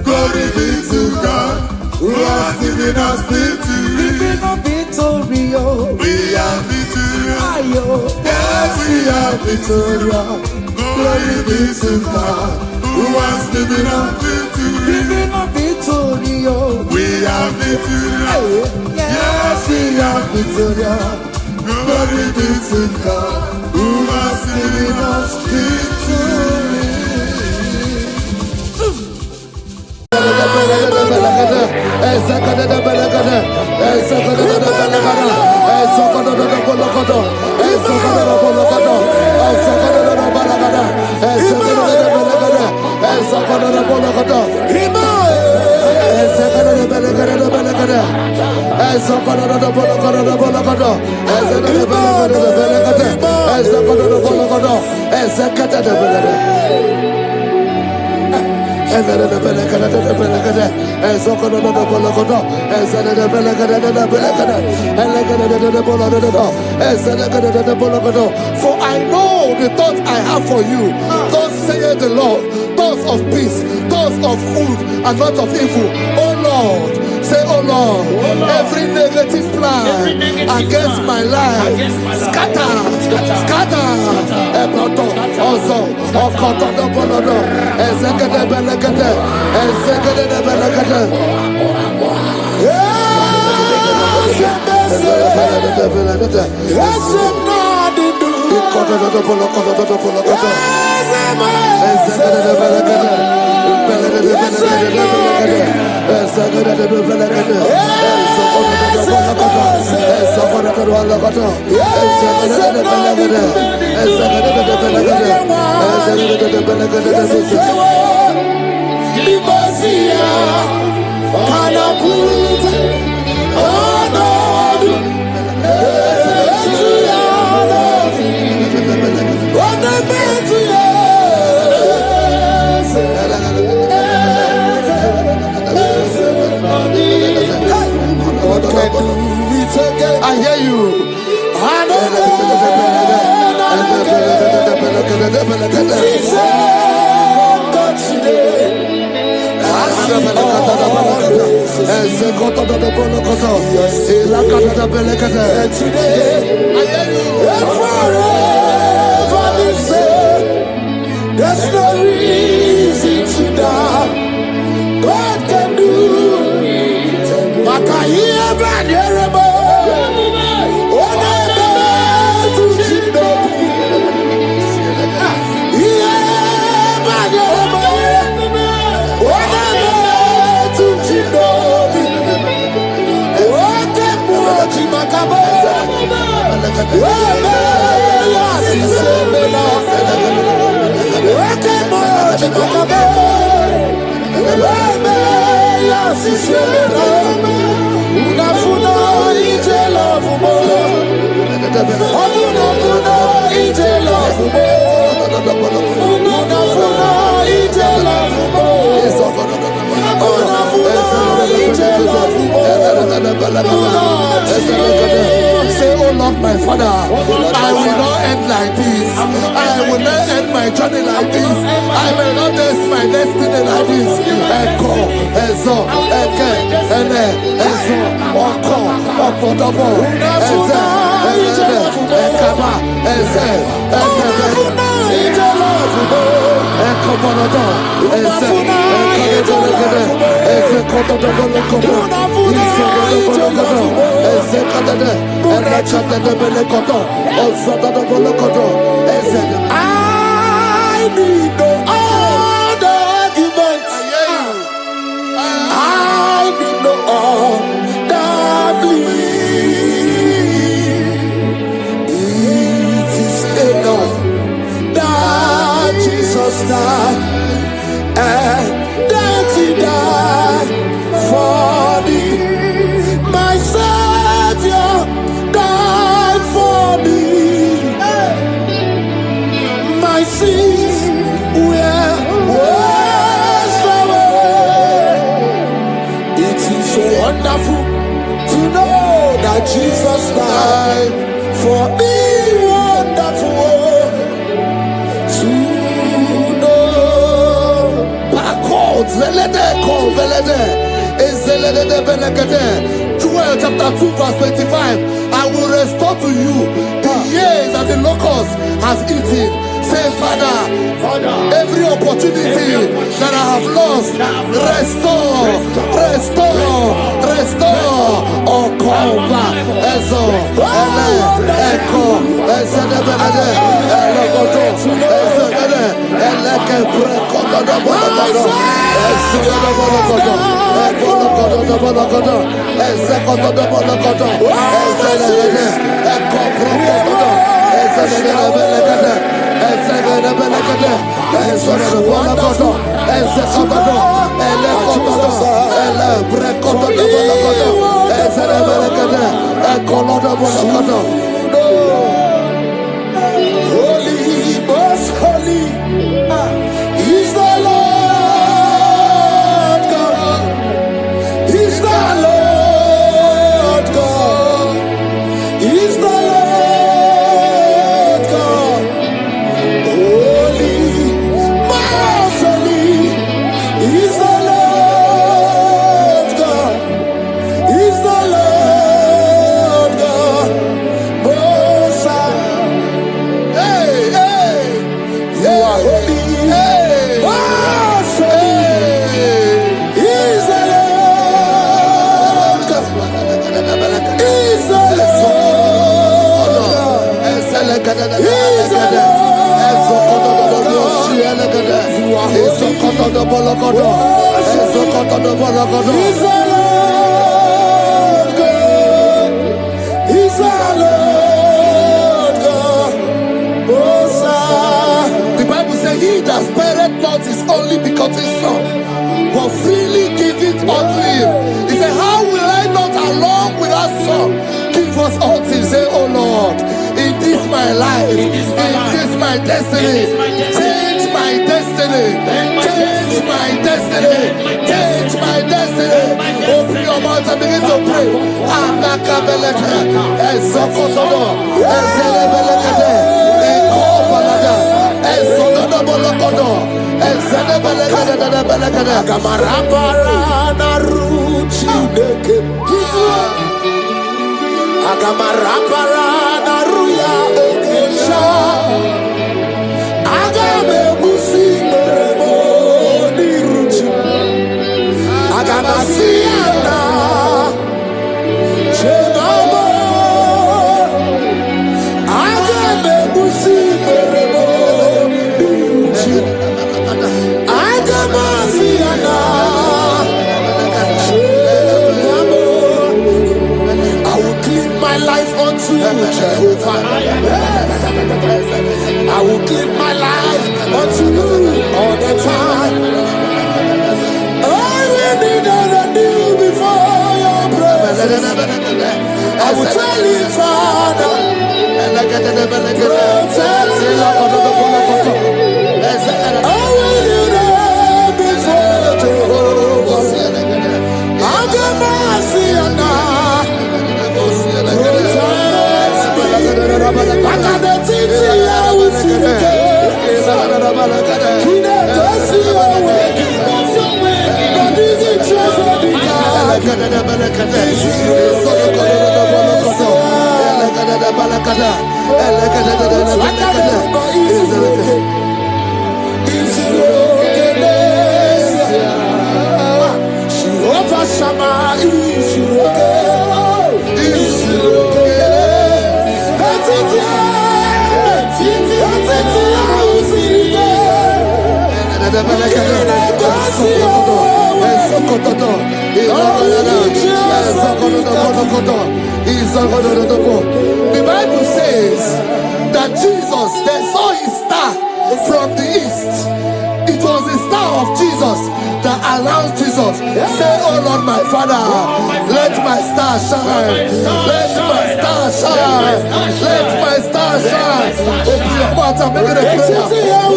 Glory be to God who has given us victory. Giving us victory, oh. We are victorious. Yes, we are victorious. Glory be to God who has given us victory. Giving us victory, oh. We are victorious. Yes, Victoria, Victoria, glory be to God, who has given us victory. For I know the thoughts I have for you, thus saith the Lord, thoughts of peace, thoughts of good and not of evil. Oh Lord, say, oh Lord, every negative plan against my life, scatter. Also, I hear you. There's no reason to doubt. God can do it. Makahia Banderabo. Say, oh Lord, my Father, I will not end like this. I will not end my journey like this. I will not end my destiny like this. Echo, Ezo, Eke, Ene, Ezo, Oko, Opodobo, Eze, Eze, Ekaba, Eze, Ekobonodo, Eze, Ekobonodo, Eze, Kotodobo, Eze, Kadade, Ene, Kadade, Belekoto, Osodobo, Eze. I need no other arguments. I need no other plea. It is enough that Jesus died and that He died for me. My Savior died for me. My sins were washed away. It is so wonderful to know that Jesus died for me. Wonderful to know. Backwards, Joel chapter 2 verse 25. I will restore to you the years that the locusts have eaten. Say, Father, every opportunity that I have lost, restore. Komba, Ezo, Ele, Eko, Ezedebede, Elogodo, Ezedede, Eleke Prekodo, Bologodo, Ezedede Bologodo, Ebologodo, Bologodo, Ezekodo, Bologodo, Ezedede, Eko Prekodo, Ezedede Belegede, Ezedede Belegede, Ezedede Bologodo, Ezekodo, Elekodo, Ele Prekodo, Bologodo, Ezedede Belegede, Ekolodo, Bologodo. Holy, most holy, is the Lord God. Is the Lord God. Is the Lord God. Holy, most holy, is the Lord God. Is the Lord God. Most high. Hey, hey, you are holy. Hey, most holy is the Lord God. Is the Lord God. Is the Lord God. You are holy. Is the Lord God. Is the Lord God. The Bible says, he that spareth not his only begotten son, but freely give it unto him. He said, how will I not along with that son give us all things? Say, oh Lord, in this my life, in this my destiny, change my destiny, change my destiny, change my destiny. Open your mouth and begin to pray. Anakabelete, Ezokotodo, Ezelebelekete, Ekobalada, Ezodobolokodo, Ezelebelekete, Agamarapara na ruchi deke. Agamarapara na ruya okesha. Agame busi meremo ni ruchi. Agamasiana chenamo. Agame busi meremo ni ruchi. Agamasiana chenamo. I will clean my life unto Jehovah. I will clean my life unto you all the time. I will be done and kneel before your presence. I will tell you, Father, protect me. I will kneel down before Jehovah. I'll get mercy and The Bible says that Jesus, they saw his star from the east. It was the star of Jesus that announced Jesus. Say, oh Lord, my Father, let my star shine. Let my star shine. Let my star shine. Open your mouth and make it a prayer.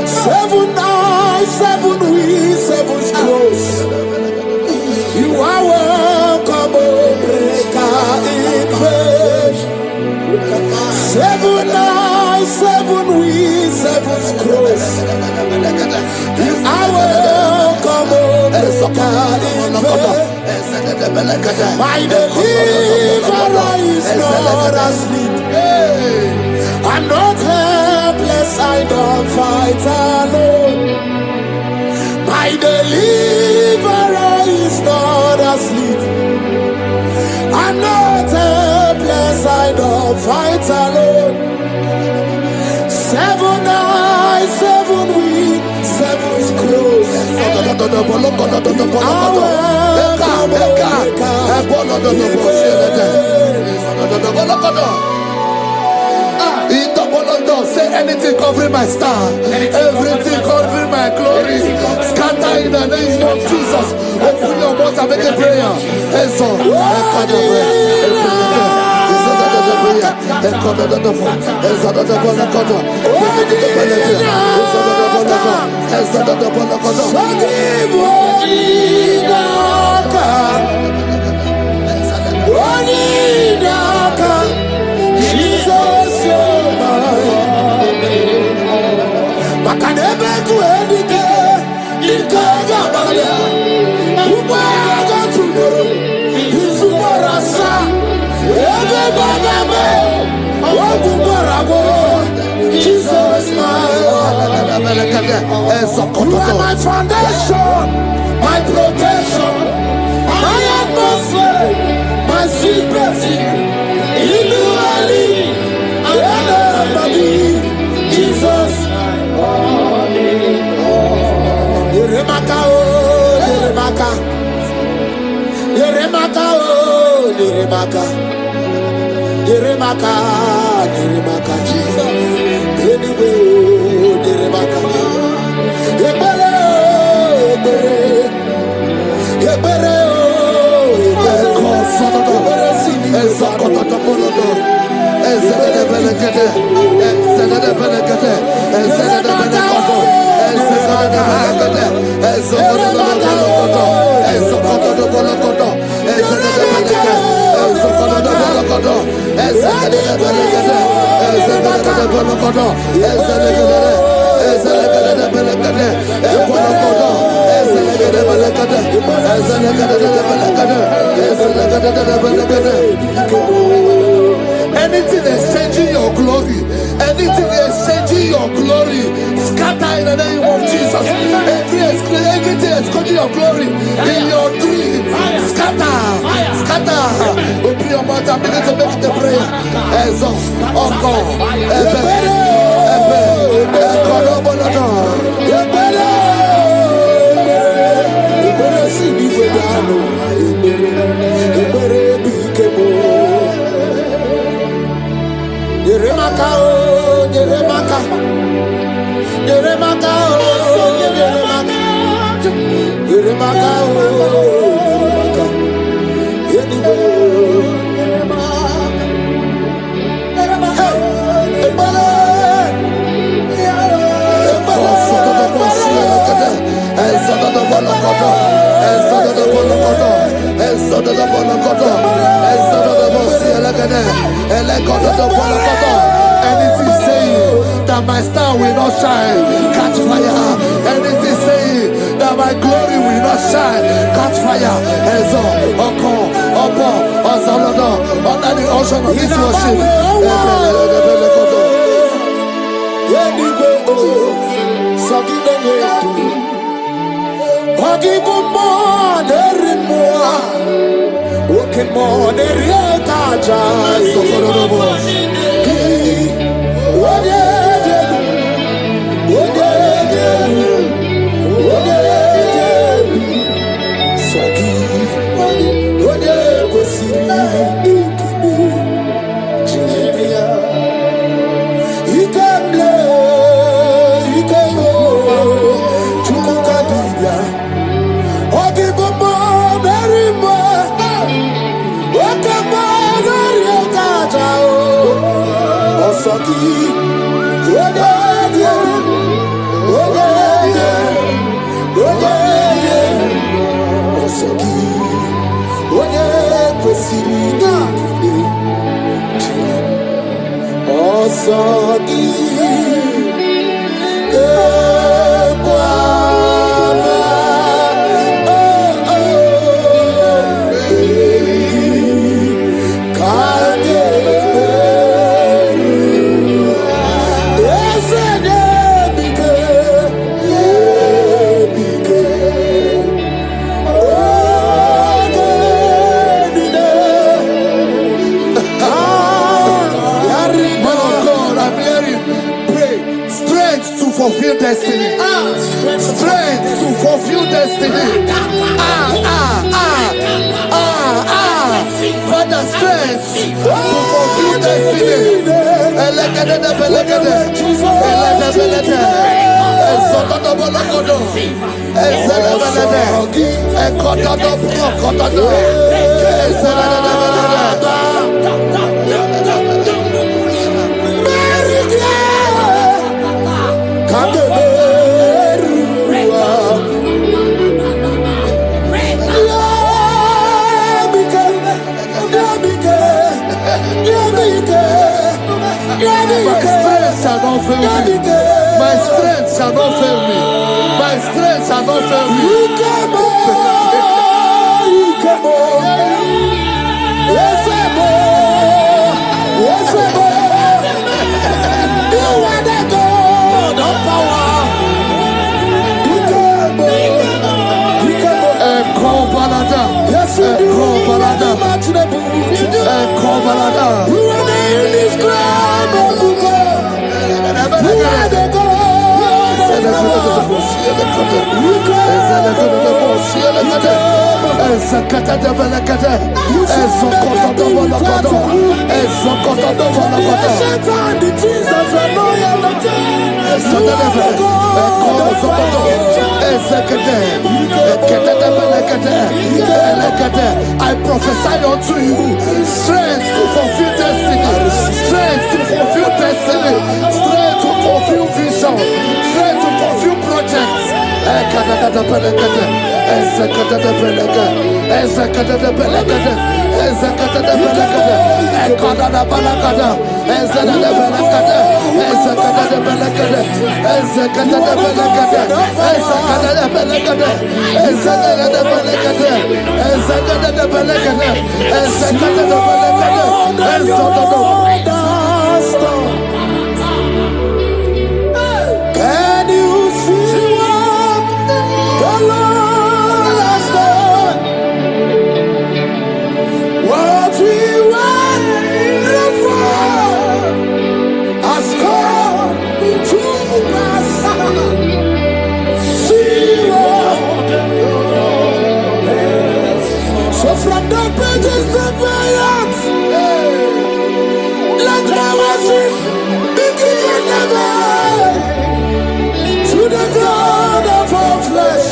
Seven eyes, seven wings, seven scrolls. You are welcome, O breaker in faith. My deliverer is not asleep. I'm not helpless, I don't fight alone. My deliverer is not asleep. I'm not helpless, I don't fight alone. 7 eyes, 7 weak, 7's close. Say anything covering my star, everything covering my glory, scatter in the name of Jesus. Open your mouth and make a prayer. Jesus, you are my foundation, my protection, my atmosphere, my secrecy. Jesus, Yeremaka, Yeremaka, Yeremaka, Yeremaka, Yeremaka, Yeremaka, Jesus, anyway, Yeremaka, Yebere, Yebere, Yebere, anything exchanging your glory, anything exchanging your glory, scatter in the name of Jesus. Everything exchanging your glory in your dream, scatter, scatter. Open your mouth and begin to make the prayer. Yeremaka, Yeremaka, Yeremaka, Yeremaka, Yeremaka, anything saying that my star will not shine, catch fire. Anything saying that my glory will not shine, catch fire. Under the ocean of this worship. destiny. Father, strength to fulfill destiny. My strength shall not fail me. My strength shall not fail me. I prophesy unto you strength to fulfill destiny, strength to fulfill destiny, strength to fulfill vision, strength to fulfill projects. Can you see what the Lord has done? What we waited for has come to pass. See what the Lord has. So from the pages of my heart, let my worship begin never. To the God of all flesh,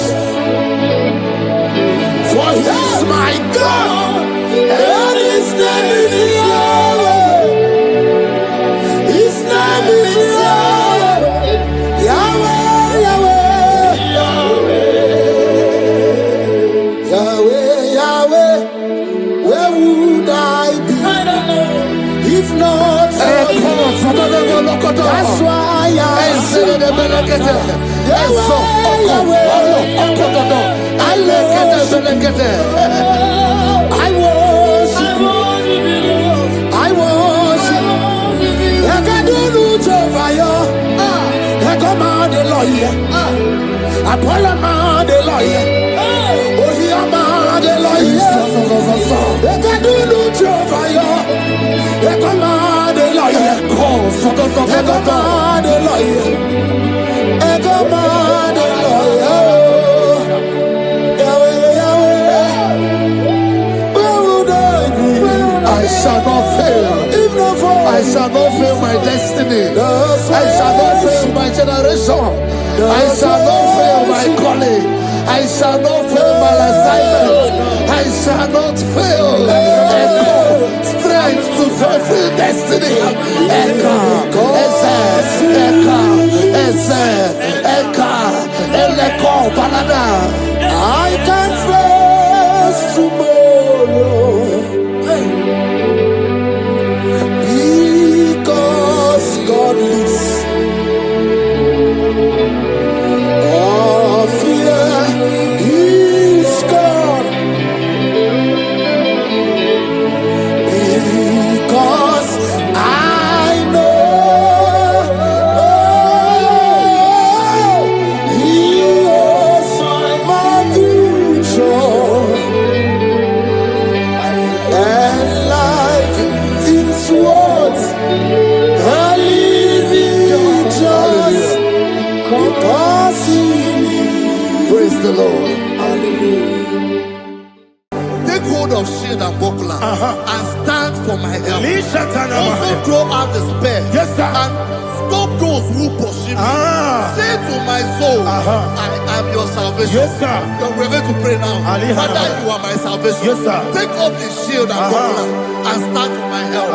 for He is my God, and His name is Yahweh. His name is Yahweh, Yahweh, Yahweh, Yahweh, Yahweh. Where would I be if not for You? That's why I worship I shall not fail my destiny. I shall not fail my generation. I shall not fail my calling. I shall not fail my assignment. I shall not fail. Strength to fulfill destiny. I can face tomorrow. God lives. All fear is gone, because I know He was my Take hold of shield and buckler and stand for my help. Also throw out the spear and stop those who pursue me. Say to my soul, I am your salvation. We're going to pray now. Father, you are my salvation. Take up the shield and buckler and stand for my help.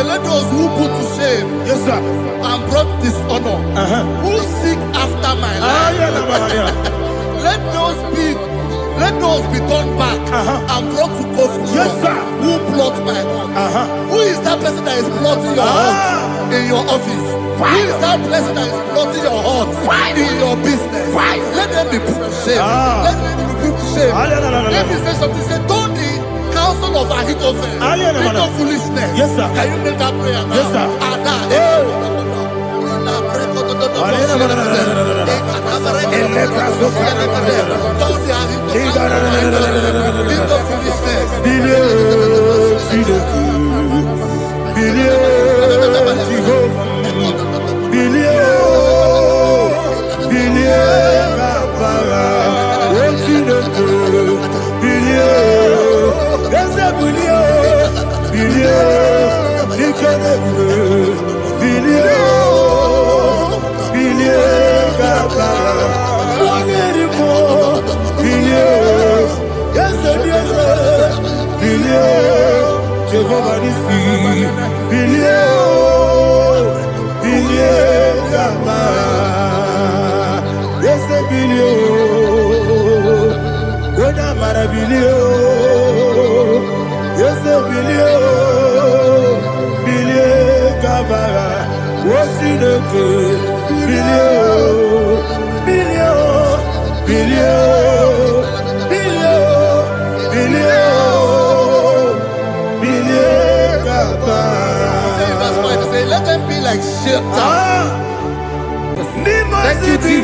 Let those who put to shame and brought dishonor, who seek after my life, let those be turned back and brought to confusion. Who plot my heart? Who is that person that is plotting your heart in your office? Who is that person that is plotting your heart in your business? Let them be put to shame. Let them be put to shame. Let me say something. Say, don't the counsel of Ahithophel into foolishness. Can you make that prayer now? Let them be like shelter. Thank you, Jesus.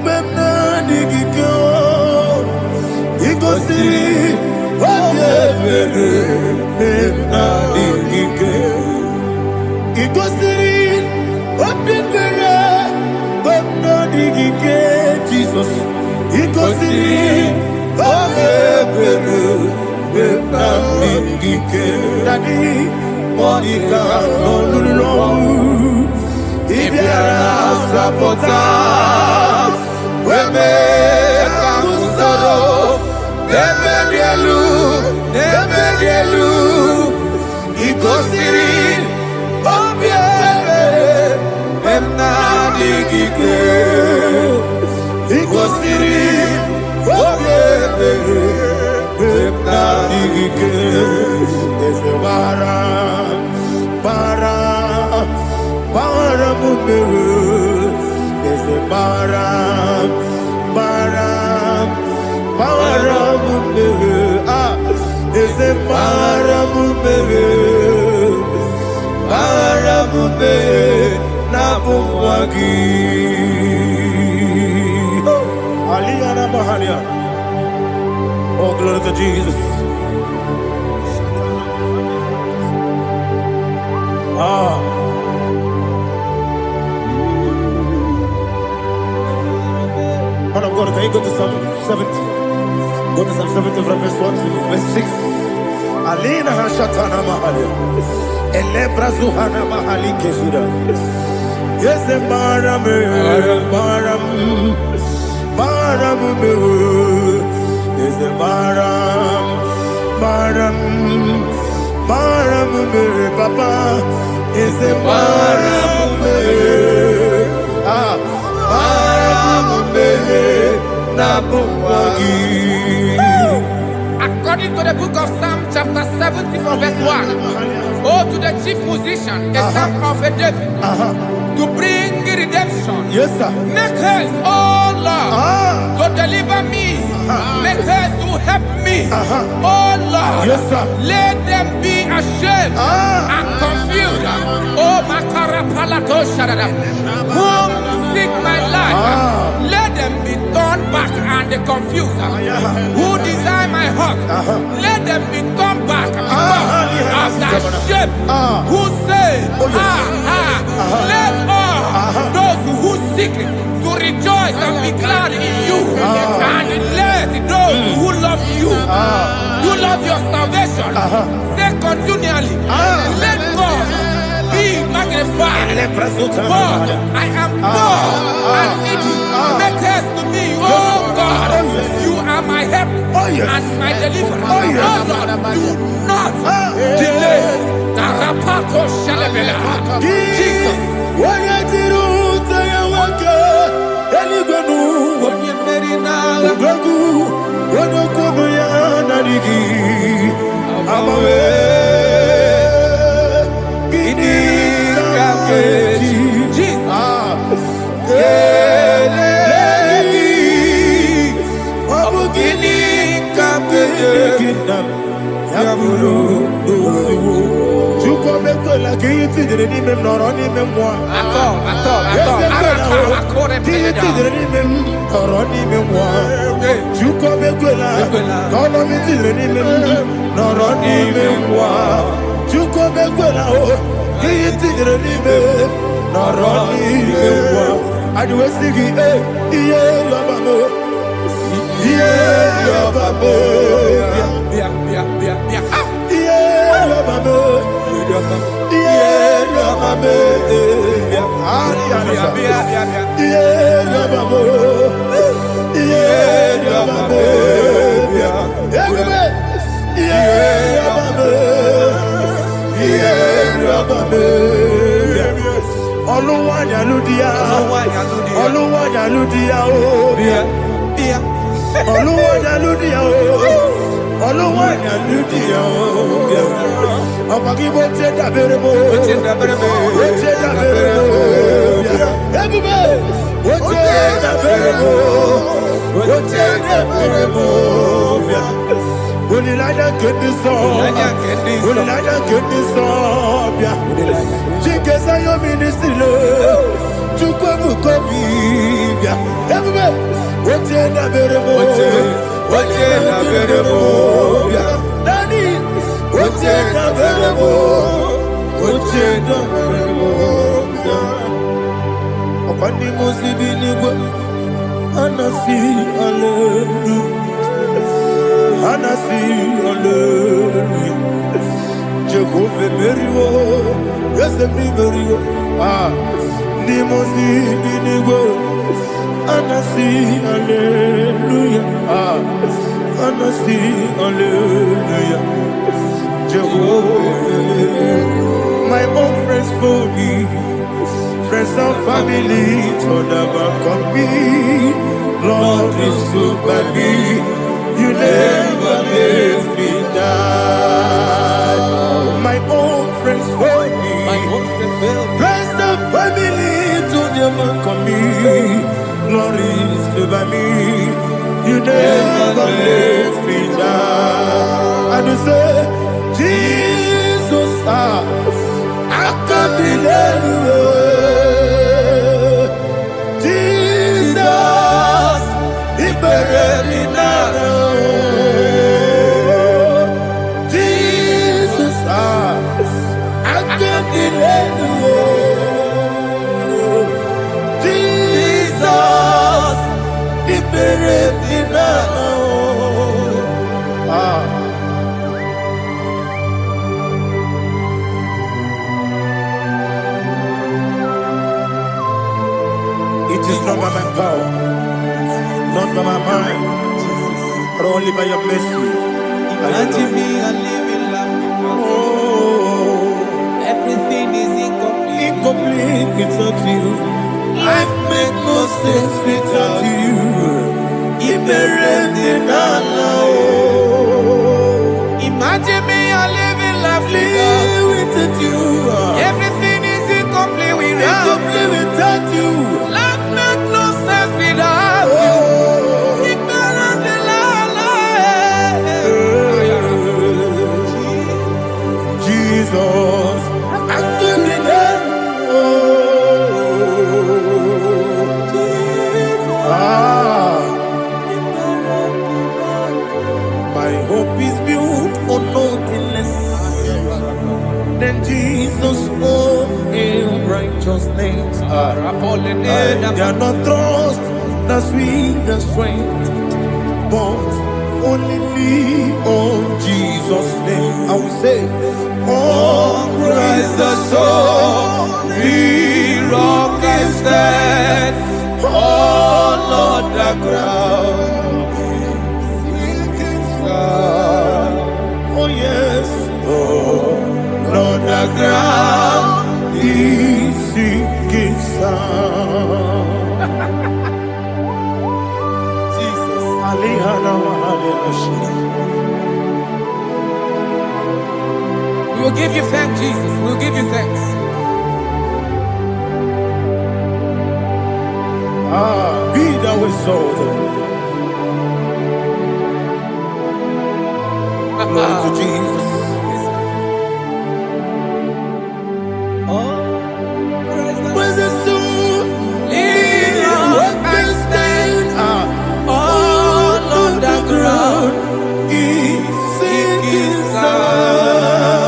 Memna digikyo, ikosi Ikosi, Obeberu, Benamingike, Dani, Monica, Nolulu, Ibiara, Sapota, Weme, Kamusoro, Nebedielu, Ikosiri, Obiebe, Benamingike, Ikosiri, Obiebe, Benamingike, Ezebara, Bara Mumeru, Ezebara, Bara Mumeru, Ezebara Mumeru, Bara Mumeru, Nabumwagi. Aliyah Mahalia. Oh, glory to Jesus. Man of God, can you go to Psalm 70? Go to Psalm 70 from verse 1 to verse 6. Alina Hashatana Mahalia. Elebra Zuhana Mahali Kesuda. Yes, Baram. Yes, Baram, Papa. Yes, Baram. According to the book of Psalm chapter 70 from verse 1, oh, to the chief musician, a psalm of a David, to bring redemption. Yes, sir. Make haste, oh Lord, to deliver me. Make haste to help me. Oh Lord, Yes, sir. let them be ashamed and confused. Oh, Makarapalato Shadada, whom seek my life, let them be turned back and confused. Who desire my heart, let them be turned back because of that shape. Who say, let all those who seek to rejoice and be glad in you, and let those who love you, who love your salvation, say continually, let God be magnified. God, I am poor and needy. Make haste to me, oh God. You are my help and my deliverer. Oh Lord, do not delay. Tarapato Shalabela. Jesus. Anasi, hallelujah. Anasi, hallelujah. Jehovah Merio, yes, the Merio. Nimosi, Ninigo. Anasi, hallelujah. Anasi, hallelujah. Jehovah, my own friends for me, friends and family, told about me. Lord is good by me. You never let me die. My own friends for me, friends and family, told about me. Lord is good by me. You never let me die. And you say, Jesus, I can't believe you. Jesus, He buried me now. Jesus, I can't believe you. Jesus, He buried me now. It is not by my power, not by my mind, but only by your mercy. Imagine me a living life. Oh, Everything is incomplete. incomplete without you. Life makes no sense without you. Imagine me a living life Without you. everything is incomplete Incomplete without you. Life make no sense without you. Ignorant the Jesus, I give you that. My hope is built on nothing less than Jesus' own righteousness. I cannot trust the sweetest strength, but only lean on Jesus' name. I will say, on Christ the solid rock I stand, all on the ground. Oh yes, oh, on the ground is sinking sound. Jesus, We will give you thanks, Jesus. We will give you thanks. Be thou exalted. Glory to Jesus. When the soul what can stand all on the ground is sinking sound.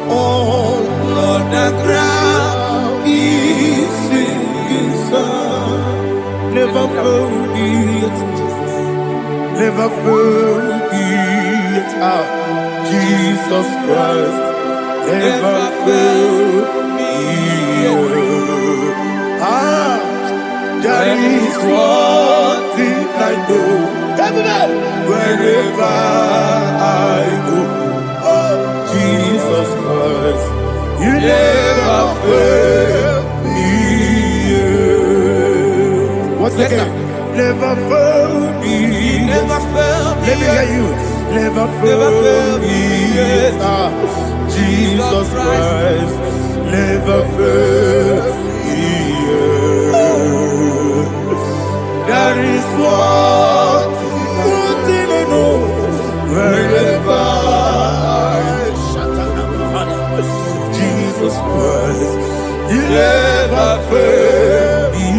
All on the ground is sinking sound. Never forget, never forget Jesus Christ. Never fail me. There is one thing I know. Wherever I go, oh, Jesus Christ, you never fail me. What's the name? Never fail me. Never fail me. Let me hear you. Never fail me. Jesus Christ, never fail me. There is one thing I know. Wherever Jesus Christ, you never fail me.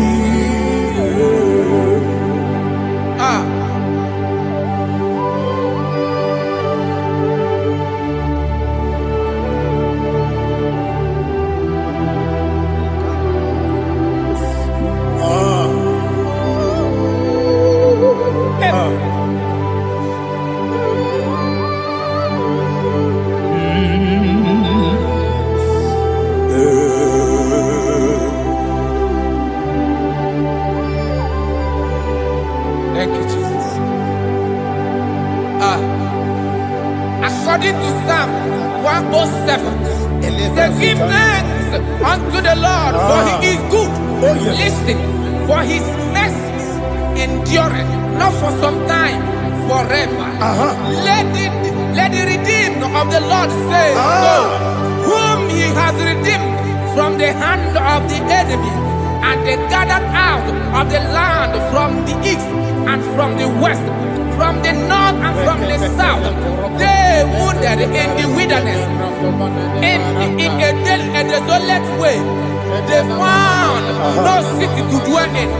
According to Psalm 107, say, give thanks unto the Lord, for he is good. Listen, for his mercies endureth, not for some time, forever. Let the redeemed of the Lord say so, whom he has redeemed from the hand of the enemy, and they gathered out of the land from the east and from the west, from the north and from the south. They wandered in the wilderness, in a desolate way. They found no city to dwell in,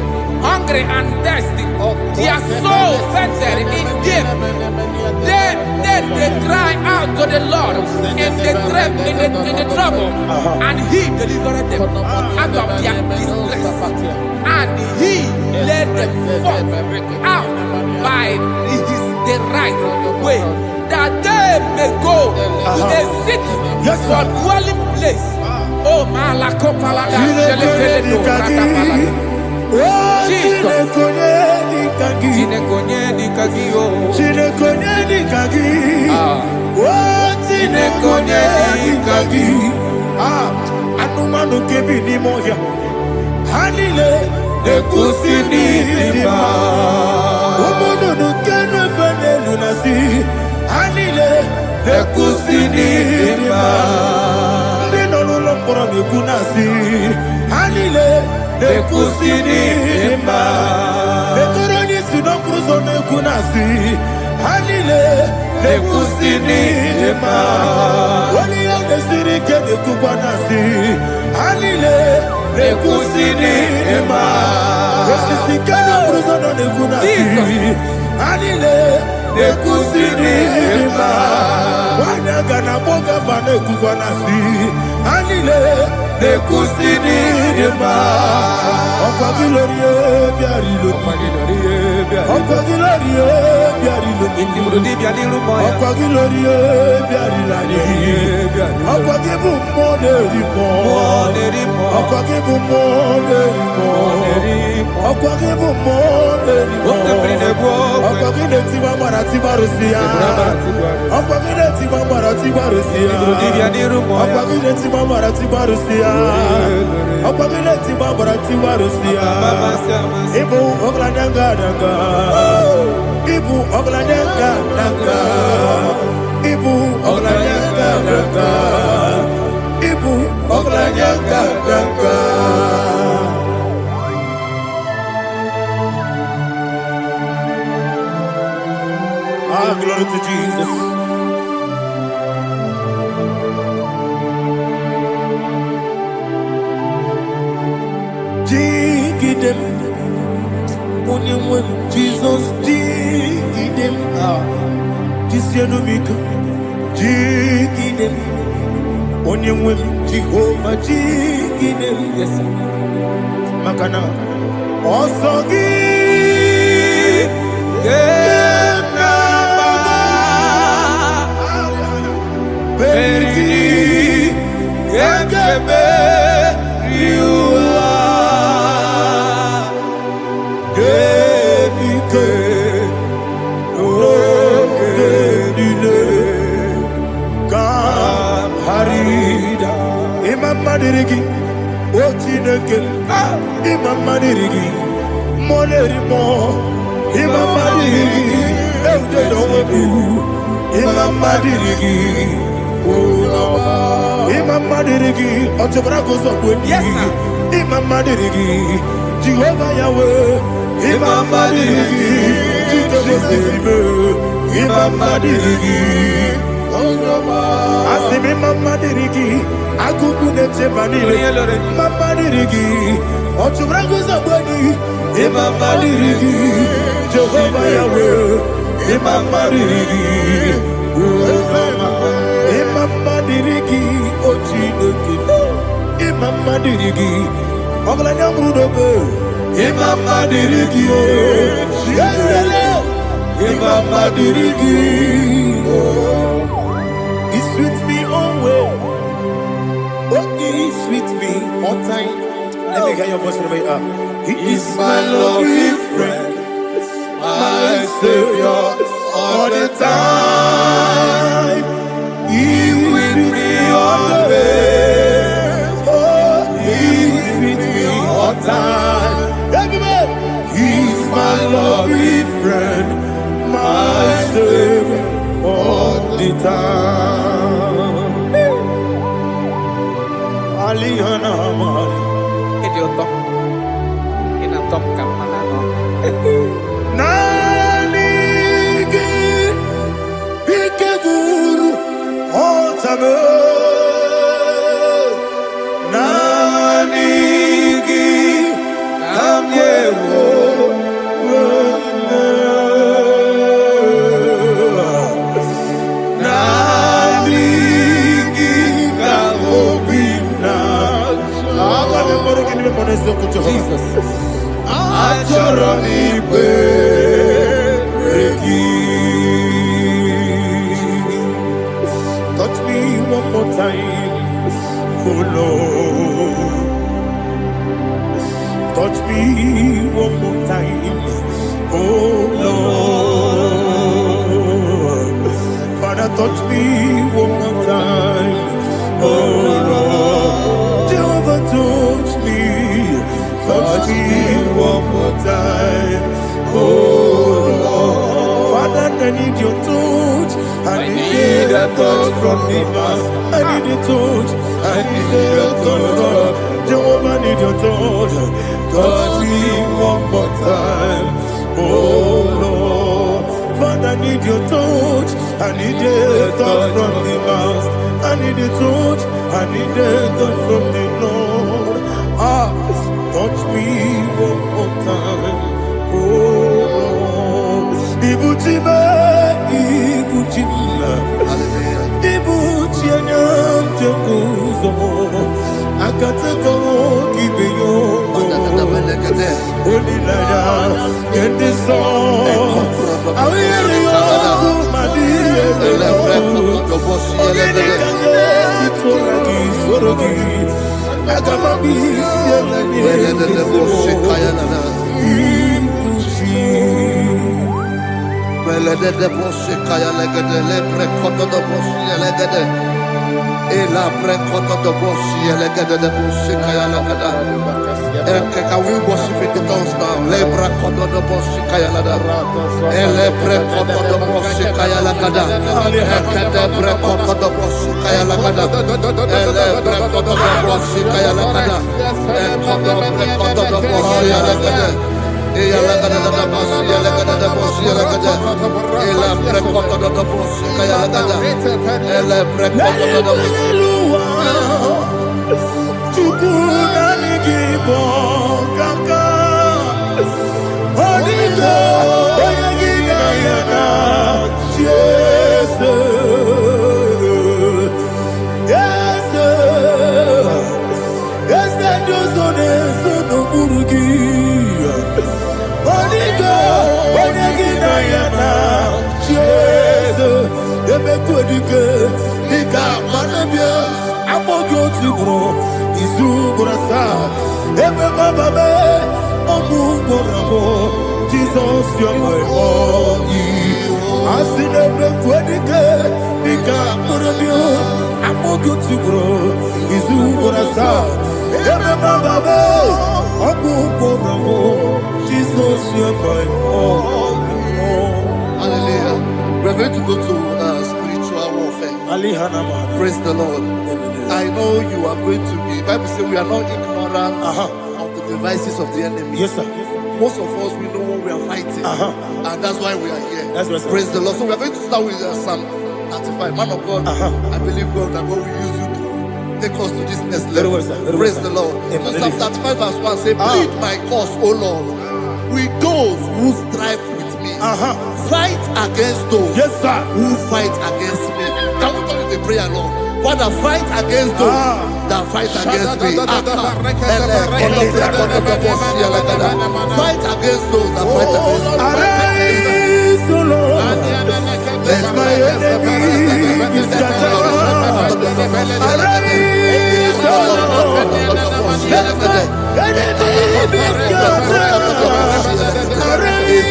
hungry and thirsty. Their soul fainted in deep. Then they cry out to the Lord in the trouble, and he delivered them out of their distress, and he led them forth out by the right way, that they may go to a city for dwelling place. Oh, Malakopalada, Anumanu kebi ni moja Hanile Nekusini lima Umudu nukene fene lunasi Hanile Nekusini lima Nino lulopora mikunasi Hanile Nekusini lima Nekoroni sinokruzo nekunasi Hanile Nekusini lima Wani yande sirike nekubwanasi Hanile Nekusini lima Wesisikana bruzo nekunasi Hanile Nekusini lima Wanyaga na boga vane kubwanasi Hanile Nekusini lima Okwa gilorie biarilo Okwa gilorie biarilo Okwa gilorie biarilani Okwa gibu moderimo Okwa gibu moderimo Okwa gibu moderimo Okwa gileti mamarati barusia Okwa gileti mamarati barusia Okwa gileti mamarati barusia Okwa gileti mamarati barusia Ibu oglanyanga danga Ibu oglanyanga danga Ibu oglanyanga danga Ibu oglanyanga danga Ah, glory to Jesus. Jigidem, Onyemwem, Jesus, Jigidem, Jisianomika, Jigidem, Onyemwem, Jehovah, Jigidem, yes, Makana, Osogi, Berigi, Yakebe, Riua, Gebike, Okedile, Kam Harida, Imam Madirigi, Otineke, Imam Madirigi, Molerimo, Imam Madirigi, Eudedowebu, Imam Madirigi, Imam Madirigi, Otobrako Zokweni, Imam Madirigi, Jehovah Yahweh, Imam Madirigi, Jitobosebe, Imam Madirigi, Asim Imam Madirigi, Akukune Chebanile, Imam Madirigi, Otobrako Zokweni, Imam Madirigi, Jehovah Yahweh, Imam Madirigi, Imam Madirigi, Ochineke, Imam Madirigi, Oglanyam Rudobe, Imam Madirigi, Imam Madirigi, He's with me always, He's with me all time. Let me hear your voice from here. He is my loving friend, my Savior, all the time. He will meet me always. Oh, he will meet me all time. Everybody, he's my loving friend, my Savior all the time. Alihana Mari. Idiota. Inatom kapanano. Nanigi Ikeguru Otame Nanigi Kamyewo Nanigi Kamobina Jesus Achoronipe touch me one more time, oh Lord. Touch me one more time, oh Lord. Father, touch me one more time, oh Lord. Jehovah, touch me one more time, oh Lord. Father, I need your touch. I need a touch from the past. I need a touch. I need a touch from Jehovah. I need your touch. Touch me one more time, oh Lord. Father, I need your touch. I need a touch from the past. I need a touch. I need a touch from the Lord. Touch me one more time, oh Lord. Ibuchima, Ibuchima, Ibuchiana, Jaguzo, Akatako, Kibeyo, Holy Lada, get this song. I hear you, Madia, Can we worship in the tongues now? Lebra kodo do boshi kaya lada. Elebre kodo do boshi kaya lada. Ekede bre kodo do boshi kaya lada. Elebre kodo do boshi kaya lada. Ekodo bre kodo do boshi lada. Eya lada da boshi lada da boshi lada. Elebre kodo do boshi kaya lada. Elebre kodo do boshi. Kaka Onigo Oyagina Yana Jesus Yes Yes Josone Sono Murugi Onigo Oyagina Yana Jesus Ebekwedike Nika Manabia Amogo Tibro Izu Burasa Ebe Bababe Ogu Borabo Jesus you're my only Asinebe Kwedike Nika Burabio Amogo Tibro Izu Burasa Ebe Bababe Ogu Borabo Jesus you're my only. Hallelujah. We're going to go to spiritual warfare. Praise the Lord. I know you are going to be. The Bible says we are not ignorant of the devices of the enemy. Yes, sir. Most of us, we know what we are fighting. And that's why we are here. That's right, sir. Praise the Lord. So we are going to start with Psalm 35. Man of God, I believe God that God will use you to take us to this next level. Very well, sir. Praise the Lord. So Psalm 35 verse 1 say, plead my cause, O Lord, with those who strive with me. Fight against those who fight against me. Can we call it a prayer, Lord? Father, fight against those that fight against me. Fight against those that fight against me. Arise, O Lord. Let my enemy be scattered. Arise, O Lord. Let my enemy be scattered. Arise,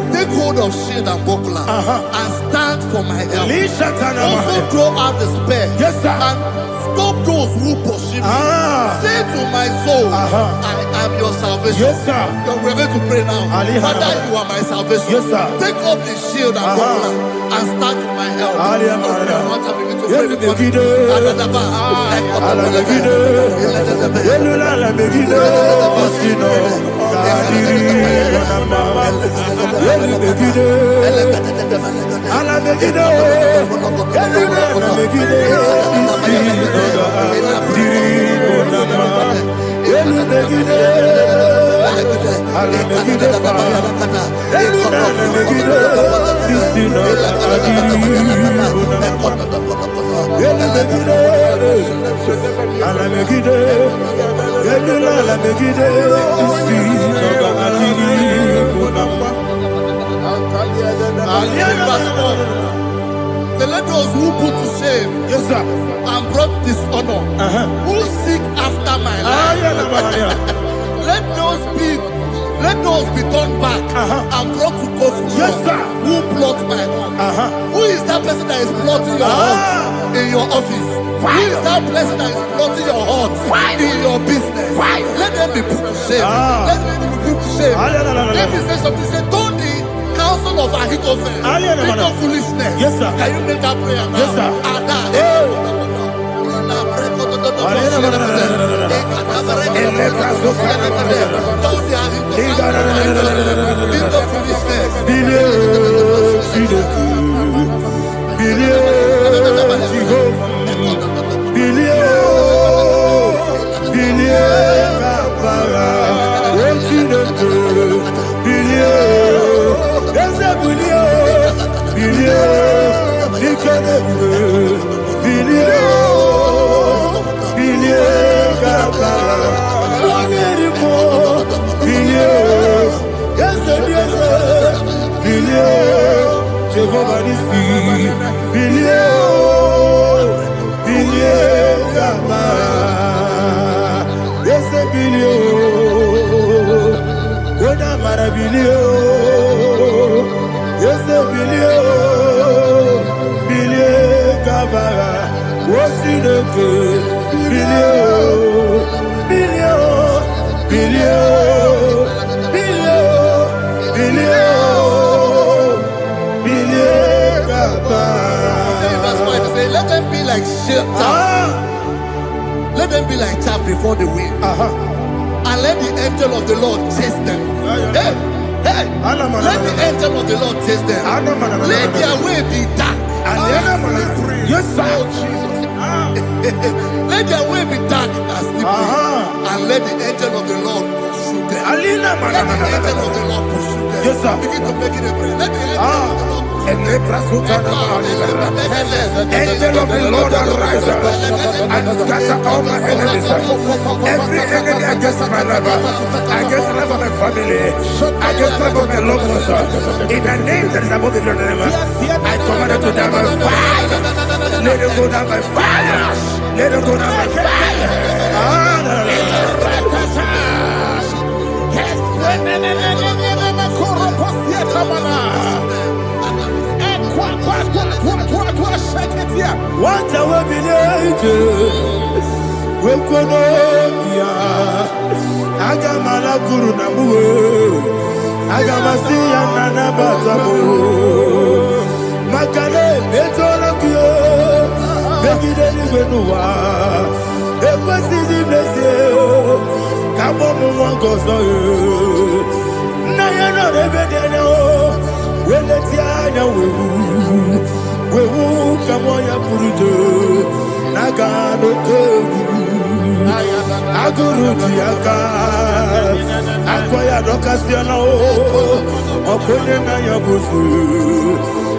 Take hold of shield and buckler and stand for my help. Also throw out despair and stop those who pursue me. Say to my soul, I am your salvation. We're going to pray now. Father, you are my salvation. Take up the shield and buckler and stand for my help. So let those who put to shame and brought dishonor, who seek after my life, let those be turned back and brought to court who plot my heart. Who is that person that is plotting your heart in your office? Who is that person that is plotting your heart in your business? Let them be put to shame. Let them be put to shame. Let me say something. Say, don't the counsel of Ahithophel make of foolishness. Can you make that prayer now? Let them be like chaff. Let them be like chaff before the wind. And let the angel of the Lord chase them. Hey, let the angel of the Lord chase them. Let their way be dark. Yes, sir. Let their way be dark and slippery. And let the angel of the Lord pursue them. Let the angel of the Lord pursue them. Yes, sir. Begin to make it a prayer. Let the angel of the Lord pursue them. Angel of the Lord arise and scatter all my enemies. Every enemy against my life, against the life of my family, against the life of my loved ones. In the name that is above the Lord, I command it to them by fire. Let it go down by fire. Let it go down by fire. What I will be angels, we could Agamala Guru Namu, Agamasia Nana Batamu, Makale, Betonakio, Begideni Benua, Equasi Blessio, Kabomu Wankoso, Nayana Rebedeno, Weletiana we will come on your Puruto, Nagano. Aguru Diaka, Akoya Docasiano, Okone Nayabusu,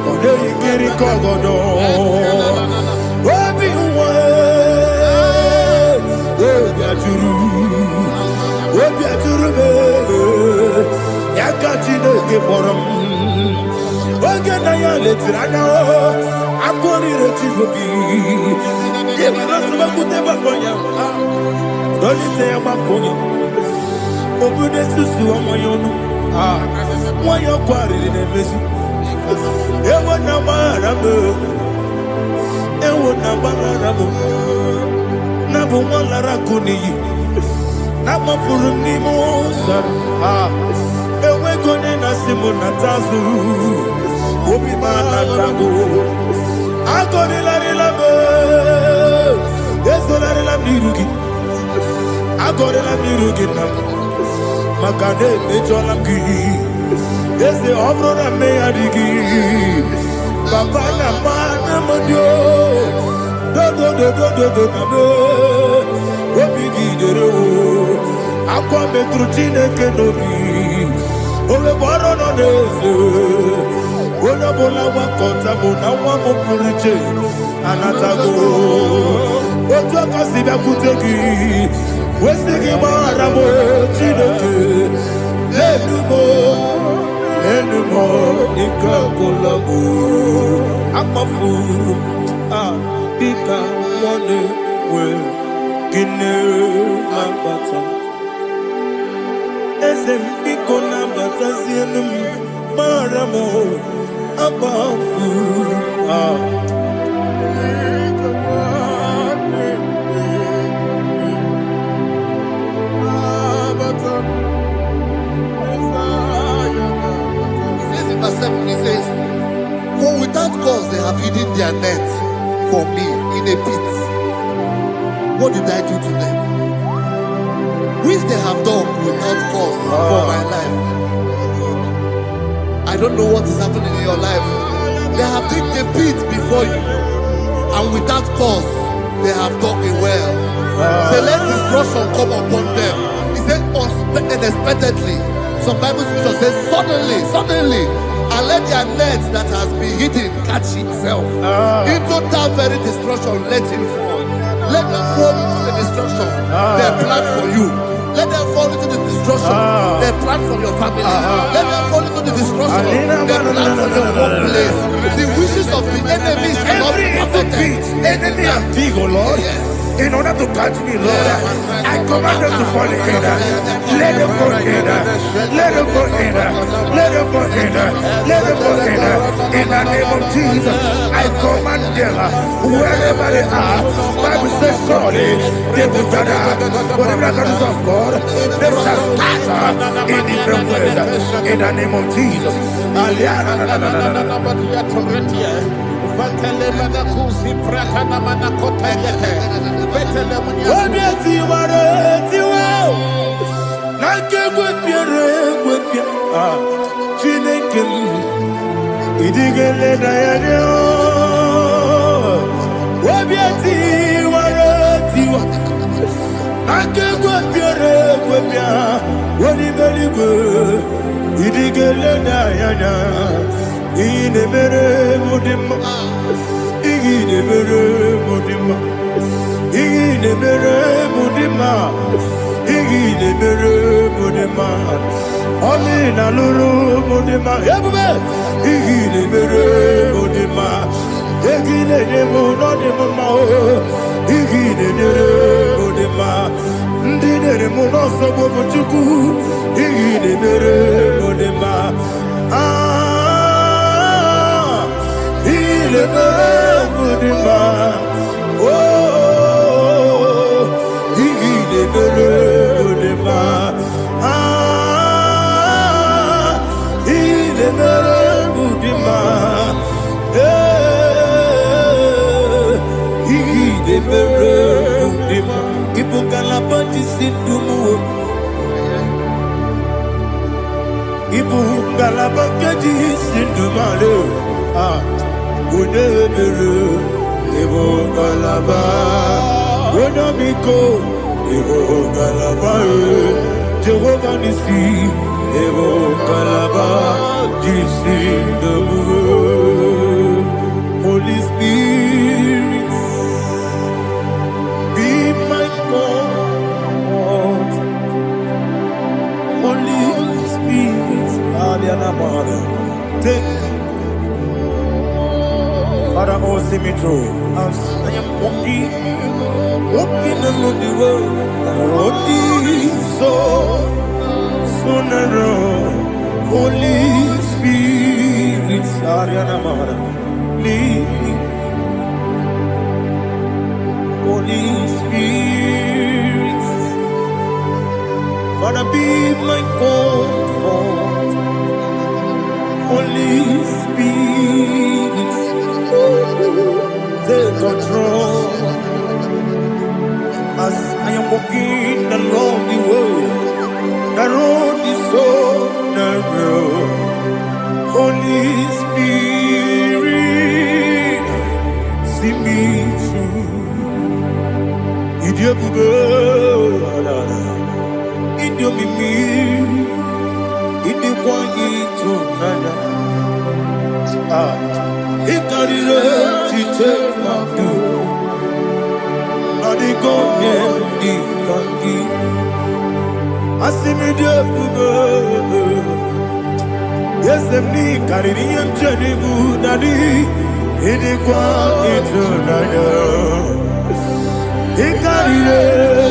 Odei Kiri Kogodo, Obi Obiaturu, Yakachino Giborum, Oganaya Letrana, Akori Rechibubi, Gibraltar, don't you say about Pony? Open the Susu on my own. Why you're quarried in a mess? Ewa Nabarabu, Ewa Nabarabu, Nabu Malaracuni, Nama Furunimo, Ewe Gonena Simonatazu, Obimana Tago, Agorilarilabu, Esolarilabirugi. Agora mirugina, Makade Mejolamgi, yes, the Aurora Mayadigi, Papa Namana Madio, do, Obigi de Ro, Aqua Metrutine Kenobi, Ove Barono Nesu, Onabola Wakota, Bonawa Mopuriche, Anatago, Otaka Sida Kutegi. Wesigi maramo chinoke Enumo nikakolabu Amafuru Pika Wane We Gine Nambata Ezem Piko Nambata Zienum Maramo Amafuru He says, for without cause they have hidden their net for me in a pit. What did I do to them? Which they have done without cause for my life. I don't know what is happening in your life. They have digged a pit before you, and without cause they have dug a well. Say, let destruction come upon them. He said, unexpectedly. Some Bible scripture says, suddenly, and let their net that has been hidden catch itself. Into that very destruction, let it fall. Let them fall into the destruction they plan for you. Let them fall into the destruction they plan for your family. Let them fall into the destruction they plan for your workplace. The wishes of the enemy shall not be perfected. Enemy and dig, oh Lord. Yes. In order to catch me, Lord, I command them to fall in. Let them fall in. Let them fall in. Let them fall in. Let them fall in. In the name of Jesus, I command them wherever they are. Bible says, surely they will gather. Whatever the is of God, they shall scatter in different ways. In the name of Jesus. Amina lulu mudima ebube igile mere mudima egile demo no demo ma igile mere mudima ndine mo no so bo chuku igile mere mudima igile mere mudima oh igile mere mudima Ibu galabakaji sindumale unebere Ibu galaba unamiko Evo Galaba, Jehovah Nissi, Evo Galaba, Jesus the Lord. Holy Spirit, be my God. Holy Spirit, take Father, oh, see me through. As I am walking along the road, the road is so narrow. Holy Spirit, lead me. Holy Spirit, Father, be my comfort. Holy Spirit, take control. As I am walking along the road is so narrow. Holy Spirit, see me through. Idiobube, Idiomimi, Idikwanyitu nana. Ikarire chiche madu. Adigonye ikangi. Asimidiyobube. Yesemni kaririyem jenibu nadi. Idikwanyitu nana. Ikarire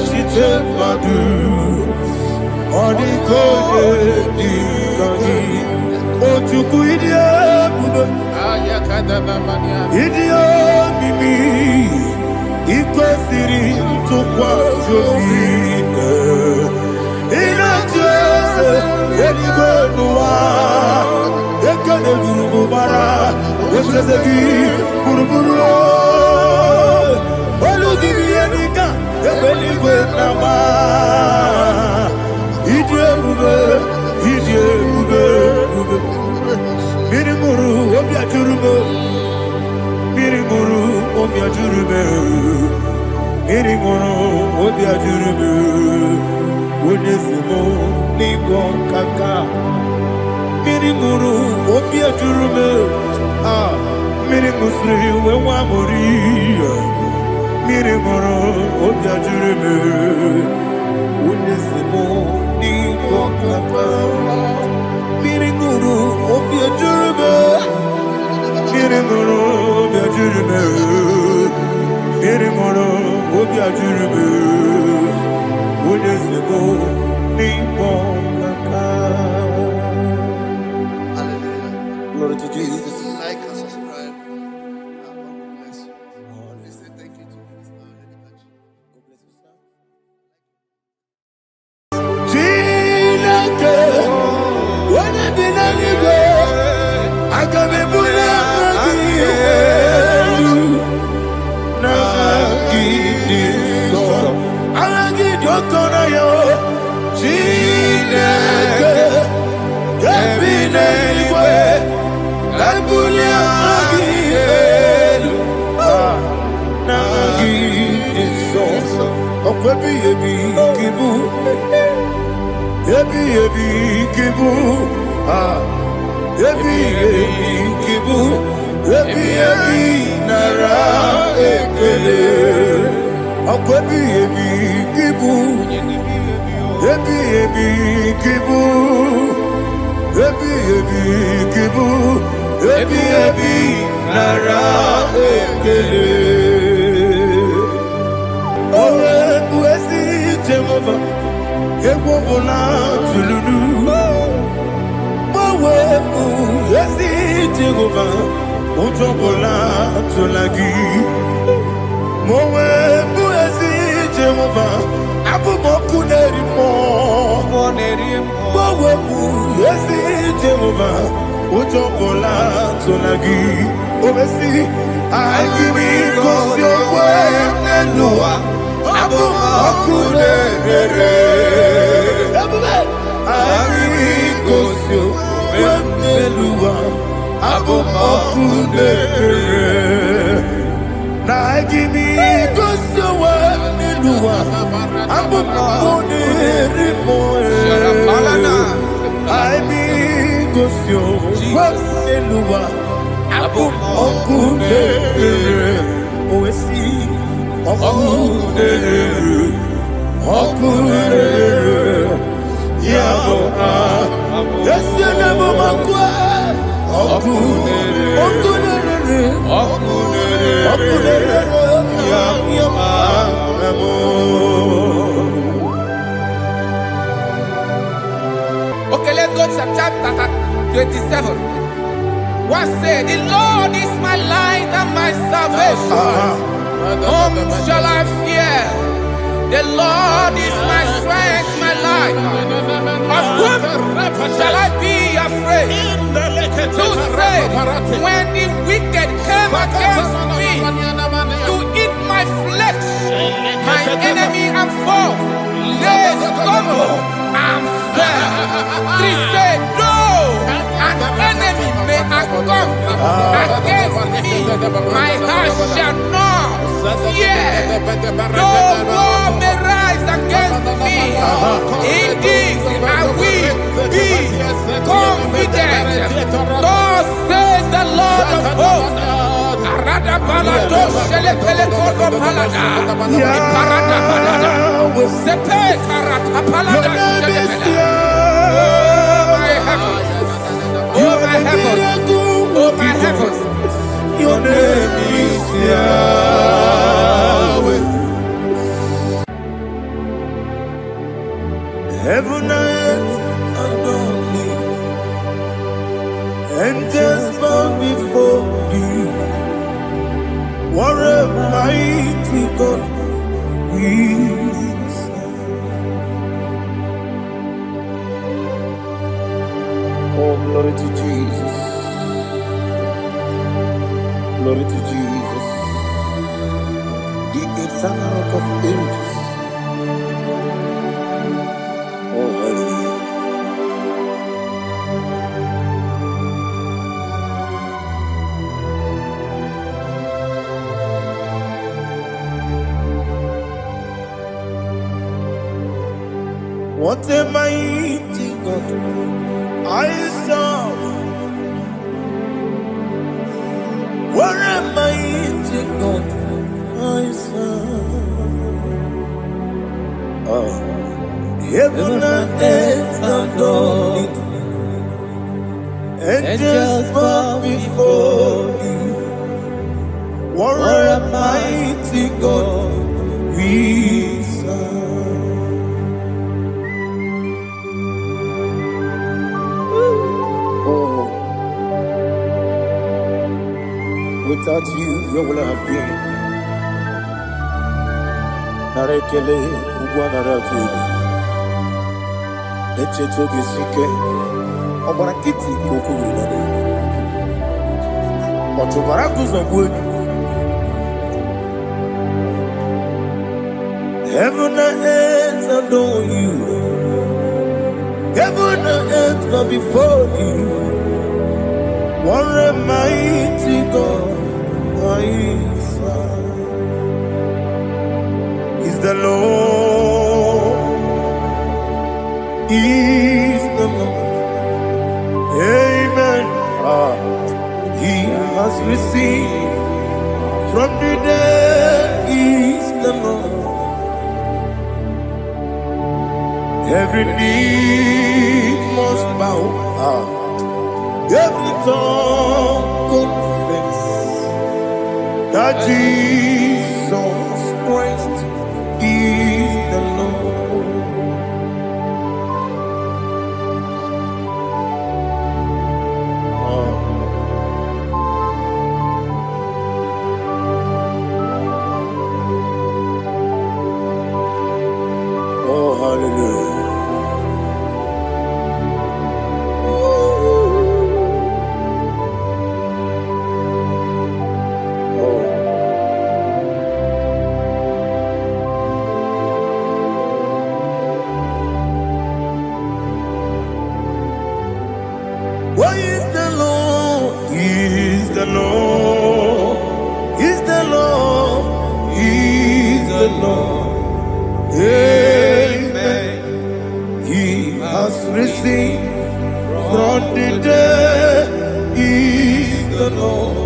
chiche madu. Adigonye ikangi. Ojuku idiyobube. Idio mimi ikwesiri ntụkwasị obi ịna-ejeze eluigwe n'ụwa ekele gburugburu echeze gị gburugburu olu gị ihe dịka ebe eluigwe na-agba ịdị ebube mmiri mụrụ obi ajụrụ m mmiri mụrụ obi ajụrụ m mmiri mụrụ obi ajụrụ m onye si m n'ịgọ nkaka mmiri mụrụ obi ajụrụ m mmiri mụsịrị wee nwa mụrụ mmiri mụrụ obi ajụrụ m onye si m n'ịgọ nkaka mmiri mụrụ obi ajụrụ m mmiri mụrụ obi ajụrụ m mmiri mụrụ obi ajụrụ m onye si m n'ịkpọ nkaka. Glory to Jesus. Like and subscribe. And God bless you. Please say thank you to Minister Edikachi. God bless you, sir. Chineke, onye bi n'eluigwe, aga m ebuli aka gị elu, n'aha gị dị nsọ, aha gị dị oke ọnụahịa. Chineke, nke bi n'eluigwe, ka ebuli aka gị elu, n'aha gị dị nsọ, ọkwa ebighị ebi gị bụ. Ebi kibu, ebi kibu, ebi nara ekele. Ọkọ ebi kibu, ebi kibu, ebi kibu, ebi nara ekele. Owe buesi Jehovah. Egwu ọbụla tụlụrụ gbanwepụ ezi Jehova, ụjọ ọbụla tụla gị ma o wepụ ezi Jehova, abụ m ọkụ na-eri mmụọ. Gbanwepụ ezi Jehova, ụjọ ọbụla tụla gị o mesi anyị gị gosi okwe n'elu ụwa. Abụ m ọkụ na-ere anyị gosi okwe n'elu ụwa. Abụ m ọkụ na-ere na anyị gosi okwe n'elu ụwa. I be to show what's in the world. Okay, let's go to chapter 27. What said? The Lord is my light and my salvation. Whom shall I fear? The Lord is my strength, my life. Of whom shall I be afraid? Who said, when the wicked came against me to eat my flesh, my enemy and foe, they stumble and fell. Three said, no, an enemy may have come against me, my heart shall not fear. No war may rise against me. In this I will be confident. Thus says the Lord of hosts. Arada balado shele pele kodo palada. Iparada balada. Sepe karata palada shele pele. Oh my heavens. Oh my heavens. Oh my heavens. Your name is Yahweh. Heaven and earth adore thee, angels bow before thee. What a mighty God we serve. Oh, glory to Jesus. Glory to Jesus. The eternal rock of ages. Oh, hallelujah. What a mighty God I serve. What a mighty God I serve. Oh. Heaven and earth adore it, angels bow before you. What a mighty God we serve. Oh, without you, where would I have been? Narekele, Ugwanaratu. Echetoge sike, ọgbara kiti kokuru nade. Ọchụbara kuzogwe. Heaven and earth adore you. Heaven and earth bow before you. What a mighty God I serve. Is the Lord. Is the Lord. Amen. He has received from the dead. Is the Lord. Every knee must bow. Every tongue confess that Jesus Christ is the Lord. Oh, hallelujah. Why is the Lord? He is the Lord. He's the Lord. He's the Lord. Yeah. risen from the dead. Is the Lord.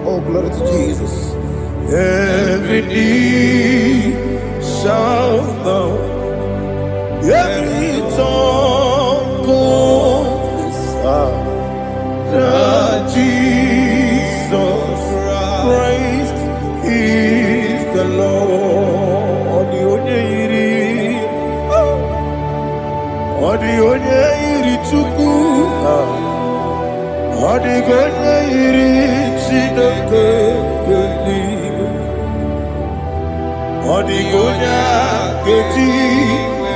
Oh, glory to Jesus. Every knee shall bow, every tongue confess that Jesus Christ is the Lord. The onye iri Chukwu, the onye iri Chineke eluigwe, the onye keji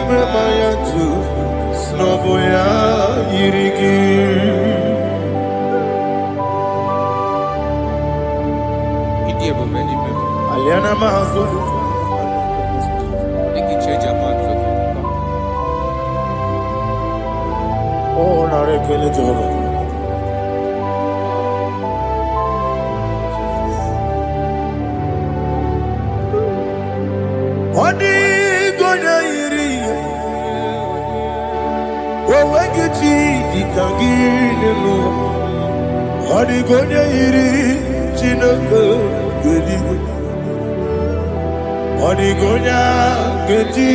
mema ya tu snobo ya yiri gị. Aliana mazo. Oh, narekele Jehovah. Odi gonya iri, wawegiti ditangile lo. Odi gonya iri, Chineke geliwe. Odi gonya geti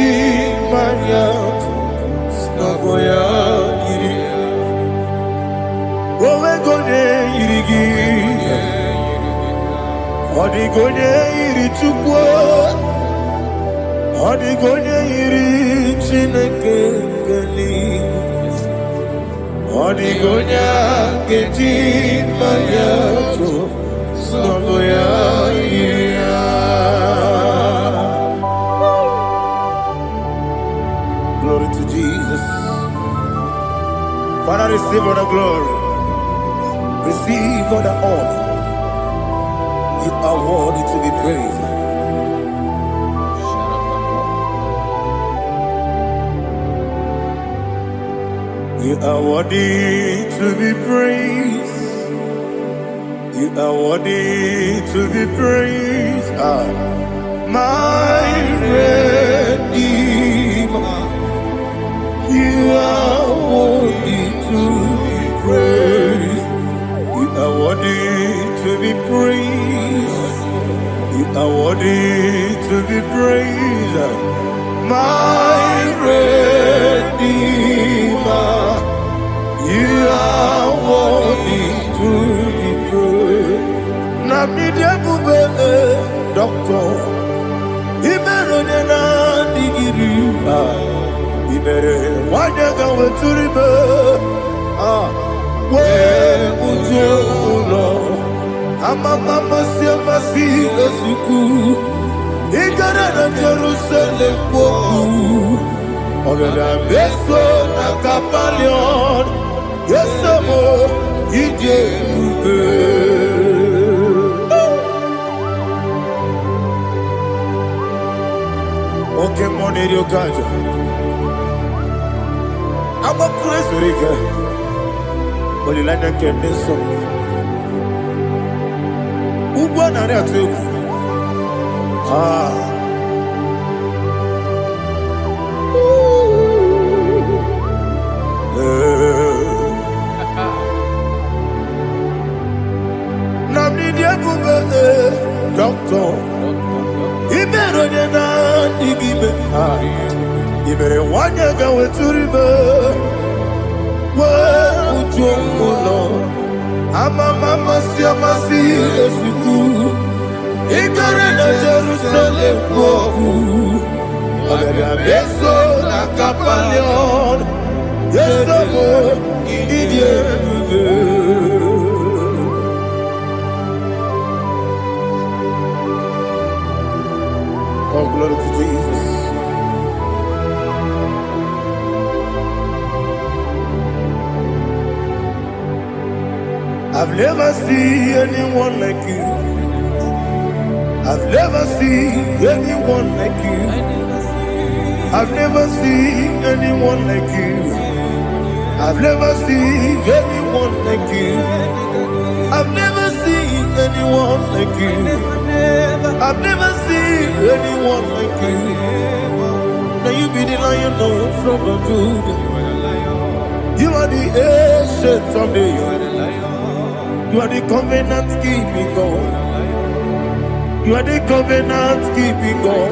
manya, snagoya iri. Wawegonya iri gi, odi gonya iri Chukwu. Odi gonya iri Chineke eluigwe, odi gonya keji manya to snogo ya iri ya. Glory to Jesus. Father, receive all the glory, receive all the honor. You are worthy to be praised. You are worthy to be praised. You are worthy to be praised. My Redeemer. You are worthy to be praised. You are worthy to be praised. You are worthy to be praised. My Redeemer. You are worthy to be praised. Nabidia bube doctor, imerone na digiri, imere wanyaga weturibe, we ujulo, amama siamasi esuku, igara na Jerusalem koku, ogada beso na kapalion. Yes, amo, ije ube. Okay, money rio kaja. Amo praise rika. Oli lanya keneso. Ubwa nare atuku. Doctor, Ibero na digibe, Ibere wanyaga weturibe, we ujomulo, amama siamasi esuku, igare na Jerusalem koku, ogada beso na kapalion, yesamo idie ube. Oh, glory to Jesus. I've never seen anyone like you. I've never seen anyone like you. I've never seen anyone like you. I've never seen anyone like you. I've never seen anyone like you. I've never seen anyone like you. Now you be the lion from the Judah. the ancient of days. You are the covenant keeping God. You are the covenant keeping God.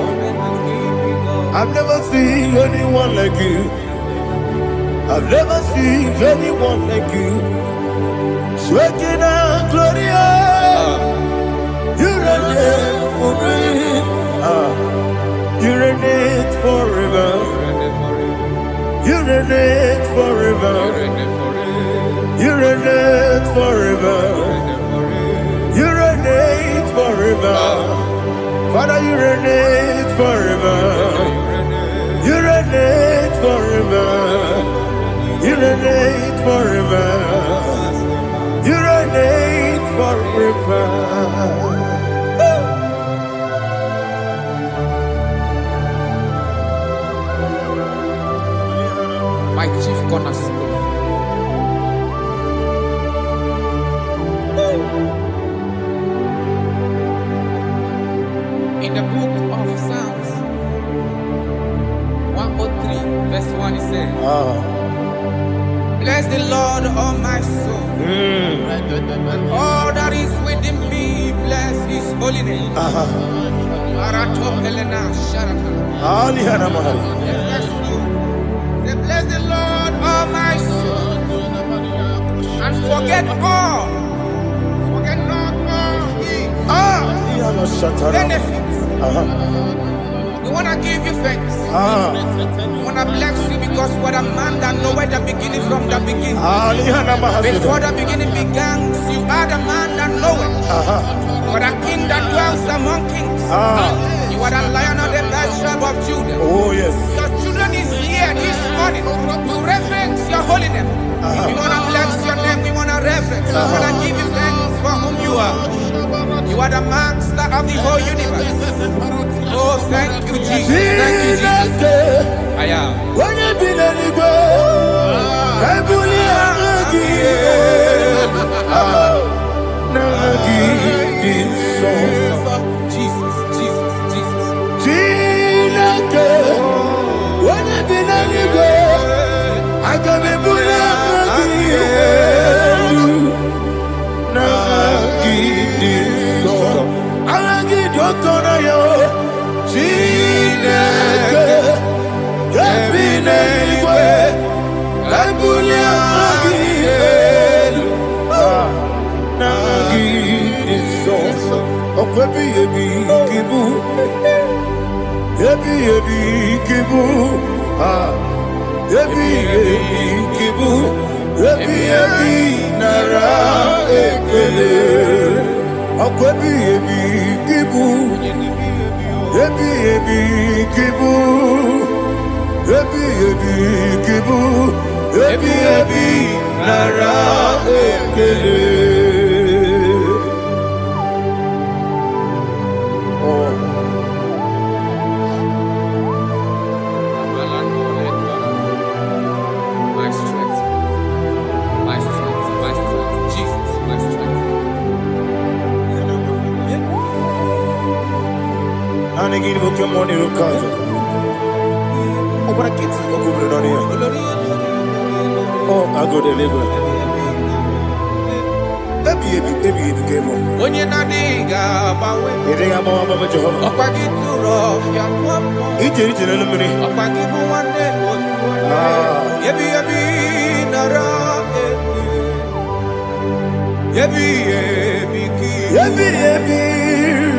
I've never seen anyone like you. I've never seen anyone like you. Shaking and glorious. You reign for me. You reign forever. You reign forever. You reign forever. You reign forever. Father, you reign forever. You reign forever. You reign forever. You reign forever. My chief cornerstone. In the book of Psalms 103, verse 1, it says, bless the Lord, all my soul, and all that is within me, bless his holy name. Bless the Lord, all my soul, and forget not all his benefits. We want to give you thanks. We want to bless you because what a man that knoweth the beginning from the beginning. Before the beginning began, you are the man that knoweth. You are the king that dwells among kings. You are the lion of the tribe of Judah. Oh yes. Your children is here this morning to reverence your holiness. We want to bless your name. We want to reverence. We want to give you thanks for whom you are. You are the master of the whole universe. Oh, thank you, Jesus. Thank you, Jesus. I am. When you be the Igbo, I Jesus, Jesus, Jesus. When you be the Igbo, I can be My strength, Jesus, my strength. Oh, I go to Lagos. Onye na diga bawe. Ọkpagi tụrụ ọfịa kwapụ. Ọkpagi bụ nwanne otu onye. Yebi yebi nara eke. Yebi yebi ki. Yebi yebi.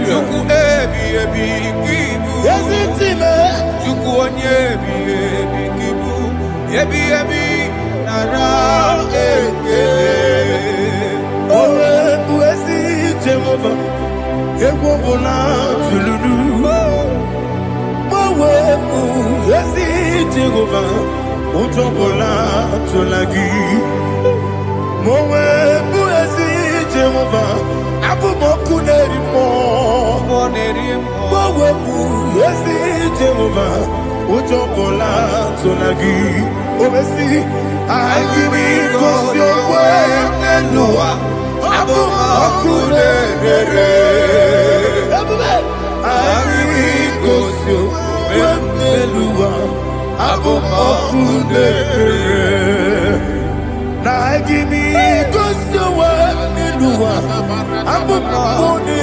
Chukwu ebi yebi kibu. Chukwu onye ebi yebi kibu. Yebi yebi nara eke. Owe buezi Jehova, ego bona tululu. Owe buezi Jehova, uto bona tulagi. Owe buezi Jehova, abu moku nerimo. Owe buezi Jehova, uto bona tulagi. Owe si, I give you God's Lua, Abu Makule, Arikosio, Lua, Abu Makule, Agimi Gosowa Nilua Abu Mabone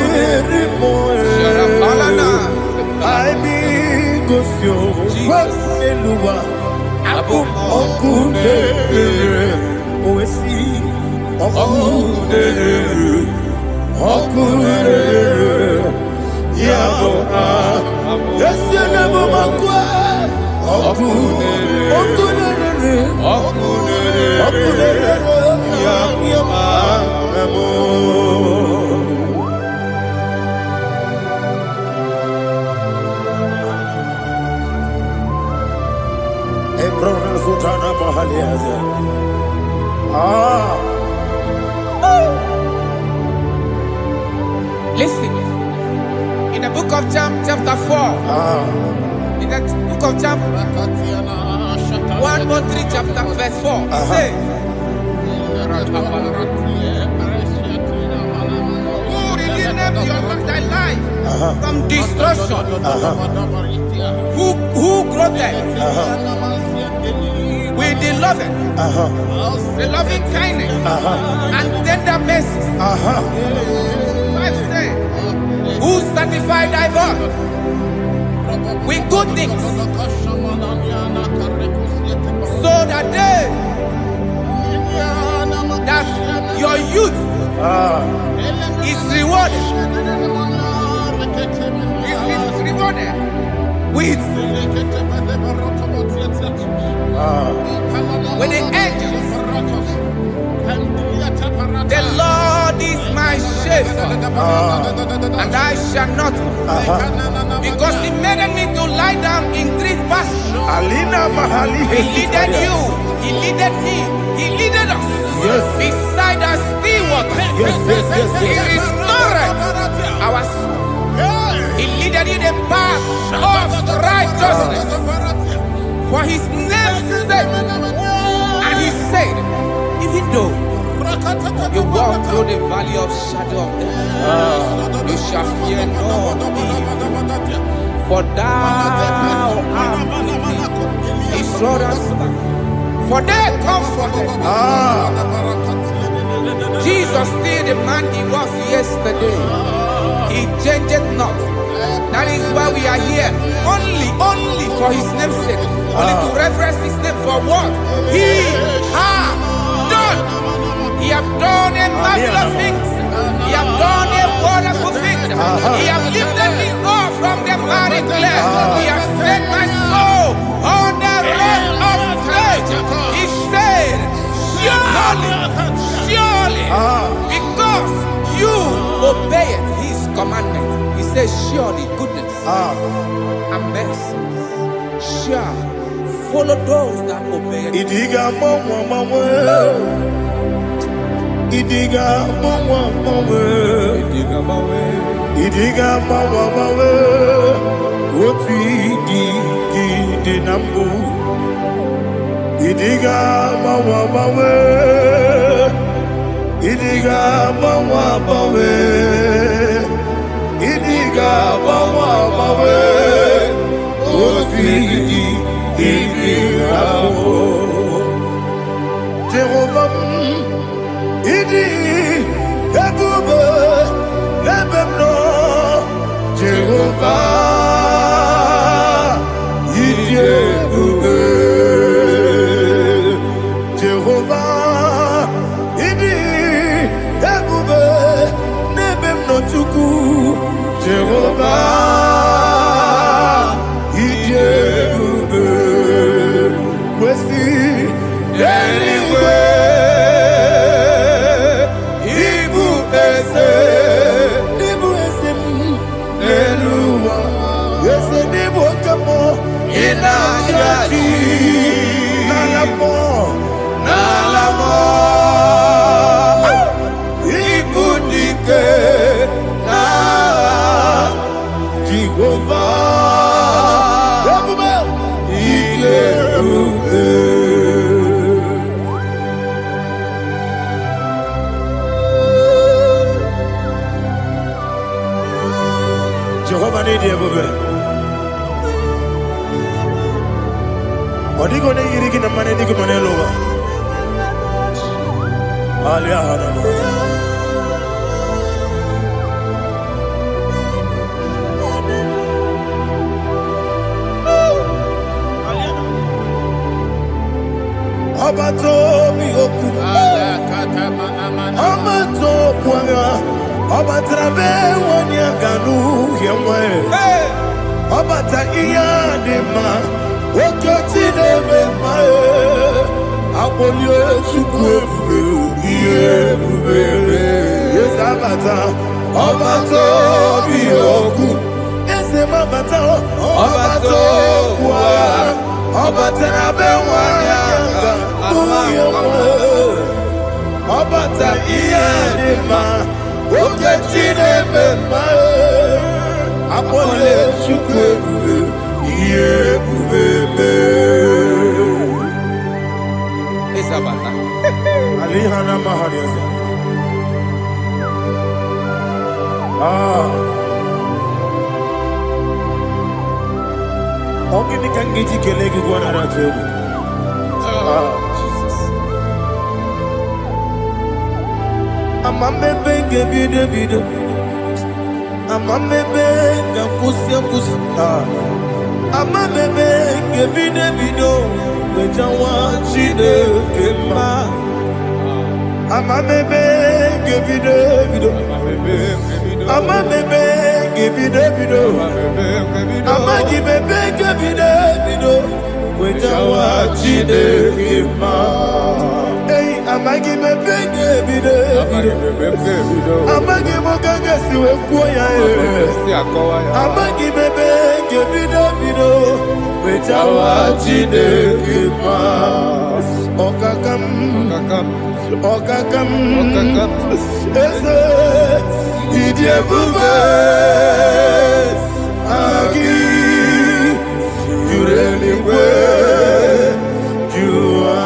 Rimoe Aibi Gosyo Nilua Abu Okune Oesi Okune Yabo Yesenabo Makwa Okune Listen, in the book of John, chapter 4, in the book of John 1:3, chapter verse 4, it says, who redeemed thy life from destruction, who groweth with the loving kindness and tender mercies, who sanctify thy voice with good things, so that your youth is rewarded with the angels. The Lord is my shepherd, and I shall not want, because He made me to lie down in green pastures. He leaded you, He leaded me, He leaded us beside the still waters. He restored our soul. He leaded in the path of righteousness for His name's sake. And He said, even though you walk through the valley of shadow of death, you shall fear no evil, for thou art with me. His rod and staff, for they comforted me. Jesus still the man He was yesterday. He changed not. That is why we are here, only for His name's sake, only to reverence His name for what He has done. He has done a marvelous things. He has done a wonderful thing. He has lifted me up from the miry clay. He has set my soul on the rock of faith. He said, surely, because you obeyed His commandment. He says, surely goodness and mercy shall follow those that obey Him. Idiga mawe Oti di nambu Idiga mawe Idiga mawe Idiga mawe Oti di nambu Jehovah Idi Ebube Lebemno Jehovah Idi Ebube Jehovah Idi Ebube Lebemno Chuku Jehovah Idi Ebube Wesi anyway Obata iya de ma okoti de me ma apolio chukwu iye bubere yesabata obato bi oku ese mabata obato kwa obata na be wanya obata iya de ma okoti de me ma Apole chukwe iye bubebe Isabata. Alihana mahariya. Ogi ni kangeji kelegi gwana ratubu. Jesus. Amambe benge bide. Amamebe ngakusia kusa. Amamebe ngebido wejawa chide kema. Amamebe ngebido. Amamebe ngebido. Amagibebe ngebido wejawa chide kema. Hey, amagibebe ngebido. Amagi mokanga siwe kuya Amagi bebe ngebido wejawa chide kima Okakam Eze idie bube Agi Jureli kwe Jua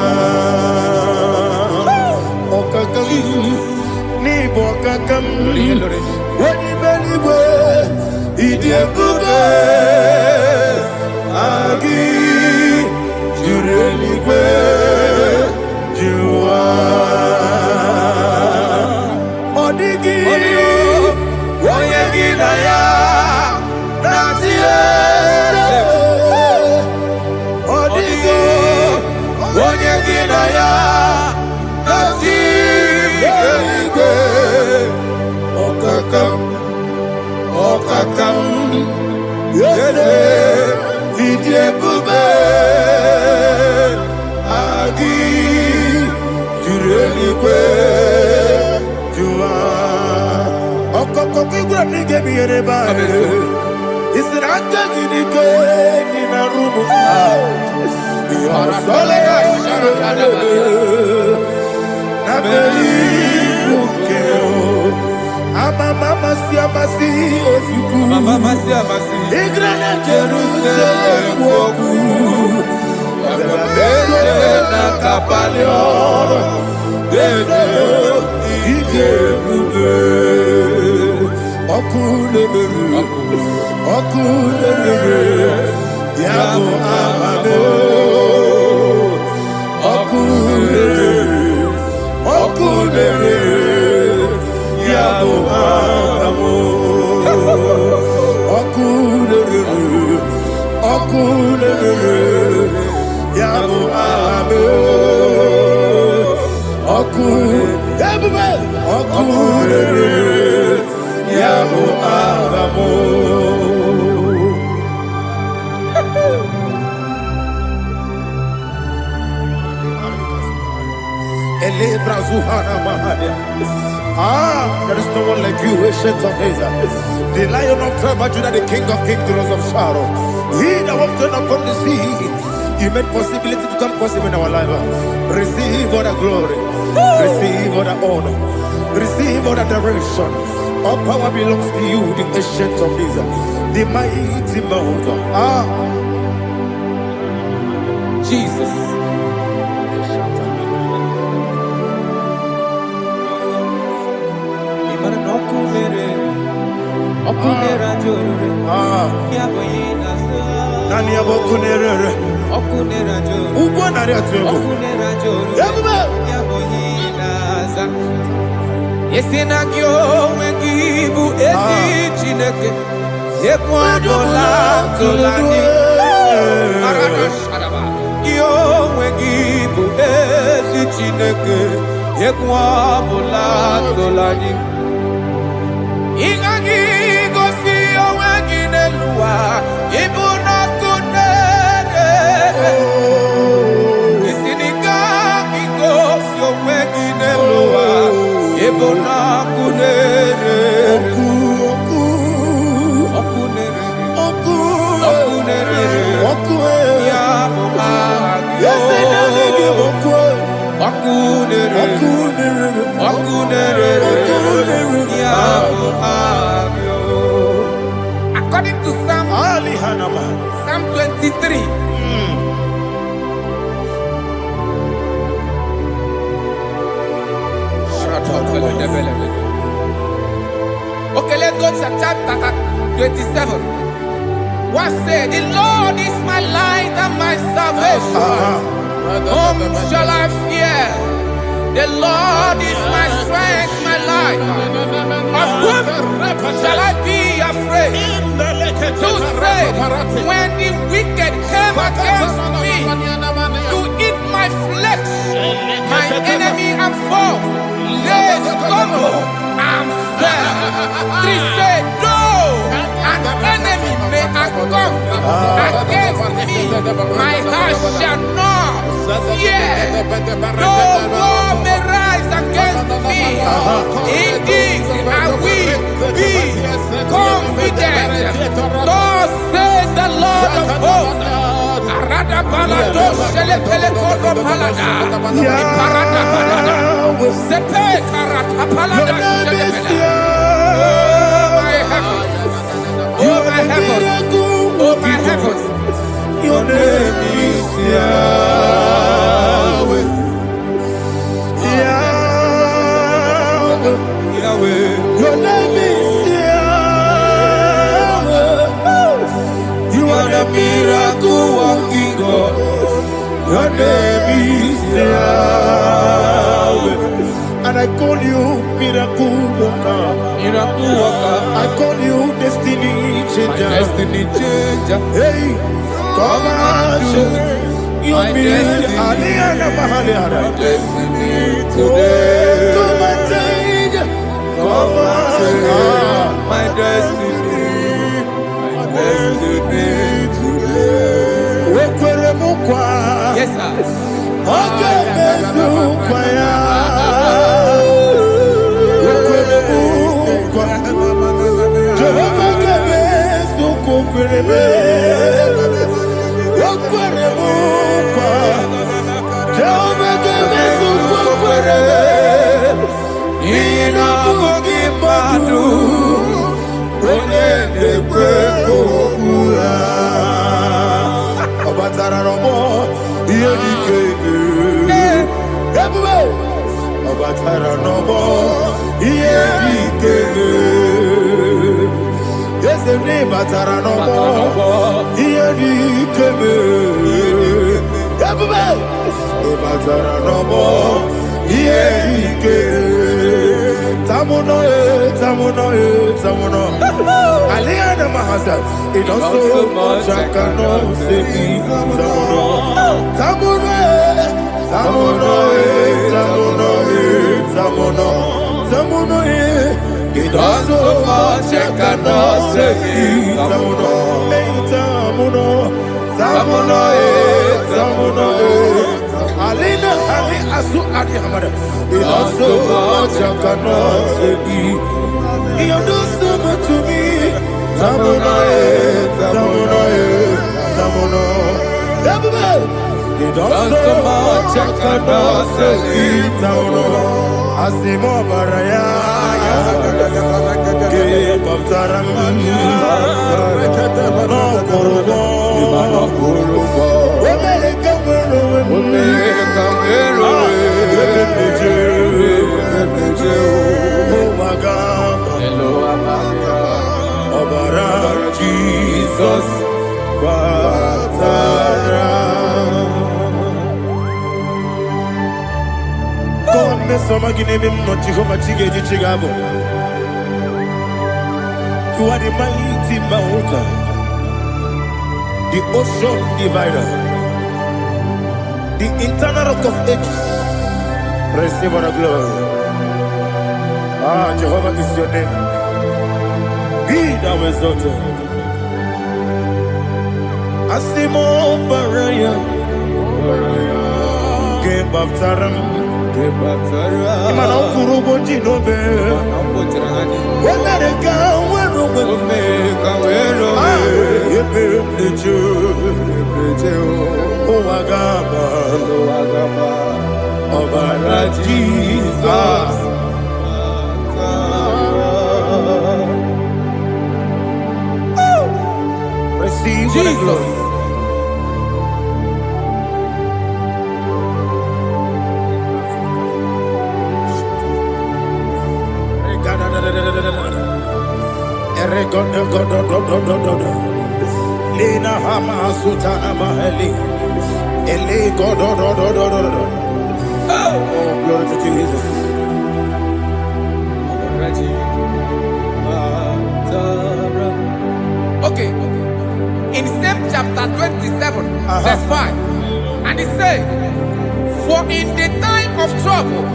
Okakam Bokakam, Wadi Beligwe, Idiabube, Agi, Jureligwe, Jua, Odigi, Oyegi Naya, Nazie, Odigi, Oyegi Naya, Nazie. Okakam, yede, idie bube, agi, jurelikwe, jua. Okokokigura nige biyereba, isiraka gidike nina rumu. Yosolega shirokadebe, nabeli ukeo. Mama siamasi osuku Mama siamasi Igrana Jerusalem woku Bebe na kapalion Bebe ije bube Okulebere Yabo amame Okulebere Yabo amo Okulebere Yabo amo Okulebere Yabo amo Elebra Zuhana Mahania. There is no one like you, ancient of days. The Lion of tribe of Judah, the King of kings, the Rose of Sharon. He that walked upon the sea. You made possibility to come possible in our life. Receive all the glory. Receive all the honor. Receive all the direction. All power belongs to you, the ancient of days. The mighty mountain. Jesus. Nani abokunere ugo nari atu Yesinagyo wengibu ezi chineke. Yekwabola tolani. Aradashadaba. Yo wengibu ezi chineke. Yekwabola tolani. Ingagi gosi owegine luwa. Ibuna kunere. Isiniga gosi owegine luwa. Ibuna kunere. According to Psalm 23. Okay, let's go to chapter 27. What said? The Lord is my light and my salvation. Whom shall I fear? The Lord is my strength, my life. Of whom shall I be afraid? Who said, when the wicked came against me to eat my flesh, my enemy and foe, they stumble and fell. Three said, though an enemy may have come against me, my heart shall not fear. Though war may rise against me, in this I will be confident. Thus says the Lord of hosts. Arada balado shele pele kodo palada. Iparada balada. Sepe karata palada shele pele. Oh my heavens, oh my heavens, your name is Yahweh, Yahweh, Yahweh. Your name is Yahweh. You are the miracle working God. Your name is Yahweh. And I call you miracle worker. Miracle worker. I call you destiny changer. My destiny changer. Hey, come on, your destiny. My destiny today. Come on, change. Come on, my destiny. My destiny today. Yes, sir. Okay, it does so much I cannot say it. It does so much I cannot say it. Alina Ali Asu Adi Hamada. It does so much I cannot say it. You do so much to me. Tamuno. It does so much I cannot say it. Tamuno. Asimo Baraya. Give up Taramani. No Kurubo. Jesus, Batara. God me some gine me no Jehovah chige chigabo. You are the mighty mountain, the ocean divider, the internal rock of ages. Receive our glory. Ah, Jehovah is your name. Be thou exalted. Asimo Baraya, Gebaptaram. Imana ukurubo jinobe. Wenareka wero. Yebe nejo. Owagaba. Obara Jesus. Receive the glory. Lina hama sutana maheli. Ele godo. Oh, glory to Jesus. Okay. In same chapter 27, verse 5, and it says, "For in the time of trouble,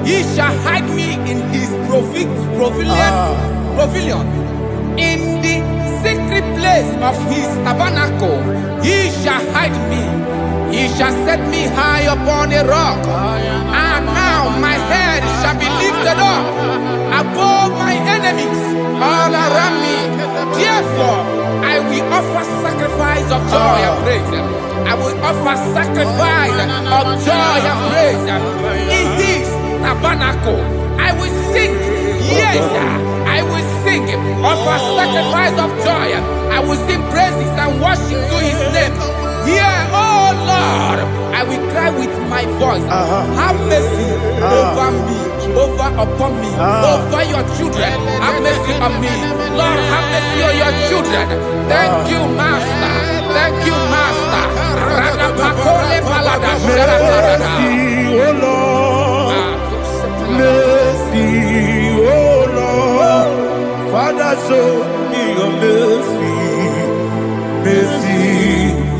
he shall hide me in his pavilion. In the secret place of his tabernacle, he shall hide me. He shall set me high upon a rock. And now my head shall be lifted up above my enemies all around me. Therefore, I will offer sacrifice of joy and praise. I will offer sacrifice of joy and praise. In his tabernacle, I will sing. Yes, I will sing. Offer sacrifice of joy. I will sing praises and worship to his name. Here, oh Lord, I will cry with my voice. Have mercy over me, upon me, over your children. Have mercy on me. Lord, have mercy on your children. Thank you, Master. Thank you, Master. Mercy, oh Lord. Mercy, oh Lord. Father, show me your mercy. Mercy,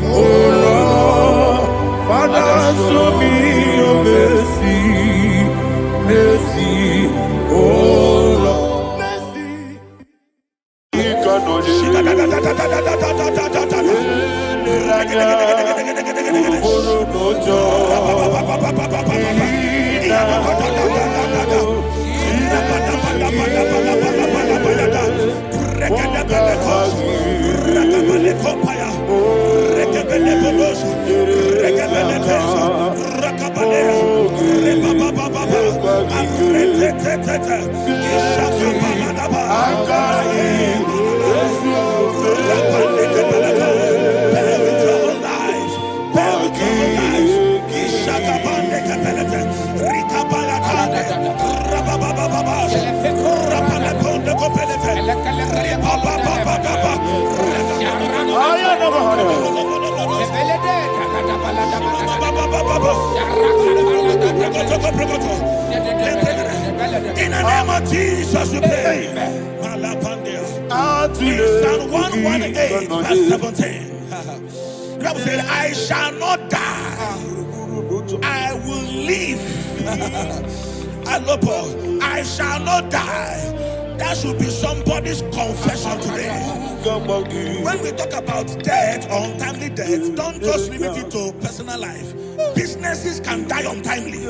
oh Lord. Father, show me your mercy. Mercy, oh Lord. Mercy. In the name of Jesus, we pray. In Psalm 118, verse 17, the Bible said, I shall not die, I will live. I shall not die. That should be somebody's confession today. When we talk about death or untimely death, don't just limit it to personal life. Businesses can die untimely.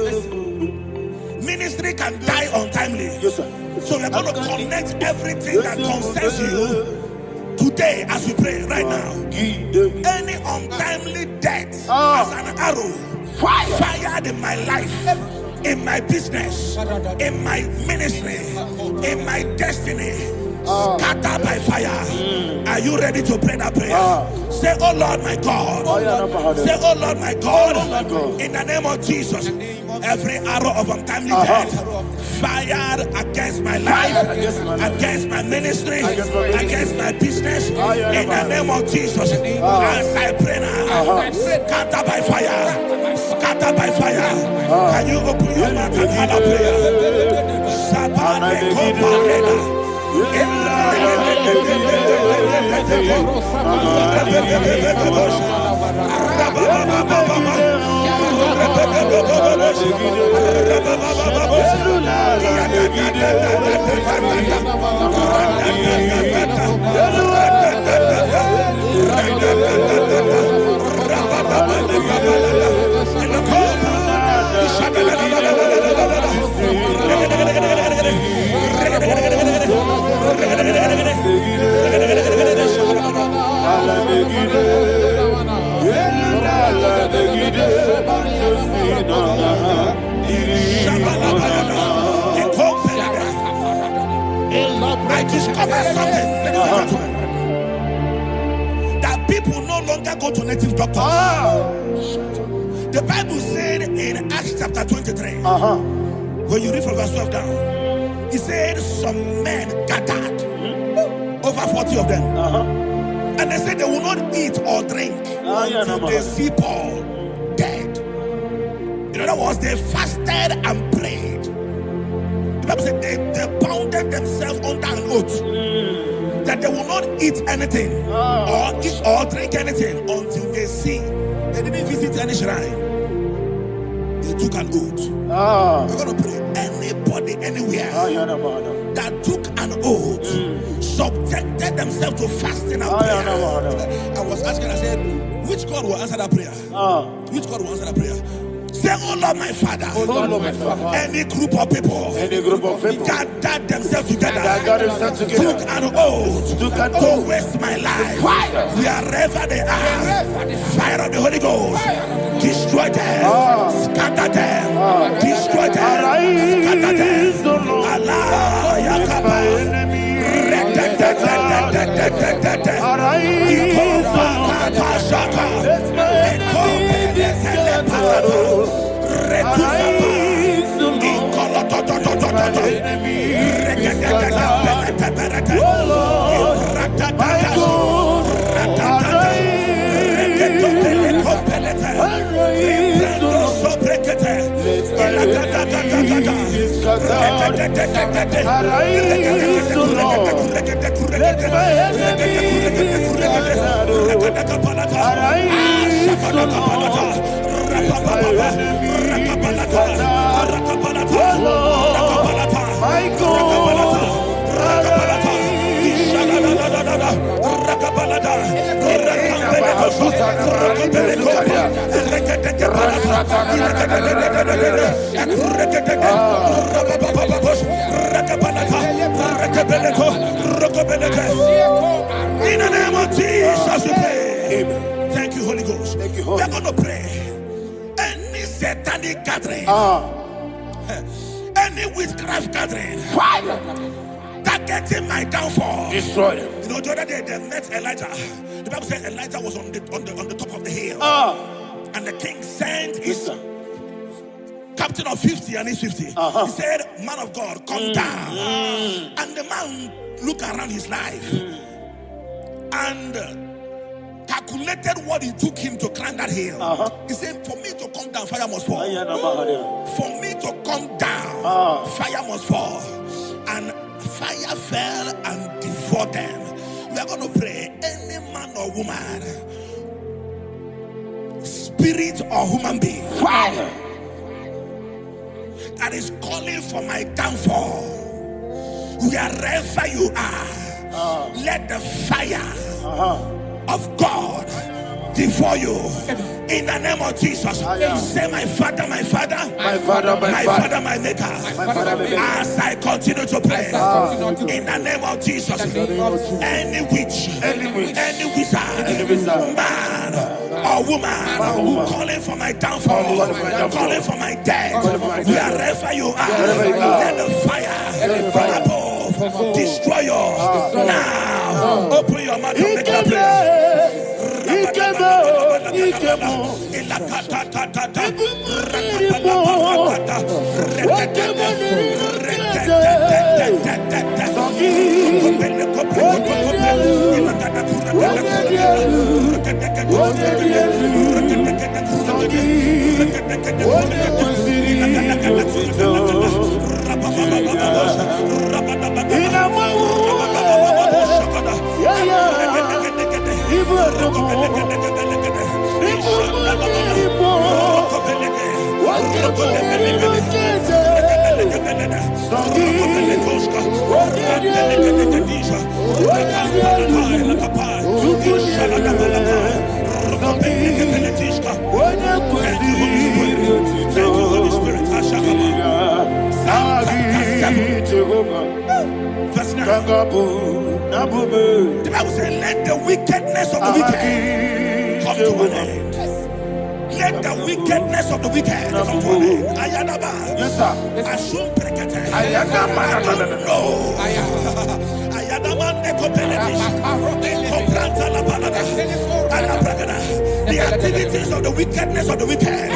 Ministry can die untimely. So we're going to connect everything that concerns you today as we pray right now. Any untimely death as an arrow fired in my life, in my business, in my ministry, in my destiny, scattered by fire. Are you ready to pray that prayer? Say, oh Lord my God. Say, oh Lord my God. In the name of Jesus, every arrow of untimely death fired against my life, against my ministry, against my business, in the name of Jesus, as I pray now, scattered by fire. scatter by fire. Can you open your mouth and have a prayer? Sabane Koparena. I discovered something. That people no longer go to native doctors. The Bible said in Acts chapter 23, when you read from verse 12 down, it said some men gathered, over 40 of them, and they said they will not eat or drink until they see Paul dead. In other words, they fasted and prayed. The Bible said they bounded themselves under an oath that they will not eat anything or drink anything until they see. They didn't visit any shrine. They took an oath. We're going to pray. Anybody, anywhere that took an oath, subjected themselves to fasting and prayer. I was asking, I said, which God will answer that prayer? Which God will answer that prayer? Say, oh Lord, my Father. Oh Lord, my Father. Any group of people gathered themselves together, took an oath to waste my life. Wherever they are, fire of the Holy Ghost, destroy them, scatter them, destroy them, scatter them. Allah, Yakaba, in the name of Jesus, we pray. Thank you, Holy Ghost. We are going to pray. Any satanic gathering, any witchcraft gathering, targeting my downfall, destroy them. You know, the other day they met Elijah. The Bible said Elijah was on the top of the hill, and the king sent his captain of 50 and his 50. He said, man of God, come down. And the man looked around his life and calculated what it took him to climb that hill. He said, for me to come down, fire must fall. For me to come down, fire must fall. And fire fell and devoured them. We are going to pray. Any man or woman, spirit or human being, fire, that is calling for my downfall, wherever you are, let the fire of God devour you in the name of Jesus. Say, my Father, my Father, my Father, my Father, my Maker. As I continue to pray in the name of Jesus, any witch, any wizard, man or woman calling for my downfall, calling for my death, wherever you are, let the fire from above destroy you now. Open your mouth and make a prayer. The Bible says, let the wickedness of the wicked come to an end. Let the wickedness of the wicked come to an end. Ayadaba. Yes, sir. Assume prekete. Ayadaba. No. Ayadaba nekopeletis. Kompranta la balada. Alabrakada. The activities of the wickedness of the wicked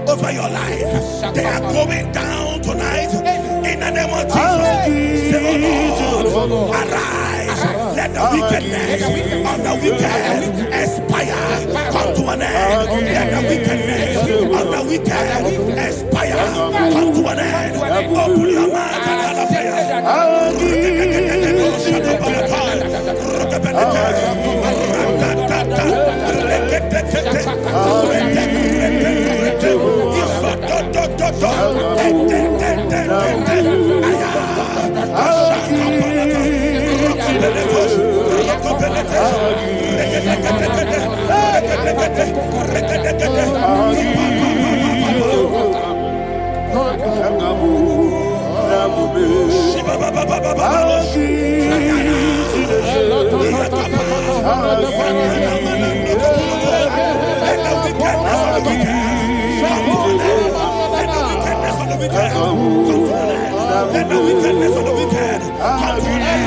over your life, they are going down tonight in the name of Jesus. Say, oh Lord, arise. Let the wickedness of the wicked expire. Come to an end. Let the wickedness of the wicked expire. Come to an end. Open your mouth and let the wickedness of the wicked come to an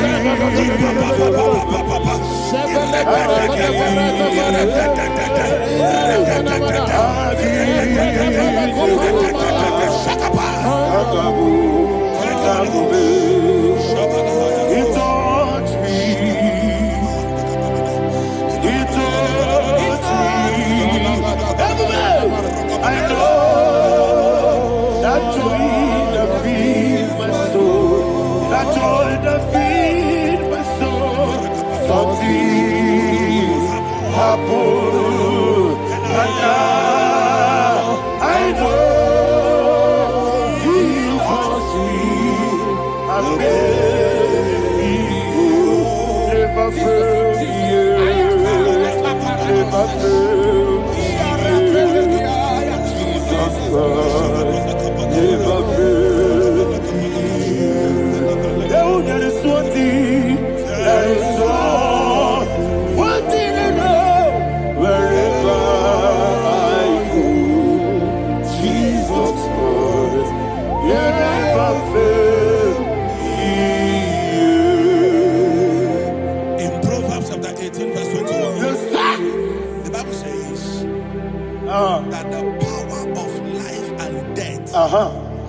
that the power of life and death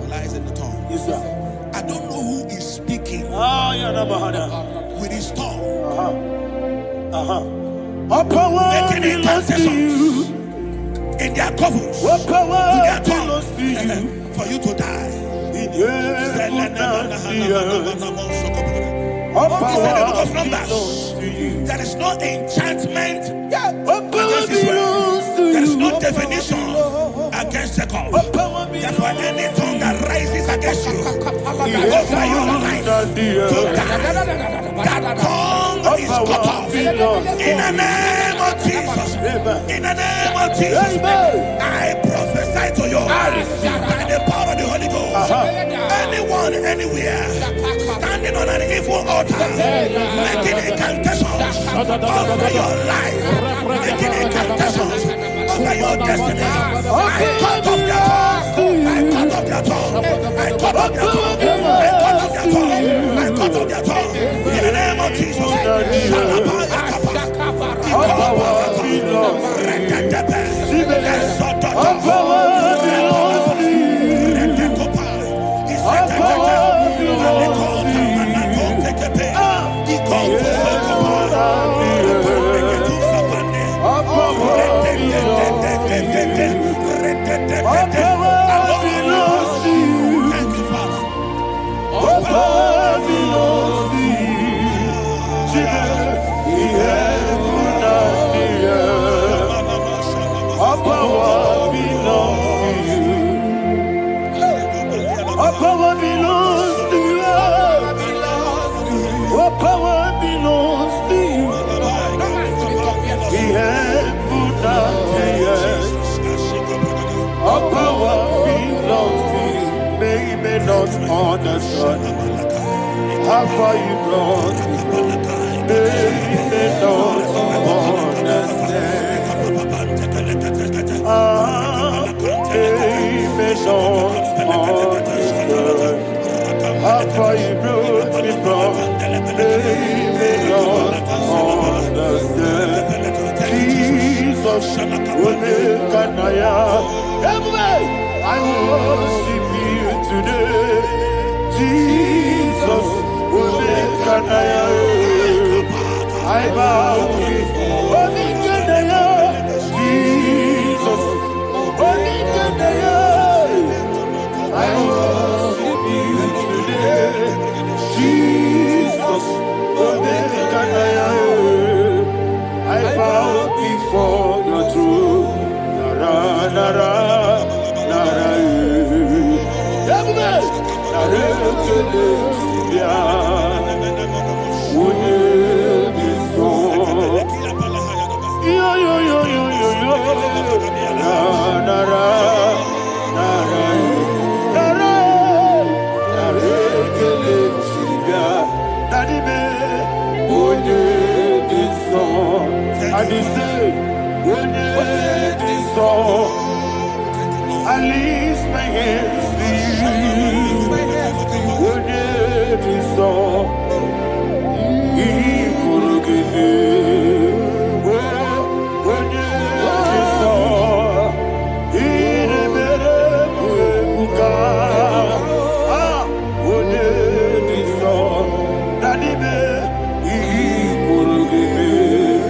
lies in the tongue. Yes, sir. I don't know who is speaking with his tongue. Making incantations in their covens with their tongue for you to die. He said in the book of Numbers, there is no enchantment against Israel. There is no definition against Jacob. Therefore, any tongue that rises against you over your life to die, that tongue is cut off. In the name of Jesus. In the name of Jesus. I prophesy to you by the power of the Holy Ghost. Anyone, anywhere, standing on an evil altar, making incantations over your life, making incantations over your destiny, I cut off their tongue. I cut off their tongue. I cut off their tongue. I cut off their tongue. I cut off their tongue. In the name of Jesus. power belongs to you. All power belongs to you. The heaven and the earth. All power belongs to you. They may not understand how far you brought me. They may not understand. They may not understand how far you brought me from. They may not understand. Jesus, I worship you today. Jesus, I bow before Jesus, I worship you today. Jesus, I bow before your throne. Nara, nara, nara, I lift my hands to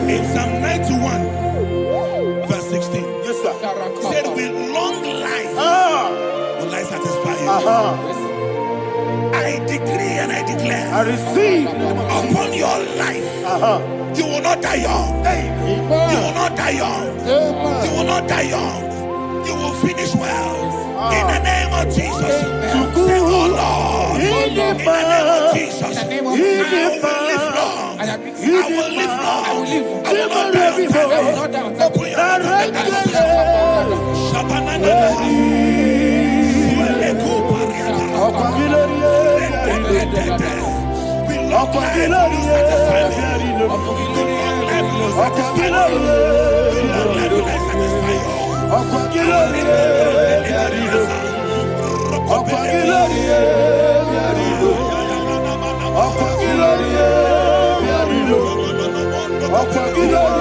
In Psalm 91, verse 16, yes, sir. said, with long life will I satisfy you. I decree and I declare, I receive upon your life, you will not die young. You will not die young. You will not die young. You will finish well. In the name of Jesus. Say, oh Lord, in the name of Jesus, I will live long. I will live long. I will not die on time. Open your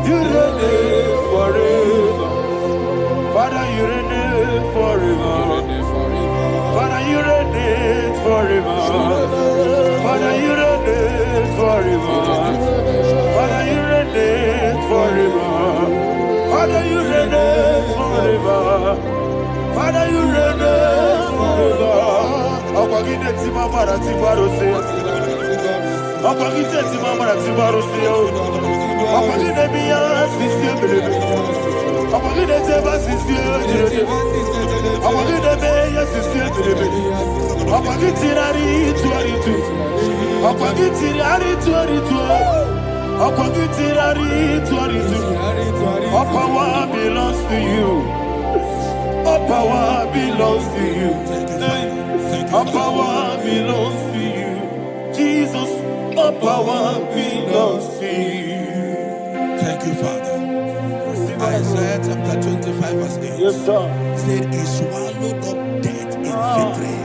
you reign forever. Father, you reign forever. Father, you reign forever. Father, you reign forever. Father, you reign forever. Father, you reign forever. Father, you reign forever. Okwagide timama na tibarose. Okwagide timama na tibarose. Okwagide biya sisi belebe. Okwagide teba sisi belebe. Okwagide beya sisi belebe. Okwagide rari tuaritu. Okwagide rari tuaritu. Okwagide rari tuaritu. All power belongs to you. All power belongs to you. All power belongs to you. Jesus, all power belongs to you. Thank you, Father. Isaiah chapter 25, verse 8. Yes, sir. Said, he swallowed up death in victory.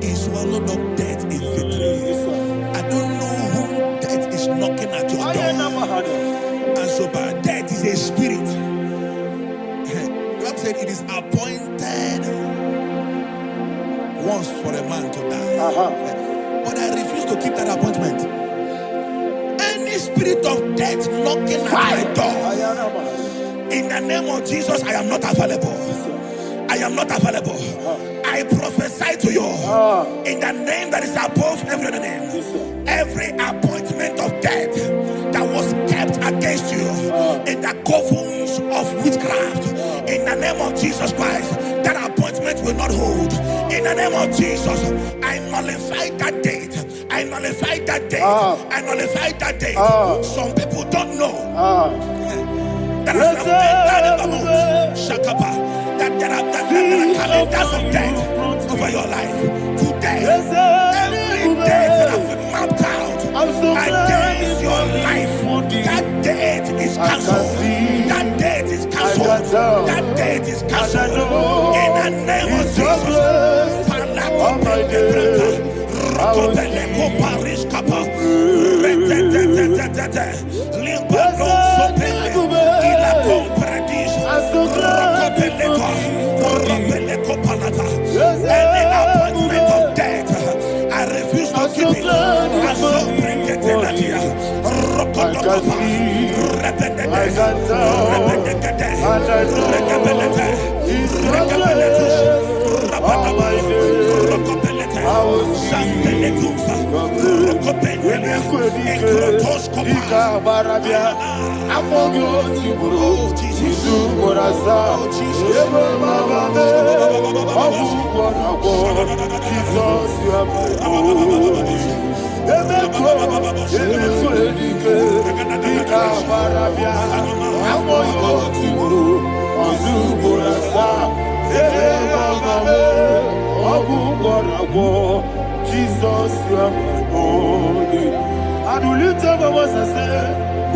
He swallowed up death in victory. I don't know whom death is knocking at your door. And so bad. Death is a spirit. God said it is appointed once for a man to die. But I refuse to keep that appointment. Any spirit of death knocking at my door, in the name of Jesus, I am not available. I am not available. I prophesy to you in the name that is above every other name. Every appointment of death that was kept against you in the covens of witchcraft, in the name of Jesus Christ, that appointment will not hold. In the name of Jesus, I nullify that date. I nullify that date. I nullify that date. Some people don't know that as of Shakapa, that there are calendars of death over your life. Today, every date that has been mapped out against your life, that date is cancelled. That date is cancelled. That date is cancelled. In the name of Jesus. Any appointment of death, I refuse to keep it. I so bring it in Jesus, you are my holy. I do lift up my voice and say,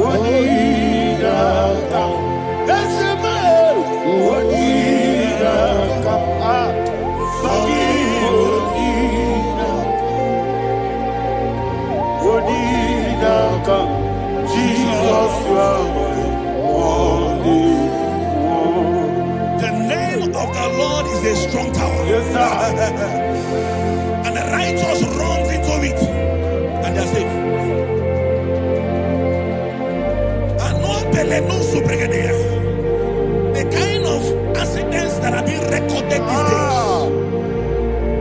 Odinaka. That's the man. Odinaka. Odinaka. Jesus, you are my holy. The name of the Lord is a strong tower. Yes, sir. And the righteous runs into it and they are safe. The kind of accidents that are being recorded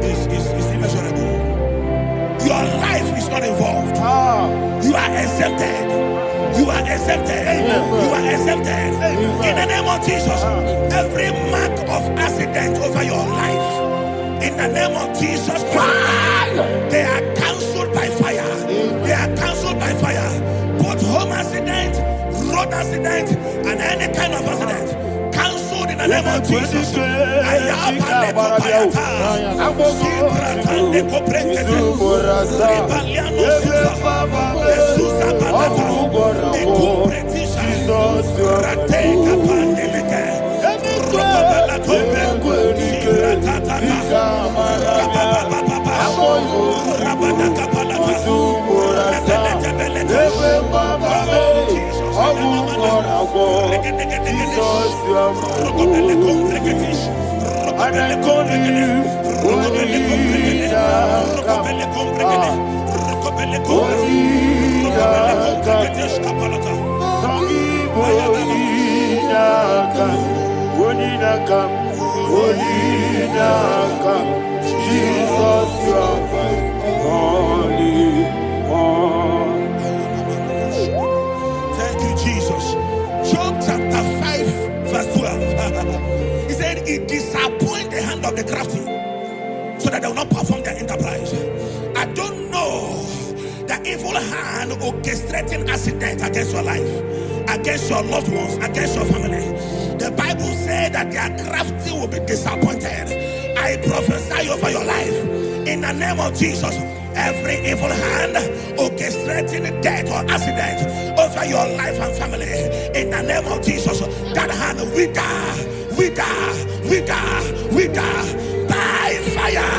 these days is immeasurable. Your life is not involved. You are exempted. You are exempted. You are exempted. In the name of Jesus, every mark of accident over your life, in the name of Jesus Christ, they are cancelled by fire. They are cancelled by fire. Both home accident, road accident, and any kind of accident, cancelled in the name of Jesus. Jesus, you are my holy. Thank you, Jesus. Job chapter 5, verse 12. He said, it disappoints the hand of the crafty, so that they will not perform their enterprise. I don't know the evil hand orchestrating accident against your life, against your loved ones, against your family. The Bible said that their crafty will be disappointed. I prophesy over your life in the name of Jesus. Every evil hand orchestrating death or accident over your life and family, in the name of Jesus, that hand wither by fire.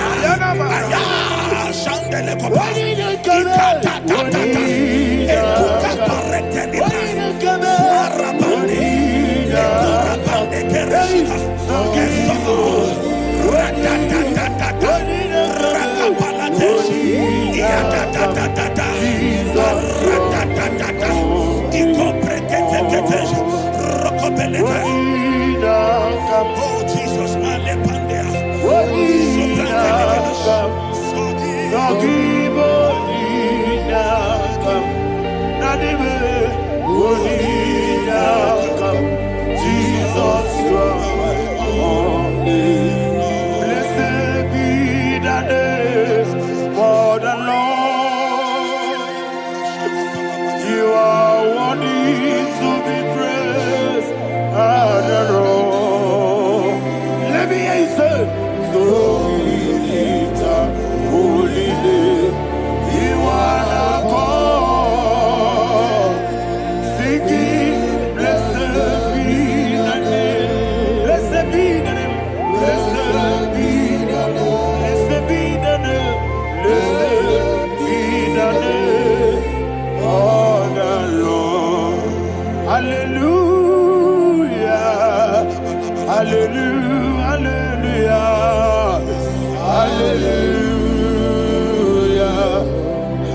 Hallelujah, hallelujah, hallelujah,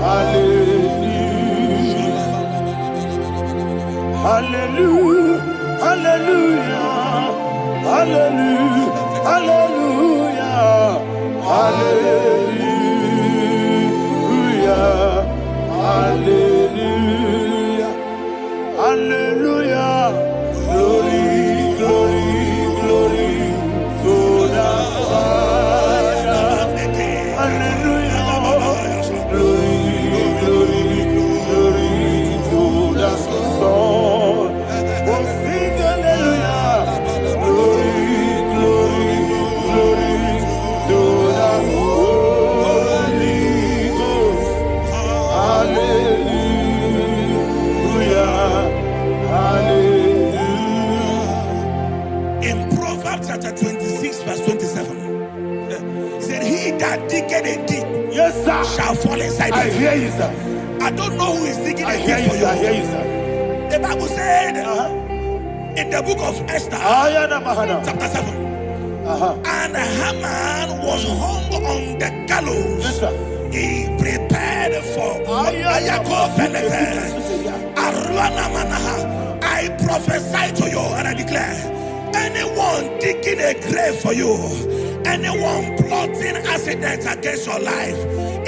hallelujah, hallelujah, hallelujah, hallelujah, hallelujah, hallelujah, hallelujah, glory, glory, glory to the Father, hallelujah, glory, glory, glory to the Son, oh sing hallelujah, glory, glory, glory to the Holy Ghost, hallelujah, hallelujah. In Proverbs chapter 26, verse 27, he said, he that diggeth a deep, Yes, sir, shall fall inside I it. hear you, sir. I don't know who is digging I a hear deep you, for sir. I hear you. you, sir. The Bible said in the book of Esther, chapter 7, and Haman was hung on the gallows. Yes, sir. He prepared for I prophesy to you and I declare, anyone digging a grave for you, anyone plotting accidents against your life,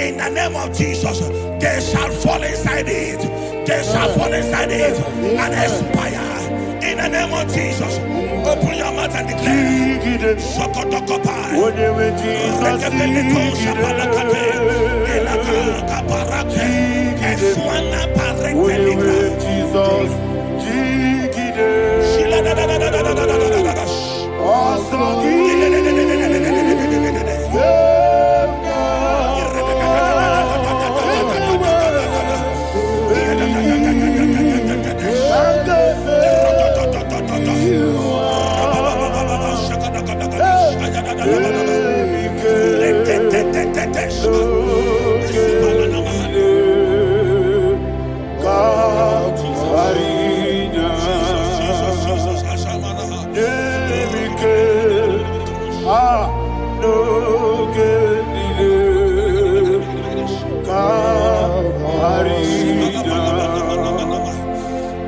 in the name of Jesus, they shall fall inside it. They shall fall inside it and expire. In the name of Jesus, open your mouth and declare. Sokotokopai.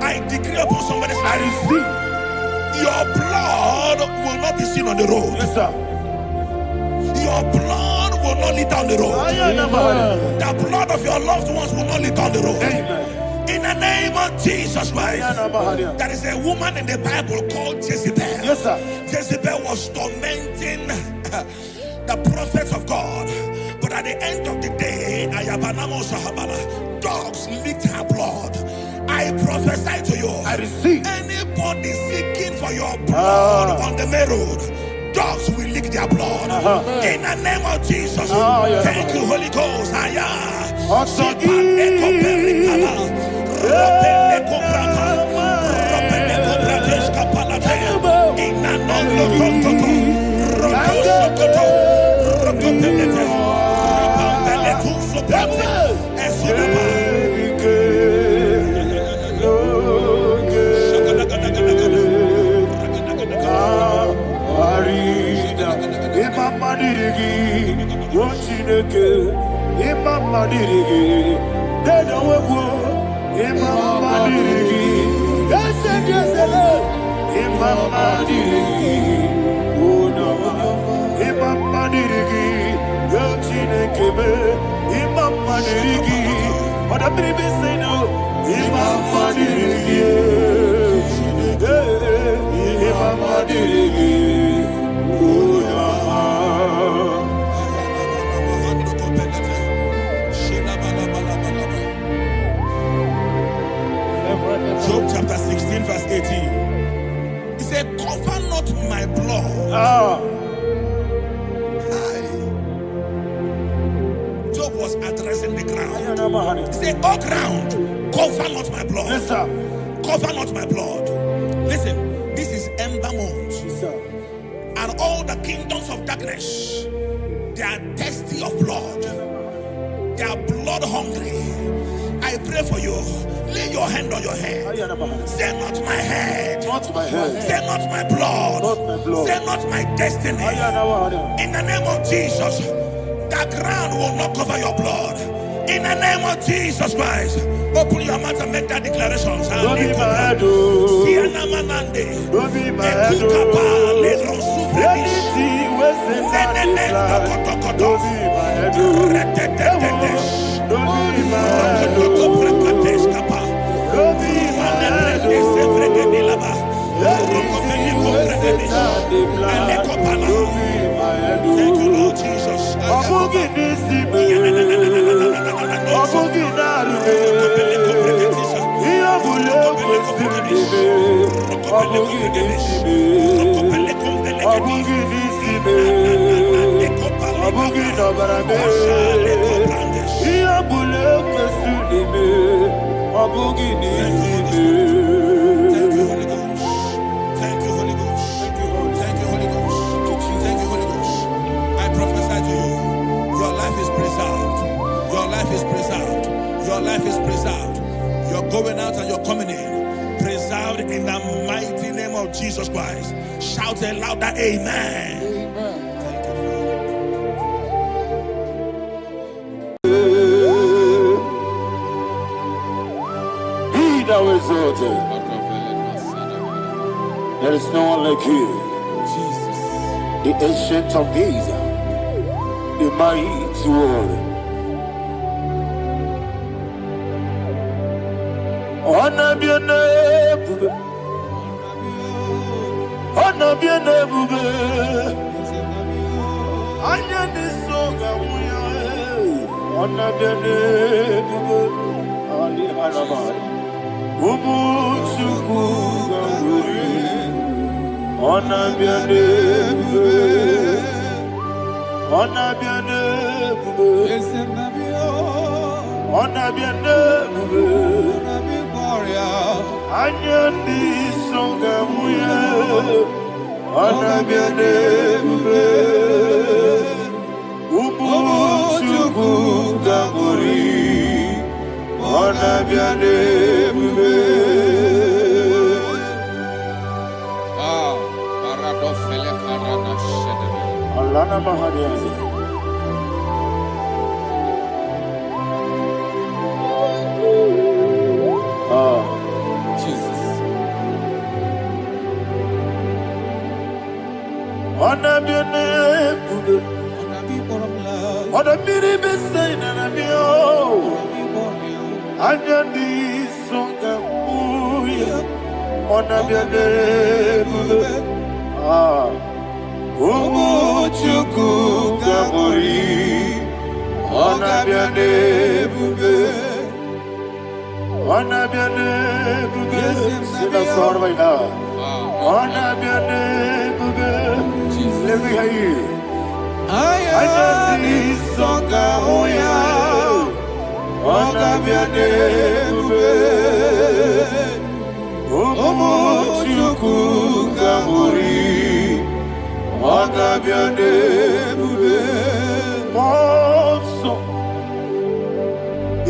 I decree upon somebody's life, your blood will not be seen on the road. Yes, sir. Your blood will not lead down the road. The blood of your loved ones will not lead down the road. In the name of Jesus Christ. There is a woman in the Bible called Jezebel. Yes, sir. Jezebel was tormenting the prophets of God. But at the end of the day, dogs licked her blood. I prophesy to you. I receive. Anybody seeking for your blood on the main road, dogs will lick their blood. In the name of Jesus. Thank you, Holy Ghost. Job chapter 16 verse 18. He said, cover not my blood. Job was addressing the ground. He said, oh ground, cover not my blood. Yes, sir. Cover not my blood. Listen, this is ember month. Yes, sir. And all the kingdoms of darkness, they are thirsty of blood. They are blood hungry. I pray for you. Lay your hand on your head. Say, not my head. Not my head. Say not my blood. Not my blood. Say not my destiny. In the name of Jesus, the ground will not cover your blood. In the name of Jesus Christ, open your mouth and make that declaration. Don't be mad, oh. Don't be mad, oh. Anything was in that plan. Don't be mad, oh. Don't be mad, oh. Don't be mad, oh. Anything was in that plan. Don't be mad, oh. Thank you, Lord Jesus. Thank you, Holy Ghost. Thank you, Holy Ghost. Thank you, Holy Ghost. I prophesy to you, your life is preserved. Your life is preserved. Your life is preserved. You're going out and you're coming in. Preserved in the mighty name of Jesus Christ. Shout a louder amen. Thank you, Father. Be thou exalted. There is no one like you. Jesus. The ancient of days, the mighty warrior. Honor be your name, honor be your name, honor be your name, Ali Alaba, Ubu Chuku Gamburi, honor be your name, honor be your name, honor be your name. Anyandi songa muya, anabiane bube, ubu chuku gamburi, anabiane bube. Paradofele karana shedebe. Alana mahadiyazi. Jesus. Anabiane bube, anabiri besai nanabio, anyandi songa muya, anabiane bube. Umu chuku gamburi, anabiane bube. Anabiane bube, sina sorvaina. Anabiane bube, let me hear you. Anandi songa oya, anabiane bube. Omo chuku gamburi, anabiane bube. Monso,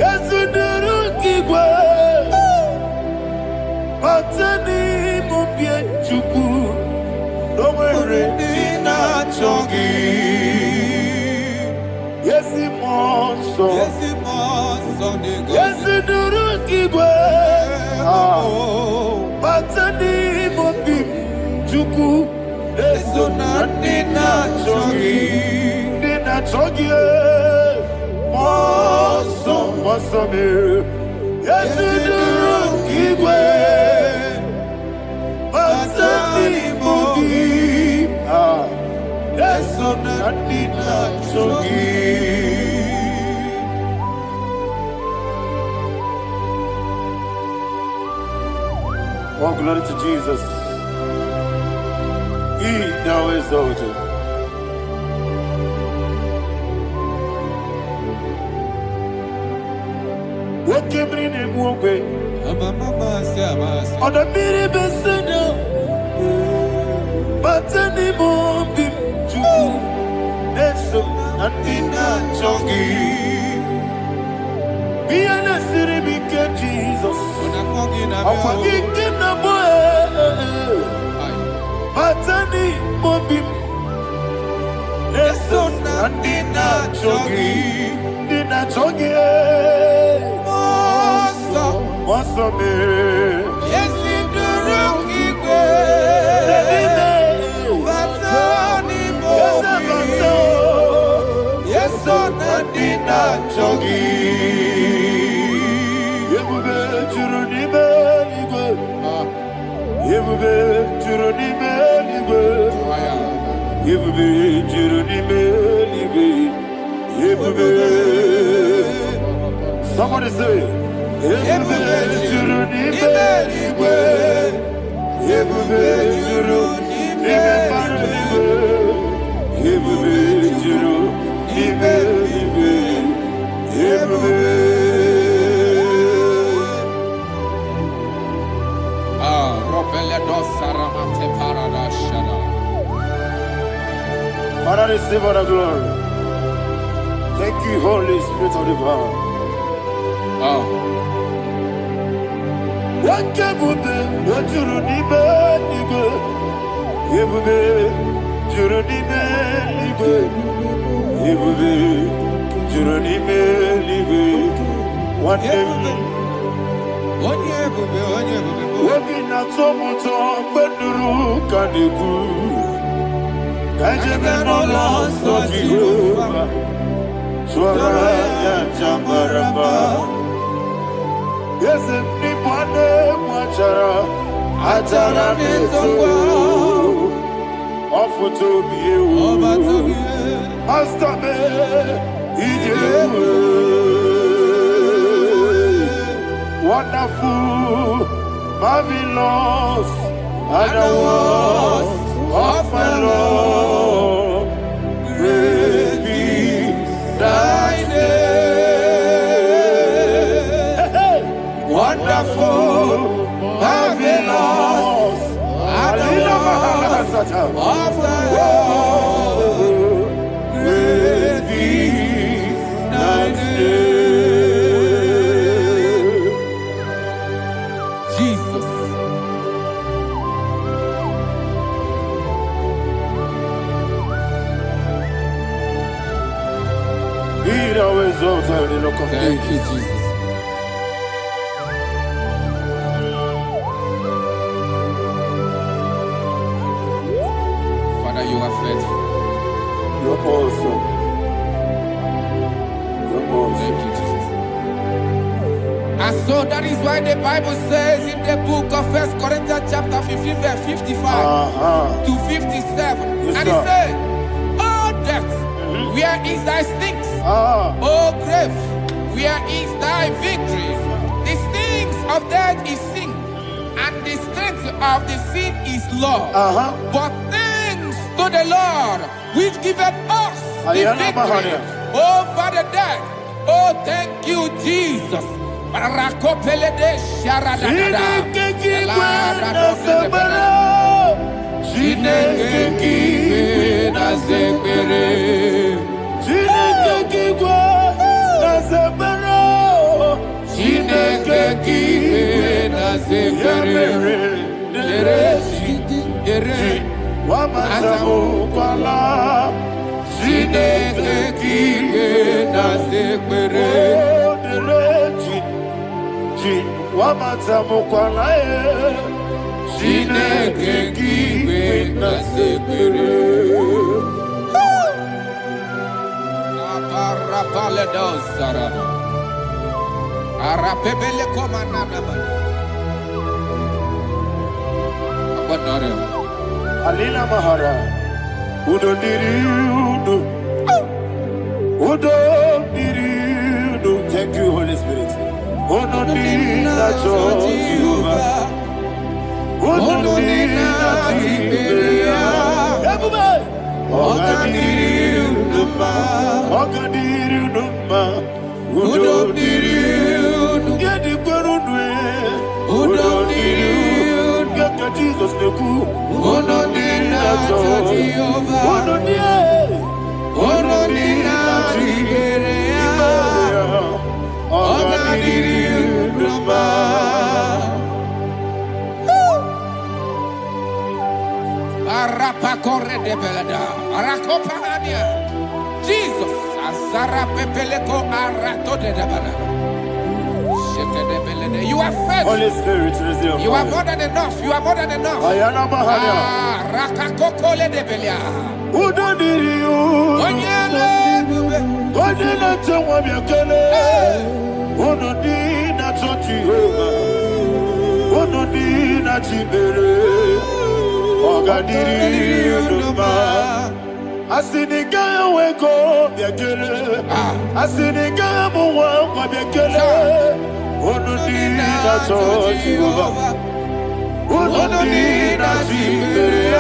yezuduru kigwe. Batani mubie chuku, nomere nina chongi. Yesi monso, yesi duru kigwe. Batani mubie chuku, eso na nina chongi. Nina chongi, monso, monso me. Yesi duru kigwe. Batani mubie, eso na nina chongi. Oh, glory to Jesus. Be thou exalted. What came in and walk away? On the mini besida, but any more bim to Neso and Nina Chongi. Be an city, Jesus. I'm forgetting the boy. chogi. Dina chogi. Moso me. Yes, in the rock, Igbo. Batani Mobi. Yes, on Dina chogi. Yebube churuni beligwe. Yebube churuni beligwe. Yebube churuni beligwe. Yebube. Somebody say. Yebube churuni beligwe. Yebube churuni beligwe. Yebube churuni beligwe. Yebube. Father, receive all the glory. Thank you, Holy Spirit of the power. What can you do? What you need, nigga? Yebube, Juruni Melibe. Yebube, Juruni Melibe. What Wabina tomuto beduru kaniku. Kajebe no loss of Jehovah. Swara ya jambaramba. Yes, ni bwane mwachara. Atara nezo. Ofuto biyewu. Astabe ijewu. Wonderful, marvelous, and the words of my Lord. Praise be thy name. Wonderful, marvelous, and the words of my Lord. Praise be thy name. Thank you, Jesus. Father, you are faithful. You're awesome. You're awesome. Thank you, Jesus. And so that is why the Bible says in the book of 1 Corinthians chapter 15, verse 55 to 57. Yes, and it says, "Oh death, where is thy stings? Oh grave, where is thy victory? The stings of death is sin, and the strength of the sin is law. But thanks to the Lord, which giveth us the victory over the death." Oh, thank you, Jesus. Alina Mahara, Udo Diriudo, Udo Diriudo. Thank you, Holy Spirit. Udo Diriudo, Udo Jesus the cool. Jesus. Azara pepeleko arato de dabara. You are faithful. Holy Spirit, receive You are more than enough. You are more than enough. Ayana Mahania. Rakakokole de belia. Udodiriu. Onyele bube. Onyele tewa biakele. Onodina Jehovah. Onodina Chibere. Ogadiriu Numa. Asinika weko biakele. Asinika muwa biakele. Onodina Jehovah. Onodina Chibere.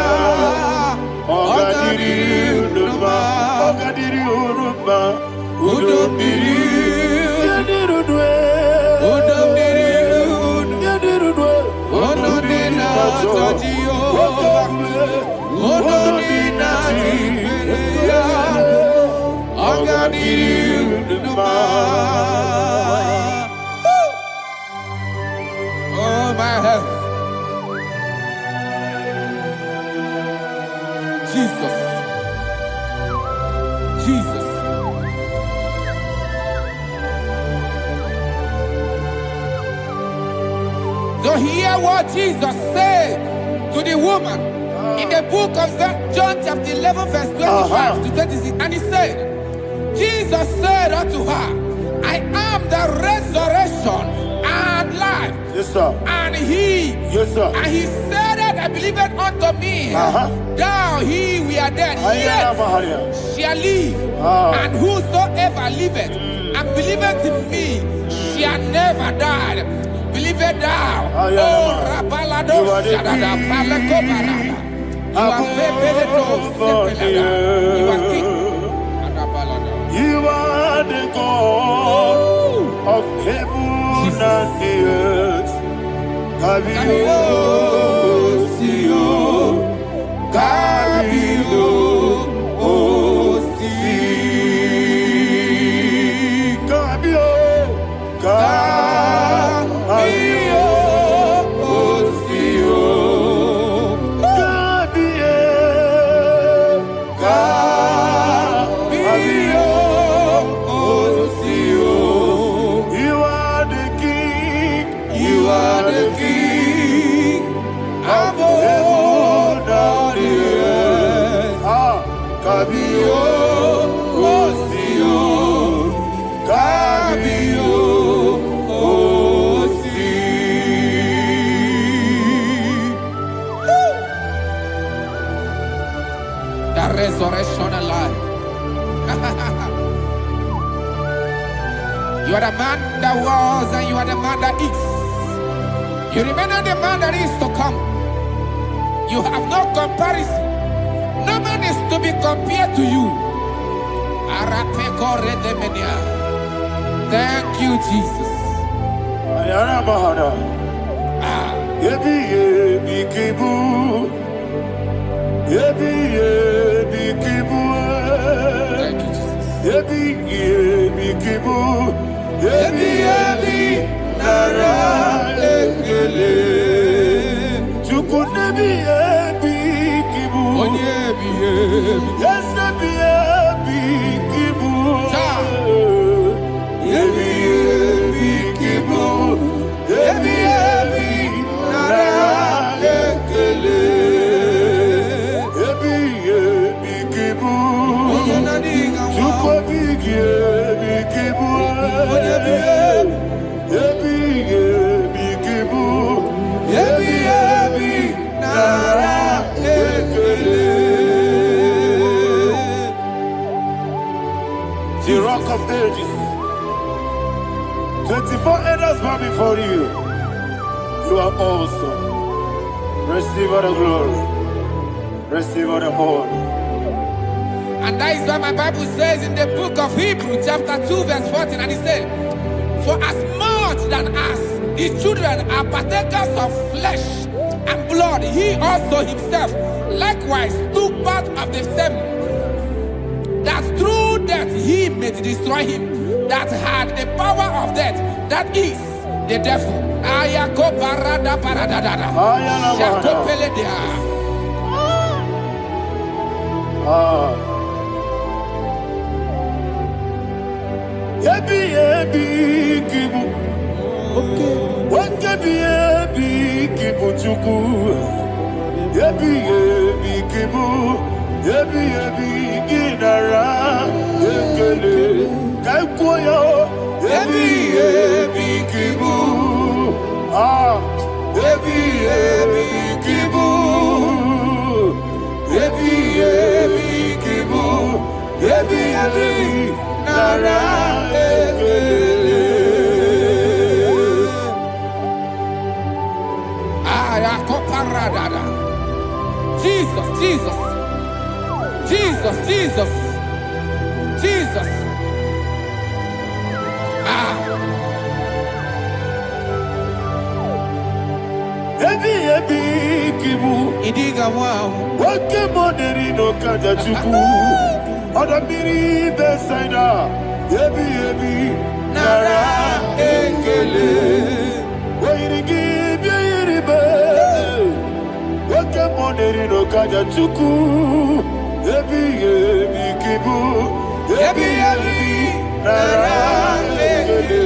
Ogadiriu Numa. Ogadiriu Numa. Yadirudwe. Yadirudwe. Onodina Jehovah. Onodina Oh my health. Jesus. Jesus. So hear what Jesus said to the woman in the book of John chapter 11 verse 25 to 26. And he said, Jesus said unto her, I am the resurrection and life. Yes, sir. And he, Yes, sir. and he said that I believed unto me, thou he we are dead, Ayana Mahania. yet shall live. And whosoever liveth and believeth in me shall never die. Believe it thou. Ayana. Oh, Rabalado, You are the Shadada, Palako, Barada. You are Febeleto, Sepelada. You are king. Adabalada. You are the God of heaven and the earth. Kabio, Sio, Kabio, Si, Kabio, Kabio, Sio, Kabio, Sio. You are the king. You are the king of heaven and the earth. Kabio, Sio, Kabio, Si. The resurrection and life. You are the man that was and you are the man that is. You remain the man that is to come. You have no comparison. No man is to be compared to you. Thank you, Jesus. Ayana Mahana. Yebi yebi kibu. Yebi yebi kibu. Thank you, Jesus. Yebi yebi kibu. Yebi yebi nara ekele. Chukunebi yebi kibu. Onyebi, yebi. Yes, yebi yebi kibu. Yebi yebi kibu. Yebi yebi nara ekele. Yebi yebi kibu. Chukobi yebi kibu. Yebi yebi kibu. Yebi yebi nara ekele. The rock of ages. 24 elders bow before you. You are awesome. Receive all the glory. Receive all the honor. And that is what my Bible says in the book of Hebrews chapter 2 verse 14. And it said, for as much than us, the children are partakers of flesh and blood, he also himself likewise took part of the same, that through death he may destroy him that had the power of death, that is the devil. Ayako barada baradadada. Shako peledea. Ebi ebi kibu chuku. Ebi ebi kibu. Ebi ebi ginara. Ekele kaikuyo. Ebi ebi kibu. Ebi ebi kibu. Ebi ebi kibu. Ebi ebi nara ekele. Jesus, Jesus, Jesus, Jesus, Jesus. Ebi ebi kibu. Idiga wow. Wake money no kaja chuku. Oda miri besaida. Ebi ebi nara ekele. Wairigi biiribe. Wake money no kaja chuku. Ebi ebi kibu. Ebi ebi nara ekele.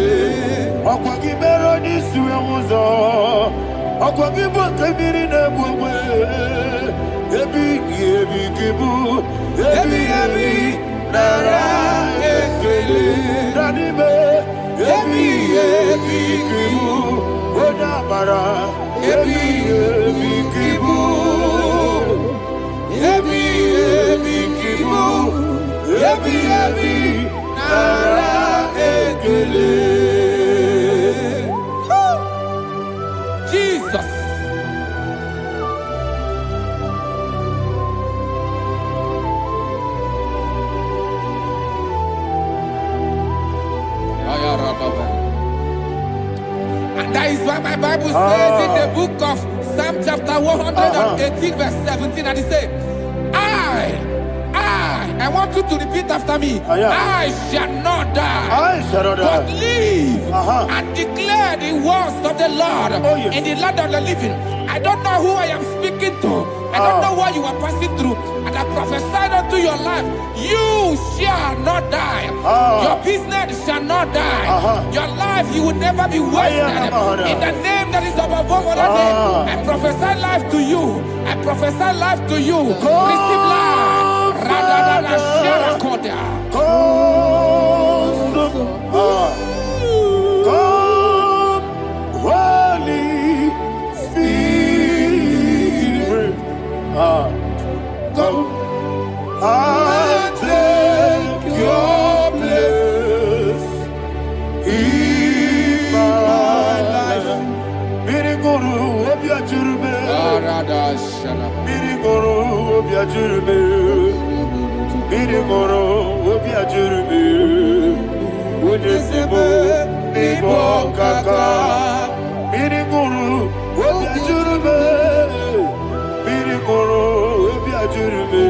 Okwa gibero ni suwe muzo. Okwa gibo kebiri na bwwe. Ebi ebi kibu. Ebi ebi nara ekele. Nanibe. Ebi ebi kibu. Oda mara. Ebi ebi kibu. Ebi ebi kibu. Ebi ebi nara ekele. Jesus. And that is why my Bible says in the book of Psalm chapter 118 verse 17, and it says, I want you to repeat after me. I shall not die, but live and declare the words of the Lord in the land of the living. I don't know who I am speaking to. I don't know what you are passing through. And I prophesy unto your life, you shall not die. Your business shall not die. Your life, you will never be wasted. In the name that is above all name, I prophesy life to you. I prophesy life to you. Receive life. Come, Holy Spirit. Come and take your place in my life. Miriguru obiajurube. Miriguru obiajurube. Miriguru obiajurube. Unyesibo nibo kaka. Miriguru obiajurube. Miriguru obiajurube.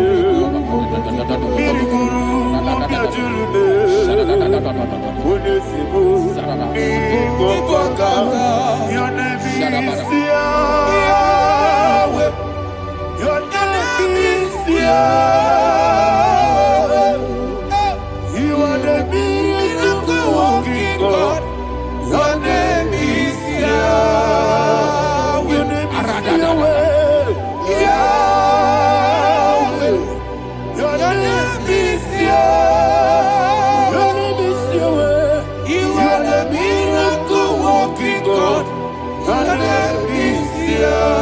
Miriguru obiajurube. Unyesibo nibo kaka. Your name is Yahweh. Your name is Yahweh. You are the miracle working God. Your name is Yahweh. Your name is Yahweh. Yahweh. Your name is Yahweh. Your name is Yahweh. You are the miracle working God. Your name is Yahweh.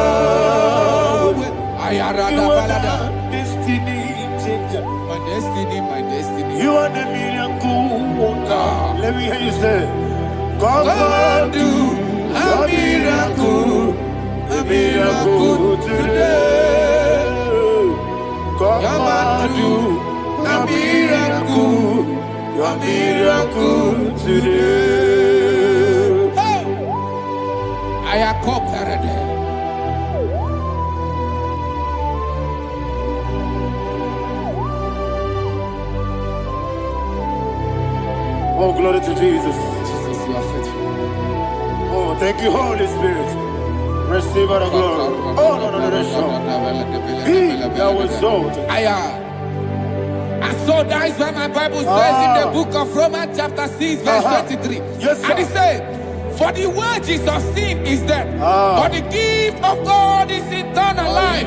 You are the destiny changer. My destiny, my destiny. You are the miracle worker. Let me hear you say, come and do a miracle today. Come and do a miracle today. I am cooperated. Oh, glory to Jesus. Jesus, you are faithful. Oh, thank you, Holy Spirit. Receive our glory. Oh, no. Be thou exalted. And so that is why my Bible says in the book of Romans chapter 6 verse 23. Yes, sir. And it says, For the wages of sin is death, but the gift of God is eternal life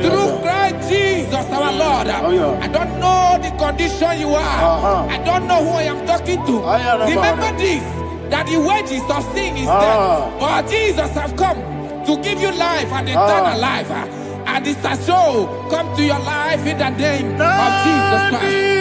through Christ Jesus our Lord. I don't know the condition you are. I don't know who I am talking to. Remember this, that the wages of sin is death, but Jesus has come to give you life and eternal life. And this shall come to your life in the name of Jesus Christ.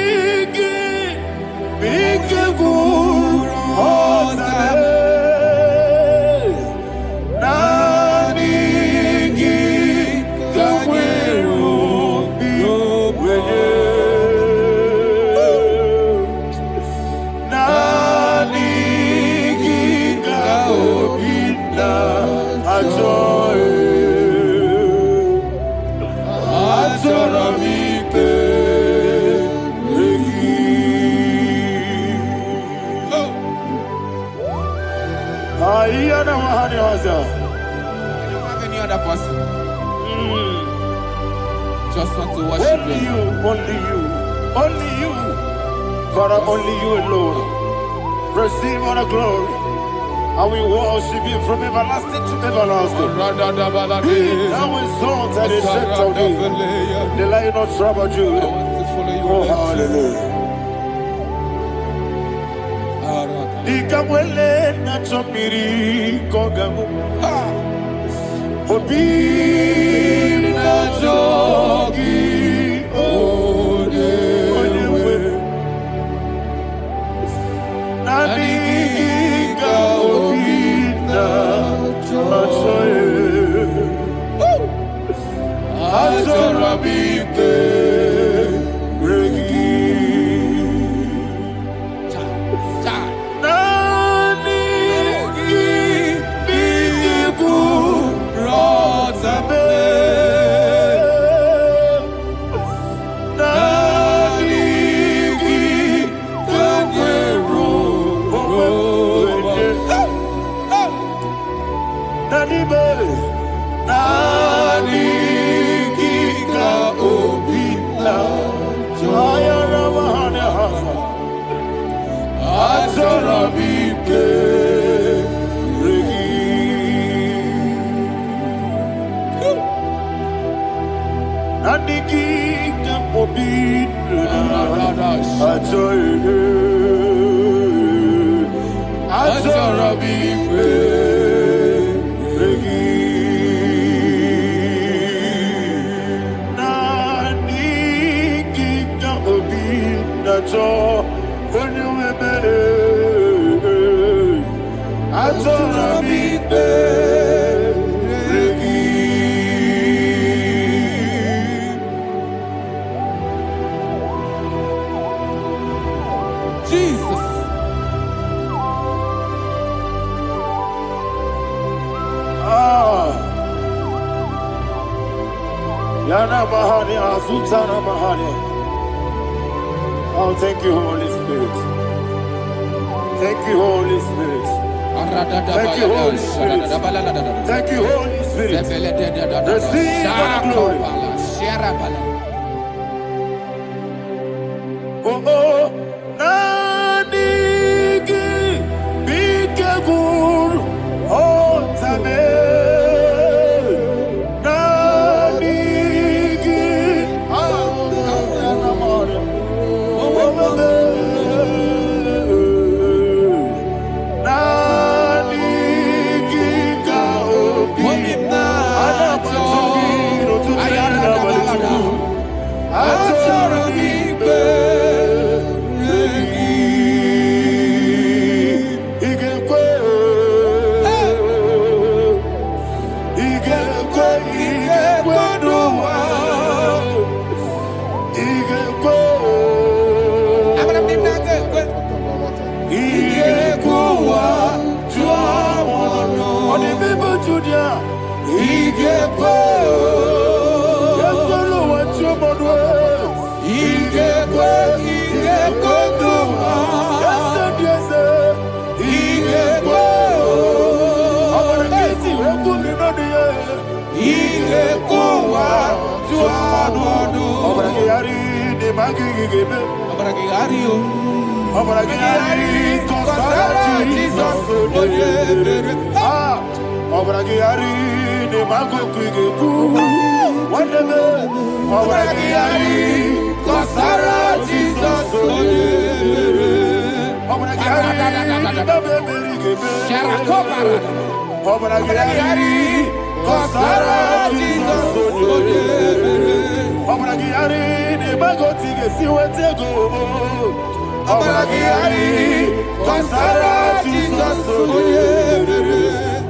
Any other person? Just want to worship only you, only you, only you, Father, only you alone. Receive all the glory, and we worship you from everlasting to everlasting. Be thou exalted and set of thee, the Lion of Trouble Judah. Oh, hallelujah. Ikamwele na chomiri kogamu Obi na jogi onewe Nadiga obi na choye Azorabike Oh, thank you, Holy Spirit. Thank you, Holy Spirit. Thank you, Holy Spirit. Thank you, Holy Spirit. Receive the glory. Oh, oh, Nadigi, Bikagur, oh, Tame. Igbo, magigebe. Obragiario. Obragari, Kosara, Jesus, Obragari, the Mago Quigu, whatever, Obragari, Kosara, Jesus, Obragari, Obragari, Kosara, Jesus, Obragari, the Mago Tiggy, see what they go. Obragiari, Kosara, Jesus,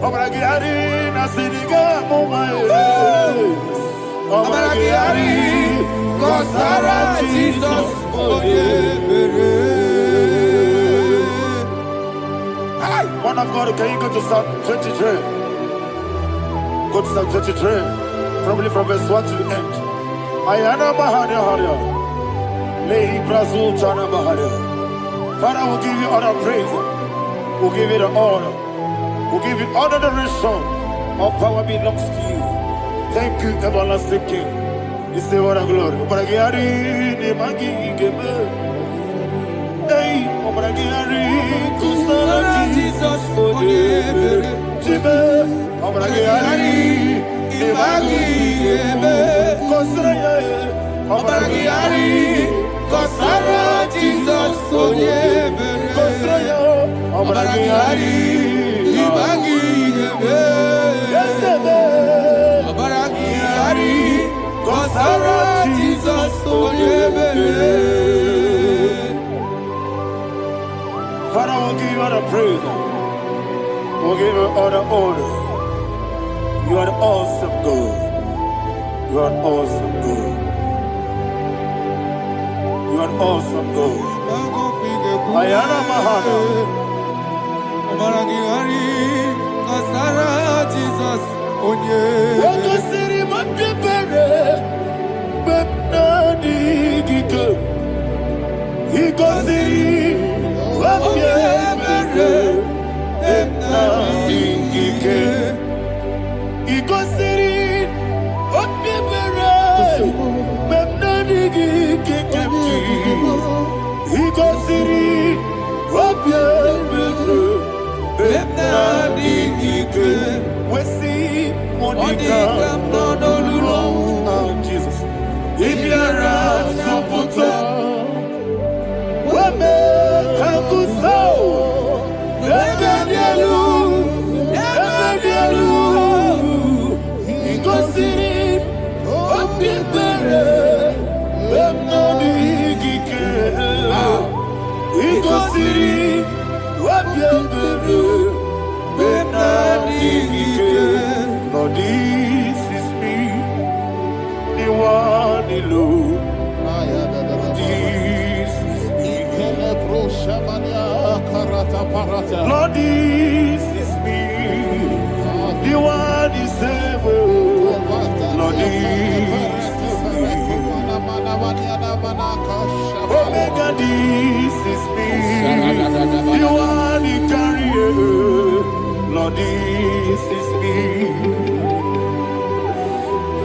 Obragiari, Nasidiga, Momae. Obragiari, Kosara, Jesus, One of God, can you go to Psalm 23? Go to Psalm 23, probably from verse 1 to the end. Ayana Mahania Haria. Father, we'll give you all the praise. We'll give you the honor. We'll give you all the adoration. All power belongs to you. Thank you, everlasting King. You say what a glory. Obragiari, the Magi, hey, Obragiari, Kosara, Jesus, Obragiari, the Magi, Kosara, Obragiari, Kosara, Jesus, Kosara, Obragiari, Ibagi, Obragiari, Kosara, Jesus, Father, we'll give you all the praise. We'll give you all the honor. You are the awesome God. You are an awesome God. You are an awesome God. Ayana Mahana. Obragiari, Kosara, Jesus, Waka Siri Mapipere, Bepnadi Giko. Iko Siri, Wapipere, Bepnadi Gike. Iko Siri, Wapipere, Bepnadi Gike. Iko Siri, Wapipere, Bepnadi Gike. Wesi Monica, oh Jesus. Ibiara Soputo, Wame Kakuso, Ebedielu, Ikosiri, Opipere, Bemnodi Gike, Ikosiri, Opipere, Bemnodi Gike. Lord, this is me, the one alone. This is me. Lord, this is me, the one is able. Lord, this is me. Omega, this is me, the one in carrier. Lord, this is me.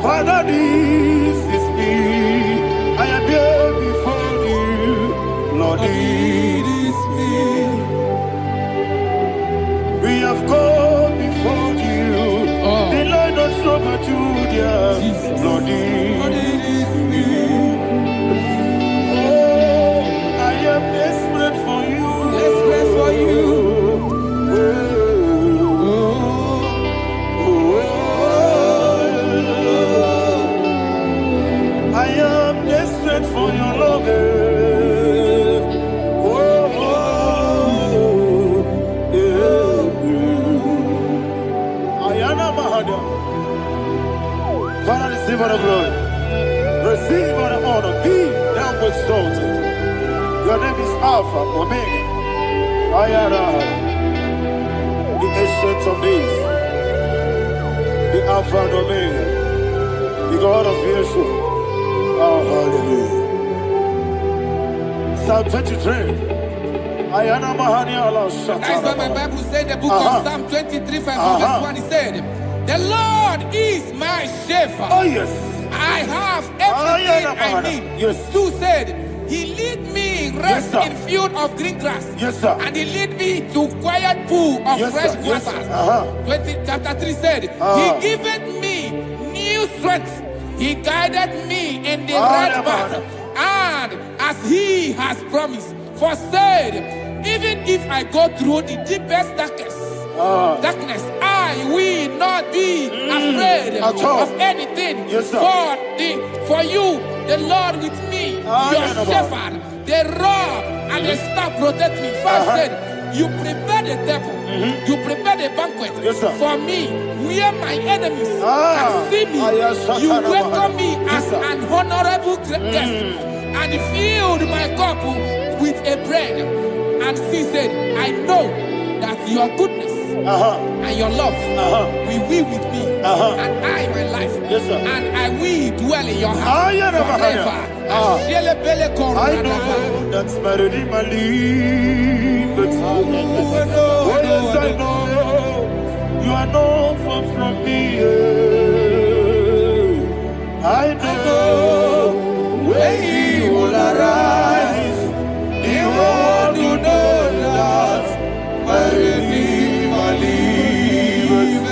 Father, this is me. I am here before you. Lord, this is me. We have come before you. The Lord not so but you, dear. Lord, this is me. Oh, I am desperate for you. Desperate for you. I am desperate for your love. Ayana Mahada. Father, receive all the glory. Receive all the honor. Be thou exalted. Your name is Alpha, Omega. Ayana. The ancient of days. The Alpha and Omega. The God of Yeshua. Oh, hallelujah. Psalm 23. Ayana Mahani Allah Shatana. That's what my Bible said, the book of Psalm 23, verse 1. He said, the Lord is my shepherd. Oh, yes. I have everything I need. Yes. 2 said, He lead me rest Yes, in field of green grass. Yes, sir. And He lead me to quiet pool of Yes, fresh sir. Yes, waters. sir. 20, chapter 3 said, He giveth me new strength. He guided me in the right path. And as He has promised, for said, even if I go through the deepest darkness, I will not be afraid of anything. Yes, sir. For you, the Lord with me, your shepherd, the rod and the staff protect me. First said, you prepare the table, you prepare the banquet for me, where my enemies can see me. You welcome me as an honorable guest, and filled my cup with a bread. And she said, I know that your goodness and your love will be with me, and I, my life, and I will dwell in your house forever. I know that's better than my leave. Oh, yes, I know you are not far from me. I know when He will arise, He will do that where He will leave.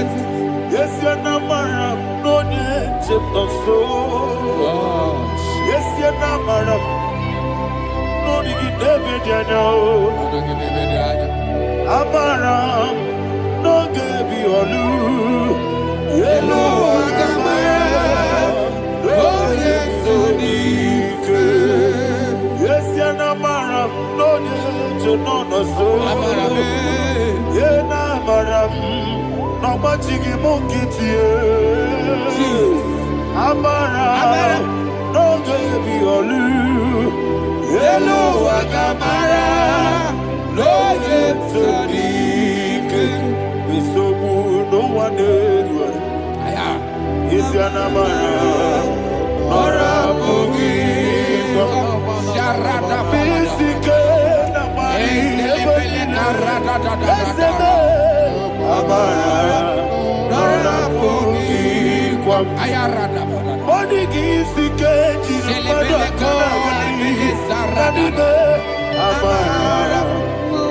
Yes, you're not married, no need to so. Yes, you're not married. No need to be there. Amaram, no give you all. Hello, Agamara. Oh, yes, so deep. Yes, you're not married. No need to know no so. Yeah, not married. No much you get you. Amara, no give you all. Hello, Agamara, no get so deep. We so good, no one did. Is your Namara, Nora Bogi, Sharada Bisika, Namari, Amara, Nora Bogi, Ayarada. Monigi Sikeji, Amara,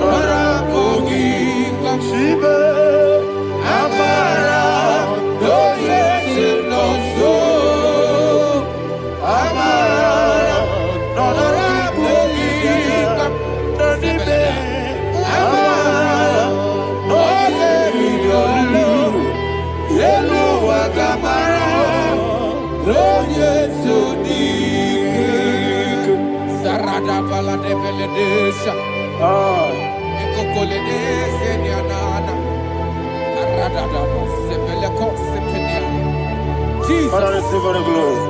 Nora Bogi, Shibe, Amara, no yes, no so, Amara, Nora Bogi, Nanibe, Amara, no yes, Hello, Agamara, no yes, so deep. Sarada bala de beledesha. Ekokole senyanana. Arada da sebele ko sepenya. Jesus. Father, receive all the glory.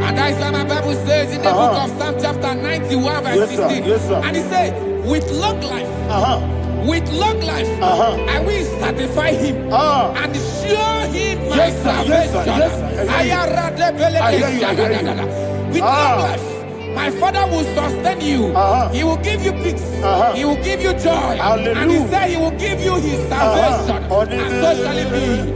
And that's why my Bible says in the book of Psalm chapter 91 verse 16. Yes, sir. And He said, with long life, I will satisfy him and show him my salvation. With long life, my Father will sustain you. He will give you peace. He will give you joy. Hallelujah. And He said He will give you His salvation. And so shall it be.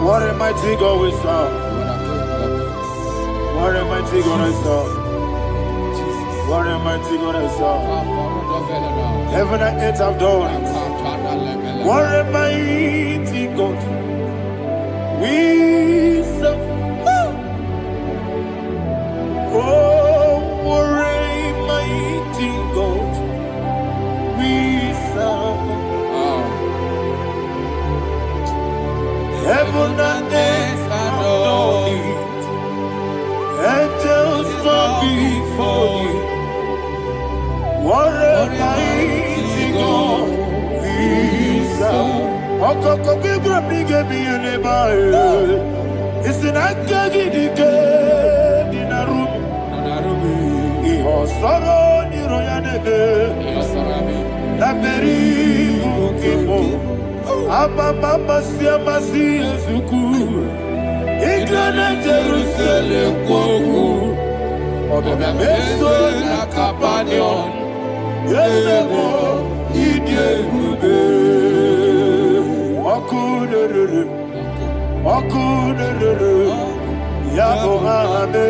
What a mighty God we serve. What a mighty God I serve. What a mighty God I serve. Heaven and earth have done it. What a mighty God we serve. Oh, what a mighty Okoko bibra bige biye bae. Isinaka gidike dinarum. Iho soro ni royanebe. Laberi bukimo. Ababa siamasi ezuku. Igrana Jerusalem kwoku. Obebe meso na kapanion. Yelemo idye gube. Okunere. Okunere. Yabo hame.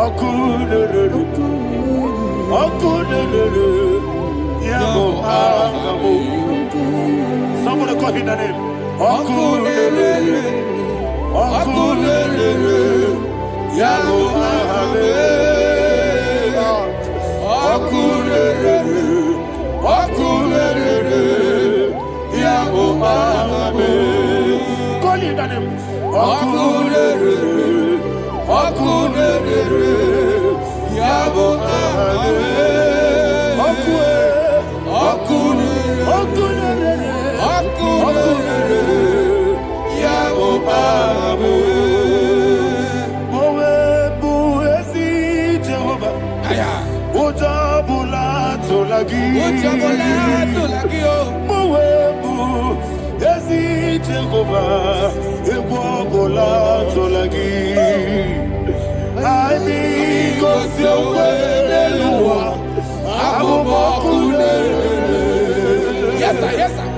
Okunere. Okunere. Yabo hame. Somebody call him the name. Okunere. Okunere. Yabo hame. Okunere. Okunere. Yabo hame. Call him the name. Okunere. Okunere. Yabo hame. Yes, sir. Yes, sir.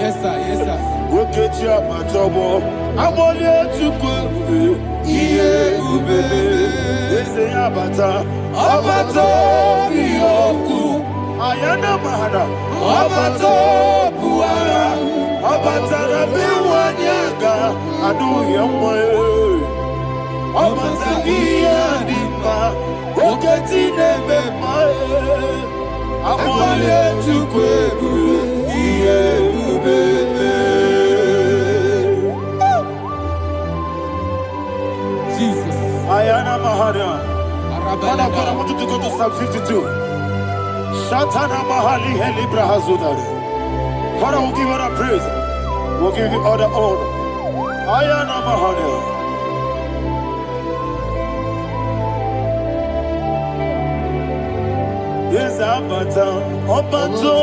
Yes, sir. Yes, sir. Ayana mahana, abato buara, abatara biwanyaga, adu yamwe, abatagia dimba, oketi nebe mae, abale tukwebu, iye ubebe. Jesus. Ayana mahana. Father, I want you to go to Psalm 52. Shatana Mahali Helibra Hazudari. Father, we'll give you the praise. We'll give you all the honor. Ayana Mahali. Yes, Abata. Obato.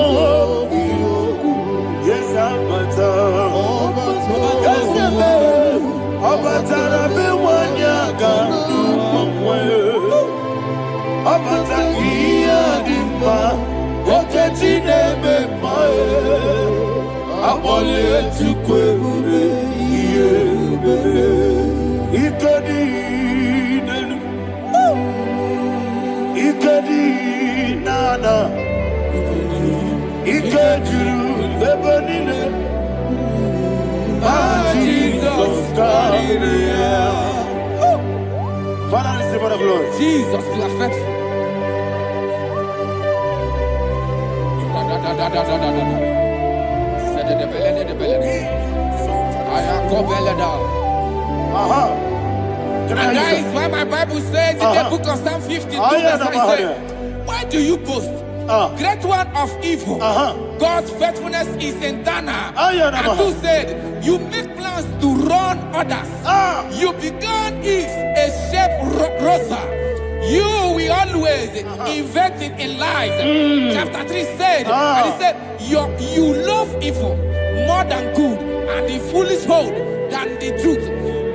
Yes, Abata. Yes, Abata. Rabe Wanyaga. Abata iya dimba, oketi nebe mae, abole tukwe ube iye ube, ikedi nenu, ikedi nana, ikediru lebenine, Jesus God. Father, receive all the glory. Jesus, you are faithful. And that is why my Bible says in the book of Psalm 52, verse 37, why do you boast? great one of evil. God's faithfulness is eternal. And two said, you make plans to run others. You began is a shape rosa. You will always inventing in lies. Chapter 3 said, and he said, you love evil more than good, and the foolish hold than the truth.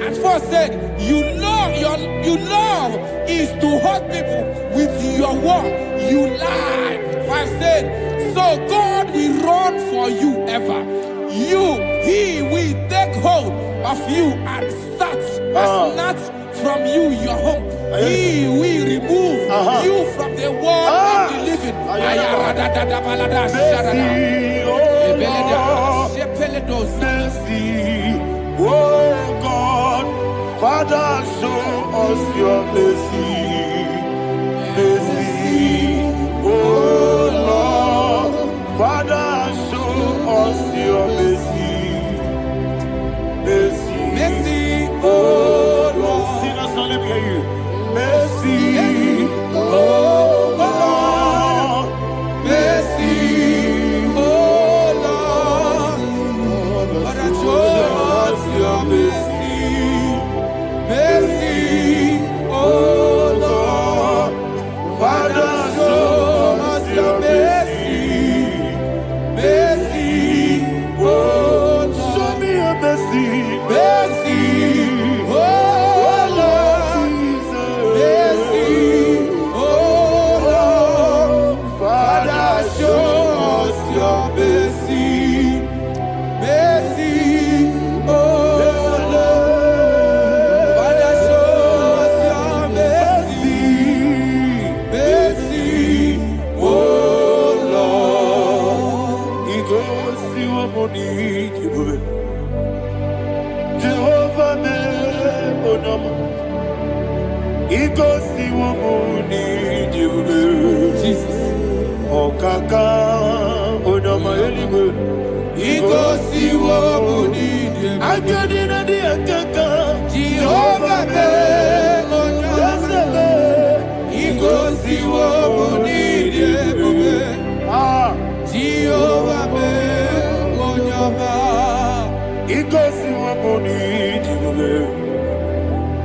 And 4 said, you love is to hurt people with your word. You lie. 5 said, so God will run for you ever. He will take hold of you and snatch from you your home. He will remove you from the world of the living. Mercy, oh God, Father, show us your mercy. Mercy, oh Lord, Father, show us your mercy. Mercy, oh Lord. Sing us song, let me hear you. Mercy, oh Lord, mercy, oh Lord, Father, show us your mercy. Mercy, oh Lord, Father, show us your mercy. Mercy, oh Lord, show me your mercy. Mercy, oh Lord. Jesus. Oh, Kaka, oh, no, my Eligwe. Ego si wo muni de. Akadi na di akaka. Jehovah be, oh, no. Ego si wo muni de. Jehovah be, oh, no. Ego si wo muni de.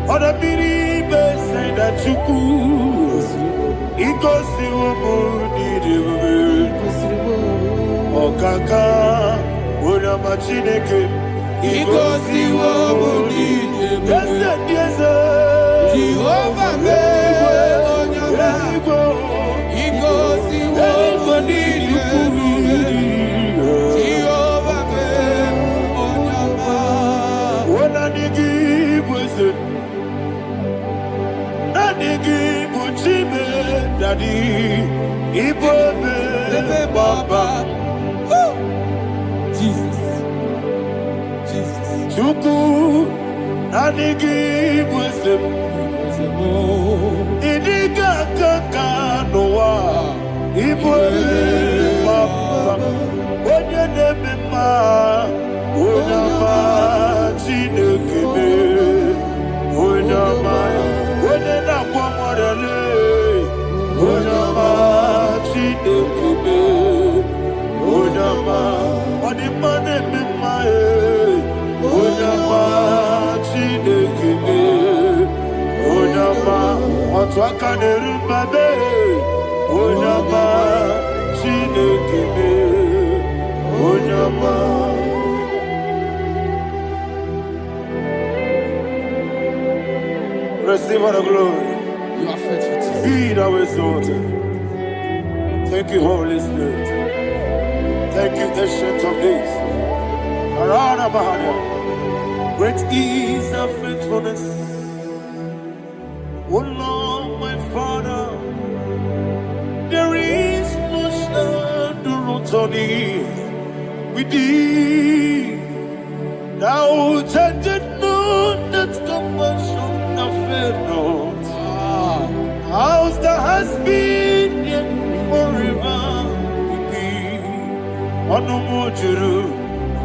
Oda biri be say that you could. Ikosi wumuni diwe, okaka una machineke. Ikosi wumuni diwe, Jehovah me onyama. Ikosi wumuni diwe, Jehovah me onyama. Ona nigi bwese, na nigi buchime. Daddy, Igbo be Baba. Jesus, Jesus. Chuku, Nadigi Bwese. Idiga Kaka Noa. Igbo be Baba. Onye nebe ma, Onama Chinekebe. Onama, Onena Kwamorele. Onama Chinekebe, Onama, Odimane Mimae, Onama Chinekebe, Onama, Otwakane Rumbabe, Onama Chinekebe, Onama. Receive all the glory. You are faithful, Jesus. Be thou exalted. Thank you, Holy Spirit. Thank you, Ancient of Days. Arana Bahania. Great is thy faithfulness. O Lord, my Father, there is no shadow on thee. With thee, thou judgest not that compassion of faith not. House that has been yet forever with thee. Onumujuru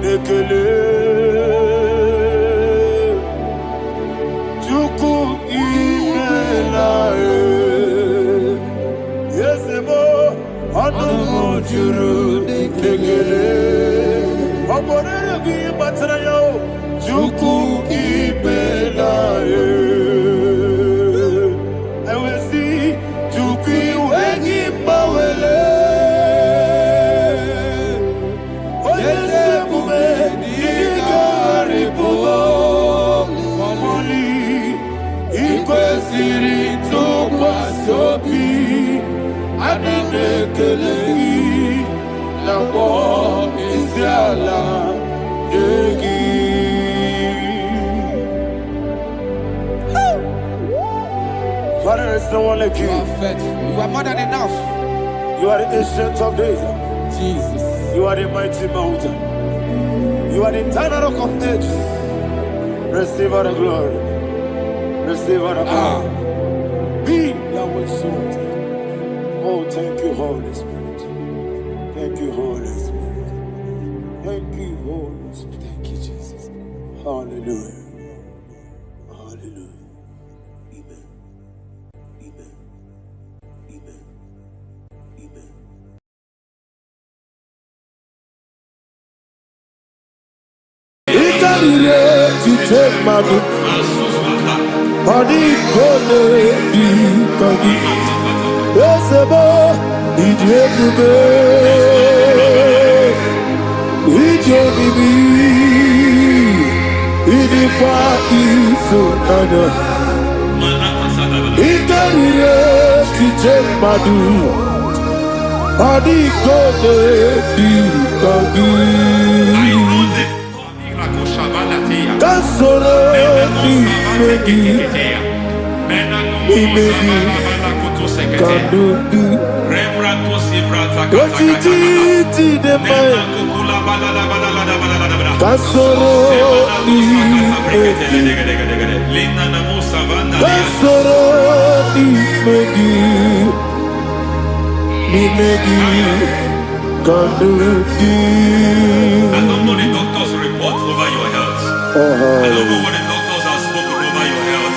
nekele. Chuku imela. Yesebo juru ekele. Oborere gị gbatara ya o, Chukwu imela ewesi Chukwu iwe gị gbawele. Onye ezi omume ịdịga rịpụta ọmụli, ikwesịrị ntụkwasị obi. Adị na-ekele gị na mkpọ isi ala nye gị. Father, there is no one like you. You are faithful. You are more than enough. You are the ancient of days. Jesus. You are the mighty mountain. You are the eternal rock of ages. Receive all the glory. Receive all the power. Be thou exalted. Oh, thank you, Holy Spirit. Thank you, Holy Spirit. Thank you, Holy Spirit. Thank you, Jesus. Hallelujah. Hallelujah. Amen. Amen. Amen. Amen. Ikarire tite madu, adi kone di kagi, esebo idiyekube, ijobibi, idikwa isunana. Ikarire tite madu, adi kone di kagi. Kasoro imegi kadudu ojiji deme kasoro imegi kasoro imegi kadudu. I don't know the doctor's report over your health. I don't know what the doctors have spoken over your health.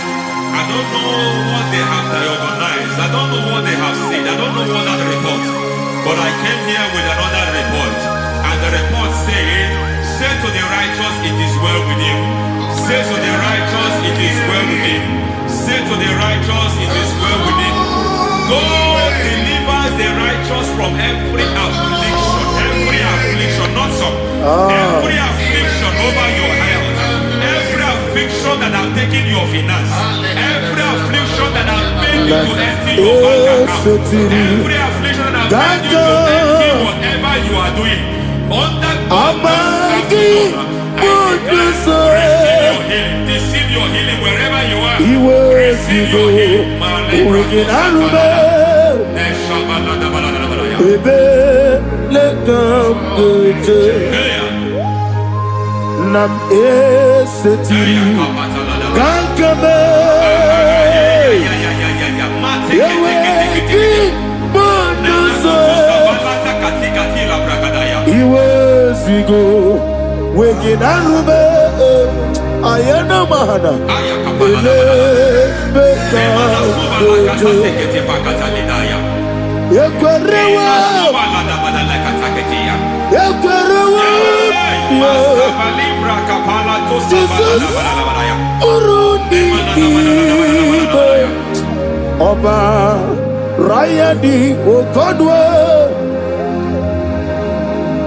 I don't know what they have diagnosed. I don't know what they have said. I don't know what that report. But I came here with another report. And the report said, say to the righteous, it is well with him. Say to the righteous, it is well with him. Say to the righteous, it is well with him. God delivers the righteous from every affliction. Every affliction, not some. Every affliction over your health. Every affliction that have taken your finance. Every affliction that have made you to empty your bank account. Every affliction that have made you to empty whatever you are doing. Under God, receive your healing. Receive your healing wherever you are. Receive your healing. Nam eseti kankame yeweki bonuso iwezigo weginarube ayana mahana ele beka dojo yekwerewa Jesus Urudi Ibo Oba Rayadi Okodwe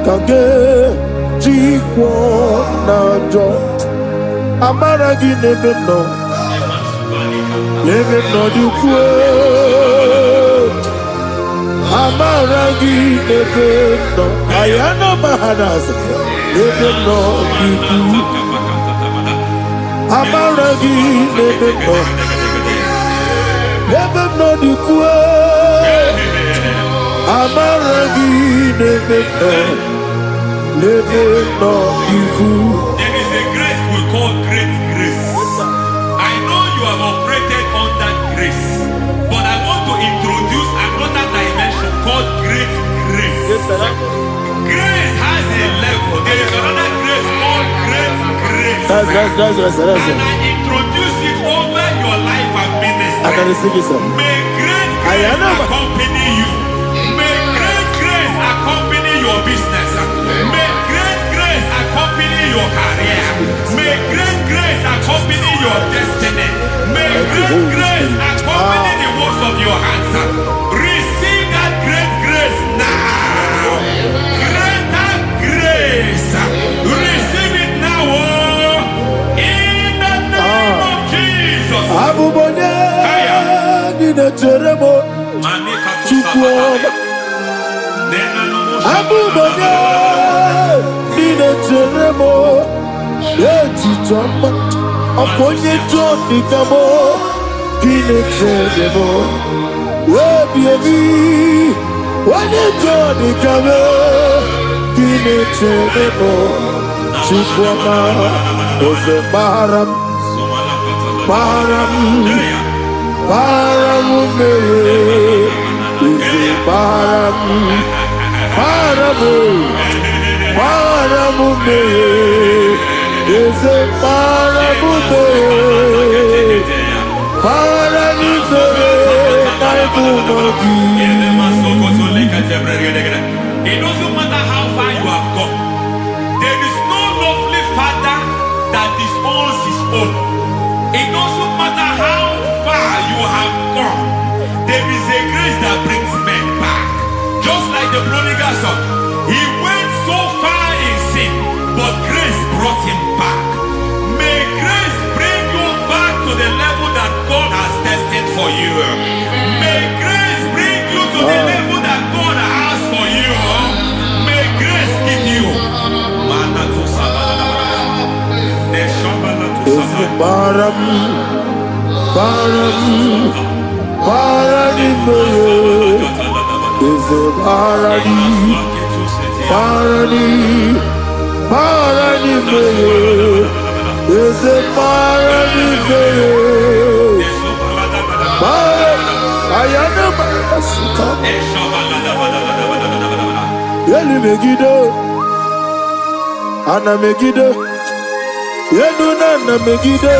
Kage Jikwo Najo Amaragi Nebeno Dukwe Amaragi Nebeno Ayana Mahanas Nebeno Dukwe Amaragi Nebeno Dukwe Amaragi Nebeno Dukwe. There is a grace we call great grace. I know you have operated under grace, but I want to introduce another dimension called great grace. Grace has a level. There is another grace called great grace. That's And I introduce it over your life and ministry. I can receive it, sir. May great grace accompany you. May great grace accompany Nina Teremo, Chukwoma, Abu Banya, Nina Teremo, Eti Choma, Aponye Johnny Kamo, Nina Teremo, Baby, when you Johnny Kamo, Nina Teremo, Chukwoma, Ose Baram, Baram, Paramume, Paramume, Paramume, is a Paramume, Paramume, It doesn't matter how far you have gone. There is no lovely father that disowns his own. It doesn't matter how far you have gone. There is a grace that brings men back. Just like the prodigal son. He went so far in sin, but grace brought him back. May grace bring you back to the level that God has destined for you. May grace bring you to the level that God has for you. May grace give you. Baram, Paradime, is a Paradime, is a Paradime, I am Yeli Megido, Anna Megido. Yenuna na megide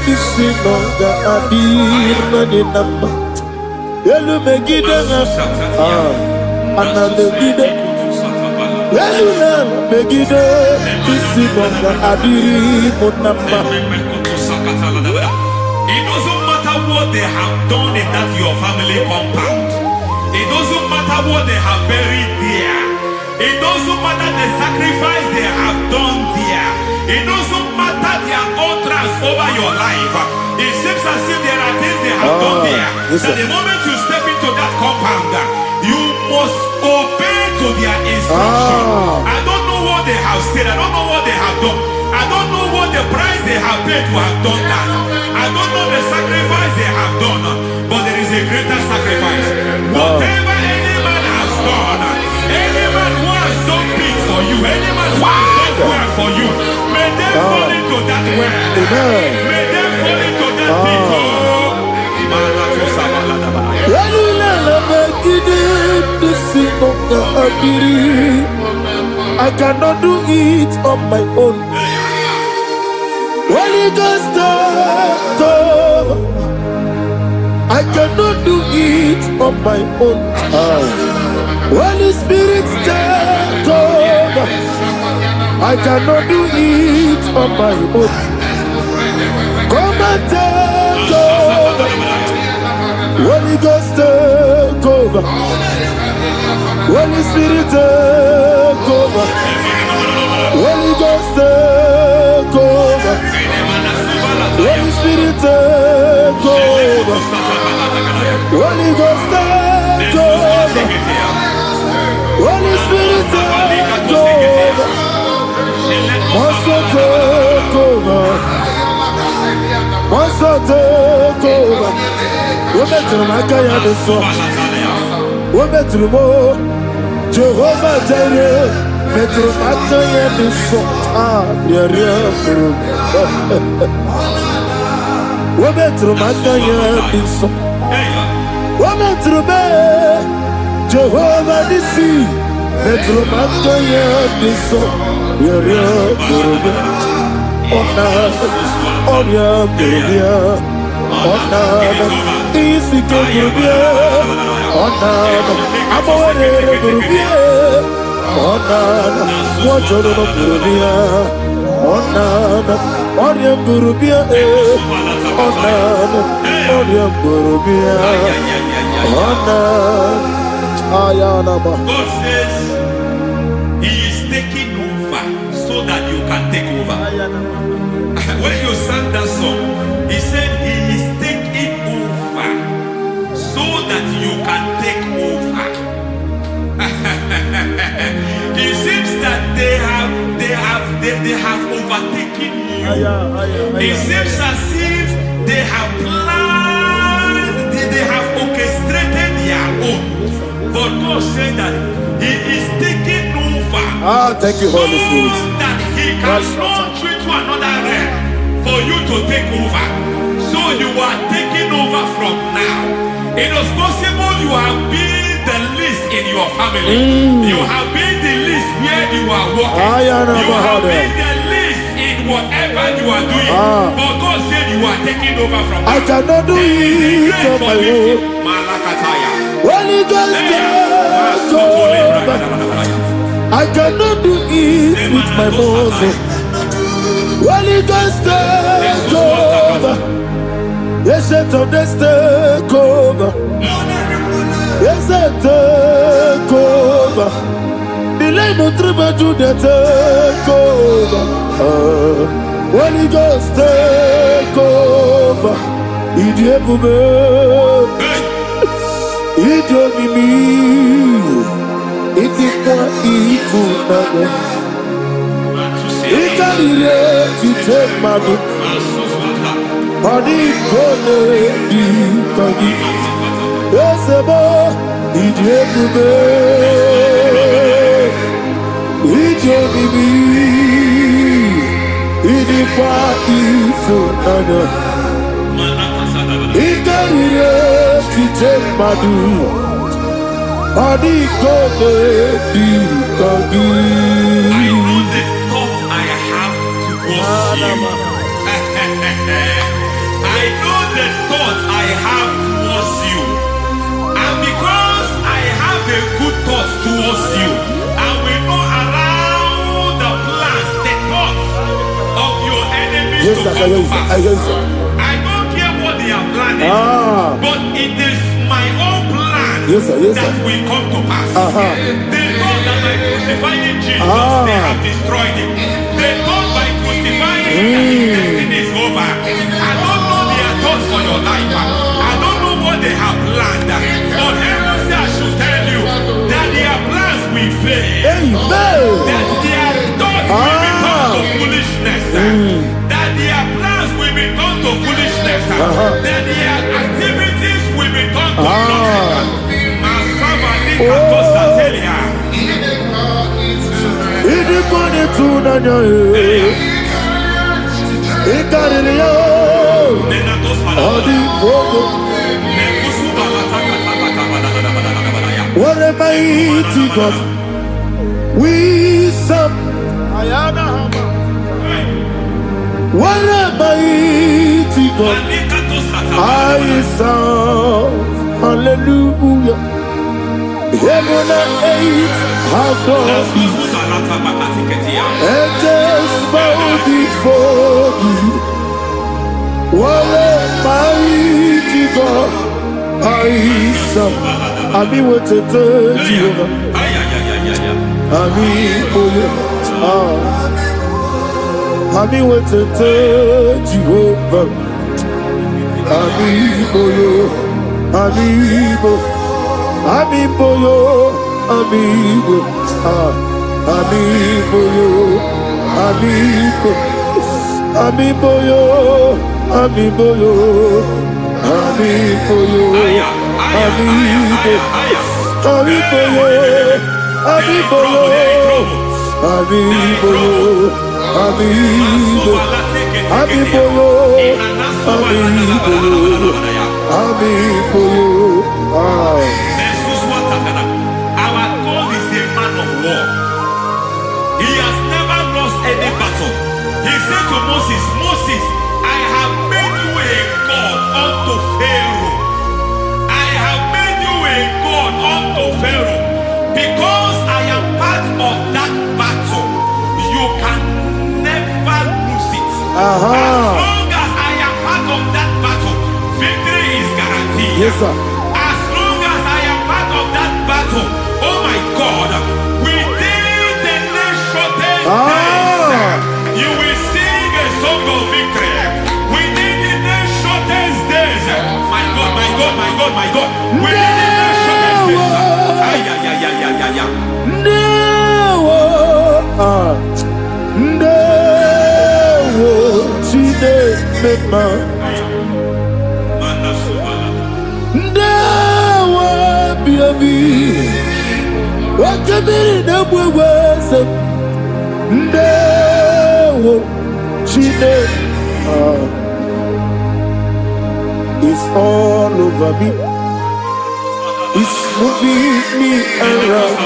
isi nonga adir na di nama. Yelu megide na ana megide. Yenuna na megide isi nonga adir mo nama. It doesn't matter what they have done in that your family compound. It doesn't matter what they have buried there. It doesn't matter the sacrifice they have done there. It doesn't matter their utterance over your life. It seems as if there are things they have done there. That the moment you step into that compound, you must obey to their instruction. I don't know what they have said. I don't know what they have done. I don't know what the price they have paid to have done that. I don't know the sacrifice they have done. But there is a greater sacrifice. Whatever any man has done, any man who has done peace for you, any man who has done well for you, may they fall into that well. May they fall into that pit. I cannot do it on my own. Holy Ghost, I cannot do it on my own. Holy Spirit, take over. I cannot do it on my own. Come and take over. Holy Ghost, take over. Holy Spirit, take over. Holy Ghost, take over. Holy Spirit, take over. Holy Ghost, take over. Holy Spirit, take over. Also take over. Also take over. We're better than I can do so. We're better than more. Jehovah Jireh. Better than I can do so. We're better than I can do so. We're better than Jehovah Nissi. Better than I can do so. God says He is taking over so that you can take over. When you sang that song, He said He is taking over they have overtaken you. It seems as if they have planned, they have orchestrated their own. But God said that He is taking over. Thank you, Holy Spirit. So that He can launch you to another realm for you to take over. So you are taking over from now. It is possible you have been the least in your family. You have been the least where you are working. You have been the least in whatever you are doing. But God said you are taking over from now. I cannot do it on my own. Holy Ghost, take over. I cannot do it with my muscle. Holy Ghost, take over. Yes, of this take over. Yes, take over. Delay no trouble to the take over. Holy Ghost, take over. Idiebube, Idiomimi, Idikwa Ifunade, Ikarire Titemadu. Body gone di Esebo Idiebube Idiomimi Idikwa Ifunade Ikarire Titemadu Body gone di I know the thoughts I have towards you. I know the thoughts I have towards you. And because I have a good thought towards you, I will not allow the plans, the thoughts of your enemies to come to pass. I don't care what they are planning, but it is my own plan that will come to pass. They thought that by crucifying Jesus, they have destroyed him. They thought by crucifying him that his destiny is over. I don't know their thoughts for your life. I don't know what they have planned. But heaven says I should tell you that their plans will fail. That their thoughts will become to foolishness. That their plans will become to foolishness. That their activities will become to nothing. What a mighty God we serve. What a mighty God I serve. Hallelujah. Heaven and earth have done it. Angels bow before you. What a mighty God I serve. Ami wetete Jehovah. Ami oye. Ami wetete Jehovah. Ami oye. Ami bo. Ami boyo. Ami bo. Ami boyo. Ami bo. Ami boyo. Ami boyo. Ami boyo. Amigo, amigo, our God is a man of war. He has never lost any battle. He said to Moses, Moses, I have made you a God unto Pharaoh. God unto Pharaoh, because I am part of that battle, you can never lose it. As long as I am part of that battle, victory is guaranteed. Yes, sir. As long as I am part of that battle, oh my God, within the next shortest days, you will sing a song of victory. Within the next shortest days, my God, my God, my God, my God, within the no, Ndawa biabi wakabiri na bweweza Ndawa chine It's all over me. It's moving me around.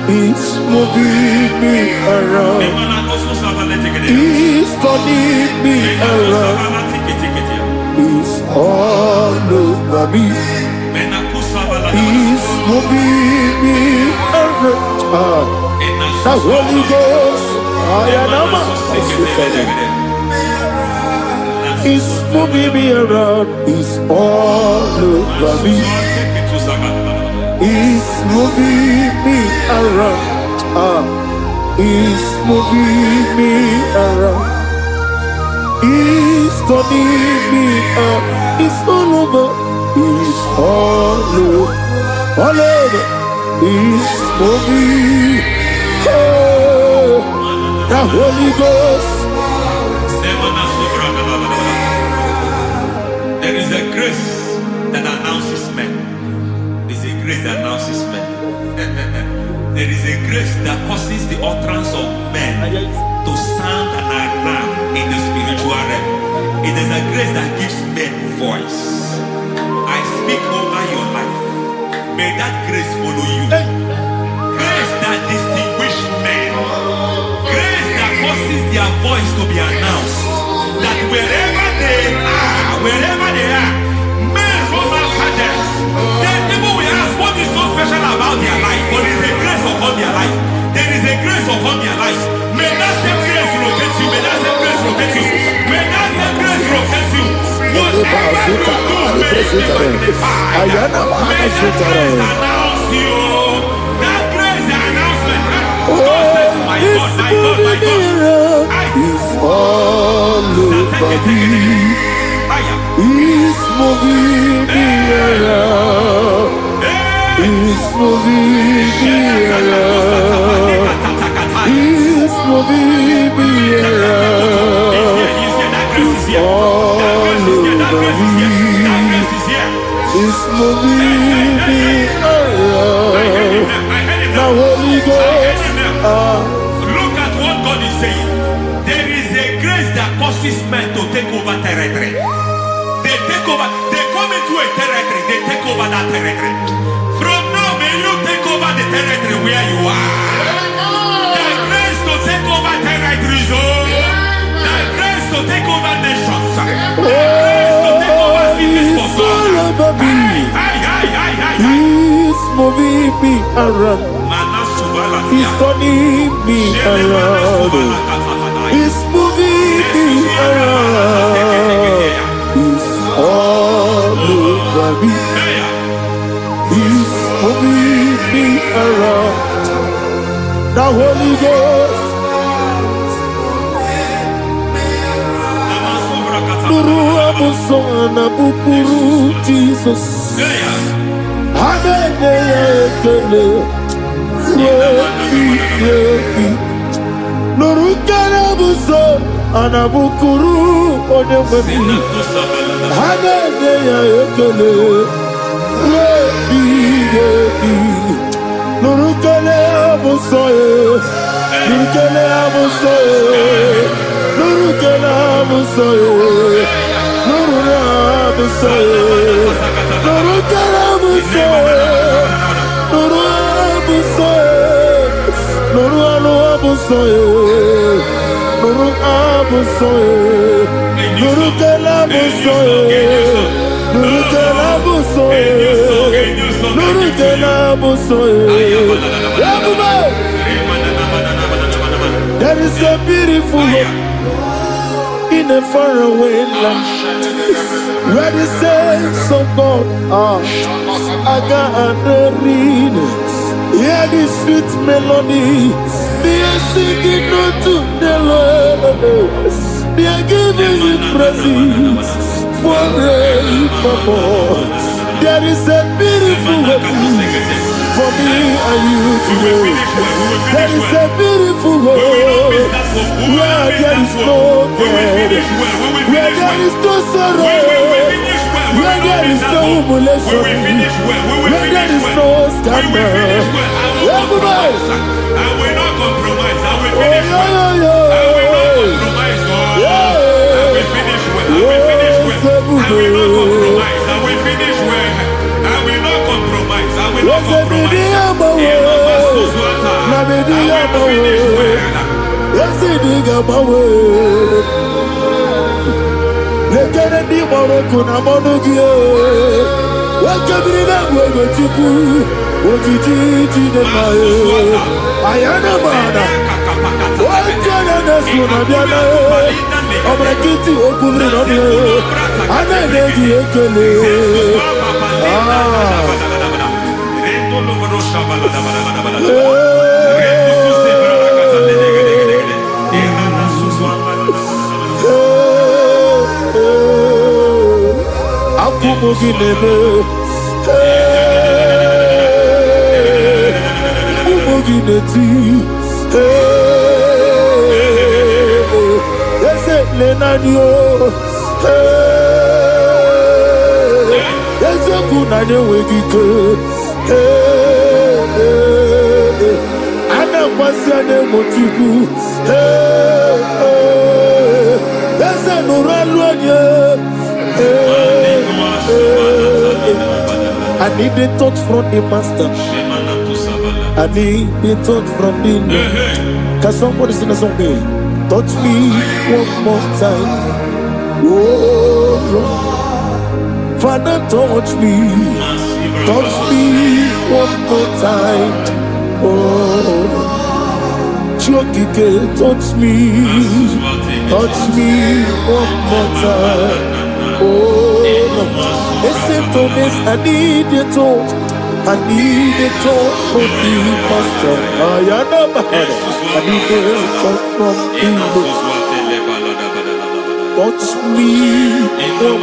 It's moving me around. It's turning me around. It's all over me. It's moving me around. The Holy Ghost, it's moving me around. It's all over me. It's moving me around. It's moving me around. It's turning me up. It's all over. It's all over. All over. It's moving. Oh, the Holy Ghost. There is a grace that announces men. There is a grace that announces men. There is a grace that causes the utterance of men to sound an alarm in the spiritual realm. It is a grace that gives men voice. I speak over your life. May that grace follow you. Grace that distinguishes men. Grace that causes their voice to be announced. That wherever they are, men from after them, then people will ask what is so special about their life. But there is a grace upon their life. There is a grace upon their life. May that same grace rotate you. May that same grace rotate you. May that same grace rotate you. Whatever you do, may it be magnified. May that grace announce you. That grace, the announcement. God says, my God, my God, my God. It's all over me. It's moving me around. It's moving me around. It's moving me around. It's all over me. It's moving me around. The Holy Ghost. Look at what God is saying. There is a grace that causes men to take over territory. They take over. They come into a territory. They take over that territory. From now, may you take over the territory where you are. The grace to take over territories. The grace to take over nations. The grace to take over cities for God. He's moving me around. He's turning me around. He's moving me around. He's all over me. He's moving me around. The Holy Ghost. Nuru amusona bukuru Jesus. Nurukana buso anabukuru onemami hanene ya ekele rebi nurukana buso nurukana buso nurukana buso nurukana buso nurukana buso There is a beautiful hope in a faraway land where the saints of God are gathering. Hear the sweet melody. They are singing unto the Lord. They are giving you praise forevermore. There is a beautiful hope for me and you today. There is a beautiful hope where there is no death, where there is no sorrow, where there is no humiliation, where there is no scandal. Everybody, I will not compromise. I will oh, finish well. I will not compromise. I will finish well. I will finish well. I will not compromise. I will finish well. I will not compromise. I will not compromise. I need a touch from the master. I need a touch from the Lord. Can somebody sing a song here? Touch me one more time. Oh Lord. Father, touch me. Touch me one more time. Oh Chokike, touch me. Touch me one more time. Oh listen to this, I need a touch. I need a touch from the master. I need a touch from the Lord. Touch me.